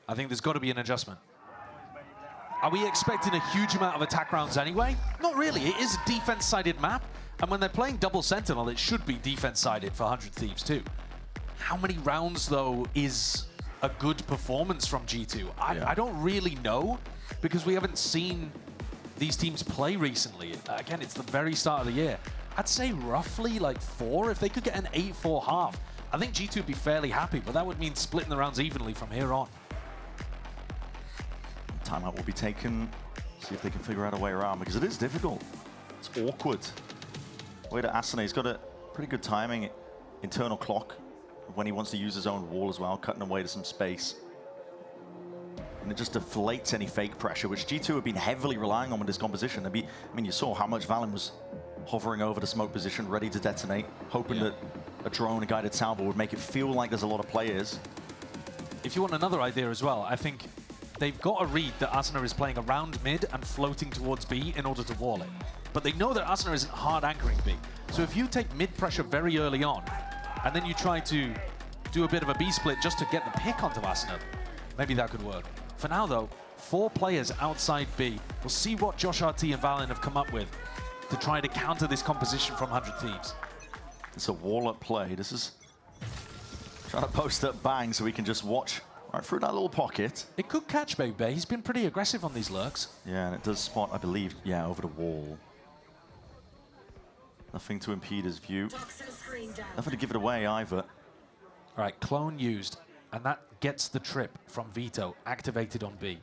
I think there's got to be an adjustment. Are we expecting a huge amount of attack rounds anyway? Not really. It is a defense-sided map, and when they're playing double Sentinel, it should be defense-sided for 100 Thieves too. How many rounds, though, is a good performance from G2? I don't really know, because we haven't seen these teams play recently. Again, it's the very start of the year. I'd say roughly like 4. If they could get an 8-4 half, I think G2 would be fairly happy, but that would mean splitting the rounds evenly from here on. Timeout will be taken. See if they can figure out a way around, because it is difficult. It's awkward. Wait at Asane, he's got a pretty good timing, internal clock of when he wants to use his own wall as well, cutting away to some space. And it just deflates any fake pressure, which G2 have been heavily relying on with this composition. I mean, you saw how much Valen was hovering over the smoke position, ready to detonate, hoping that a drone, a guided salvo would make it feel like there's a lot of players. If you want another idea as well, I think they've got to read that Asuna is playing around mid and floating towards B in order to wall it. But they know that Asuna isn't hard anchoring B. So if you take mid pressure very early on, and then you try to do a bit of a B split just to get the pick onto Asuna, maybe that could work. For now though, 4 players outside B. We'll see what Josh RT and Valen have come up with to try to counter this composition from 100 Thieves. It's a wall-up play. This is trying to post up Bang so we can just watch right through that little pocket. It could catch Baby Bay. He's been pretty aggressive on these lurks. Yeah, and it does spot, I believe, yeah, over the wall. Nothing to impede his view. Nothing to give it away either. All right, clone used, and that gets the trip from Vito activated on B.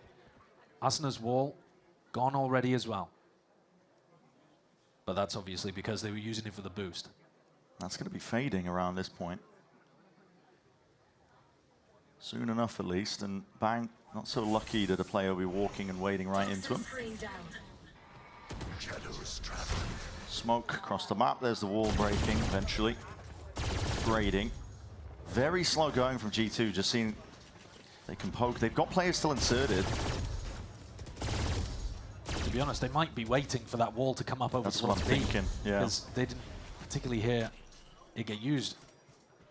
Asuna's wall gone already as well. But that's obviously because they were using it for the boost. That's going to be fading around this point. Soon enough, at least. And Bang, not so lucky that a player will be walking and wading right into him. Smoke across the map. There's the wall breaking eventually. Grading. Very slow going from G2. Just seeing they can poke. They've got players still inserted. To be honest, they might be waiting for that wall to come up over. That's what I'm thinking, yeah. Because they didn't particularly hear it get used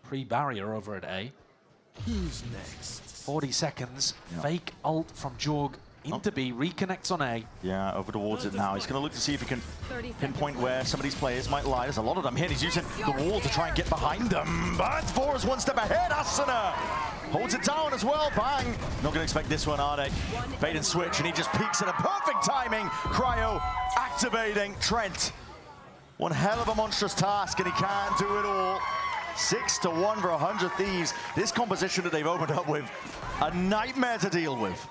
pre-barrier over at A. Who's next? 40 seconds. Yep. Fake ult from Jorg into B. Reconnects on A. Yeah, over towards it now. He's going to look to see if he can pinpoint where some of these players might lie. There's a lot of them here. He's using the wall to try and get behind them. But Vora's one step ahead. Asuna holds it down as well. Bang. Not going to expect this one, are they? Bait and switch, and he just peeks at a perfect timing. Cryo activating Trent. One hell of a monstrous task, and he can't do it all. 6-1 for 100 Thieves. This composition that they've opened up with, a nightmare to deal with.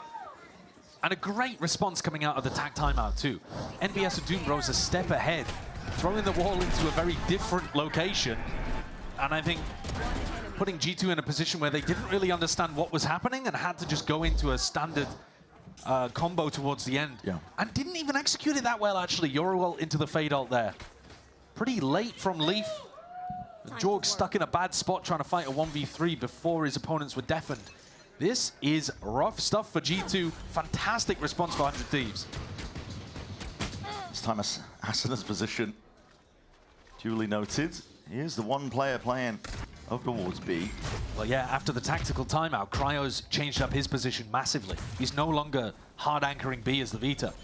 And a great response coming out of the tag timeout too. NBS and Doombros a step ahead, throwing the wall into a very different location. And I think putting G2 in a position where they didn't really understand what was happening and had to just go into a standard combo towards the end. Yeah. And didn't even execute it that well, actually. Yoruel into the fade ult there. Pretty late from Leaf. Jorg stuck in a bad spot trying to fight a 1v3 before his opponents were deafened. This is rough stuff for G2. Fantastic response for 100 Thieves. This time Asuna's position duly noted. He is the one player playing over towards B. Well, yeah, after the tactical timeout, Cryo's changed up his position massively. He's no longer hard anchoring B as the Vita.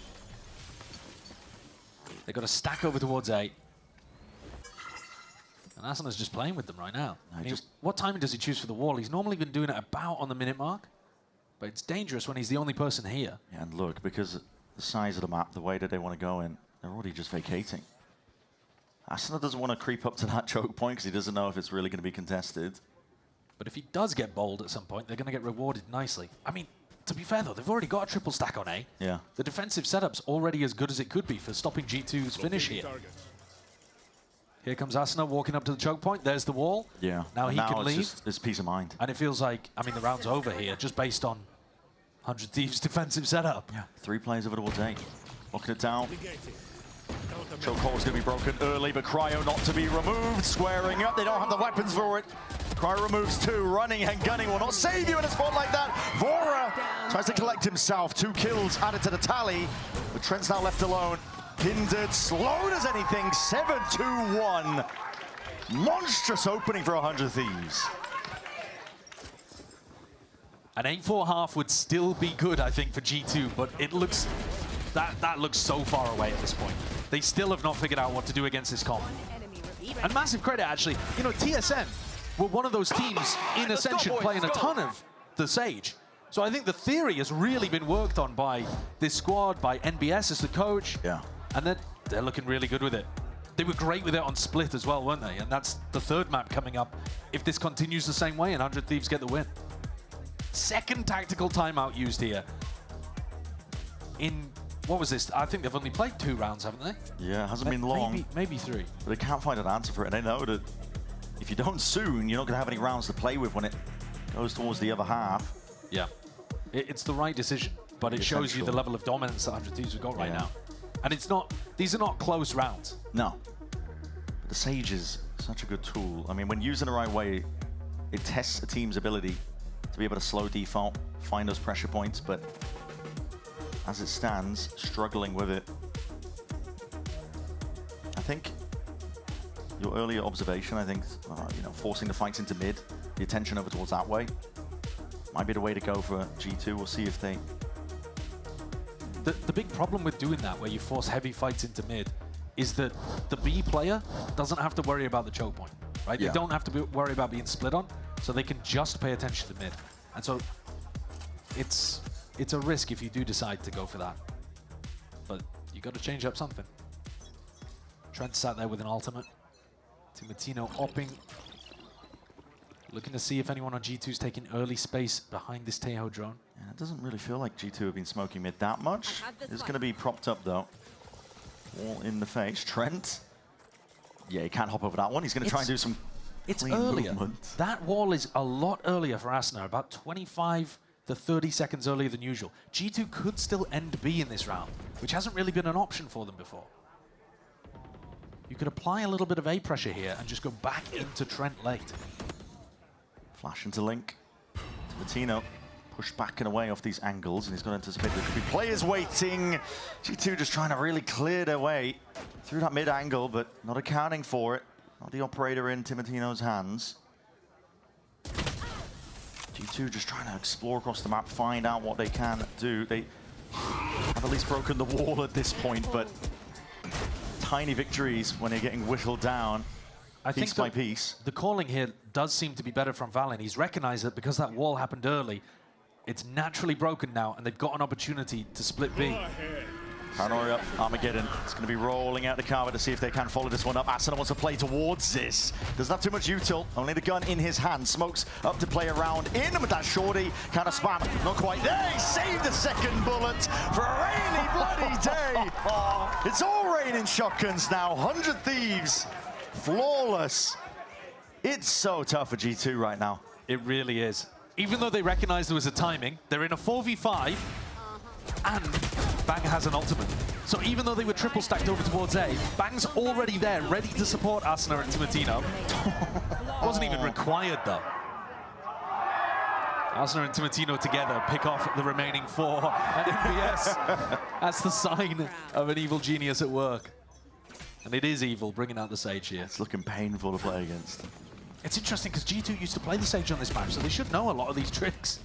They've got a stack over towards A. And Asuna's just playing with them right now. What timing does he choose for the wall? He's normally been doing it about on the minute mark, but it's dangerous when he's the only person here. Yeah, and look, because the size of the map, the way that they want to go in, they're already just vacating. Asuna doesn't want to creep up to that choke point because he doesn't know if it's really going to be contested. But if he does get bowled at some point, they're going to get rewarded nicely. I mean, to be fair though, they've already got a triple stack on A. Yeah. The defensive setup's already as good as it could be for stopping G2's finish here. Here comes Asuna walking up to the choke point. There's the wall. Yeah. Now he can leave. It's peace of mind. And it feels like, I mean, the round's over here just based on 100 Thieves' defensive setup. Yeah. 3 players over towards A. Locking it down. Chokehold is going to be broken early, but Cryo not to be removed. Squaring up. They don't have the weapons for it. Cryo removes 2. Running and gunning will not save you in a spot like that. Vora tries to collect himself. 2 kills added to the tally. But Trent's now left alone. hindered, slowed as anything, 7-2-1. Monstrous opening for 100 Thieves. An 8-4 half would still be good, I think, for G2, but it looks, that looks so far away at this point. They still have not figured out what to do against this comp. And massive credit, actually. You know, TSM were one of those teams in Ascension playing a ton of the Sage. So I think the theory has really been worked on by this squad, by NBS as the coach. Yeah. And they're looking really good with it. They were great with it on Split as well, weren't they? And that's the third map coming up. If this continues the same way and 100 Thieves get the win. Second tactical timeout used here. In, what was this? I think they've only played 2 rounds, haven't they? Yeah, it hasn't been long. Maybe 3. But they can't find an answer for it. And they know that if you don't soon, you're not going to have any rounds to play with when it goes towards the other half. Yeah. It's the right decision, but it shows you the level of dominance that 100 Thieves have got right now. And it's not, these are not close rounds. No. But the Sage is such a good tool. I mean, when used in the right way, it tests a team's ability to be able to slow default, find those pressure points, but as it stands, struggling with it. I think your earlier observation, I think, you know, forcing the fights into mid, the attention over towards that way, might be the way to go for G2. We'll see if they... The big problem with doing that, where you force heavy fights into mid, is that the B player doesn't have to worry about the choke point, right? Yeah. They don't have to worry about being split on, so they can just pay attention to mid. And so it's a risk if you do decide to go for that. But you got to change up something. Trent sat there with an ultimate. Timatino opping. Looking to see if anyone on G2 is taking early space behind this Tejo drone. Yeah, it doesn't really feel like G2 have been smoking mid that much. It's going to be propped up, though. Wall in the face. Trent. Yeah, he can't hop over that one. He's going to try and do some It's clean earlier. movement. That wall is a lot earlier for Asna, about 25 to 30 seconds earlier than usual. G2 could still end B in this round, which hasn't really been an option for them before. You could apply a little bit of A pressure here and just go back into Trent late. Flash into Link. Timatino pushed back and away off these angles, and he's going to anticipate there could be players waiting. G2 just trying to really clear their way through that mid angle, but not accounting for it. Not the operator in Timatino's hands. G2 just trying to explore across the map, find out what they can do. They have at least broken the wall at this point, but tiny victories when they're getting whittled down. I piece think by piece. The calling here does seem to be better from Valen. He's recognized that because that wall happened early, it's naturally broken now, and they've got an opportunity to split B. Paranoia, Armageddon. It's going to be rolling out the carpet to see if they can follow this one up. Asuna wants to play towards this. Doesn't have too much util, only the gun in his hand. Smokes up to play around in with that shorty. Kind of spam, not quite there. He saved the second bullet for a rainy bloody day. It's all raining shotguns now. 100 Thieves, flawless. It's so tough for G2 right now. It really is. Even though they recognize there was a timing, they're in a 4v5, and Bang has an ultimate. So even though they were triple stacked over towards A, Bang's already there, ready to support Asuna and Timatino. Wasn't even required, though. Asuna and Timatino together pick off the remaining 4 at MBS. That's the sign of an evil genius at work. And it is evil, bringing out the Sage here. It's looking painful to play against. It's interesting, because G2 used to play the Sage on this map, so they should know a lot of these tricks.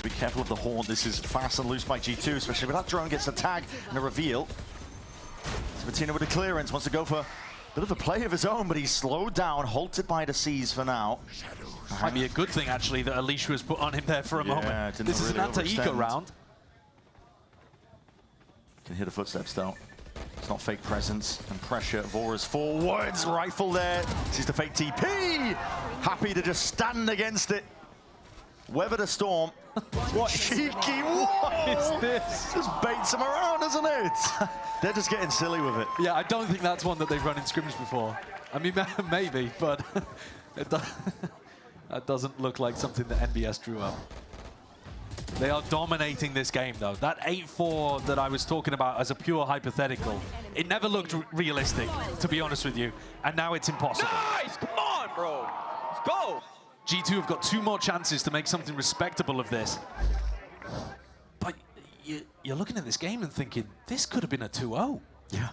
Be careful of the Haunt. This is fast and loose by G2, especially when that drone gets a tag and a reveal. Timatino with a clearance, wants to go for a bit of a play of his own, but he's slowed down, halted by the Seas for now. Might be a good thing, actually, that Alicia was put on him there for a moment. This is an anti-eco round. Can hear the footsteps, though. It's not fake presence and pressure. Vora's forwards, rifle there. Sees the fake TP. Happy to just stand against it. Weather the storm. What cheeky, what is this? Just baits them around, isn't it? They're just getting silly with it. Yeah, I don't think that's one that they've run in scrims before. I mean, maybe, but that doesn't look like something that NBS drew up. They are dominating this game, though. That 8-4 that I was talking about as a pure hypothetical, it never looked realistic, to be honest with you. And now it's impossible. Nice! Come on, bro! Let's go! G2 have got 2 more chances to make something respectable of this. But you're looking at this game and thinking, this could have been a 2-0. Yeah.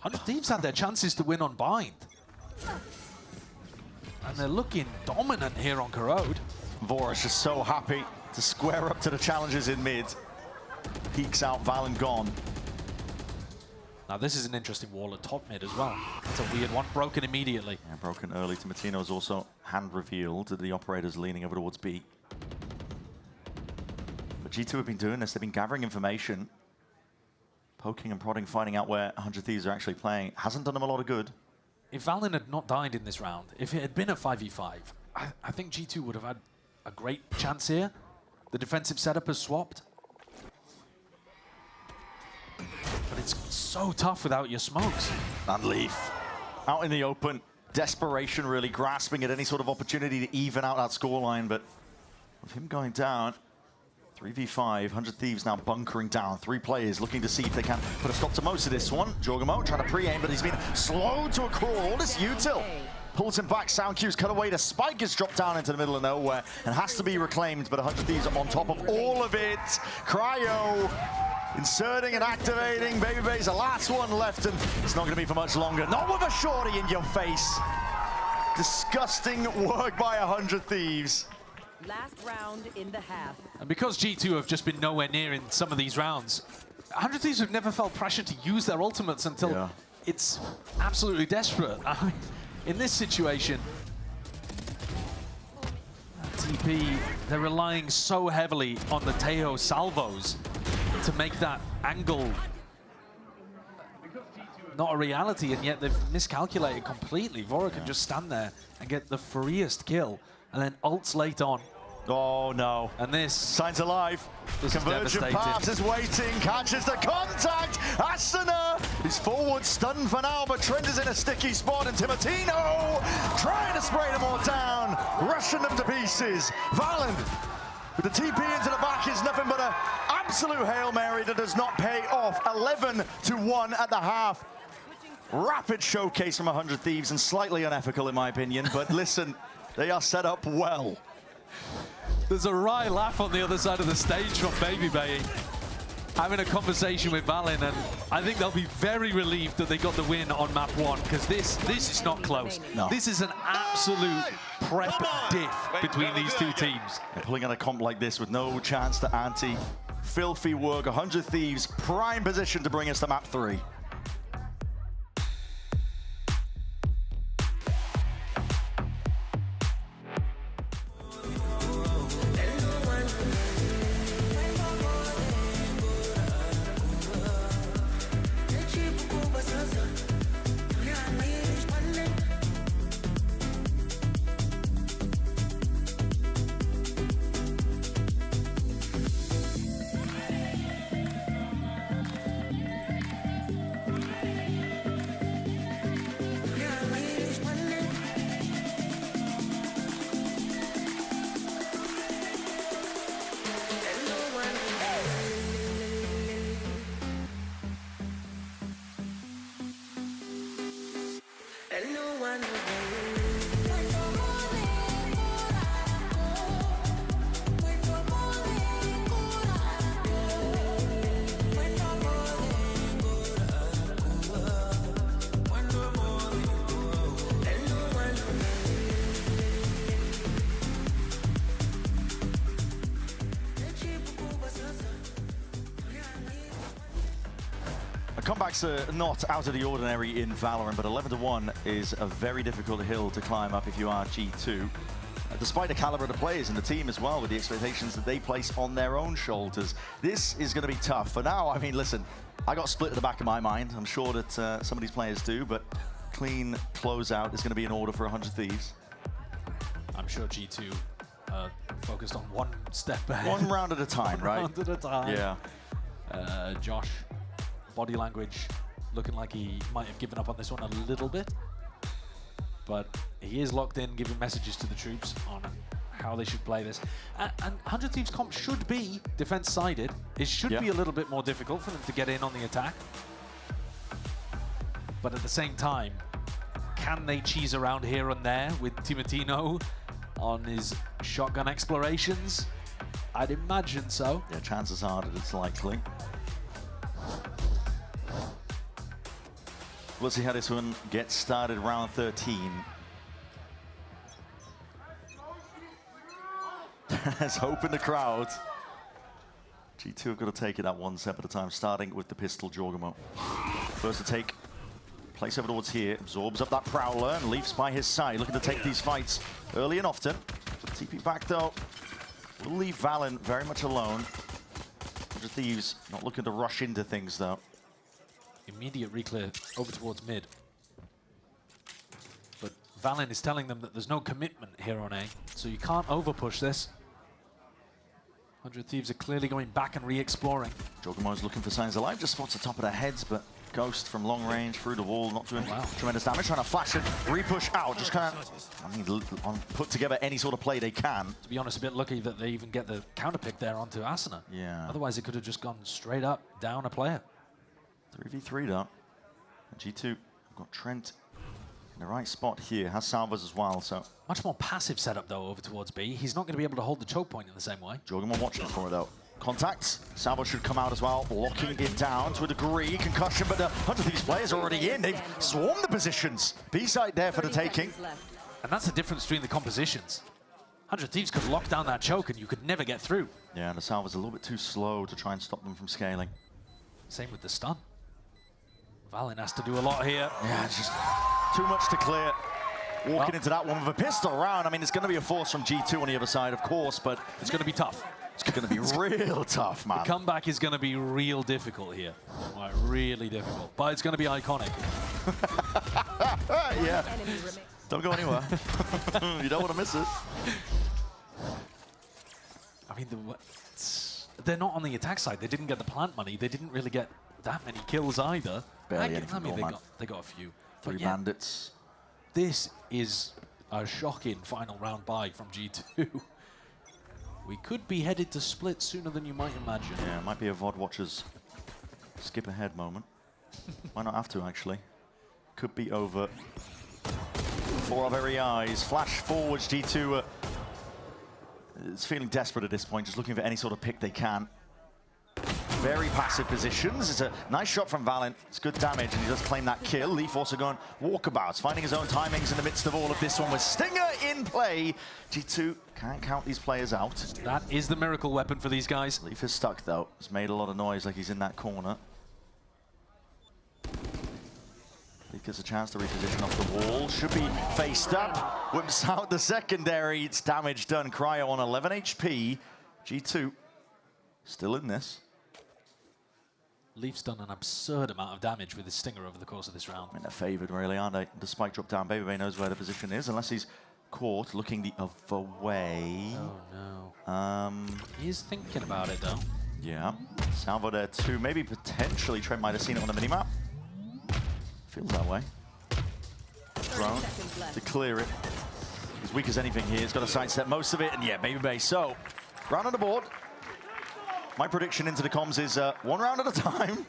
100 Thieves had their chances to win on Bind. And they're looking dominant here on Corrode. Vora's just so happy to square up to the challenges in mid. Peeks out, Valen gone. Now this is an interesting wall at top mid as well. It's a weird one, broken immediately. Yeah, broken early. Timatino's also hand revealed. The operator's leaning over towards B. But G2 have been doing this. They've been gathering information, poking and prodding, finding out where 100 Thieves are actually playing. Hasn't done them a lot of good. If Valen had not died in this round, if it had been a 5v5, I think G2 would have had a great chance here. The defensive setup has swapped. But it's so tough without your smokes. And Leaf out in the open. Desperation really grasping at any sort of opportunity to even out that scoreline. But with him going down, 3v5, 100 Thieves now bunkering down. 3 players looking to see if they can put a stop to most of this one. Jorgamo trying to pre-aim, but he's been slowed to a crawl. This util pulls him back. Sound cues cut away. The spike is dropped down into the middle of nowhere and has to be reclaimed, but 100 Thieves are on top of all of it. Cryo inserting and activating. Baby Bay's the last one left, and it's not going to be for much longer. Not with a shorty in your face. Disgusting work by 100 Thieves. Last round in the half. And because G2 have just been nowhere near in some of these rounds, 100 Thieves have never felt pressure to use their ultimates until it's absolutely desperate. I mean, in this situation, TP, they're relying so heavily on the Teo salvos to make that angle not a reality, and yet they've miscalculated completely. Vora can just stand there and get the freest kill, and then ults late on. Oh no. And this signs alive. This Convergent pass is waiting, catches the contact. Asuna is forward, stunned for now, but Trent is in a sticky spot, and Timatino trying to spray them all down, rushing them to pieces. Valen with the TP into the back is nothing but an absolute Hail Mary that does not pay off. 11-1 at the half. Rapid showcase from 100 Thieves and slightly unethical in my opinion, but listen, they are set up well. There's a wry laugh on the other side of the stage from Baby Bay, having a conversation with Valen, and I think they'll be very relieved that they got the win on map 1, because this is not close. No. This is an absolute prep diff between these two teams. They're pulling on a comp like this with no chance to ante. Filthy work. 100 Thieves, prime position to bring us to map 3. Comebacks are not out of the ordinary in Valorant, but 11-1 is a very difficult hill to climb up if you are G2. Despite the caliber of the players in the team as well, with the expectations that they place on their own shoulders. This is going to be tough. For now, I mean, listen, I got split at the back of my mind. I'm sure that some of these players do, but clean closeout is going to be in order for 100 Thieves. I'm sure G2 focused on one step ahead. One round at a time, right? One round at a time. Yeah. Josh, body language looking like he might have given up on this one a little bit, but he is locked in, giving messages to the troops on how they should play this. And 100 Thieves comp should be defense-sided. It should be a little bit more difficult for them to get in on the attack. But at the same time, can they cheese around here and there with Timatino on his shotgun explorations? I'd imagine so. Yeah, chances are that it's likely. We'll see how this one gets started. Round 13. There's hope in the crowd. G2 have got to take it at one step at a time, starting with the pistol Jorgamo. First to take place over towards here, absorbs up that Prowler, and Leafs by his side, looking to take these fights early and often. TP back though, will leave Valen very much alone. The Thieves not looking to rush into things though. Immediate reclear over towards mid. But Valen is telling them that there's no commitment here on A, so you can't overpush this. 100 Thieves are clearly going back and re-exploring. Jorgamo's looking for signs of life, just spots the top of their heads, but Ghost from long range through the wall, not doing tremendous damage, trying to flash it, re-push out, just kind of, put together any sort of play they can. To be honest, a bit lucky that they even get the counter pick there onto Asuna. Yeah. Otherwise, it could have just gone straight up, down a player. 3v3 though. G2 have got Trent in the right spot here, has Salvas as well, so. Much more passive setup though over towards B. He's not going to be able to hold the choke point in the same way. Jorgamo watching for it though. Contact, Salvo should come out as well, locking it down to a degree. Concussion, but the 100 Thieves players are already in. They've swarmed the positions. B-side there for the taking. And that's the difference between the compositions. 100 Thieves could lock down that choke and you could never get through. Yeah, and the Salvo's a little bit too slow to try and stop them from scaling. Same with the stun. Valen has to do a lot here. Yeah, it's just too much to clear. Walking into that one with a pistol round. I mean, it's going to be a force from G2 on the other side, of course, but it's going to be tough. It's going to be real tough, man. The comeback is going to be real difficult here. Like, really difficult. But it's going to be iconic. Yeah. Don't go anywhere. You don't want to miss it. I mean, they're not on the attack side. They didn't get the plant money. They didn't really get that many kills either. Barely I mean, they got a few. Three bandits. This is a shocking final round buy from G2. We could be headed to split sooner than you might imagine. Yeah, it might be a VOD Watchers skip ahead moment. Might not have to, actually. Could be over before our very eyes. Flash forwards, G2 is feeling desperate at this point, just looking for any sort of pick they can. Very passive positions. It's a nice shot from Valen. It's good damage, and he does claim that kill. Leaf also going walkabouts, finding his own timings in the midst of all of this one with Stinger in play. G2 can't count these players out. That is the miracle weapon for these guys. Leaf is stuck, though. He's made a lot of noise like he's in that corner. Leaf gets a chance to reposition off the wall. Should be faced up. Whips out the secondary. It's damage done. Cryo on 11 HP. G2 still in this. Leaf's done an absurd amount of damage with his Stinger over the course of this round. I mean, they're favoured, really, aren't they? The spike drop down. Baby knows where the position is, unless he's caught looking the other way. Oh, no. He is thinking about it, though. Yeah. Salvo there, too. Maybe potentially Trent might have seen it on the minimap. Feels that way. Drone to clear it. As weak as anything here. He's got to sidestep most of it, and yeah, Baby. So, round on the board. My prediction into the comms is one round at a time.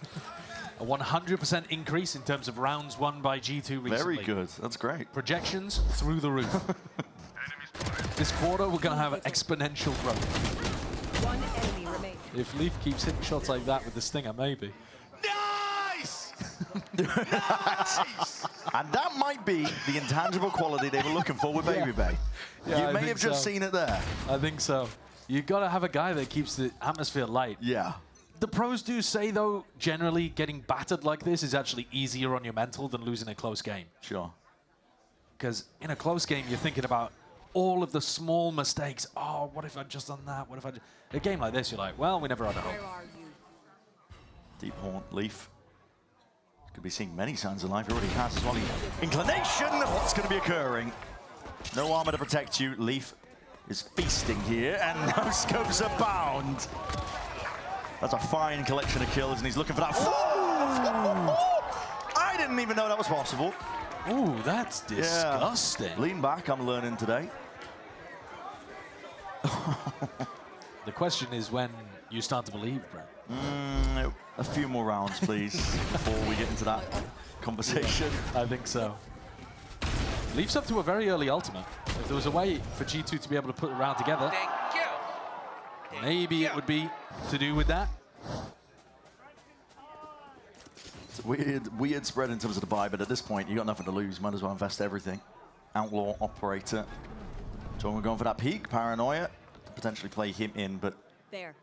A 100% increase in terms of rounds won by G2 recently. Very good. That's great. Projections through the roof. This quarter, we're going to have exponential growth. One enemy remains. If Leaf keeps hitting shots like that with the Stinger, maybe. Nice! Nice! And that might be the intangible quality they were looking for with Baby. Yeah, you may have just seen it there. I think so. You've got to have a guy that keeps the atmosphere light. Yeah. The pros do say, though, generally getting battered like this is actually easier on your mental than losing a close game. Sure. Because in a close game, you're thinking about all of the small mistakes. Oh, what if I'd just done that? What if I... A game like this, you're like, well, we never had a hope. Deep Horn, Leaf. Could be seeing many signs of life. He already has as well. Inclination of what's going to be occurring. No armor to protect you. Leaf is feasting here, and no scopes abound. That's a fine collection of kills, and he's looking for that. I didn't even know that was possible. Ooh, that's disgusting. Yeah. Lean back, I'm learning today. The question is when you start to believe, Brett. A few more rounds, please, before we get into that conversation. Yeah, I think so. Leaf's up to a very early ultimate. If there was a way for G2 to be able to put a round together. Maybe it would be to do with that. It's a weird spread in terms of the buy, but at this point, you got nothing to lose. Might as well invest everything. Outlaw operator. John, we're going for that peak. Paranoia. Potentially play him in, but 100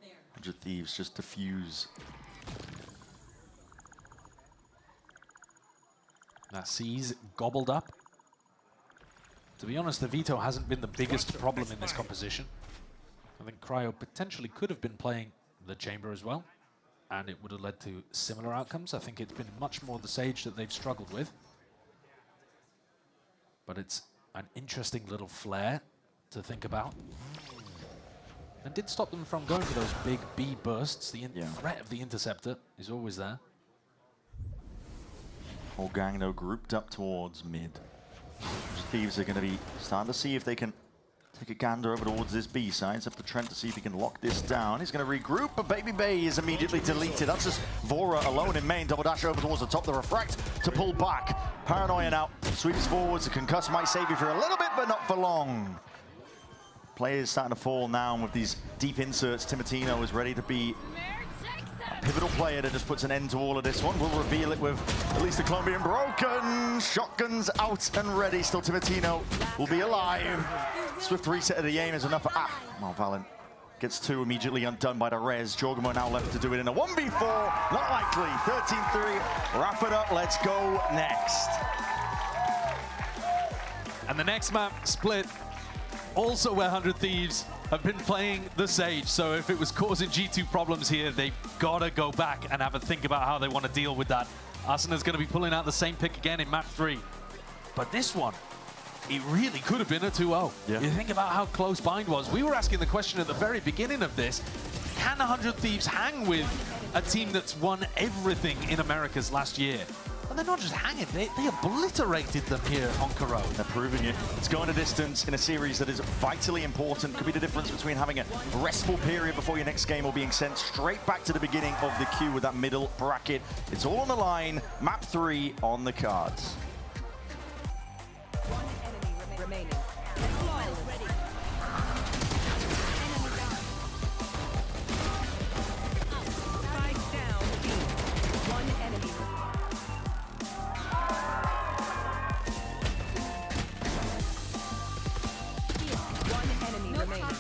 Thieves just diffuse. That C's gobbled up. To be honest, the veto hasn't been the biggest problem in this composition. I think Cryo potentially could have been playing the Chamber as well, and it would have led to similar outcomes. I think it's been much more the Sage that they've struggled with. But it's an interesting little flare to think about. And did stop them from going for those big B bursts. The threat of the Interceptor is always there. Whole gang, though, grouped up towards mid. Thieves are going to be starting to see if they can take a gander over towards this B side. It's up to Trent to see if he can lock this down. He's going to regroup, but Baby Bay is immediately deleted. That's just Vora alone in main. Double dash over towards the top. The refract to pull back. Paranoia now sweeps forwards. The concuss might save you for a little bit, but not for long. Players starting to fall now with these deep inserts. Timotino is ready to be a pivotal player that just puts an end to all of this one. We'll reveal it with at least the Colombian broken. Shotguns out and ready. Still Timotino will be alive. Swift reset of the aim is enough. Well, Valent gets two immediately undone by the res. Jorgamo now left to do it in a 1v4. Not likely. 13-3. Wrap it up. Let's go next. And the next map, Split, also where 100 Thieves have been playing the Sage. So if it was causing G2 problems here, they've got to go back and have a think about how they want to deal with that. Asuna's going to be pulling out the same pick again in map 3. But this one, it really could have been a 2-0. Yeah. You think about how close Bind was. We were asking the question at the very beginning of this, can 100 Thieves hang with a team that's won everything in Americas last year? And they're not just hanging, they obliterated them here on Karo. They're proving it. It's going a distance in a series that is vitally important. Could be the difference between having a restful period before your next game or being sent straight back to the beginning of the queue with that middle bracket. It's all on the line. Map 3 on the cards. One enemy remaining. Spike down B. One enemy. One enemy remaining.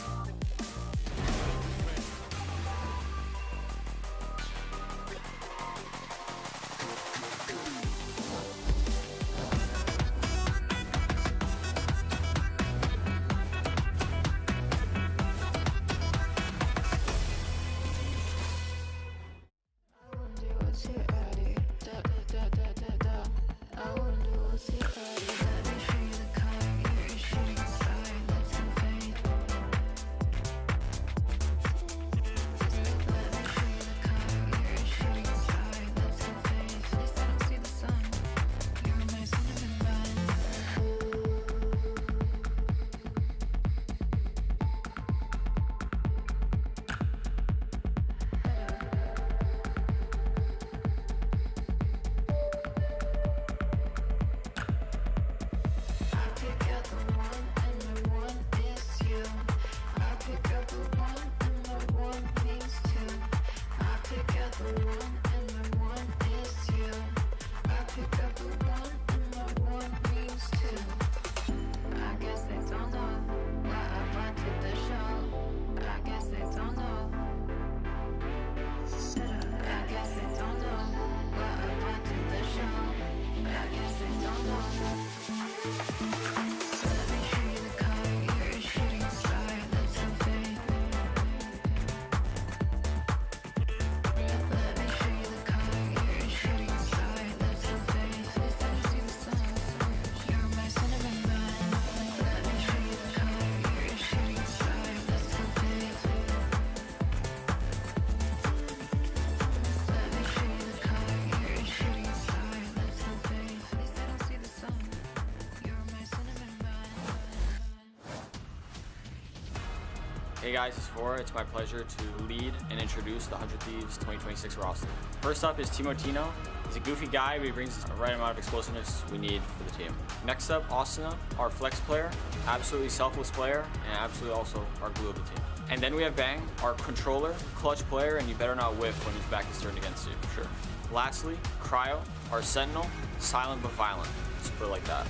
Hey guys, it's Vora. It's my pleasure to lead and introduce the 100 Thieves 2026 roster. First up is Timotino. He's a goofy guy, but he brings the right amount of explosiveness we need for the team. Next up, Asuna, our flex player, absolutely selfless player, and absolutely also our glue of the team. And then we have Bang, our controller, clutch player, and you better not whiff when his back is turned against you, for sure. Lastly, Cryo, our sentinel, silent but violent. Just put it like that.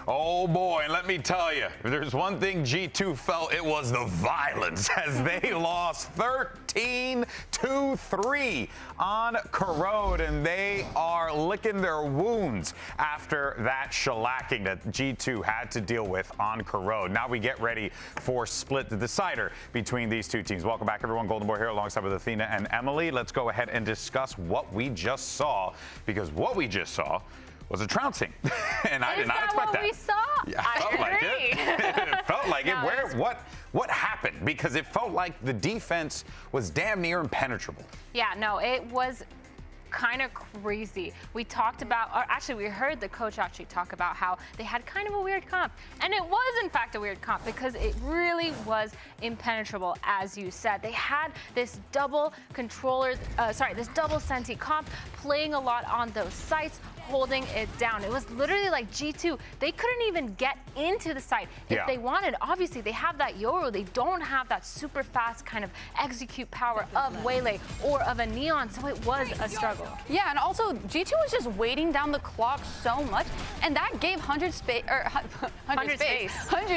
Oh boy, and let me tell you, if there's one thing G2 felt, it was the violence as they lost 13-3 on Corrode, and they are licking their wounds after that shellacking that G2 had to deal with on Corrode. Now we get ready for Split, the decider between these two teams. Welcome back, everyone. Golden Boy here alongside with Athena and Emily. Let's go ahead and discuss what we just saw, because what we just saw was a trouncing, and I did not expect that. We saw? Yeah, I felt like agree. it felt like No, it. What happened? Because it felt like the defense was damn near impenetrable. Yeah, no, it was kind of crazy. We talked about, or actually we heard the coach actually talk about how they had kind of a weird comp. And it was in fact a weird comp because it really was impenetrable, as you said. They had this double this double Senti comp playing a lot on those sites, holding it down. It was literally like G2, they couldn't even get into the site if they wanted. Obviously, they have that Yoru. They don't have that super fast kind of execute power of Waylay or of a Neon, so it was a struggle. Yeah, and also G2 was just waiting down the clock so much, and that gave 100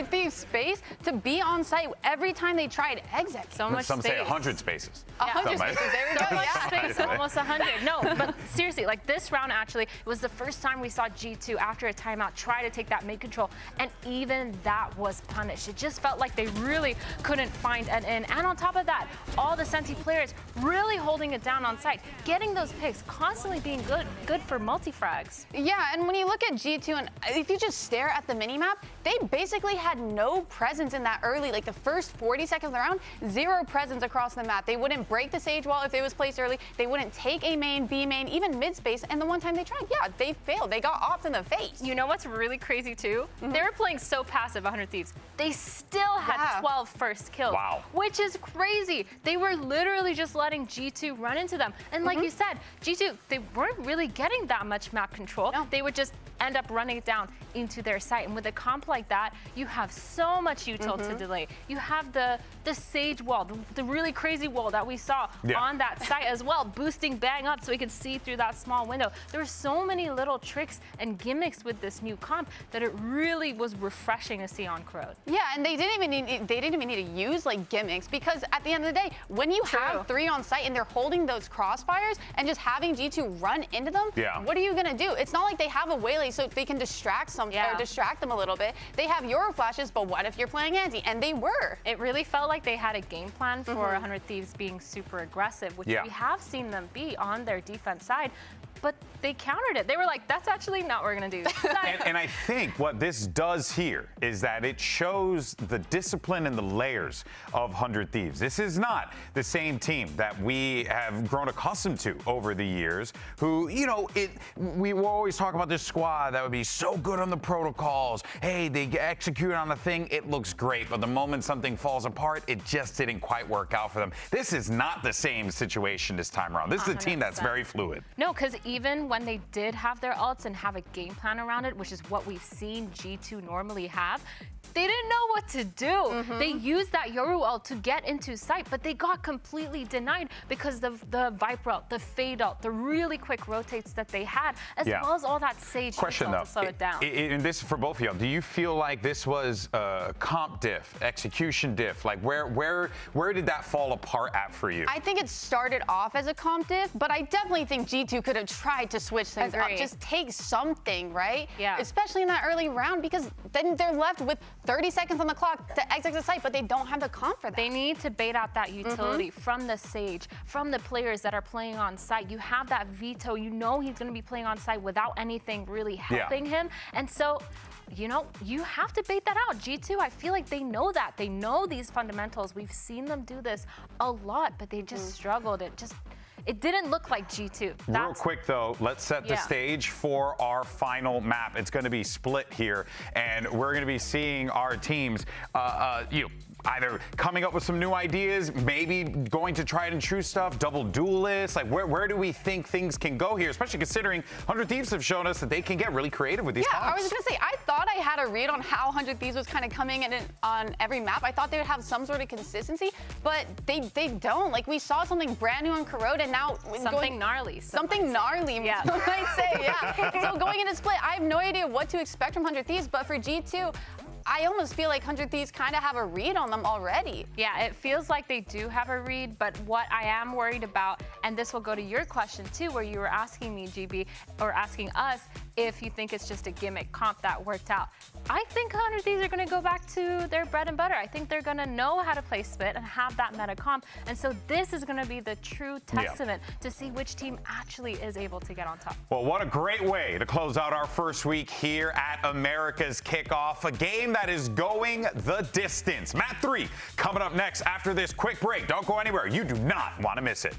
Thieves space to be on site every time they tried exit. So much Some space. say 100 spaces. 100 spaces, there we go. So much Yeah. space, almost 100. No, but seriously, like this round actually, it was the first time we saw G2 after a timeout try to take that mid control, and even that was punished. It just felt like they really couldn't find an in. And on top of that, all the Senti players really holding it down on site, getting those picks, constantly being good for multi-frags. Yeah, and when you look at G2, and if you just stare at the minimap, they basically had no presence in that early, like the first 40 seconds of the round, zero presence across the map. They wouldn't break the sage wall if it was placed early. They wouldn't take A main, B main, even mid space. And the one time they tried, yeah, they failed. They got off in the face. You know what's really crazy too? They were playing so passive, 100 Thieves. They still had 12 first kills. Wow. Which is crazy. They were literally just letting G2 run into them. And like you said, G2, they weren't really getting that much map control. No. They would just end up running it down into their site. And with a comp like that, you have so much util to delay. You have the Sage wall, the really crazy wall that we saw on that site as well, boosting Bang up so he could see through that small window. There were so many little tricks and gimmicks with this new comp that it really was refreshing to see on Corrode. Yeah, and they didn't even need to use like gimmicks, because at the end of the day, when you have 3 on site and they're holding those crossfires and just having G2 run into them, what are you gonna do? It's not like they have a Waylay so they can distract or distract them a little bit. They have Euro flashes, but what if you're playing anti? And they were. It really felt like they had a game plan for 100 Thieves being super aggressive, which we have seen them be on their defense side. But they countered it. They were like, that's actually not what we're going to do. And I think what this does here is that it shows the discipline and the layers of 100 Thieves. This is not the same team that we have grown accustomed to over the years, who, you know, we will always talk about this squad that would be so good on the protocols. Hey, they execute on a thing, it looks great. But the moment something falls apart, it just didn't quite work out for them. This is not the same situation this time around. This is a team that's very fluid. No, because even when they did have their ults and have a game plan around it, which is what we've seen G2 normally have, they didn't know what to do. They used that Yoru ult to get into sight, but they got completely denied because of the Viper ult, the Fade ult, the really quick rotates that they had, as well as all that Sage Question though, to slow it down. And this is for both of y'all. Do you feel like this was comp diff, execution diff? Like where did that fall apart at for you? I think it started off as a comp diff, but I definitely think G2 could have tried to switch things up. Just take something, right? Yeah. Especially in that early round, because then they're left with 30 seconds on the clock to exit the site, but they don't have the comp for that. They need to bait out that utility from the Sage, from the players that are playing on site. You have that veto. You know he's going to be playing on site without anything really helping him. And so, you know, you have to bait that out. G2, I feel like they know that. They know these fundamentals. We've seen them do this a lot, but they just struggled. It didn't look like G2. Real quick though, let's set the stage for our final map. It's going to be Split here, and we're going to be seeing our teams, either coming up with some new ideas, maybe going to try and true stuff, double duelists? Like, where do we think things can go here, especially considering 100 Thieves have shown us that they can get really creative with these Yeah, comps. I was going to say, I thought I had a read on how 100 Thieves was kind of coming in on every map. I thought they would have some sort of consistency, but they don't. Like, we saw something brand new on Corrode, and now something gnarly. Something gnarly, yeah. I might say, yeah. So going into Split, I have no idea what to expect from 100 Thieves, but for G2, I almost feel like 100 Thieves kind of have a read on them already. Yeah, it feels like they do have a read, but what I am worried about, and this will go to your question too, where you were asking me, GB, or asking us, if you think it's just a gimmick comp that worked out. I think 100 Thieves are going to go back to their bread and butter. I think they're going to know how to play Split and have that meta comp, and so this is going to be the true testament to see which team actually is able to get on top. Well, what a great way to close out our first week here at America's Kickoff, a game that is going the distance. Map 3 coming up next after this quick break. Don't go anywhere. You do not want to miss it.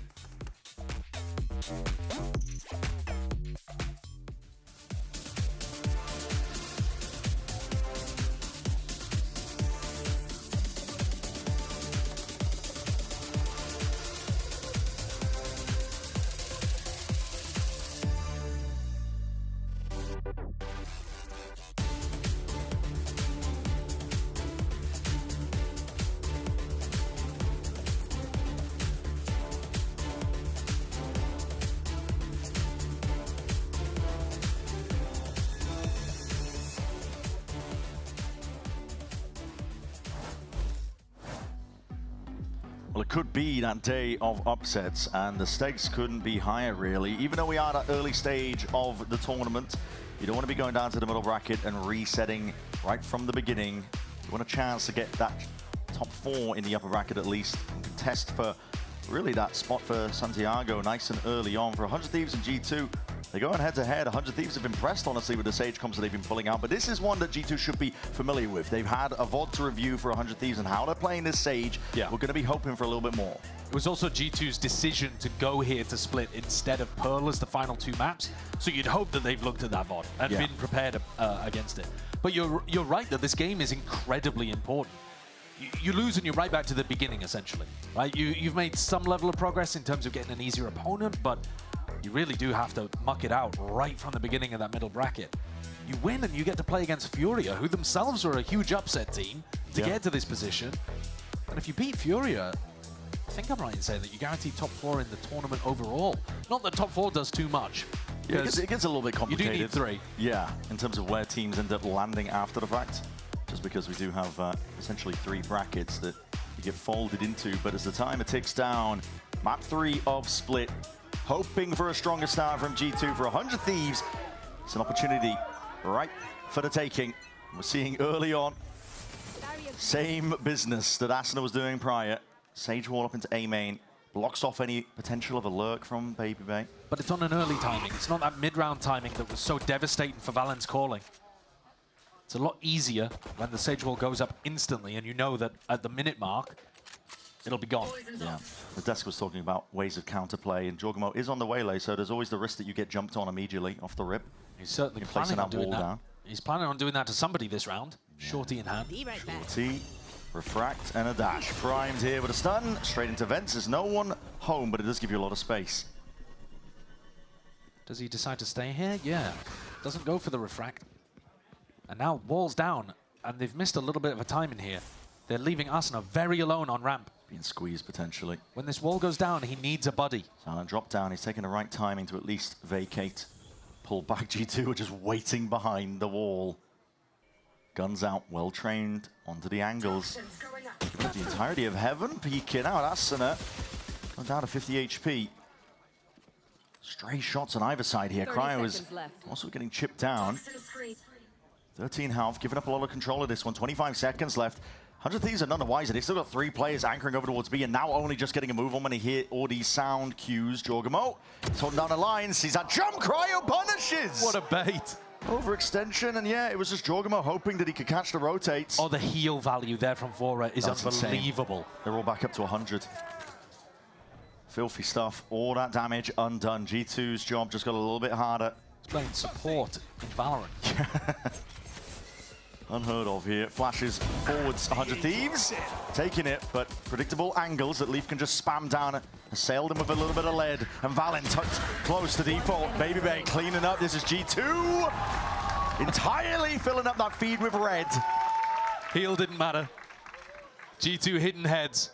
Well, it could be that day of upsets, and the stakes couldn't be higher, really. Even though we are at the early stage of the tournament, you don't want to be going down to the middle bracket and resetting right from the beginning. You want a chance to get that top 4 in the upper bracket at least, and contest for really that spot for Santiago nice and early on. For 100 Thieves and G2, they're going head-to-head. 100 Thieves have impressed, honestly, with the Sage comps that they've been pulling out, but this is one that G2 should be familiar with. They've had a VOD to review for 100 Thieves and how they're playing this Sage. Yeah. We're going to be hoping for a little bit more. It was also G2's decision to go here to Split instead of Pearl as the final 2 maps, so you'd hope that they've looked at that VOD and been prepared against it. But you're right that this game is incredibly important. You lose and you're right back to the beginning, essentially. Right? You've made some level of progress in terms of getting an easier opponent, but you really do have to muck it out right from the beginning of that middle bracket. You win and you get to play against Furia, who themselves are a huge upset team to get to this position. And if you beat Furia, I think I'm right in saying that you guarantee top 4 in the tournament overall. Not that top 4 does too much. Yeah, it gets a little bit complicated. You do need 3. Yeah, in terms of where teams end up landing after the fact. Just because we do have essentially 3 brackets that you get folded into. But as the timer ticks down, map 3 of Split, hoping for a stronger start from G2 for 100 Thieves. It's an opportunity right for the taking. We're seeing early on, same business that Asuna was doing prior. Sage wall up into A main, blocks off any potential of a lurk from Baby Bay. But it's on an early timing. It's not that mid-round timing that was so devastating for Valorant's calling. It's a lot easier when the Sage wall goes up instantly and you know that at the minute mark, it'll be gone. Yeah, the desk was talking about ways of counterplay, and Jorgamo is on the waylay, so there's always the risk that you get jumped on immediately off the rip. He's certainly planning on doing that. He's planning on doing that to somebody this round. Yeah. Shorty in hand. Shorty, refract, and a dash. Primed here with a stun. Straight into vents. There's no one home, but it does give you a lot of space. Does he decide to stay here? Yeah. Doesn't go for the refract. And now wall's down, and they've missed a little bit of a time in here. They're leaving Asuna very alone on ramp. Being squeezed, potentially. When this wall goes down, he needs a buddy. Silent drop down. He's taking the right timing to at least vacate. Pull back. G2 are just waiting behind the wall. Guns out, well trained, onto the angles. The entirety of heaven peeking out. Asuna going down to 50 HP. Stray shots on either side here. Cryo is also getting chipped down. 13 health, giving up a lot of control of this one. 25 seconds left. 100 Thieves are none the wiser. They've still got 3 players anchoring over towards B, and now only just getting a move on when they hear all these sound cues. Jorgamo, he's holding down the line, sees that jump. Cryo punishes! What a bait! Overextension, and yeah, it was just Jorgamo hoping that he could catch the rotates. Oh, the heal value there from Vora is unbelievable. Insane. They're all back up to 100. Filthy stuff. All that damage undone. G2's job just got a little bit harder. He's playing support in Valorant. Unheard of here. Flashes forwards 100 Thieves. Taking it, but predictable angles that Leaf can just spam down. Assailed him with a little bit of lead. And Valen tucked close to default. Baby Bay cleaning up. This is G2. Entirely filling up that feed with red. Heal didn't matter. G2 hitting heads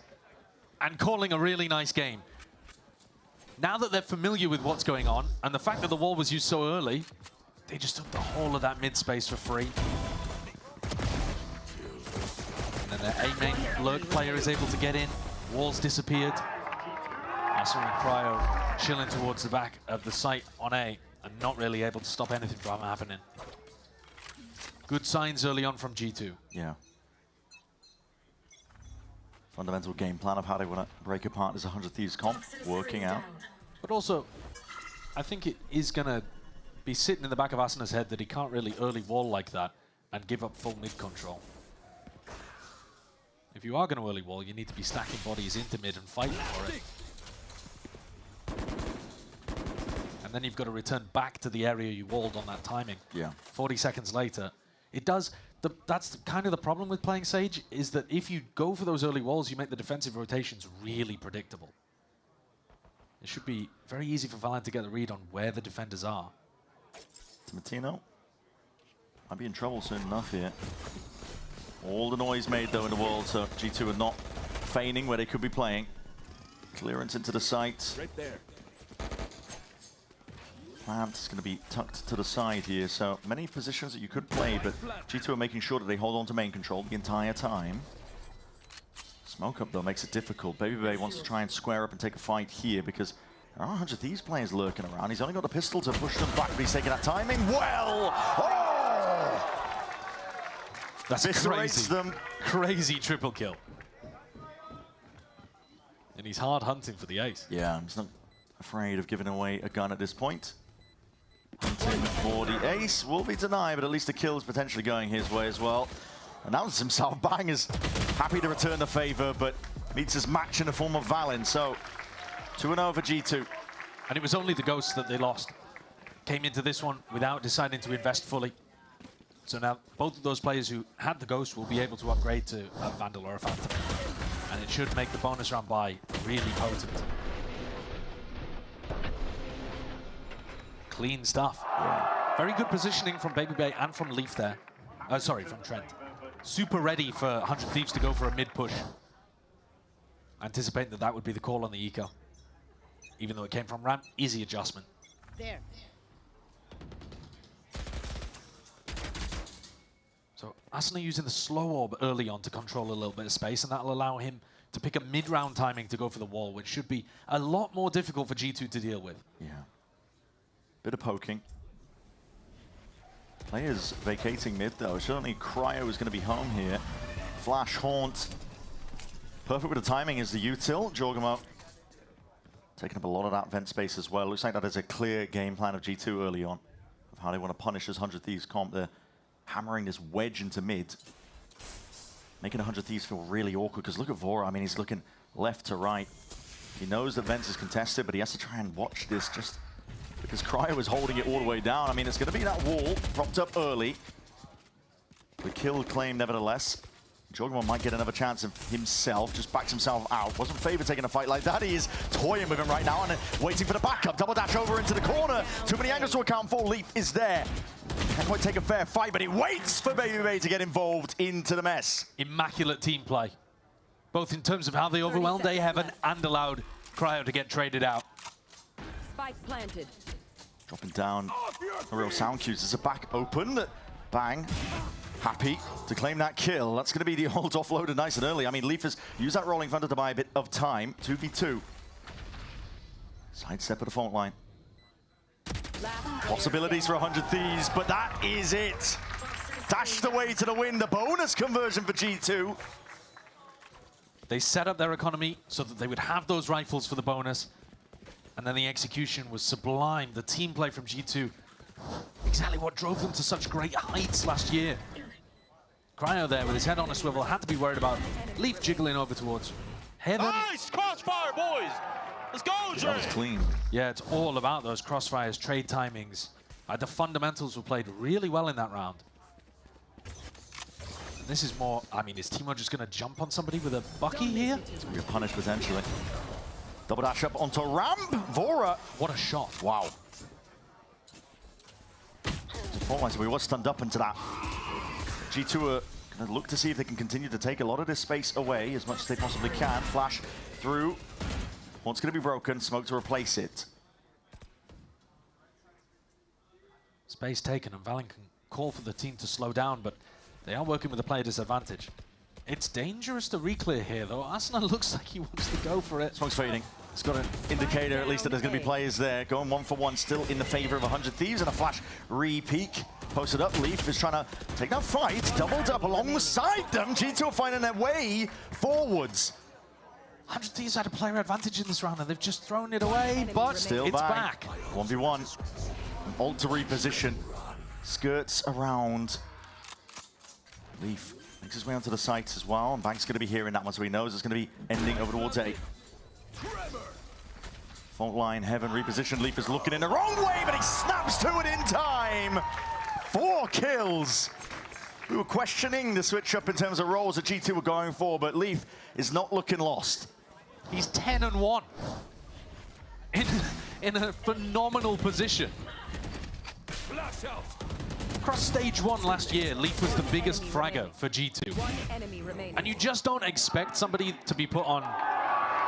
and calling a really nice game. Now that they're familiar with what's going on, and the fact that the wall was used so early, they just took the whole of that mid space for free. And then their A-main lurk player is able to get in. Walls disappeared. Asa and Cryo chilling towards the back of the site on A, and not really able to stop anything from happening. Good signs early on from G2. Yeah. Fundamental game plan of how they want to break apart this 100 Thieves comp working out. But also, I think it is going to be sitting in the back of Asana's head that he can't really early wall like that and give up full mid control. If you are going to early wall, you need to be stacking bodies into mid and fighting for it. And then you've got to return back to the area you walled on that timing. Yeah. 40 seconds later. It does. That's kind of the problem with playing Sage, is that if you go for those early walls, you make the defensive rotations really predictable. It should be very easy for Valen to get the read on where the defenders are. Tomatino might be in trouble soon enough here. All the noise made though in the world, so G2 are not feigning where they could be playing. Clearance into the site. Right there. Plant is going to be tucked to the side here, so many positions that you could play, but G2 are making sure that they hold on to main control the entire time. Smoke up though makes it difficult. Baby Bay wants to try and square up and take a fight here because there are 100 Thieves players lurking around. He's only got a pistol to push them back, but he's taking that timing well. Oh! That's crazy. Them. Crazy triple kill. And he's hard hunting for the ace. Yeah, he's not afraid of giving away a gun at this point. Hunting for the ace will be denied, but at least the kill is potentially going his way as well. Announces himself, Bang is happy to return the favor, but meets his match in the form of Valen. So 2-0 for G2. And it was only the Ghosts that they lost. Came into this one without deciding to invest fully. So now both of those players who had the Ghost will be able to upgrade to a Vandal or a Phantom. And it should make the bonus round bye really potent. Clean stuff. Yeah. Very good positioning from Baby Bay and from Leaf there. Sorry, from Trent. Super ready for 100 Thieves to go for a mid push. Anticipating that that would be the call on the eco. Even though it came from ramp, easy adjustment. There. So Asuna using the slow orb early on to control a little bit of space, and that'll allow him to pick a mid-round timing to go for the wall, which should be a lot more difficult for G2 to deal with. Yeah. Bit of poking. Players vacating mid though. Certainly Cryo is going to be home here. Flash Haunt. Perfect with the timing is the util. Jorgamo taking up a lot of that vent space as well. Looks like that is a clear game plan of G2 early on of how they want to punish this 100 Thieves comp. They're hammering this wedge into mid, making 100 Thieves feel really awkward because look at Vora. I mean, he's looking left to right. He knows that Vents is contested, but he has to try and watch this just because Cryo is holding it all the way down. I mean, it's going to be that wall propped up early. The kill claim, nevertheless. Jorgamo might get another chance of himself, just backs himself out. Wasn't favored taking a fight like that. He is toying with him right now and waiting for the backup. Double dash over into the corner. Too many angles to account for. Leaf is there. Can't quite take a fair fight, but he waits for Baby Bay to get involved into the mess. Immaculate team play. Both in terms of how they overwhelmed A-Heaven and allowed Cryo to get traded out. Spike planted. Dropping down a real sound cues. There's a back open. Bang. Happy to claim that kill. That's going to be the ult offloaded nice and early. I mean, Leaf has used that rolling thunder to buy a bit of time. 2v2. Sidestep at the fault line. Possibilities for 100 Thieves, but that is it. Dashed away to the win. The bonus conversion for G2. They set up their economy so that they would have those rifles for the bonus. And then the execution was sublime. The team play from G2, exactly what drove them to such great heights last year. Cryo there with his head on a swivel, had to be worried about Leaf jiggling over towards Heaven. Nice crossfire, boys! Let's go, Jay! That was clean. Yeah, it's all about those crossfires, trade timings. The fundamentals were played really well in that round. This is more, I mean, is Timo just going to jump on somebody with a Bucky here? It's going to be a punish potentially. Double dash up onto ramp. Vora. What a shot. Wow. So we were stunned up into that. G2 are going to look to see if they can continue to take a lot of this space away as much as they possibly can. Flash through. One's going to be broken. Smoke to replace it. Space taken, and Valen can call for the team to slow down, but they are working with a player disadvantage. It's dangerous to reclear here, though. Asuna looks like he wants to go for it. Smoke's fading. It's got an indicator, at least, that there's going to be players there. Going 1 for 1, still in the favor of 100 Thieves, and a flash re-peek. Posted up, Leaf is trying to take that fight. Doubled up alongside them. G2 are finding their way forwards. 100 Thieves had a player advantage in this round, and they've just thrown it away, but still it's back. 1v1. An ult to reposition. Skirts around. Leaf makes his way onto the site as well, and Bank's going to be hearing that one, so he knows it's going to be ending over towards A. Fault line, Heaven repositioned. Leaf is looking in the wrong way, but he snaps to it in time. 4 kills. We were questioning the switch up in terms of roles that G2 were going for, but Leaf is not looking lost. He's 10-1 in a phenomenal position. Across stage 1 last year, Leaf was the biggest fragger for G2. And you just don't expect somebody to be put on,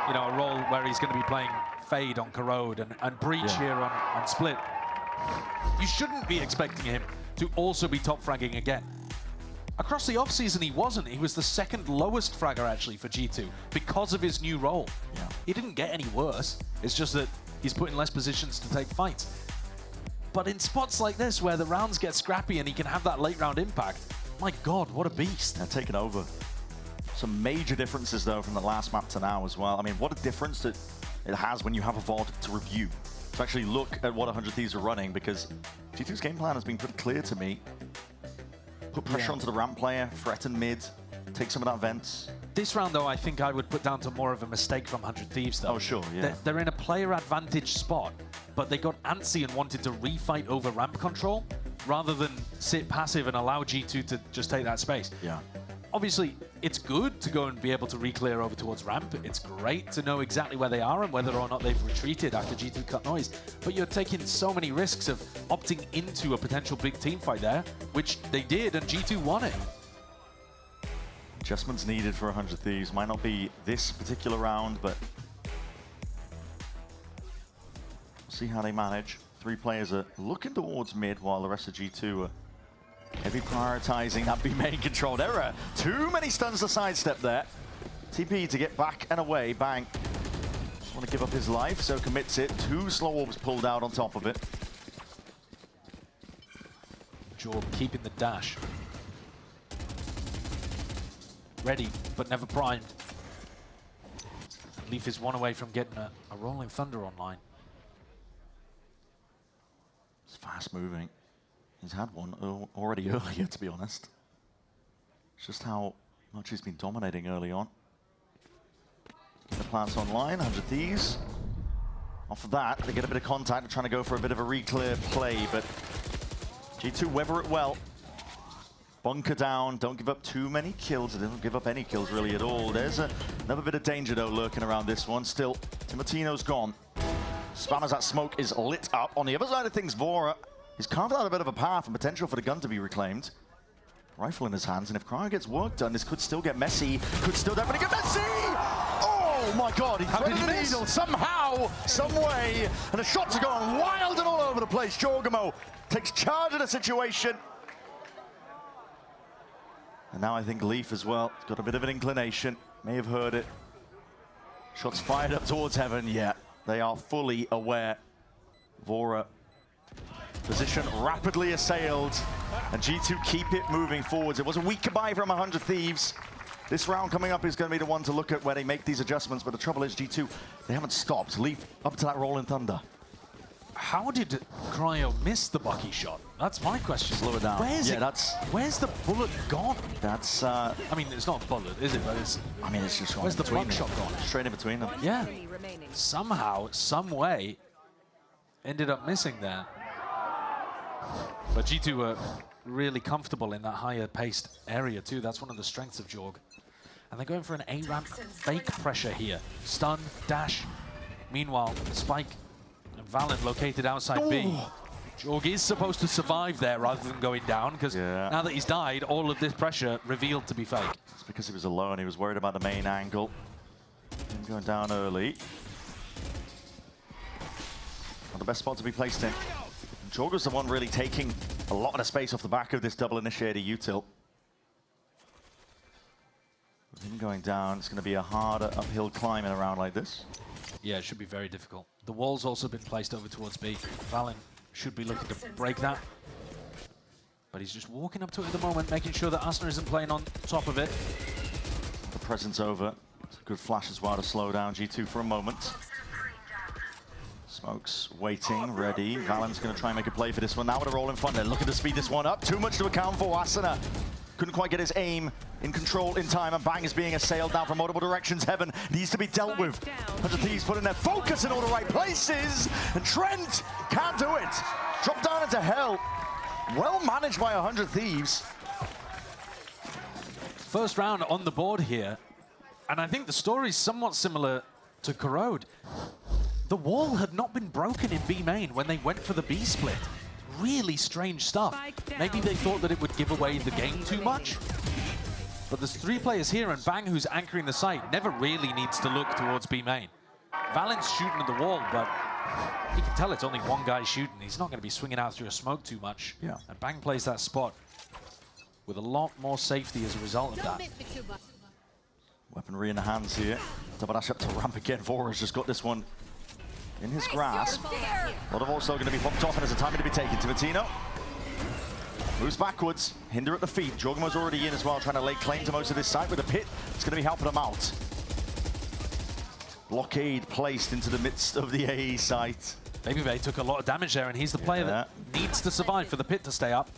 you know, a role where he's going to be playing Fade on Corrode and Breach here on Split. You shouldn't be expecting him to also be top fragging again. Across the offseason, he wasn't. He was the 2nd lowest fragger, actually, for G2 because of his new role. Yeah. He didn't get any worse. It's just that he's put in less positions to take fights. But in spots like this, where the rounds get scrappy and he can have that late round impact, my God, what a beast. They're taking over. Some major differences, though, from the last map to now as well. I mean, what a difference that it has when you have a VOD to review. To actually look at what 100 Thieves are running, because G2's game plan has been pretty clear to me. Put pressure onto the ramp player, threaten mid, take some of that vents. This round, though, I think I would put down to more of a mistake from 100 Thieves, though. Oh, sure, yeah. They're in a player advantage spot, but they got antsy and wanted to refight over ramp control rather than sit passive and allow G2 to just take that space. Yeah. Obviously, it's good to go and be able to re-clear over towards ramp. It's great to know exactly where they are and whether or not they've retreated after G2 cut noise. But you're taking so many risks of opting into a potential big team fight there, which they did, and G2 won it. Adjustments needed for 100 Thieves. Might not be this particular round, but see how they manage. 3 players are looking towards mid, while the rest of G2 are heavy prioritizing that B main controlled error. Too many stuns to sidestep there. TP to get back and away. Bang. Doesn't want to give up his life, so commits it. 2 slow orbs pulled out on top of it. Jorb keeping the dash. Ready, but never primed. Leaf is 1 away from getting a Rolling Thunder online. It's fast moving. He's had one already earlier, to be honest. It's just how much he's been dominating early on. The plants online, 100 Thieves. Off of that, they get a bit of contact. They're trying to go for a bit of a re-clear play, but G2 weather it well. Bunker down, don't give up too many kills. They don't give up any kills really at all. There's another bit of danger though lurking around this one. Still, Timotino's gone. Spam as that smoke is lit up. On the other side of things, Vora, he's carved out a bit of a path and potential for the gun to be reclaimed. Rifle in his hands, and if Cryer gets work done, this could still get messy. Could still definitely get messy! Oh my God, he threaded the needle somehow, some way, and the shots are going wild and all over the place. Jorgamo takes charge of the situation. And now I think Leaf as well, got a bit of an inclination, may have heard it. Shots fired up towards Heaven, yeah, they are fully aware. Vora, position rapidly assailed, and G2 keep it moving forwards. It was a weak goodbye from 100 Thieves. This round coming up is going to be the one to look at where they make these adjustments, but the trouble is G2, they haven't stopped. Leaf up to that Rolling Thunder. How did Cryo miss the Bucky shot? That's my question. Slow it down. Where's the bullet gone? That's I mean, it's not a bullet, is it? But it's. I mean, it's just. Where's the buckshot gone? Straight in between them. Yeah. Somehow, some way, ended up missing there. But G2 were really comfortable in that higher paced area too. That's one of the strengths of Jorg. And they're going for an A-ramp fake pressure here. Stun, dash. Meanwhile, Spike and Valen located outside B. Jorg is supposed to survive there rather than going down, because now that he's died, all of this pressure revealed to be fake. It's because he was alone. He was worried about the main angle. Him going down early. Not the best spot to be placed in. Jorg was the one really taking a lot of the space off the back of this double initiator util. With him going down, it's going to be a harder uphill climb in a round like this. Yeah, it should be very difficult. The wall's also been placed over towards B. Valen should be looking to break that. But he's just walking up to it at the moment, making sure that Asner isn't playing on top of it. The presence over. It's a good flash as well to slow down G2 for a moment. Smoke's waiting, ready. Valen's going to try and make a play for this one. Now with a roll in front, they're looking to speed this one up. Too much to account for. Asuna couldn't quite get his aim in control in time, and Bang is being assailed now from multiple directions. Heaven needs to be dealt with. 100 Thieves putting their focus in all the right places, and Trent can't do it. Drop down into hell. Well managed by 100 Thieves. First round on the board here, and I think the story's somewhat similar to Corrode. The wall had not been broken in B main when they went for the B split. Really strange stuff. Maybe they thought that it would give away the game too much. But there's 3 players here, and Bang, who's anchoring the site, never really needs to look towards B main. Valen's shooting at the wall, but you can tell it's only one guy shooting. He's not going to be swinging out through a smoke too much. Yeah. And Bang plays that spot with a lot more safety as a result of that. Weaponry in the hands here. Double dash up to ramp again. Vora's just got this one in his grasp. A lot of also going to be popped off, and there's a timing to be taken. Tivatino moves backwards. Hinder at the feet. Jorgmo's already in as well, trying to lay claim to most of this site with a pit. It's going to be helping them out. Blockade placed into the midst of the AE site. Babyface took a lot of damage there, and he's the player that needs to survive for the pit to stay up.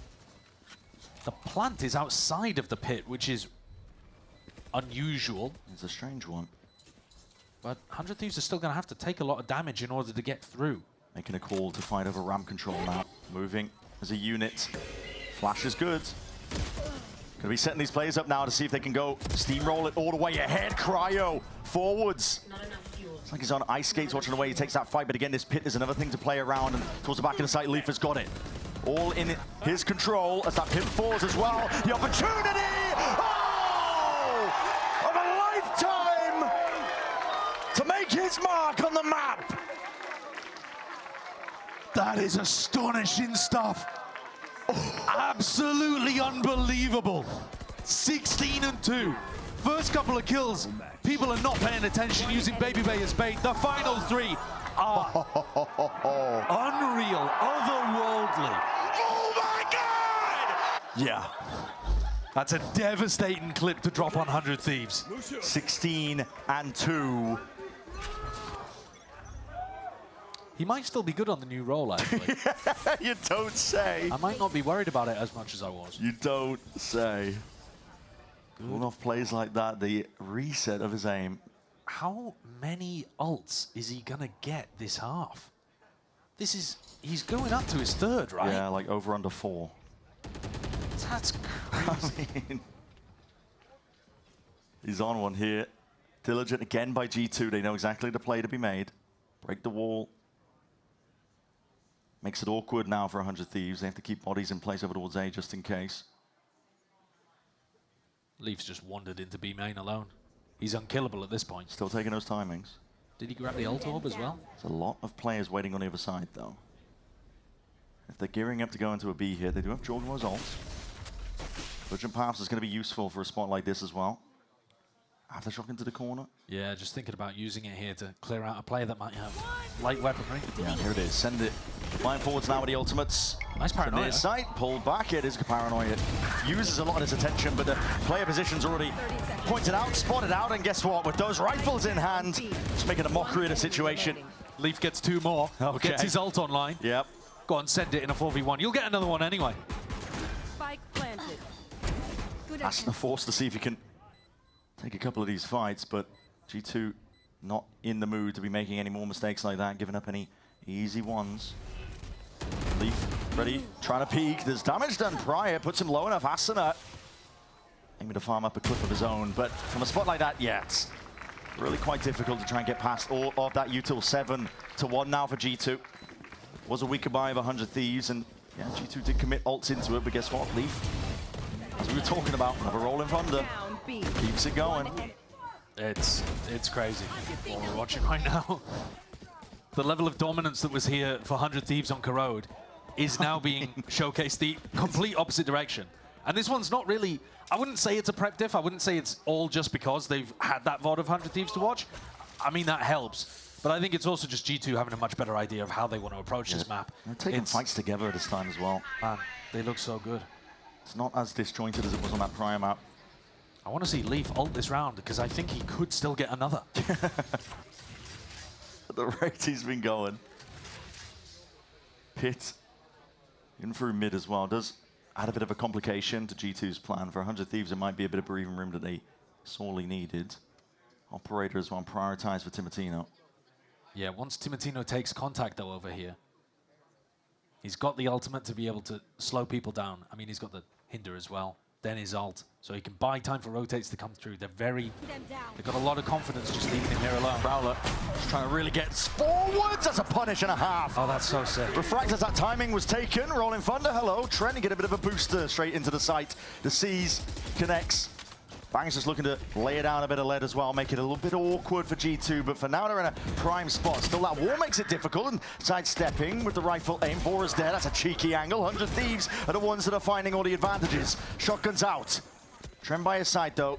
The plant is outside of the pit, which is unusual. It's a strange one. But 100 Thieves are still going to have to take a lot of damage in order to get through. Making a call to fight over ramp control now. Moving as a unit. Flash is good. Going to be setting these players up now to see if they can go steamroll it all the way ahead. Cryo forwards. It's like he's on ice skates watching the way he takes that fight. But again, this pit is another thing to play around. And towards the back of the site, Leaf has got it. All in his control as that pit falls as well. The opportunity! Oh! Of a lifetime! To make his mark on the map. That is astonishing stuff. Absolutely unbelievable. 16-2. First couple of kills. People are not paying attention, using Babybay as bait. The final 3 are unreal, otherworldly. Oh my God! Yeah. That's a devastating clip to drop on 100 Thieves. 16-2. He might still be good on the new role, actually. You don't say. I might not be worried about it as much as I was. You don't say. One off plays like that, the reset of his aim. How many ults is he gonna get this half? He's going up to his 3rd, right? Yeah, like over under 4. That's crazy. I mean, he's on one here. Diligent again by G2. They know exactly the play to be made. Break the wall. Makes it awkward now for 100 Thieves. They have to keep bodies in place over towards A just in case. Leaf's just wandered into B main alone. He's unkillable at this point. Still taking those timings. Did he grab the ult orb as well? There's a lot of players waiting on the other side, though. If they're gearing up to go into a B here, they do have Jorgmo's ult. Urgent Paths is going to be useful for a spot like this as well. Aftershock into the corner. Yeah, just thinking about using it here to clear out a player that might have light weaponry. Yeah, here it is. Send it. Flying forwards now with the ultimates. Nice paranoia. Near sight, pulled back. It is paranoia. Uses a lot of his attention, but the player position's already pointed out, spotted out, and guess what? With those rifles in hand, just making a mockery of the situation. Leaf gets 2 more. Okay. Gets his ult online. Yep. Go on, send it in a 4v1. You'll get another one anyway. Spike planted. Asna forced to see if he can take a couple of these fights, but G2 not in the mood to be making any more mistakes like that, giving up any easy ones. Leaf ready, trying to peek. There's damage done prior, puts him low enough. Asuna aiming to farm up a clip of his own, but from a spot like that, yeah, it's really quite difficult to try and get past all of that util. 7-1 now for G2. Was a weaker buy of 100 Thieves, and yeah, G2 did commit ults into it, but guess what, Leaf, as we were talking about, another rolling thunder, keeps it going. It's crazy what we're watching right now. The level of dominance that was here for 100 Thieves on Corrode is now being showcased the complete opposite direction. And this one's not really, I wouldn't say it's a prep diff. I wouldn't say it's all just because they've had that VOD of 100 Thieves to watch. I mean, that helps. But I think it's also just G2 having a much better idea of how they want to approach this map. They're taking fights together this time as well. Man, they look so good. It's not as disjointed as it was on that prior map. I want to see Leaf ult this round because I think he could still get another. At the rate he's been going. Pit in through mid as well. Does add a bit of a complication to G2's plan. For 100 Thieves, it might be a bit of breathing room that they sorely needed. Operator as well, prioritized for Timotino. Yeah, once Timotino takes contact, though, over here, he's got the ultimate to be able to slow people down. I mean, he's got the hinder as well. Then his ult, so he can buy time for rotates to come through. They've got a lot of confidence just leaving him here alone. Prowler just trying to really get forwards. That's a punish and a half. Oh, that's so sick. Refract as that timing was taken. Rolling Thunder, hello. Trying to get a bit of a booster straight into the site. The C's connects. Bang's just looking to lay it down a bit of lead as well, make it a little bit awkward for G2, but for now they're in a prime spot. Still, that wall makes it difficult, and sidestepping with the rifle aim. Vora's there, that's a cheeky angle. 100 Thieves are the ones that are finding all the advantages. Shotgun's out. Trem by his side, though.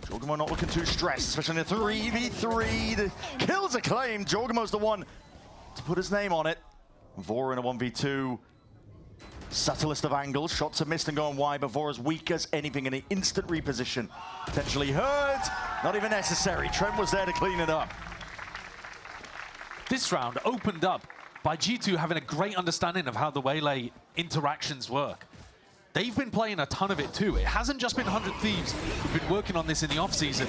Jorgamo not looking too stressed, especially in the 3v3. The kills are claimed. Jorgamo's the one to put his name on it. Vora in a 1v2. Subtlest of angles, shots are missed and going wide, but Vora's weak as anything in an instant reposition. Potentially hurt, not even necessary. Trent was there to clean it up. This round opened up by G2 having a great understanding of how the Waylay interactions work. They've been playing a ton of it too. It hasn't just been 100 Thieves who've been working on this in the off-season.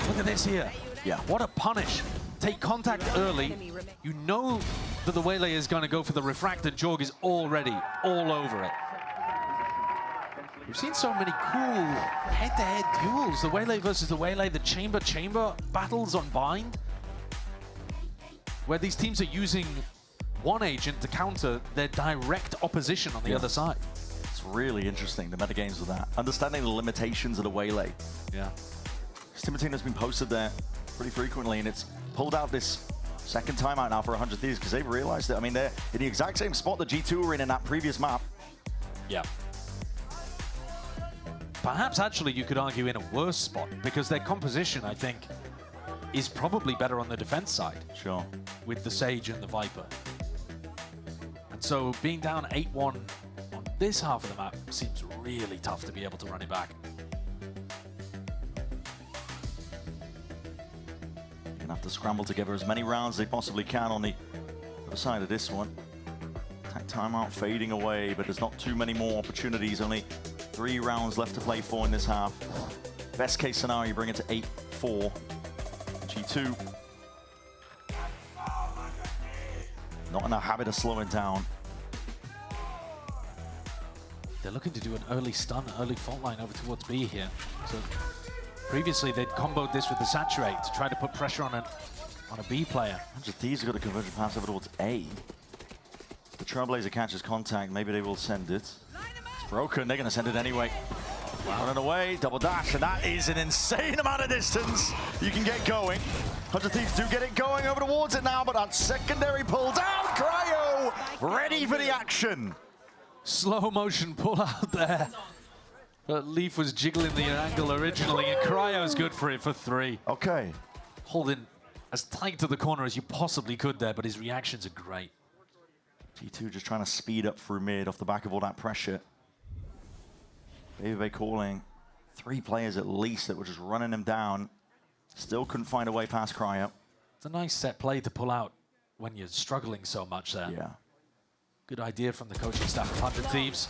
Look at this here. Yeah. What a punish. Take contact early. You know that the Waylay is going to go for the refract, and Jorg is already all over it. We've seen so many cool head-to-head duels. The Waylay versus the Waylay, the chamber battles on Bind, where these teams are using one agent to counter their direct opposition on the other side. It's really interesting, the metagames with that. Understanding the limitations of the Waylay. Yeah. Timotino's been posted there pretty frequently, and it's pulled out this second time out now for 100 Thieves because they've realized it. I mean, they're in the exact same spot that G2 were in that previous map. Yeah. Perhaps actually you could argue in a worse spot because their composition, I think, is probably better on the defense side. Sure. With the Sage and the Viper. And so being down 8-1 on this half of the map seems really tough to be able to run it back. Gonna have to scramble together as many rounds as they possibly can on the other side of this one. Attack timeout fading away, but there's not too many more opportunities. Only 3 rounds left to play for in this half. Best case scenario, you bring it to 8-4. G2 not in a habit of slowing down. They're looking to do an early stun, early fault line over towards B here. So previously they'd comboed this with the Saturate to try to put pressure on a B player. 100 Thieves have got a conversion pass over towards A. The Trailblazer catches contact, maybe they will send it. It's broken, they're gonna send it anyway. Running away, double dash, and that is an insane amount of distance you can get going. 100 Thieves do get it going over towards it now, but that secondary pull down, Cryo ready for the action. Slow motion pull out there. But Leaf was jiggling the angle originally, and Cryo's good for it for 3. Okay. Holding as tight to the corner as you possibly could there, but his reactions are great. G2 just trying to speed up through mid off the back of all that pressure. Baby calling 3 players at least that were just running him down. Still couldn't find a way past Cryo. It's a nice set play to pull out when you're struggling so much there. Yeah. Good idea from the coaching staff of 100 Thieves.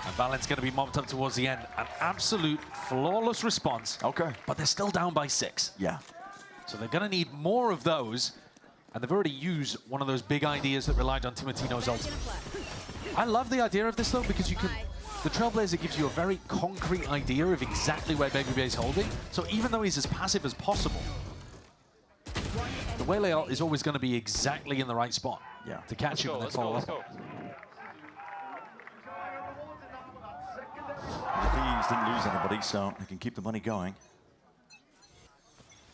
And Valent's going to be mopped up towards the end. An absolute flawless response. Okay. But they're still down by 6. Yeah. So they're going to need more of those And they've already used one of those big ideas that relied on Timotino's ultimate. I love the idea of this, though, because you can... The Trailblazer gives you a very concrete idea of exactly where Baby Bay is holding. So even though he's as passive as possible, the Waylay ult is always going to be exactly in the right spot to catch him and then follow up. Thieves didn't lose anybody, so they can keep the money going.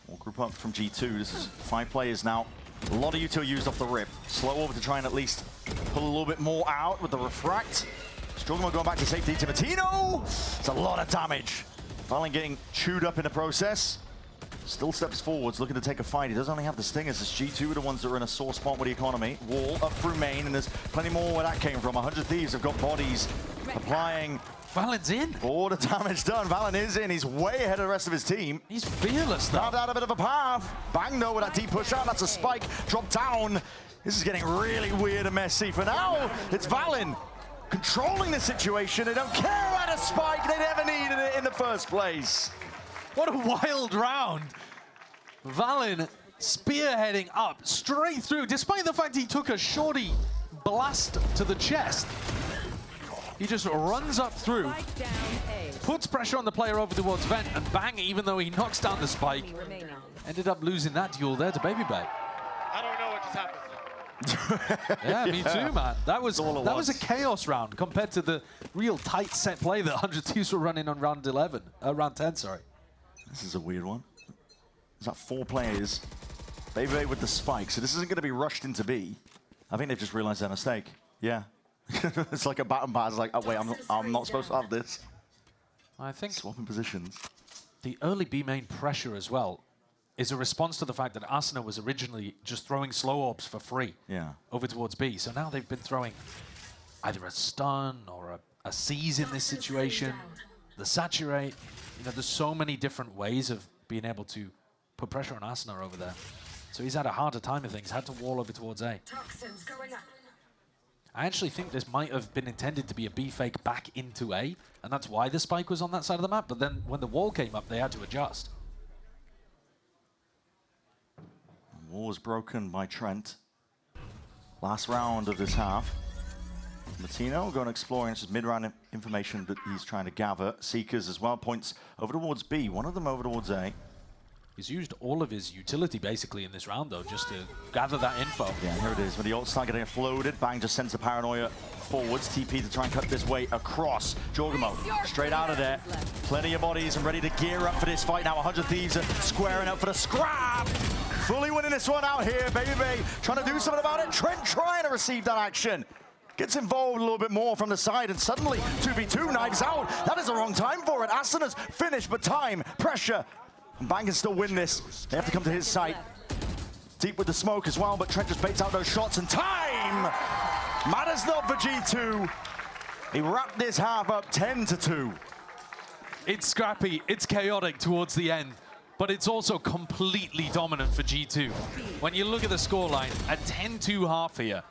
More group up from G2. This is 5 players now. A lot of util used off the rip. Slow over to try and at least pull a little bit more out with the refract. Struggle going back to safety. Timotino! It's a lot of damage. Valen getting chewed up in the process. Still steps forwards, looking to take a fight. He does only have the stingers. It's G2 are the ones that are in a sore spot with the economy. Wall up through main, and there's plenty more where that came from. 100 Thieves have got bodies applying. Valen's in. All the damage done. Valen is in. He's way ahead of the rest of his team. He's fearless, though. Carved out a bit of a path. Bang, though, with that deep push out. That's a spike. Drop down. This is getting really weird and messy. For now, it's Valen controlling the situation. They don't care about a spike. They never needed it in the first place. What a wild round. Valen spearheading up straight through, despite the fact he took a shorty blast to the chest. He just runs up through, puts pressure on the player over towards Vent, and bang, even though he knocks down the spike, ended up losing that duel there to Baby Bay. I don't know what just happened. Yeah, me too, man. That was a chaos round compared to the real tight set play that 100 Thieves were running on round 10, sorry. This is a weird one. There's like 4 players. Baby Bay with the spike, so this isn't going to be rushed into B. I think they've just realized their mistake. Yeah. It's like a button pass, like, oh wait, I'm not supposed to have this. I think swapping positions. The early B main pressure as well is a response to the fact that Asuna was originally just throwing slow orbs for free over towards B. So now they've been throwing either a stun or a seize in this situation, the saturate. You know, there's so many different ways of being able to put pressure on Asuna over there. So he's had a harder time of things, had to wall over towards A. I actually think this might have been intended to be a B fake back into A, and that's why the spike was on that side of the map, but then when the wall came up, they had to adjust. Wall was broken by Trent. Last round of this half. Martino going exploring. This is mid-round information that he's trying to gather. Seekers as well, points over towards B, one of them over towards A. He's used all of his utility basically in this round though, just to gather that info. Yeah, here it is. When the ult's not getting floated, Bang just sends the paranoia forwards. TP to try and cut this way across. Jorgamo straight out of there. Plenty of bodies and ready to gear up for this fight now. 100 Thieves are squaring up for the scrap. Fully winning this one out here. Baby Bay trying to do something about it. Trent trying to receive that action. Gets involved a little bit more from the side, and suddenly 2v2 knives out. That is the wrong time for it. Asuna's finished, but time, pressure. And Bang can still win this. They have to come to his side. Deep with the smoke as well, but Trent just baits out those shots, and time matters not for G2. He wrapped this half up 10-2. It's scrappy, it's chaotic towards the end, but it's also completely dominant for G2. When you look at the scoreline, a 10-2 half here,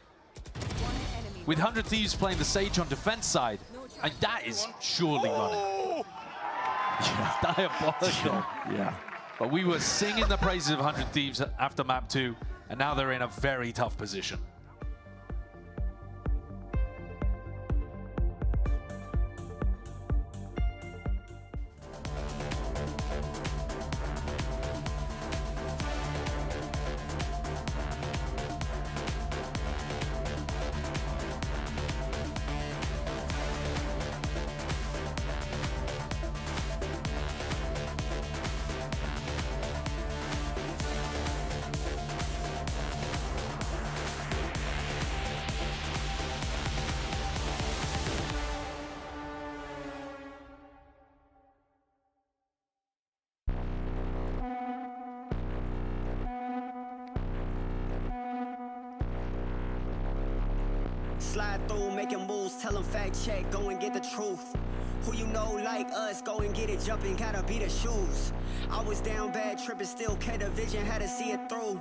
with 100 Thieves playing the Sage on defense side, and that is surely running. Yeah, diabolical. Yeah. But we were singing the praises of 100 Thieves after map 2, and now they're in a very tough position. Slide through, making moves, tell them fact check, go and get the truth. Who you know like us, go and get it jumping, gotta be the shoes. I was down bad, tripping, still kept the vision, had to see it through.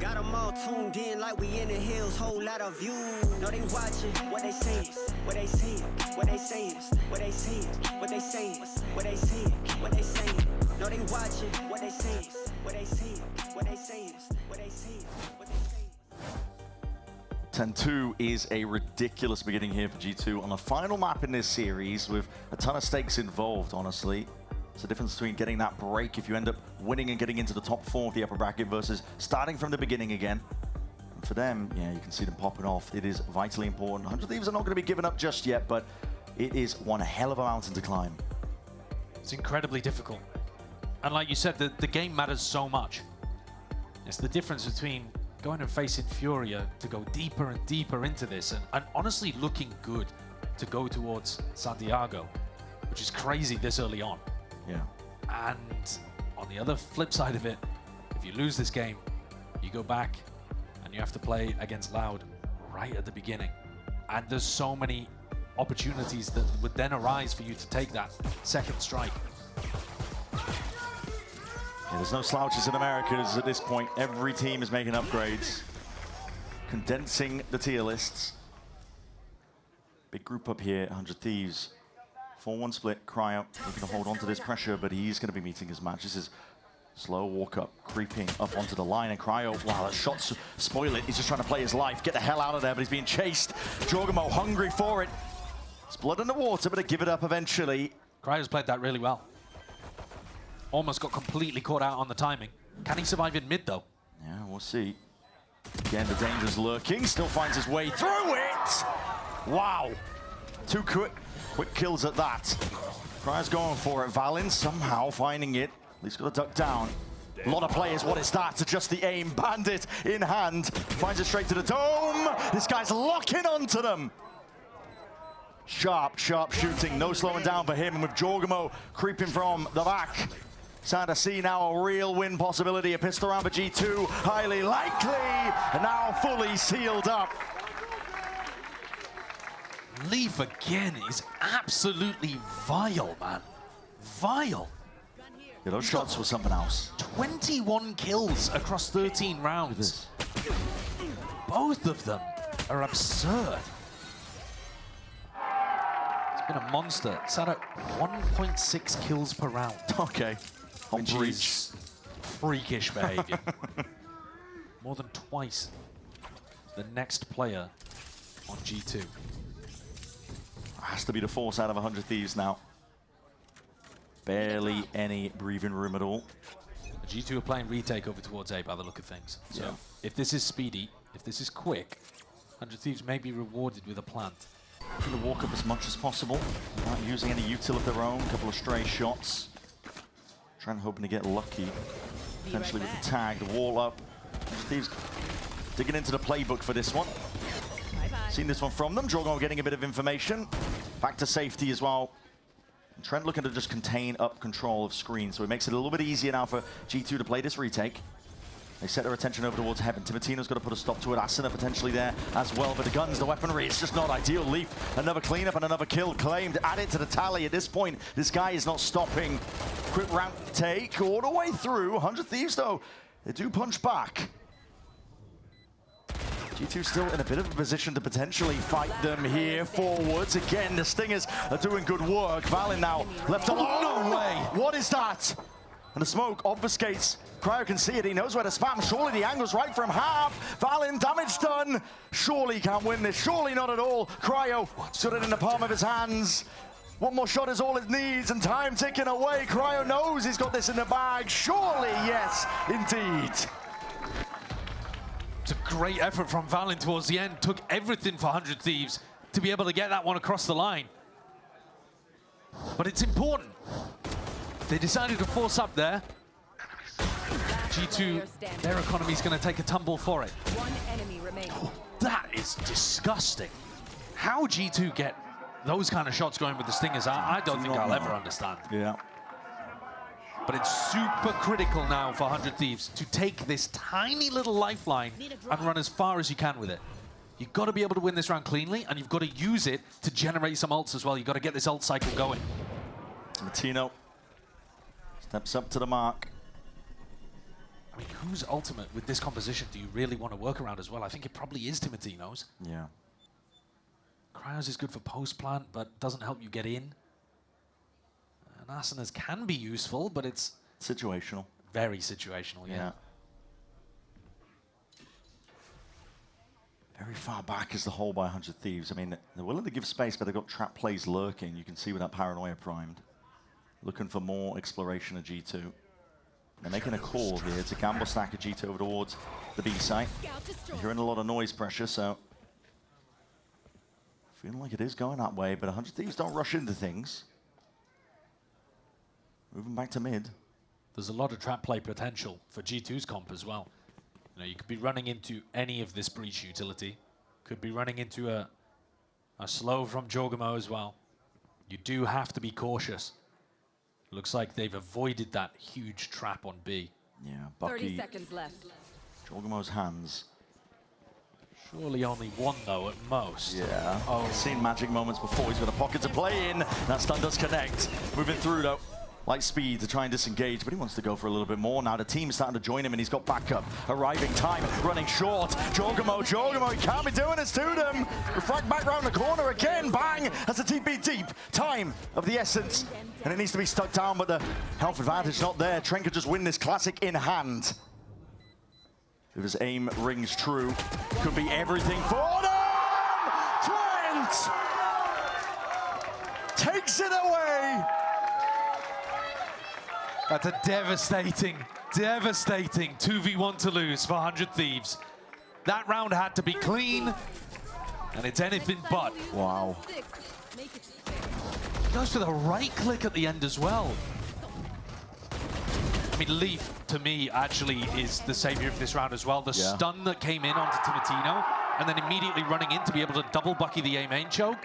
Got them all tuned in like we in the hills, whole lot of views. Know they watching, what they saying, what they saying, what they saying, what they saying, what they saying, what they saying, what they saying. Know they watching, what they saying, what they saying, what they saying, what they saying, what they saying. 10-2 is a ridiculous beginning here for G2 on the final map in this series with a ton of stakes involved, honestly. It's the difference between getting that break if you end up winning and getting into the top 4 of the upper bracket versus starting from the beginning again. And for them, yeah, you can see them popping off. It is vitally important. 100 Thieves are not going to be given up just yet, but it is one hell of a mountain to climb. It's incredibly difficult. And like you said, the game matters so much. It's the difference between going and facing Furia to go deeper and deeper into this and honestly looking good to go towards Santiago, which is crazy this early on. Yeah. And on the other flip side of it, if you lose this game, you go back and you have to play against Loud right at the beginning. And there's so many opportunities that would then arise for you to take that second strike. Yeah, there's no slouches in Americas at this point. Every team is making upgrades, condensing the tier lists. Big group up here, 100 Thieves. 4-1 split, Cryo looking to hold on to this pressure, but he's going to be meeting his match. This is slow walk up, creeping up onto the line, and Cryo, wow, that shot's spoil it. He's just trying to play his life, get the hell out of there, but he's being chased. Jorgamo hungry for it. It's blood in the water, but he'll give it up eventually. Cryo's played that really well. Almost got completely caught out on the timing. Can he survive in mid, though? Yeah, we'll see. Again, the danger's lurking. Still finds his way through it! Wow. 2 quick kills at that. Cryo's going for it. Valin somehow finding it. At least got to duck down. A lot of players, what is that? Adjust the aim. Bandit in hand. Finds it straight to the dome. This guy's locking onto them. Sharp shooting. No slowing down for him. And with Jorgamo creeping from the back. Starting to see now a real win possibility. A pistol round for G2, highly likely, and now fully sealed up. Leaf again is absolutely vile, man. Vile. Yeah, those shots were something else. 21 kills across 13 rounds. Both of them are absurd. It's been a monster. It's at 1.6 kills per round. Okay. Which is freakish behavior. More than twice the next player on G2. Has to be the force out of 100 Thieves now. Barely any breathing room at all. G2 are playing retake over towards A by the look of things. So yeah. If this is speedy, if this is quick, 100 Thieves may be rewarded with a plant. Going to walk up as much as possible without using any util of their own. A couple of stray shots. Trying hoping to get lucky. Potentially with the tag, the wall up. Thieves digging into the playbook for this one. Seen this one from them. Jorgamo getting a bit of information. Back to safety as well. And Trent looking to just contain up control of screen, so it makes it a little bit easier now for G2 to play this retake. They set their attention over towards Heaven. Timatino's got to put a stop to it. Asuna potentially there as well, but the guns, the weaponry, it's just not ideal. Leaf, another cleanup and another kill claimed. Add it to the tally at this point. This guy is not stopping. Quick round take all the way through. 100 Thieves, though, they do punch back. G2 still in a bit of a position to potentially fight them here forwards. Again, the Stingers are doing good work. Valin now left alone. No way. What is that? And the smoke obfuscates. Cryo can see it. He knows where to spam. Surely the angle's right from half. Valin, damage done. Surely he can't win this. Surely not at all. Cryo stood it in the palm of his hands. One more shot is all it needs, and time ticking away. Cryo knows he's got this in the bag. Surely, yes, indeed. It's a great effort from Valin towards the end. Took everything for 100 Thieves to be able to get that one across the line. But it's important. They decided to force up there. G2, their economy's going to take a tumble for it. One enemy remaining. Oh, that is disgusting. How G2 get those kind of shots going with the Stingers, I don't think I'll ever understand. Yeah. But it's super critical now for 100 Thieves to take this tiny little lifeline and run as far as you can with it. You've got to be able to win this round cleanly, and you've got to use it to generate some ults as well. You've got to get this ult cycle going. Matino steps up to the mark. I mean, whose ultimate with this composition do you really want to work around as well? I think it probably is Timatino's. Yeah. Cryo's is good for post-plant, but doesn't help you get in. And Asuna's can be useful, but it's... situational. Very situational, yeah. Very Very far back is the hole by 100 Thieves. I mean, they're willing to give space, but they've got trap plays lurking. You can see with that Paranoia primed. Looking for more exploration of G2. They're making a call here to gamble stack a G2 over towards the B site. You're hearing a lot of noise pressure, so feeling like it is going that way, but 100 Thieves don't rush into things. Moving back to mid. There's a lot of trap play potential for G2's comp as well. You know, you could be running into any of this breach utility. Could be running into a slow from Jorgamo as well. You do have to be cautious. Looks like they've avoided that huge trap on B. Yeah, Bucky. 30 seconds left. Jorgamo's hands. Surely only one though at most. Yeah. Oh, seen magic moments before. He's got a pocket to play in. That stun does connect. Moving through though. Light speed to try and disengage, but he wants to go for a little bit more. Now the team is starting to join him, and he's got backup. Arriving time, running short. Jorgamo, he can't be doing this to them. Refract back round the corner again, bang! That's a TP deep. Time of the essence, and it needs to be stuck down, but the health advantage not there. Trent could just win this classic in hand. If his aim rings true, could be everything for them! Trent! Takes it away! That's a devastating 2v1 to lose for 100 Thieves. That round had to be clean, and it's anything but. Wow. Goes for the right click at the end as well. I mean, Leaf, to me, actually is the savior of this round as well. The stun that came in onto Timatino, and then immediately running in to be able to double Bucky the A-main choke.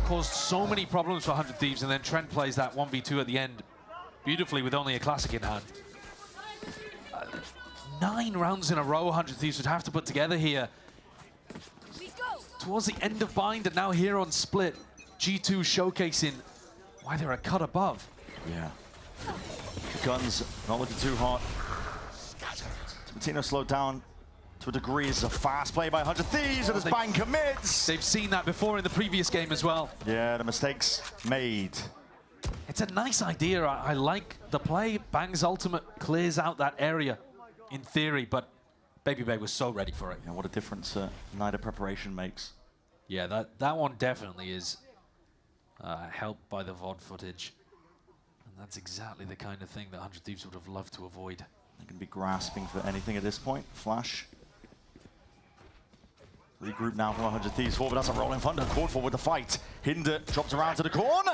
Caused so many problems for 100 Thieves, and then Trent plays that 1v2 at the end beautifully with only a classic in hand. 9 rounds in a row 100 Thieves would have to put together here. Towards the end of Bind and now here on Split, G2 showcasing why they're a cut above. Yeah. Guns not looking too hot. Timatino slowed down to a degree. It's a fast play by 100 Thieves, and as Bang commits. They've seen that before in the previous game as well. Yeah, the mistakes made. It's a nice idea. I like the play. Bang's ultimate clears out that area in theory, but Baby Bay was so ready for it. Yeah, what a difference night of preparation makes. Yeah, that one definitely is helped by the VOD footage. And that's exactly the kind of thing that 100 Thieves would have loved to avoid. They can be grasping for anything at this point. Flash. Regroup now from 100 Thieves forward. That's a rolling thunder. Called for with the fight. Hinder drops around to the corner.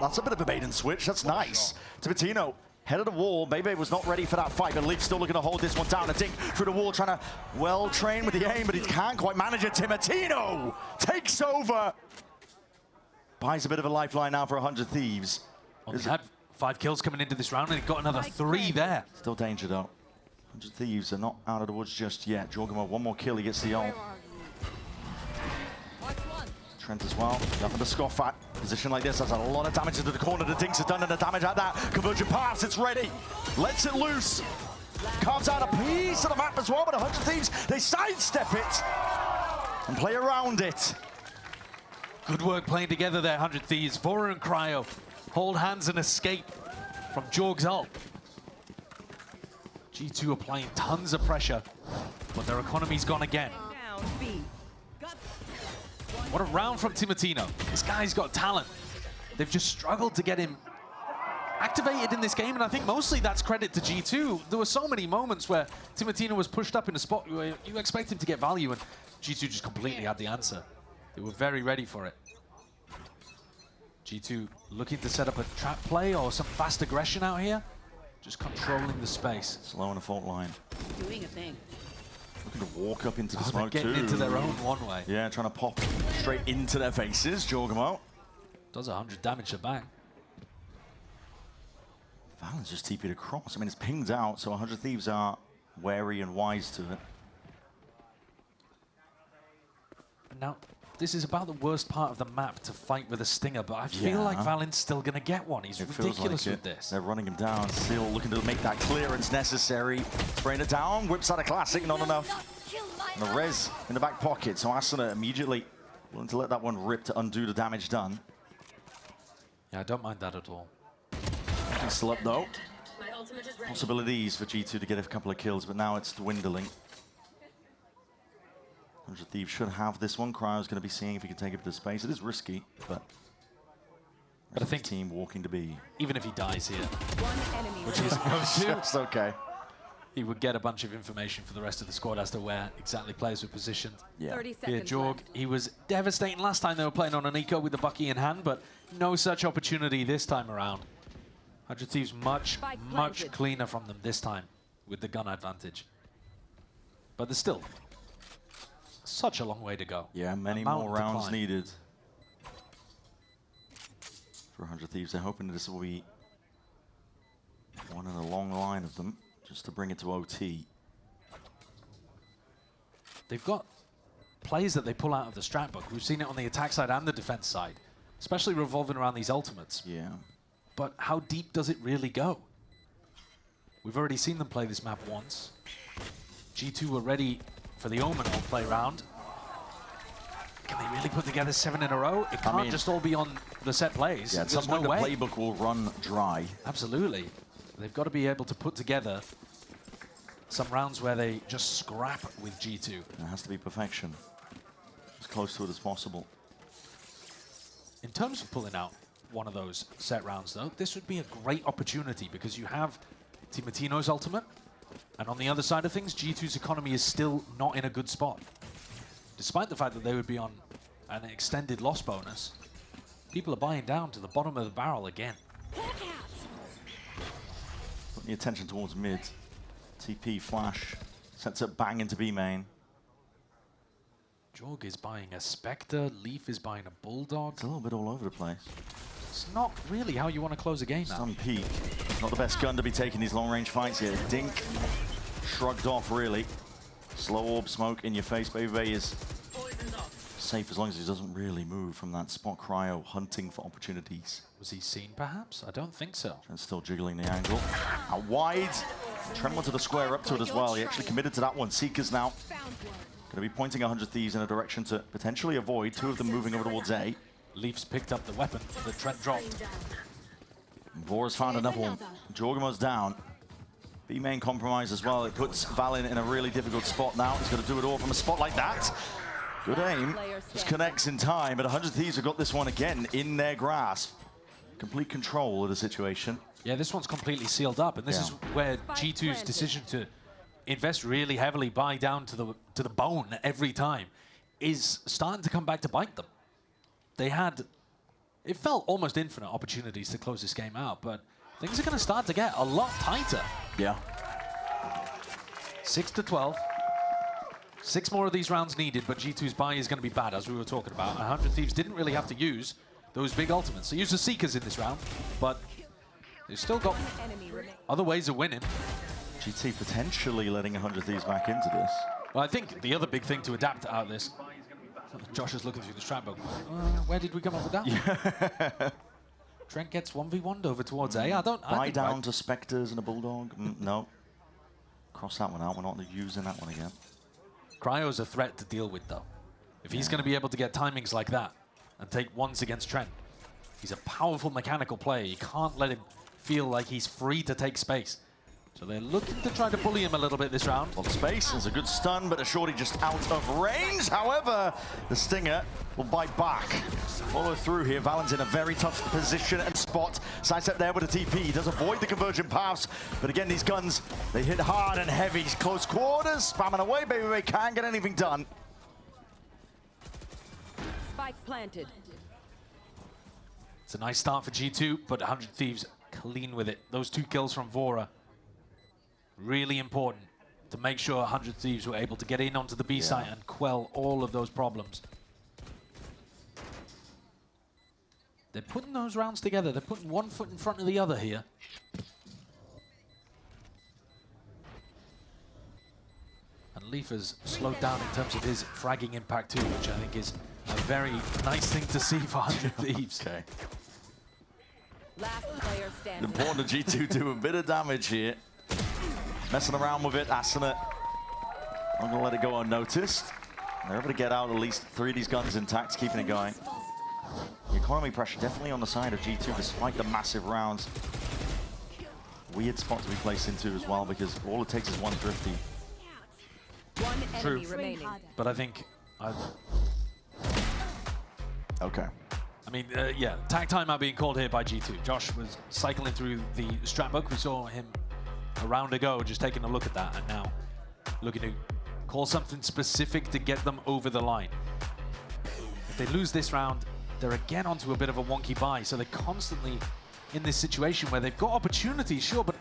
That's a bit of a bait and switch. That's nice. Timatino, head of the wall. Bebe was not ready for that fight, but Leaf still looking to hold this one down. I think through the wall, trying to well train with the aim, but he can't quite manage it. Timatino takes over. Buys a bit of a lifeline now for 100 Thieves. Well, he had 5 kills coming into this round, and he got another 3 there. Still danger though. 100 Thieves are not out of the woods just yet. Jorgamo, one more kill, he gets the ult. Trent as well, nothing to scoff at. Position like this has a lot of damage into the corner. The dinks are done and the damage at that. Conversion pass, it's ready. Lets it loose. Carves out a piece of the map as well, but 100 Thieves, they sidestep it and play around it. Good work playing together there, 100 Thieves. Vora and Cryo hold hands and escape from Jorg's ult. G2 applying tons of pressure, but their economy's gone again. What a round from Timatino. This guy's got talent. They've just struggled to get him activated in this game, and I think mostly that's credit to G2. There were so many moments where Timatino was pushed up in a spot where you expect him to get value, and G2 just completely had the answer. They were very ready for it. G2 looking to set up a trap play or some fast aggression out here. Just controlling the space. Slowing the fault line. Doing a thing. Looking to walk up into the smoke they're too. getting into their own one-way. Yeah, trying to pop straight into their faces. Jorgamo. Does 100 damage to Bang. Valorant's just TP'd across. I mean, it's pinged out, so 100 Thieves are wary and wise to it. Now, this is about the worst part of the map to fight with a stinger, but I feel like Valen's still going to get one. He's ridiculous with this. They're running him down, still looking to make that clearance necessary. Spraying it down, whips out a classic, not enough. And the res in the back pocket, so Asuna immediately willing to let that one rip to undo the damage done. Yeah, I don't mind that at all. He's still up though. Possibilities for G2 to get a couple of kills, but now it's dwindling. 100 Thieves should have this one. Cryo's going to be seeing if he can take it to space. It is risky, but I think team walking to B. Even if he dies here, One enemy which is It's okay. he would get a bunch of information for the rest of the squad as to where exactly players were positioned. Yeah. 30 Here, seconds Jorg, left. he was devastating last time they were playing on an eco with the Bucky in hand, but no such opportunity this time around. 100 Thieves much cleaner from them this time with the gun advantage. But there's still such a long way to go. Yeah, many more rounds needed for 100 Thieves. They're hoping this will be one in a long line of them, just to bring it to OT. They've got plays that they pull out of the strat book. We've seen it on the attack side and the defense side, especially revolving around these ultimates. Yeah. But how deep does it really go? We've already seen them play this map once. G2 were ready for the Omen all play round. Can they really put together 7 in a row? It can't just all be on the set plays. Yeah, at some point the playbook will run dry. Absolutely. They've got to be able to put together some rounds where they just scrap with G2. It has to be perfection. As close to it as possible. In terms of pulling out one of those set rounds, though, this would be a great opportunity because you have Timatino's ultimate, and on the other side of things, G2's economy is still not in a good spot. Despite the fact that they would be on an extended loss bonus, people are buying down to the bottom of the barrel again. Putting the attention towards mid. TP flash sets up bang into B main. Jorg is buying a Spectre, Leaf is buying a Bulldog. It's a little bit all over the place. It's not really how you want to close a game now. Stun peak. Not the best gun to be taking these long range fights here. Dink shrugged off really. Slow orb smoke in your face. Baby Bay is safe as long as he doesn't really move from that spot. Cryo hunting for opportunities. Was he seen perhaps? I don't think so. And still jiggling the angle. Out wide. Trent wanted to square up to it as well. He actually committed to that one. Seekers now going to be pointing 100 Thieves in a direction to potentially avoid. 2 of them moving over towards A. Leafs picked up the weapon that Trent dropped. Vora's found another one. Jorgamo's down. B main compromise as well. It puts Valin in a really difficult spot now. He's got to do it all from a spot like that. Good aim. Just connects in time, but 100 Thieves have got this one again in their grasp. Complete control of the situation. Yeah, this one's completely sealed up, and this is where G2's decision to invest really heavily, buy down to the bone every time, is starting to come back to bite them. They had, it felt almost infinite opportunities to close this game out, but things are going to start to get a lot tighter. Yeah. 6-12. 6 more of these rounds needed, but G2's buy is going to be bad, as we were talking about. 100 Thieves didn't really have to use those big ultimates. They used the Seekers in this round, but they've still got other ways of winning. GT potentially letting 100 Thieves back into this. Well, I think the other big thing to adapt out of this, Josh is looking through the strat book. Where did we come up with that? Yeah. Trent gets 1v1'd over towards A. I Buy down to Spectres and a Bulldog. No. Cross that one out. We're not using that one again. Cryo's a threat to deal with, though. If he's going to be able to get timings like that and take ones against Trent, he's a powerful mechanical player. You can't let him feel like he's free to take space. So they're looking to try to bully him a little bit this round. On space, there's a good stun, but a shorty just out of range. However, the Stinger will bite back. Follow through here. Valen's in a very tough position and spot. Sidestep there with a TP. He does avoid the conversion paths. But again, these guns, they hit hard and heavy. Close quarters, spamming away. Baby Ray can't get anything done. Spike planted. It's a nice start for G2, but 100 Thieves clean with it. Those 2 kills from Vora, really important to make sure 100 Thieves were able to get in onto the B site and quell all of those problems. They're putting those rounds together. They're putting one foot in front of the other here. And Leaf has slowed down in terms of his fragging impact too, which I think is a very nice thing to see for 100 Thieves. Okay. Last player standing. Important to G2 do a bit of damage here. Messing around with it, Asuna. I'm gonna let it go unnoticed. They're able to get out at least 3 of these guns intact, keeping it going. The economy pressure definitely on the side of G2 despite the massive rounds. Weird spot to be placed into as well because all it takes is one thrifty. One enemy remaining. But I think Okay. I mean, yeah, tag timeout being called here by G2. Josh was cycling through the strat book. We saw him a round ago just taking a look at that, and now looking to call something specific to get them over the line. If they lose this round, they're again onto a bit of a wonky bye, so they're constantly in this situation where they've got opportunities, sure, but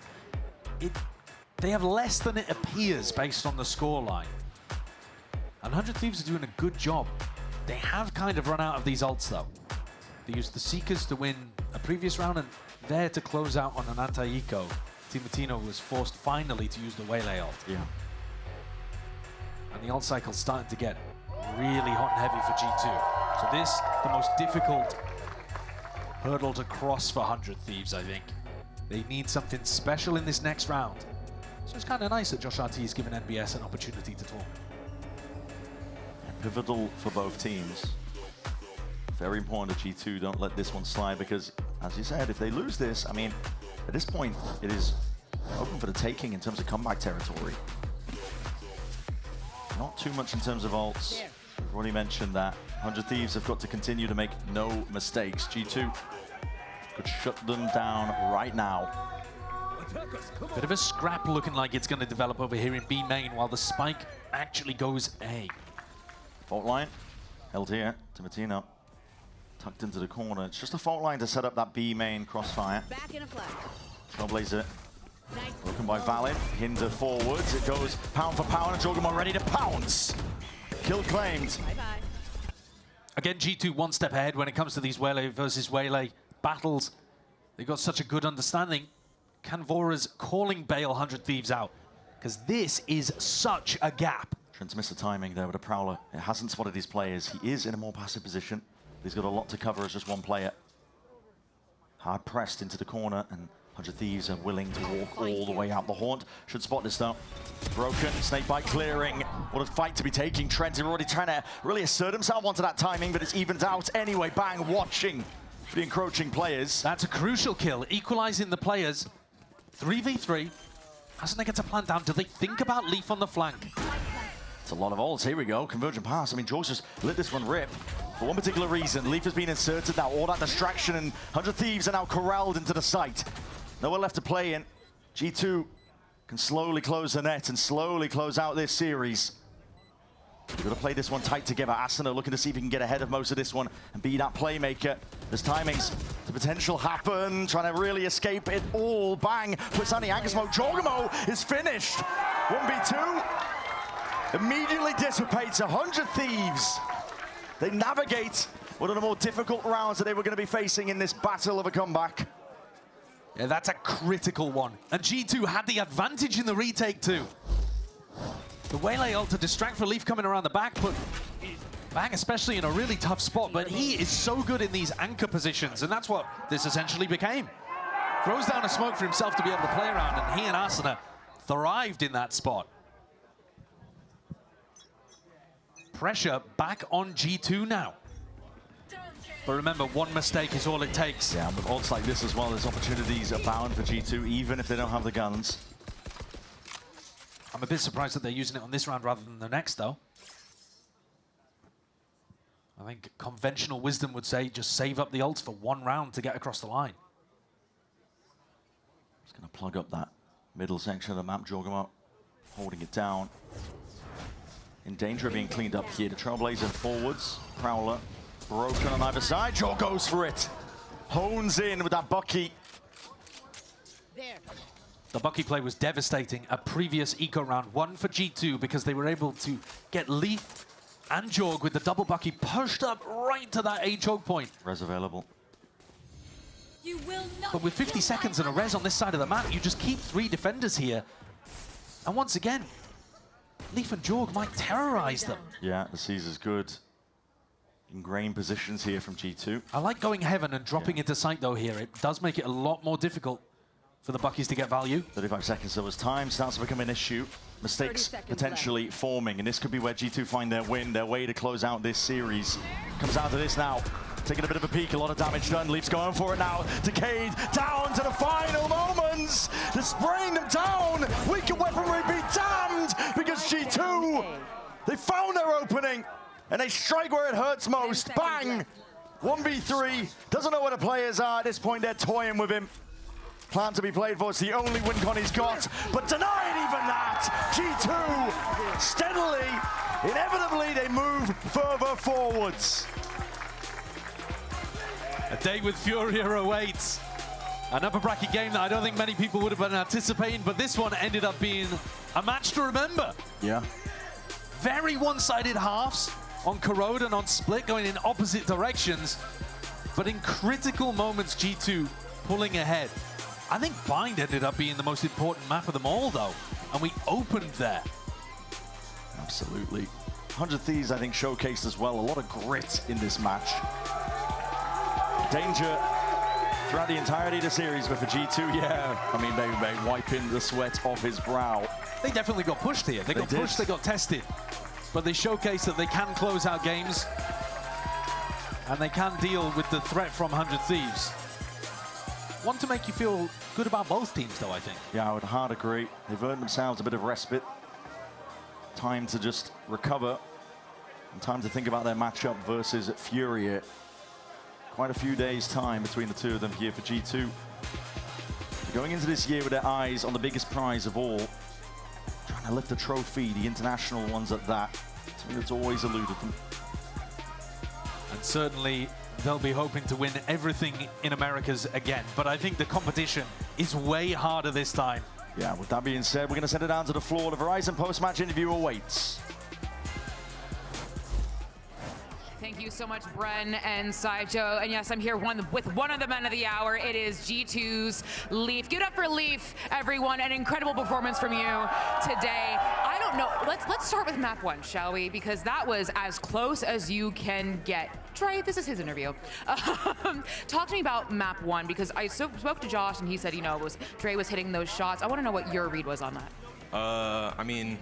they have less than it appears based on the scoreline. And 100 Thieves are doing a good job. They have kind of run out of these ults, though. They used the Seekers to win a previous round, and there to close out on an anti-eco. Team Latino was forced finally to use the Waylay ult. Yeah. And the ult cycle's starting to get really hot and heavy for G2. So this, the most difficult hurdle to cross for 100 Thieves, I think. They need something special in this next round. So it's kind of nice that Josh RT is giving NBS an opportunity to talk. Pivotal for both teams. Very important that G2 don't let this one slide, because, as you said, if they lose this, I mean, at this point, it is open for the taking in terms of comeback territory. Not too much in terms of ults. We've already mentioned that. 100 Thieves have got to continue to make no mistakes. G2 could shut them down right now. Bit of a scrap looking like it's going to develop over here in B main, while the spike actually goes A. Fault line, held here to Matino. Tucked into the corner. It's just a fault line to set up that B main crossfire. Trailblazer broken by Valid. Hinder forwards. It goes pound for pound, and Jorgemon ready to pounce. Kill claimed. Again, G2 one step ahead when it comes to these Waylay versus Waylay battles. They've got such a good understanding. Canvora's calling Bale 100 Thieves out, because this is such a gap. Trent's missed the timing there with a Prowler. It hasn't spotted his players. He is in a more passive position. He's got a lot to cover as just one player. Hard pressed into the corner, and 100 Thieves are willing to walk all the way out the haunt. Should spot this though. Broken, Snakebite clearing. What a fight to be taking. Trent is already trying to really assert himself onto that timing, but it's evened out anyway. Bang, watching the encroaching players. That's a crucial kill, equalizing the players. 3v3. Hasn't they get to plant down? Do they think about Leaf on the flank? It's a lot of ults. Here we go. Convergent pass. I mean, George just let this one rip. For one particular reason, Leaf has been inserted now. All that distraction, and 100 Thieves are now corralled into the site. Nowhere left to play in. G2 can slowly close the net and slowly close out this series. We've got to play this one tight together. Asuna looking to see if he can get ahead of most of this one and be that playmaker. There's timings to potential happen, trying to really escape it all. Bang, puts on the anchor smoke. Jorgemo is finished. 1v2. Immediately dissipates 100 Thieves. They navigate one of the more difficult rounds that they were going to be facing in this battle of a comeback. Yeah, that's a critical one. And G2 had the advantage in the retake too. The Waylay ult to distract for Leaf coming around the back, but Bang especially in a really tough spot, but he is so good in these anchor positions, and that's what this essentially became. Throws down a smoke for himself to be able to play around, and he and Asuna thrived in that spot. Pressure back on G2 now. But remember, one mistake is all it takes. Yeah, with ults like this as well, there's opportunities abound for G2, even if they don't have the guns. I'm a bit surprised that they're using it on this round rather than the next, though. I think conventional wisdom would say just save up the ults for one round to get across the line. Just going to plug up that middle section of the map. Jorgemon holding it down. In danger of being cleaned up here. The Trailblazer forwards. Prowler broken on either side. Jor goes for it. Hones in with that Bucky. The Bucky play was devastating. A previous eco round, one for G2 because they were able to get Leaf and Jorg with the double Bucky pushed up right to that A choke point. Res available. But with 50 seconds and a res on this side of the map, you just keep 3 defenders here. And once again, Leaf and Jorg might terrorize them. Yeah, the Caesar's good. Ingrained positions here from G2. I like going heaven and dropping into sight though here. It does make it a lot more difficult for the Buckies to get value. 35 seconds, so as time starts to become an issue, mistakes potentially forming, and this could be where G2 find their win, their way to close out this series. Comes out to this now, taking a bit of a peek, a lot of damage done. Leaf's going for it now. Decade down to the final moments. They're spraying them down. Weaker weaponry be damned, because G2, they found their opening. and they strike where it hurts most. Bang! 1v3, doesn't know where the players are. At this point, they're toying with him. Plan to be played for, it's the only win con he's got, but denied even that. G2, steadily, inevitably, they move further forwards. A day with Furia awaits. An upper bracket game that I don't think many people would have been anticipating, but this one ended up being a match to remember. Yeah. Very one-sided halves on Corrode and on Split, going in opposite directions, but in critical moments, G2 pulling ahead. I think Bind ended up being the most important map of them all, though, and we opened there. Absolutely. 100 Thieves, I think, showcased as well a lot of grit in this match. Danger throughout the entirety of the series, but for G2, yeah, I mean, they wiping the sweat off his brow. They definitely got pushed here. They got pushed, they got tested, but they showcased that they can close out games, and they can deal with the threat from 100 Thieves. One to make you feel good about both teams, though, I think. Yeah, I would hard agree. They've earned themselves a bit of respite. Time to just recover, and time to think about their matchup versus Furia. Quite a few days' time between the two of them here for G2. Going into this year with their eyes on the biggest prize of all, trying to lift the trophy, the international ones at that. Something that's always eluded them. And certainly, they'll be hoping to win everything in Americas again. But I think the competition is way harder this time. Yeah, with that being said, we're going to send it down to the floor. The Verizon post-match interview awaits. Thank you so much, Bren and Sideshow. And yes, I'm here with one of the men of the hour. It is G2's Leaf. Give it up for Leaf, everyone. An incredible performance from you today. I don't know. Let's start with map 1, shall we? Because that was as close as you can get. Trey, this is his interview. Talk to me about map 1, because I spoke to Josh and he said, you know, Trey was hitting those shots. I want to know what your read was on that. I mean,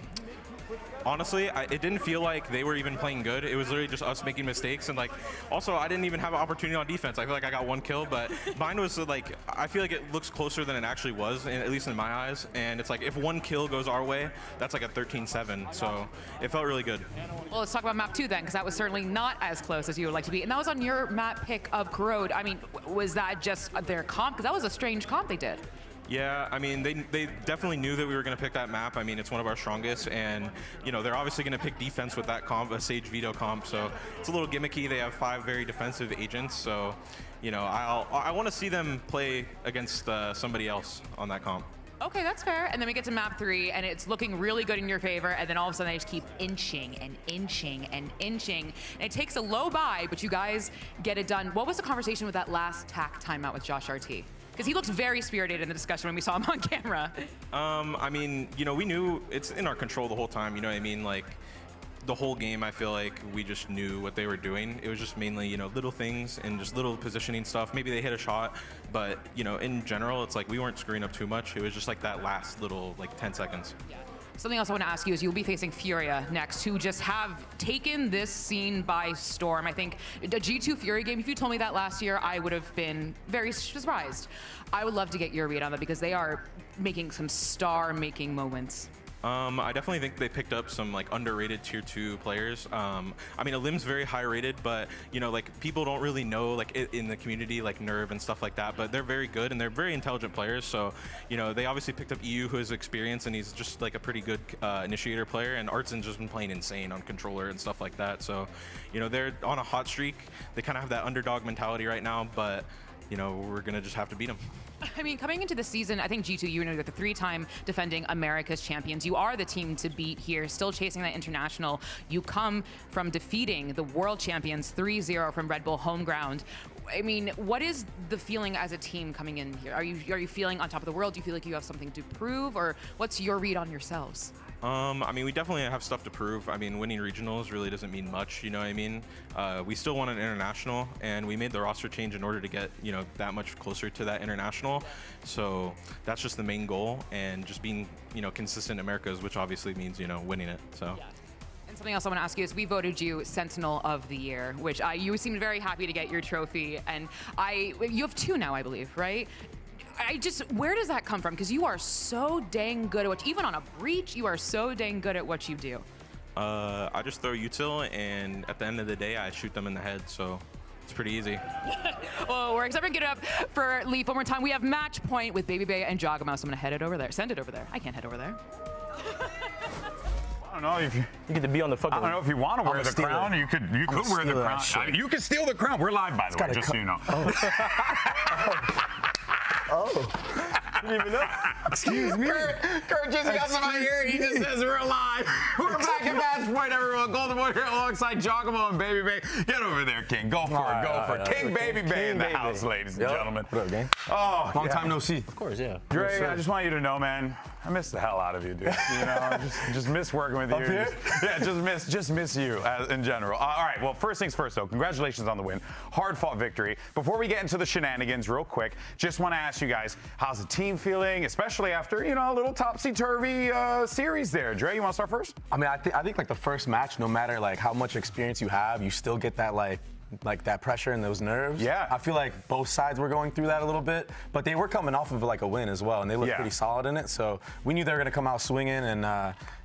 honestly, it didn't feel like they were even playing good. It was literally just us making mistakes. And, like, also, I didn't even have an opportunity on defense. I feel like I got 1 kill, but mine was, like, I feel like it looks closer than it actually was, at least in my eyes. And it's like, if 1 kill goes our way, that's like a 13-7. So it felt really good. Well, let's talk about map 2 then, because that was certainly not as close as you would like to be. And that was on your map pick of Corrode. I mean, was that just their comp? Because that was a strange comp they did. Yeah, I mean, they definitely knew that we were going to pick that map. I mean, it's one of our strongest, and, you know, they're obviously going to pick defense with that comp, a Sage Veto comp, so it's a little gimmicky. They have 5 very defensive agents, so, you know, I want to see them play against somebody else on that comp. Okay, that's fair. And then we get to map 3, and it's looking really good in your favor, and then all of a sudden they just keep inching and inching and inching. And it takes a low buy, but you guys get it done. What was the conversation with that last TAC timeout with Josh RT? Because he looked very spirited in the discussion when we saw him on camera. I mean, you know, we knew it's in our control the whole time, you know what I mean? Like, the whole game, I feel like we just knew what they were doing. It was just mainly, you know, little things and just little positioning stuff. Maybe they hit a shot, but, you know, in general, it's like we weren't screwing up too much. It was just like that last little, like, 10 seconds. Yeah. Something else I want to ask you is you'll be facing Furia next, who just have taken this scene by storm. I think a G2 Fury game, if you told me that last year, I would have been very surprised. I would love to get your read on that because they are making some star-making moments. I definitely think they picked up some like underrated tier 2 players. I mean, Alim's very high rated, but you know, like people don't really know like in the community like Nerve and stuff like that, but they're very good and they're very intelligent players. So, you know, they obviously picked up EU, who has experience, and he's just like a pretty good initiator player, and Artsen's just been playing insane on controller and stuff like that. So, you know, they're on a hot streak. They kind of have that underdog mentality right now, but you know, we're gonna just have to beat them. I mean, coming into the season, I think G2, you're the 3-time defending America's champions. You are the team to beat here, still chasing that international. You come from defeating the world champions 3-0 from Red Bull home ground. I mean, what is the feeling as a team coming in here? Are you feeling on top of the world? Do you feel like you have something to prove, or what's your read on yourselves? I mean, we definitely have stuff to prove. I mean, winning regionals really doesn't mean much, you know what I mean? We still want an international, and we made the roster change in order to get, you know, that much closer to that international. So that's just the main goal, and just being, you know, consistent in Americas, which obviously means, you know, winning it, so. Yeah. And something else I want to ask you is we voted you Sentinel of the Year, which you seemed very happy to get your trophy, and you have 2 now, I believe, right? Where does that come from? Because you are so dang good at even on a breach, you are so dang good at what you do. I just throw util, and at the end of the day, I shoot them in the head. So it's pretty easy. Well, we're excited to get it up for Leaf one more time. We have match point with Baby Bay and Jogamo, so I'm gonna head it over there. Send it over there. I can't head over there. I don't know if you get to be on the fucking. I don't know if you want to wear the crown. You could wear the crown. You can steal the crown. We're live, by the way, just so you know. Oh. You didn't even know. Excuse me. Kurt just got somebody here. He just says we're alive. We're back at match point, everyone. Golden Boy here alongside Jogamo and Baby Bay. Get over there, King. Go for it. Go for it. King Baby Bay in the house, ladies and gentlemen. What up, gang? Oh, long time no see. Of course, yeah. Dre, I just want you to know, man, I miss the hell out of you, dude. You know, just miss working with you. Up here? Just miss you in general. All right, well, first things first, though. Congratulations on the win. Hard-fought victory. Before we get into the shenanigans real quick, just want to ask you guys, how's the team feeling, especially after, you know, a little topsy-turvy series there. Dre, you want to start first? I mean, I think like the first match, no matter like how much experience you have, you still get that like that pressure and those nerves. Yeah. I feel like both sides were going through that a little bit, but they were coming off of like a win as well, and they looked pretty solid in it. So we knew they were going to come out swinging, and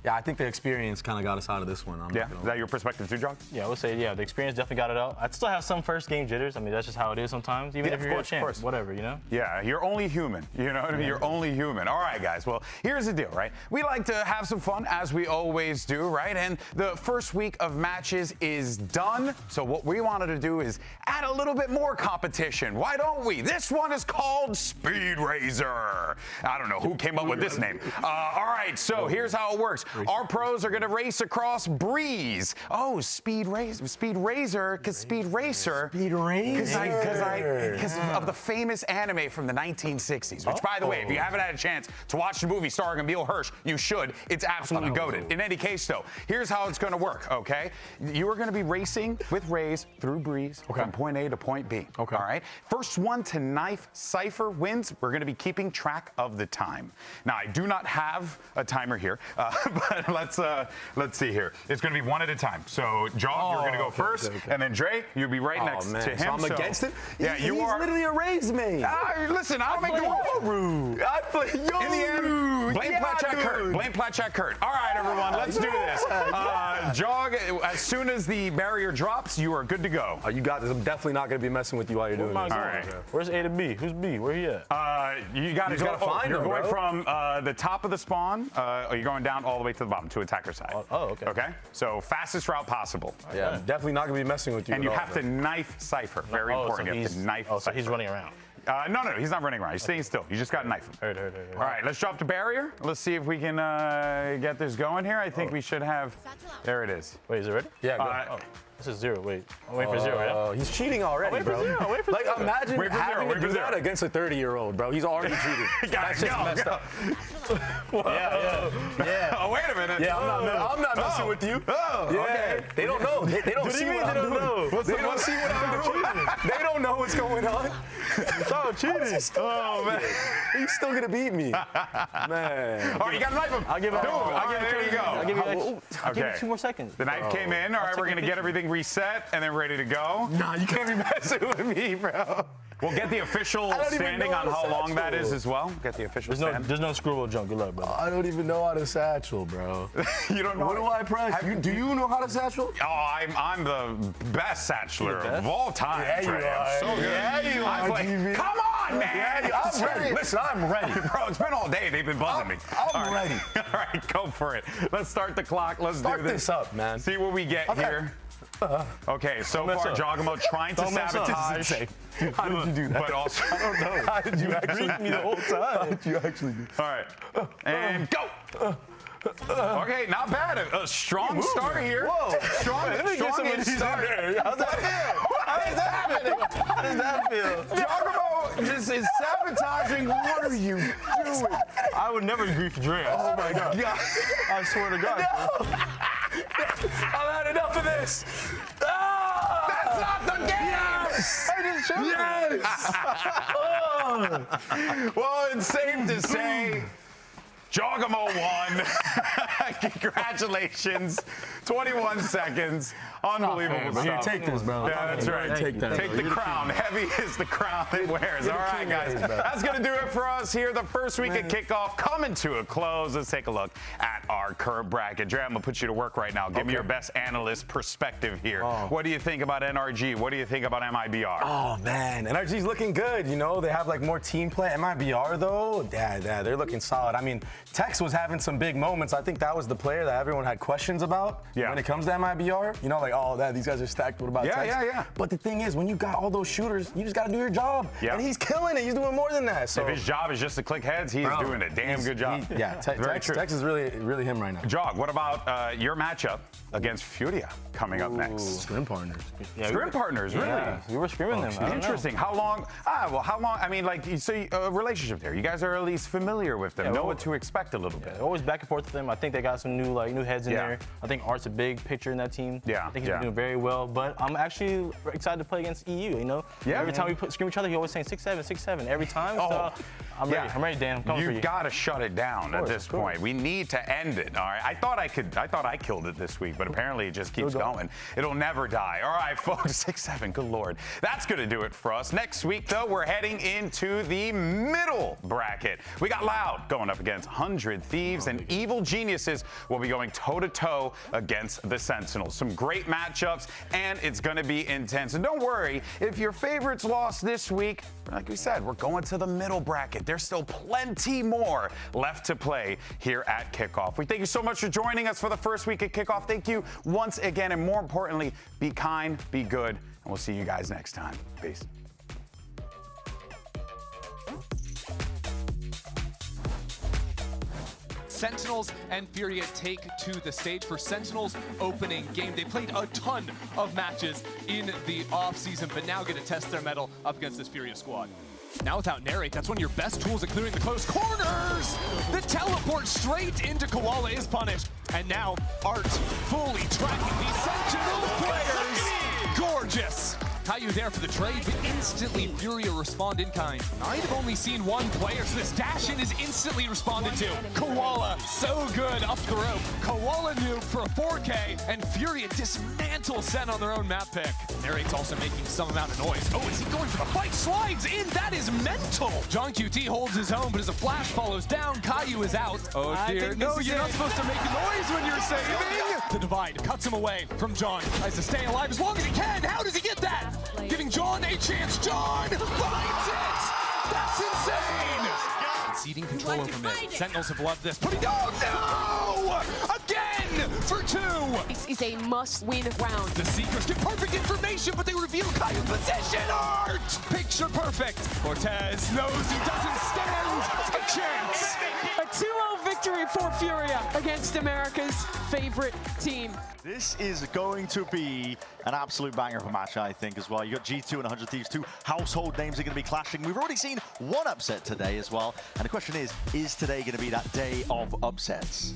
yeah, I think the experience kind of got us out of this one. Is that your perspective too, John? Yeah, I would say, yeah, the experience definitely got it out. I'd still have some first game jitters. I mean, that's just how it is sometimes, even if you're a champ, whatever, you know? Yeah, you're only human. You know what I mean? You're only human. All right, guys. Well, here's the deal, right? We like to have some fun, as we always do, right? And the first week of matches is done. So what we wanted to do is add a little bit more competition. Why don't we? This one is called Speed Razor. I don't know who came up with this name. All right, so here's how it works. Our pros are going to race across Breeze. Oh, Speed Razor, because Speed Racer. Speed Razor. Because of the famous anime from the 1960s, which, by the way, if you haven't had a chance to watch the movie starring Emil Hirsch, you should. It's absolutely goated. In any case, though, here's how it's going to work, okay? You are going to be racing with Raze through Breeze from point A to point B. Okay. All right? First one to knife Cypher wins. We're going to be keeping track of the time. Now, I do not have a timer here, but let's see here. It's going to be one at a time. So, John, you're going to go first, and then Dre, you'll be right next to him. So I'm against him? Yeah, He's literally a Raze mate. Listen, I don't make the rules. I play Yoru. In the end, blame Platchak Kurt. Blame Platchak Kurt. All right, everyone, let's do this. Jog, as soon as the barrier drops, you are good to go. You got this. I'm definitely not going to be messing with you while you're doing this. All right. Where's A to B? Who's B? Where he at? You got to find him, You're going bro. from the top of the spawn, or you're going down all the way to the bottom, to attacker side. Oh, okay. Okay? So, fastest route possible. Yeah, I'm definitely not going to be messing with you. And you have to knife Cypher. Very important. So you have to knife Cypher. so he's running around. No, he's not running around. He's staying still. You just got to knife him. Heard. All right, let's drop the barrier. Let's see if we can get this going here. I think we should have. There it is. Wait, is it ready? Yeah, go. This is 0. Wait, I'm waiting for 0, yeah? He's cheating already, wait for bro. 0. Wait for 0. Imagine having to do that against a 30-year-old, bro. He's already cheating. That's just messed up. Yeah. Oh, wait a minute. Yeah, I'm not messing with you. Oh, yeah. okay. They don't know. They don't see what I'm doing. They don't see what I'm doing. They don't know what's going on. It's all cheating. Oh, man. He's still going to beat me. Man. All right, you got to knife him. I'll give it. There you go. I'll give you Okay. give you 2 more seconds. The knife came in. All right, we're going to get everything reset and then ready to go. Nah, you can't be messing with me, bro. We'll get the official standing on how long that is as well. Get the official stand. There's no screwable jump. Good luck, bro. I don't even know how to satchel, bro. You don't know? What do I press? Do you know how to satchel? Oh, I'm the best satcheler of all time. Yeah, you are. I'm so good. Yeah, you are, GB. Come on, man. Yeah, I'm ready. Listen, I'm ready. Bro, it's been all day. They've been buzzing me. I'm ready. All right, go for it. Let's start the clock. Let's Start do this. this up, man. See what we get here. Okay, so far, Jogamo trying to sabotage. How did you do that? But also, I don't know. How did you actually me the whole time? How did you actually do all right, and go. Okay, not bad. A strong start here. Whoa. Strong start. How's that feel? How does that feel? Jogamo just is sabotaging. What are you doing? I would never agree for Dre. Oh my God. I swear to God. No. I've had enough of this. That's not the game. Yes. I just showed Yes. Well, it's safe to say Jogamo won. Congratulations. 21 seconds. Unbelievable stuff. Here, take this, bro. Yeah, that's right. Take that. Take the crown. Heavy is the crown it wears. All right, guys. That's going to do it for us here. The first week at Kickoff coming to a close. Let's take a look at our current bracket. Dre, I'm going to put you to work right now. Give me your best analyst perspective here. What do you think about NRG? What do you think about MIBR? Oh, man. NRG's looking good. You know, they have like more team play. MIBR, though, they're looking solid. I mean, Tex was having some big moments. I think that was the player that everyone had questions about when it comes to MIBR. You know, like, oh, these guys are stacked. What about Tex? Yeah. But the thing is, when you got all those shooters, you just got to do your job. Yeah. And he's killing it. He's doing more than that. So if his job is just to click heads, he's doing a damn good job. Tex is really him right now. Jog, what about your matchup against Furia coming up next? Scrim partners. Scrim partners, really? Yeah, we were scrimming them. Interesting. How long? How long? I mean, like, so a relationship there. You guys are at least familiar with them. Know what to expect a little bit. Always back and forth with them. I think they got some new heads in there. I think Art's a big picture in that team. Yeah. I think he's been doing very well. But I'm actually excited to play against EU. You know. Yeah. Every time we scrim each other, he always saying 6'7", 6'7" every time. So I'm ready. I'm ready, Dan. I'm coming for you. You've got to shut it down at this point. We need to end it. All right. I thought I killed it this week, but apparently it just keeps going. It'll never die. All right, folks. 6'7". Good Lord. That's going to do it for us. Next week, though, we're heading into the middle bracket. We got Loud going up against 100 Thieves, and Evil Geniuses will be going toe-to-toe against the Sentinels. Some great matchups, and it's going to be intense. And don't worry, if your favorites lost this week, like we said, we're going to the middle bracket. There's still plenty more left to play here at Kickoff. We thank you so much for joining us for the first week at Kickoff. Thank you once again, and more importantly, be kind, be good, and we'll see you guys next time. Peace. Sentinels and Furia take to the stage for Sentinels opening game. They played a ton of matches in the offseason, but now get to test their mettle up against this Furia squad. Now without Narrate, that's one of your best tools at clearing the close corners. The teleport straight into Koala is punished. And now Art fully tracking these Sentinels players. Gorgeous. Caillou there for the trade, but instantly Furia respond in kind. I'd have only seen one player, so this dash-in is instantly responded to. Koala, so good up the rope. Koala noob for a 4K, and Furia dismantles Sen on their own map pick. Narrate's also making some amount of noise. Oh, is he going for the fight? Slides in, that is mental! John QT holds his own, but as a flash follows down, Caillou is out. Oh dear, no, you're not supposed to make noise when you're saving! The divide cuts him away from John. Tries to stay alive as long as he can. How does he get that? Giving John a chance. John finds it! That's insane! Conceding control over mid. Sentinels have loved this. Putting no! Again for 2! This is a must-win round. The Seekers get perfect information, but they reveal Caillou's position. Art! Picture perfect. Cortez knows he doesn't stand a chance. A 2-0 victory for Furia against America's favorite team. This is going to be an absolute banger of a match, I think, as well. You got G2 and 100 Thieves, 2 household names are going to be clashing. We've already seen one upset today as well. And the question is today going to be that day of upsets?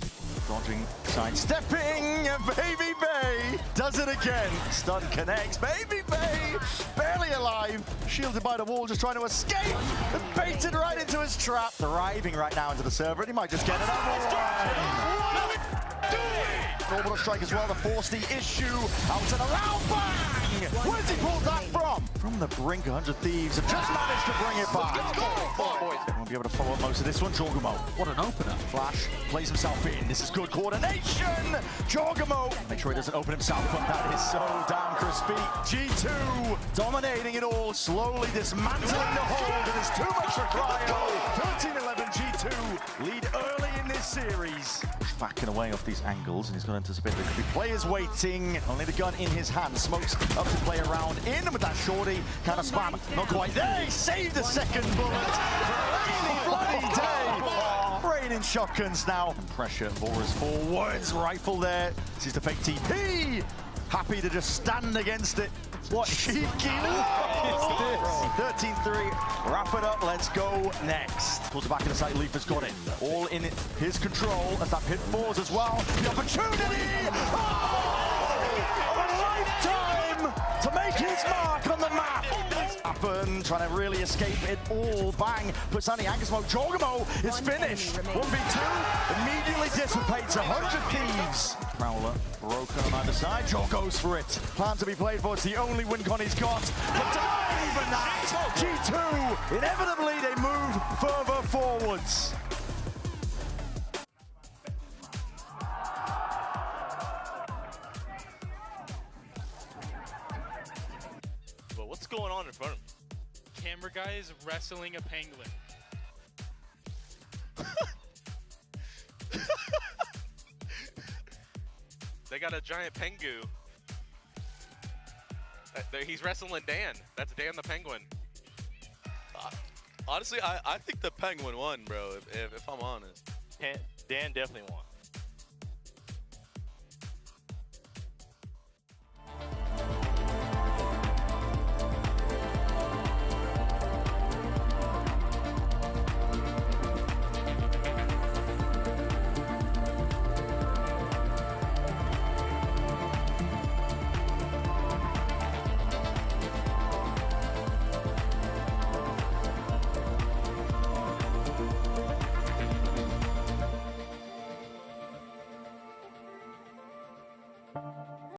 Dodging, sidestepping, Baby Bay does it again. Stun connects, Baby Bay barely alive, shielded by the wall, just trying to escape, and baited right into his trap. Thriving right now into the server, and he might just get another one. Orbital strike as well to force the issue out and around. Bang! Where's he pulled that from? From the brink, 100 Thieves have just managed to bring it back. Won't be able to follow up most of this one. Jorgamo, what an opener. Flash plays himself in. This is good coordination. Jorgamo, make sure he doesn't open himself, but that is so damn crispy. G2 dominating it all, slowly dismantling the hold, and it's too much for Cryo. 13-11 G2 lead early in this series. Backing away off these angles, and he's going to anticipate there could be players waiting. Only the gun in his hand. Smokes up to play around in with that shorty. Kind of spam. Not quite there. He saved the second bullet. For a rainy bloody day. Raining shotguns now. And pressure. Boris forwards. Rifle there. Sees the fake TP. Happy to just stand against it. What cheeky is this? 13-3. Wrap it up. Let's go next. Towards the back of the site. Leaf has got it. All in his control as that pit falls as well. The opportunity! Oh! A lifetime to make his mark on the map. open, trying to really escape it all. Bang, puts on the anchor smoke. Jorgamo is finished. 1v2 immediately dissipates 100 Thieves. Prowler broken on either side. Jor goes for it. Plan to be played for. It's the only win con he's got. But even that, G2, inevitably they move further forwards. But what's going on in front of me? Camera guy is wrestling a penguin. They got a giant pengu. He's wrestling Dan. That's Dan the Penguin. Honestly, I think the penguin won, bro, if I'm honest. Dan definitely won.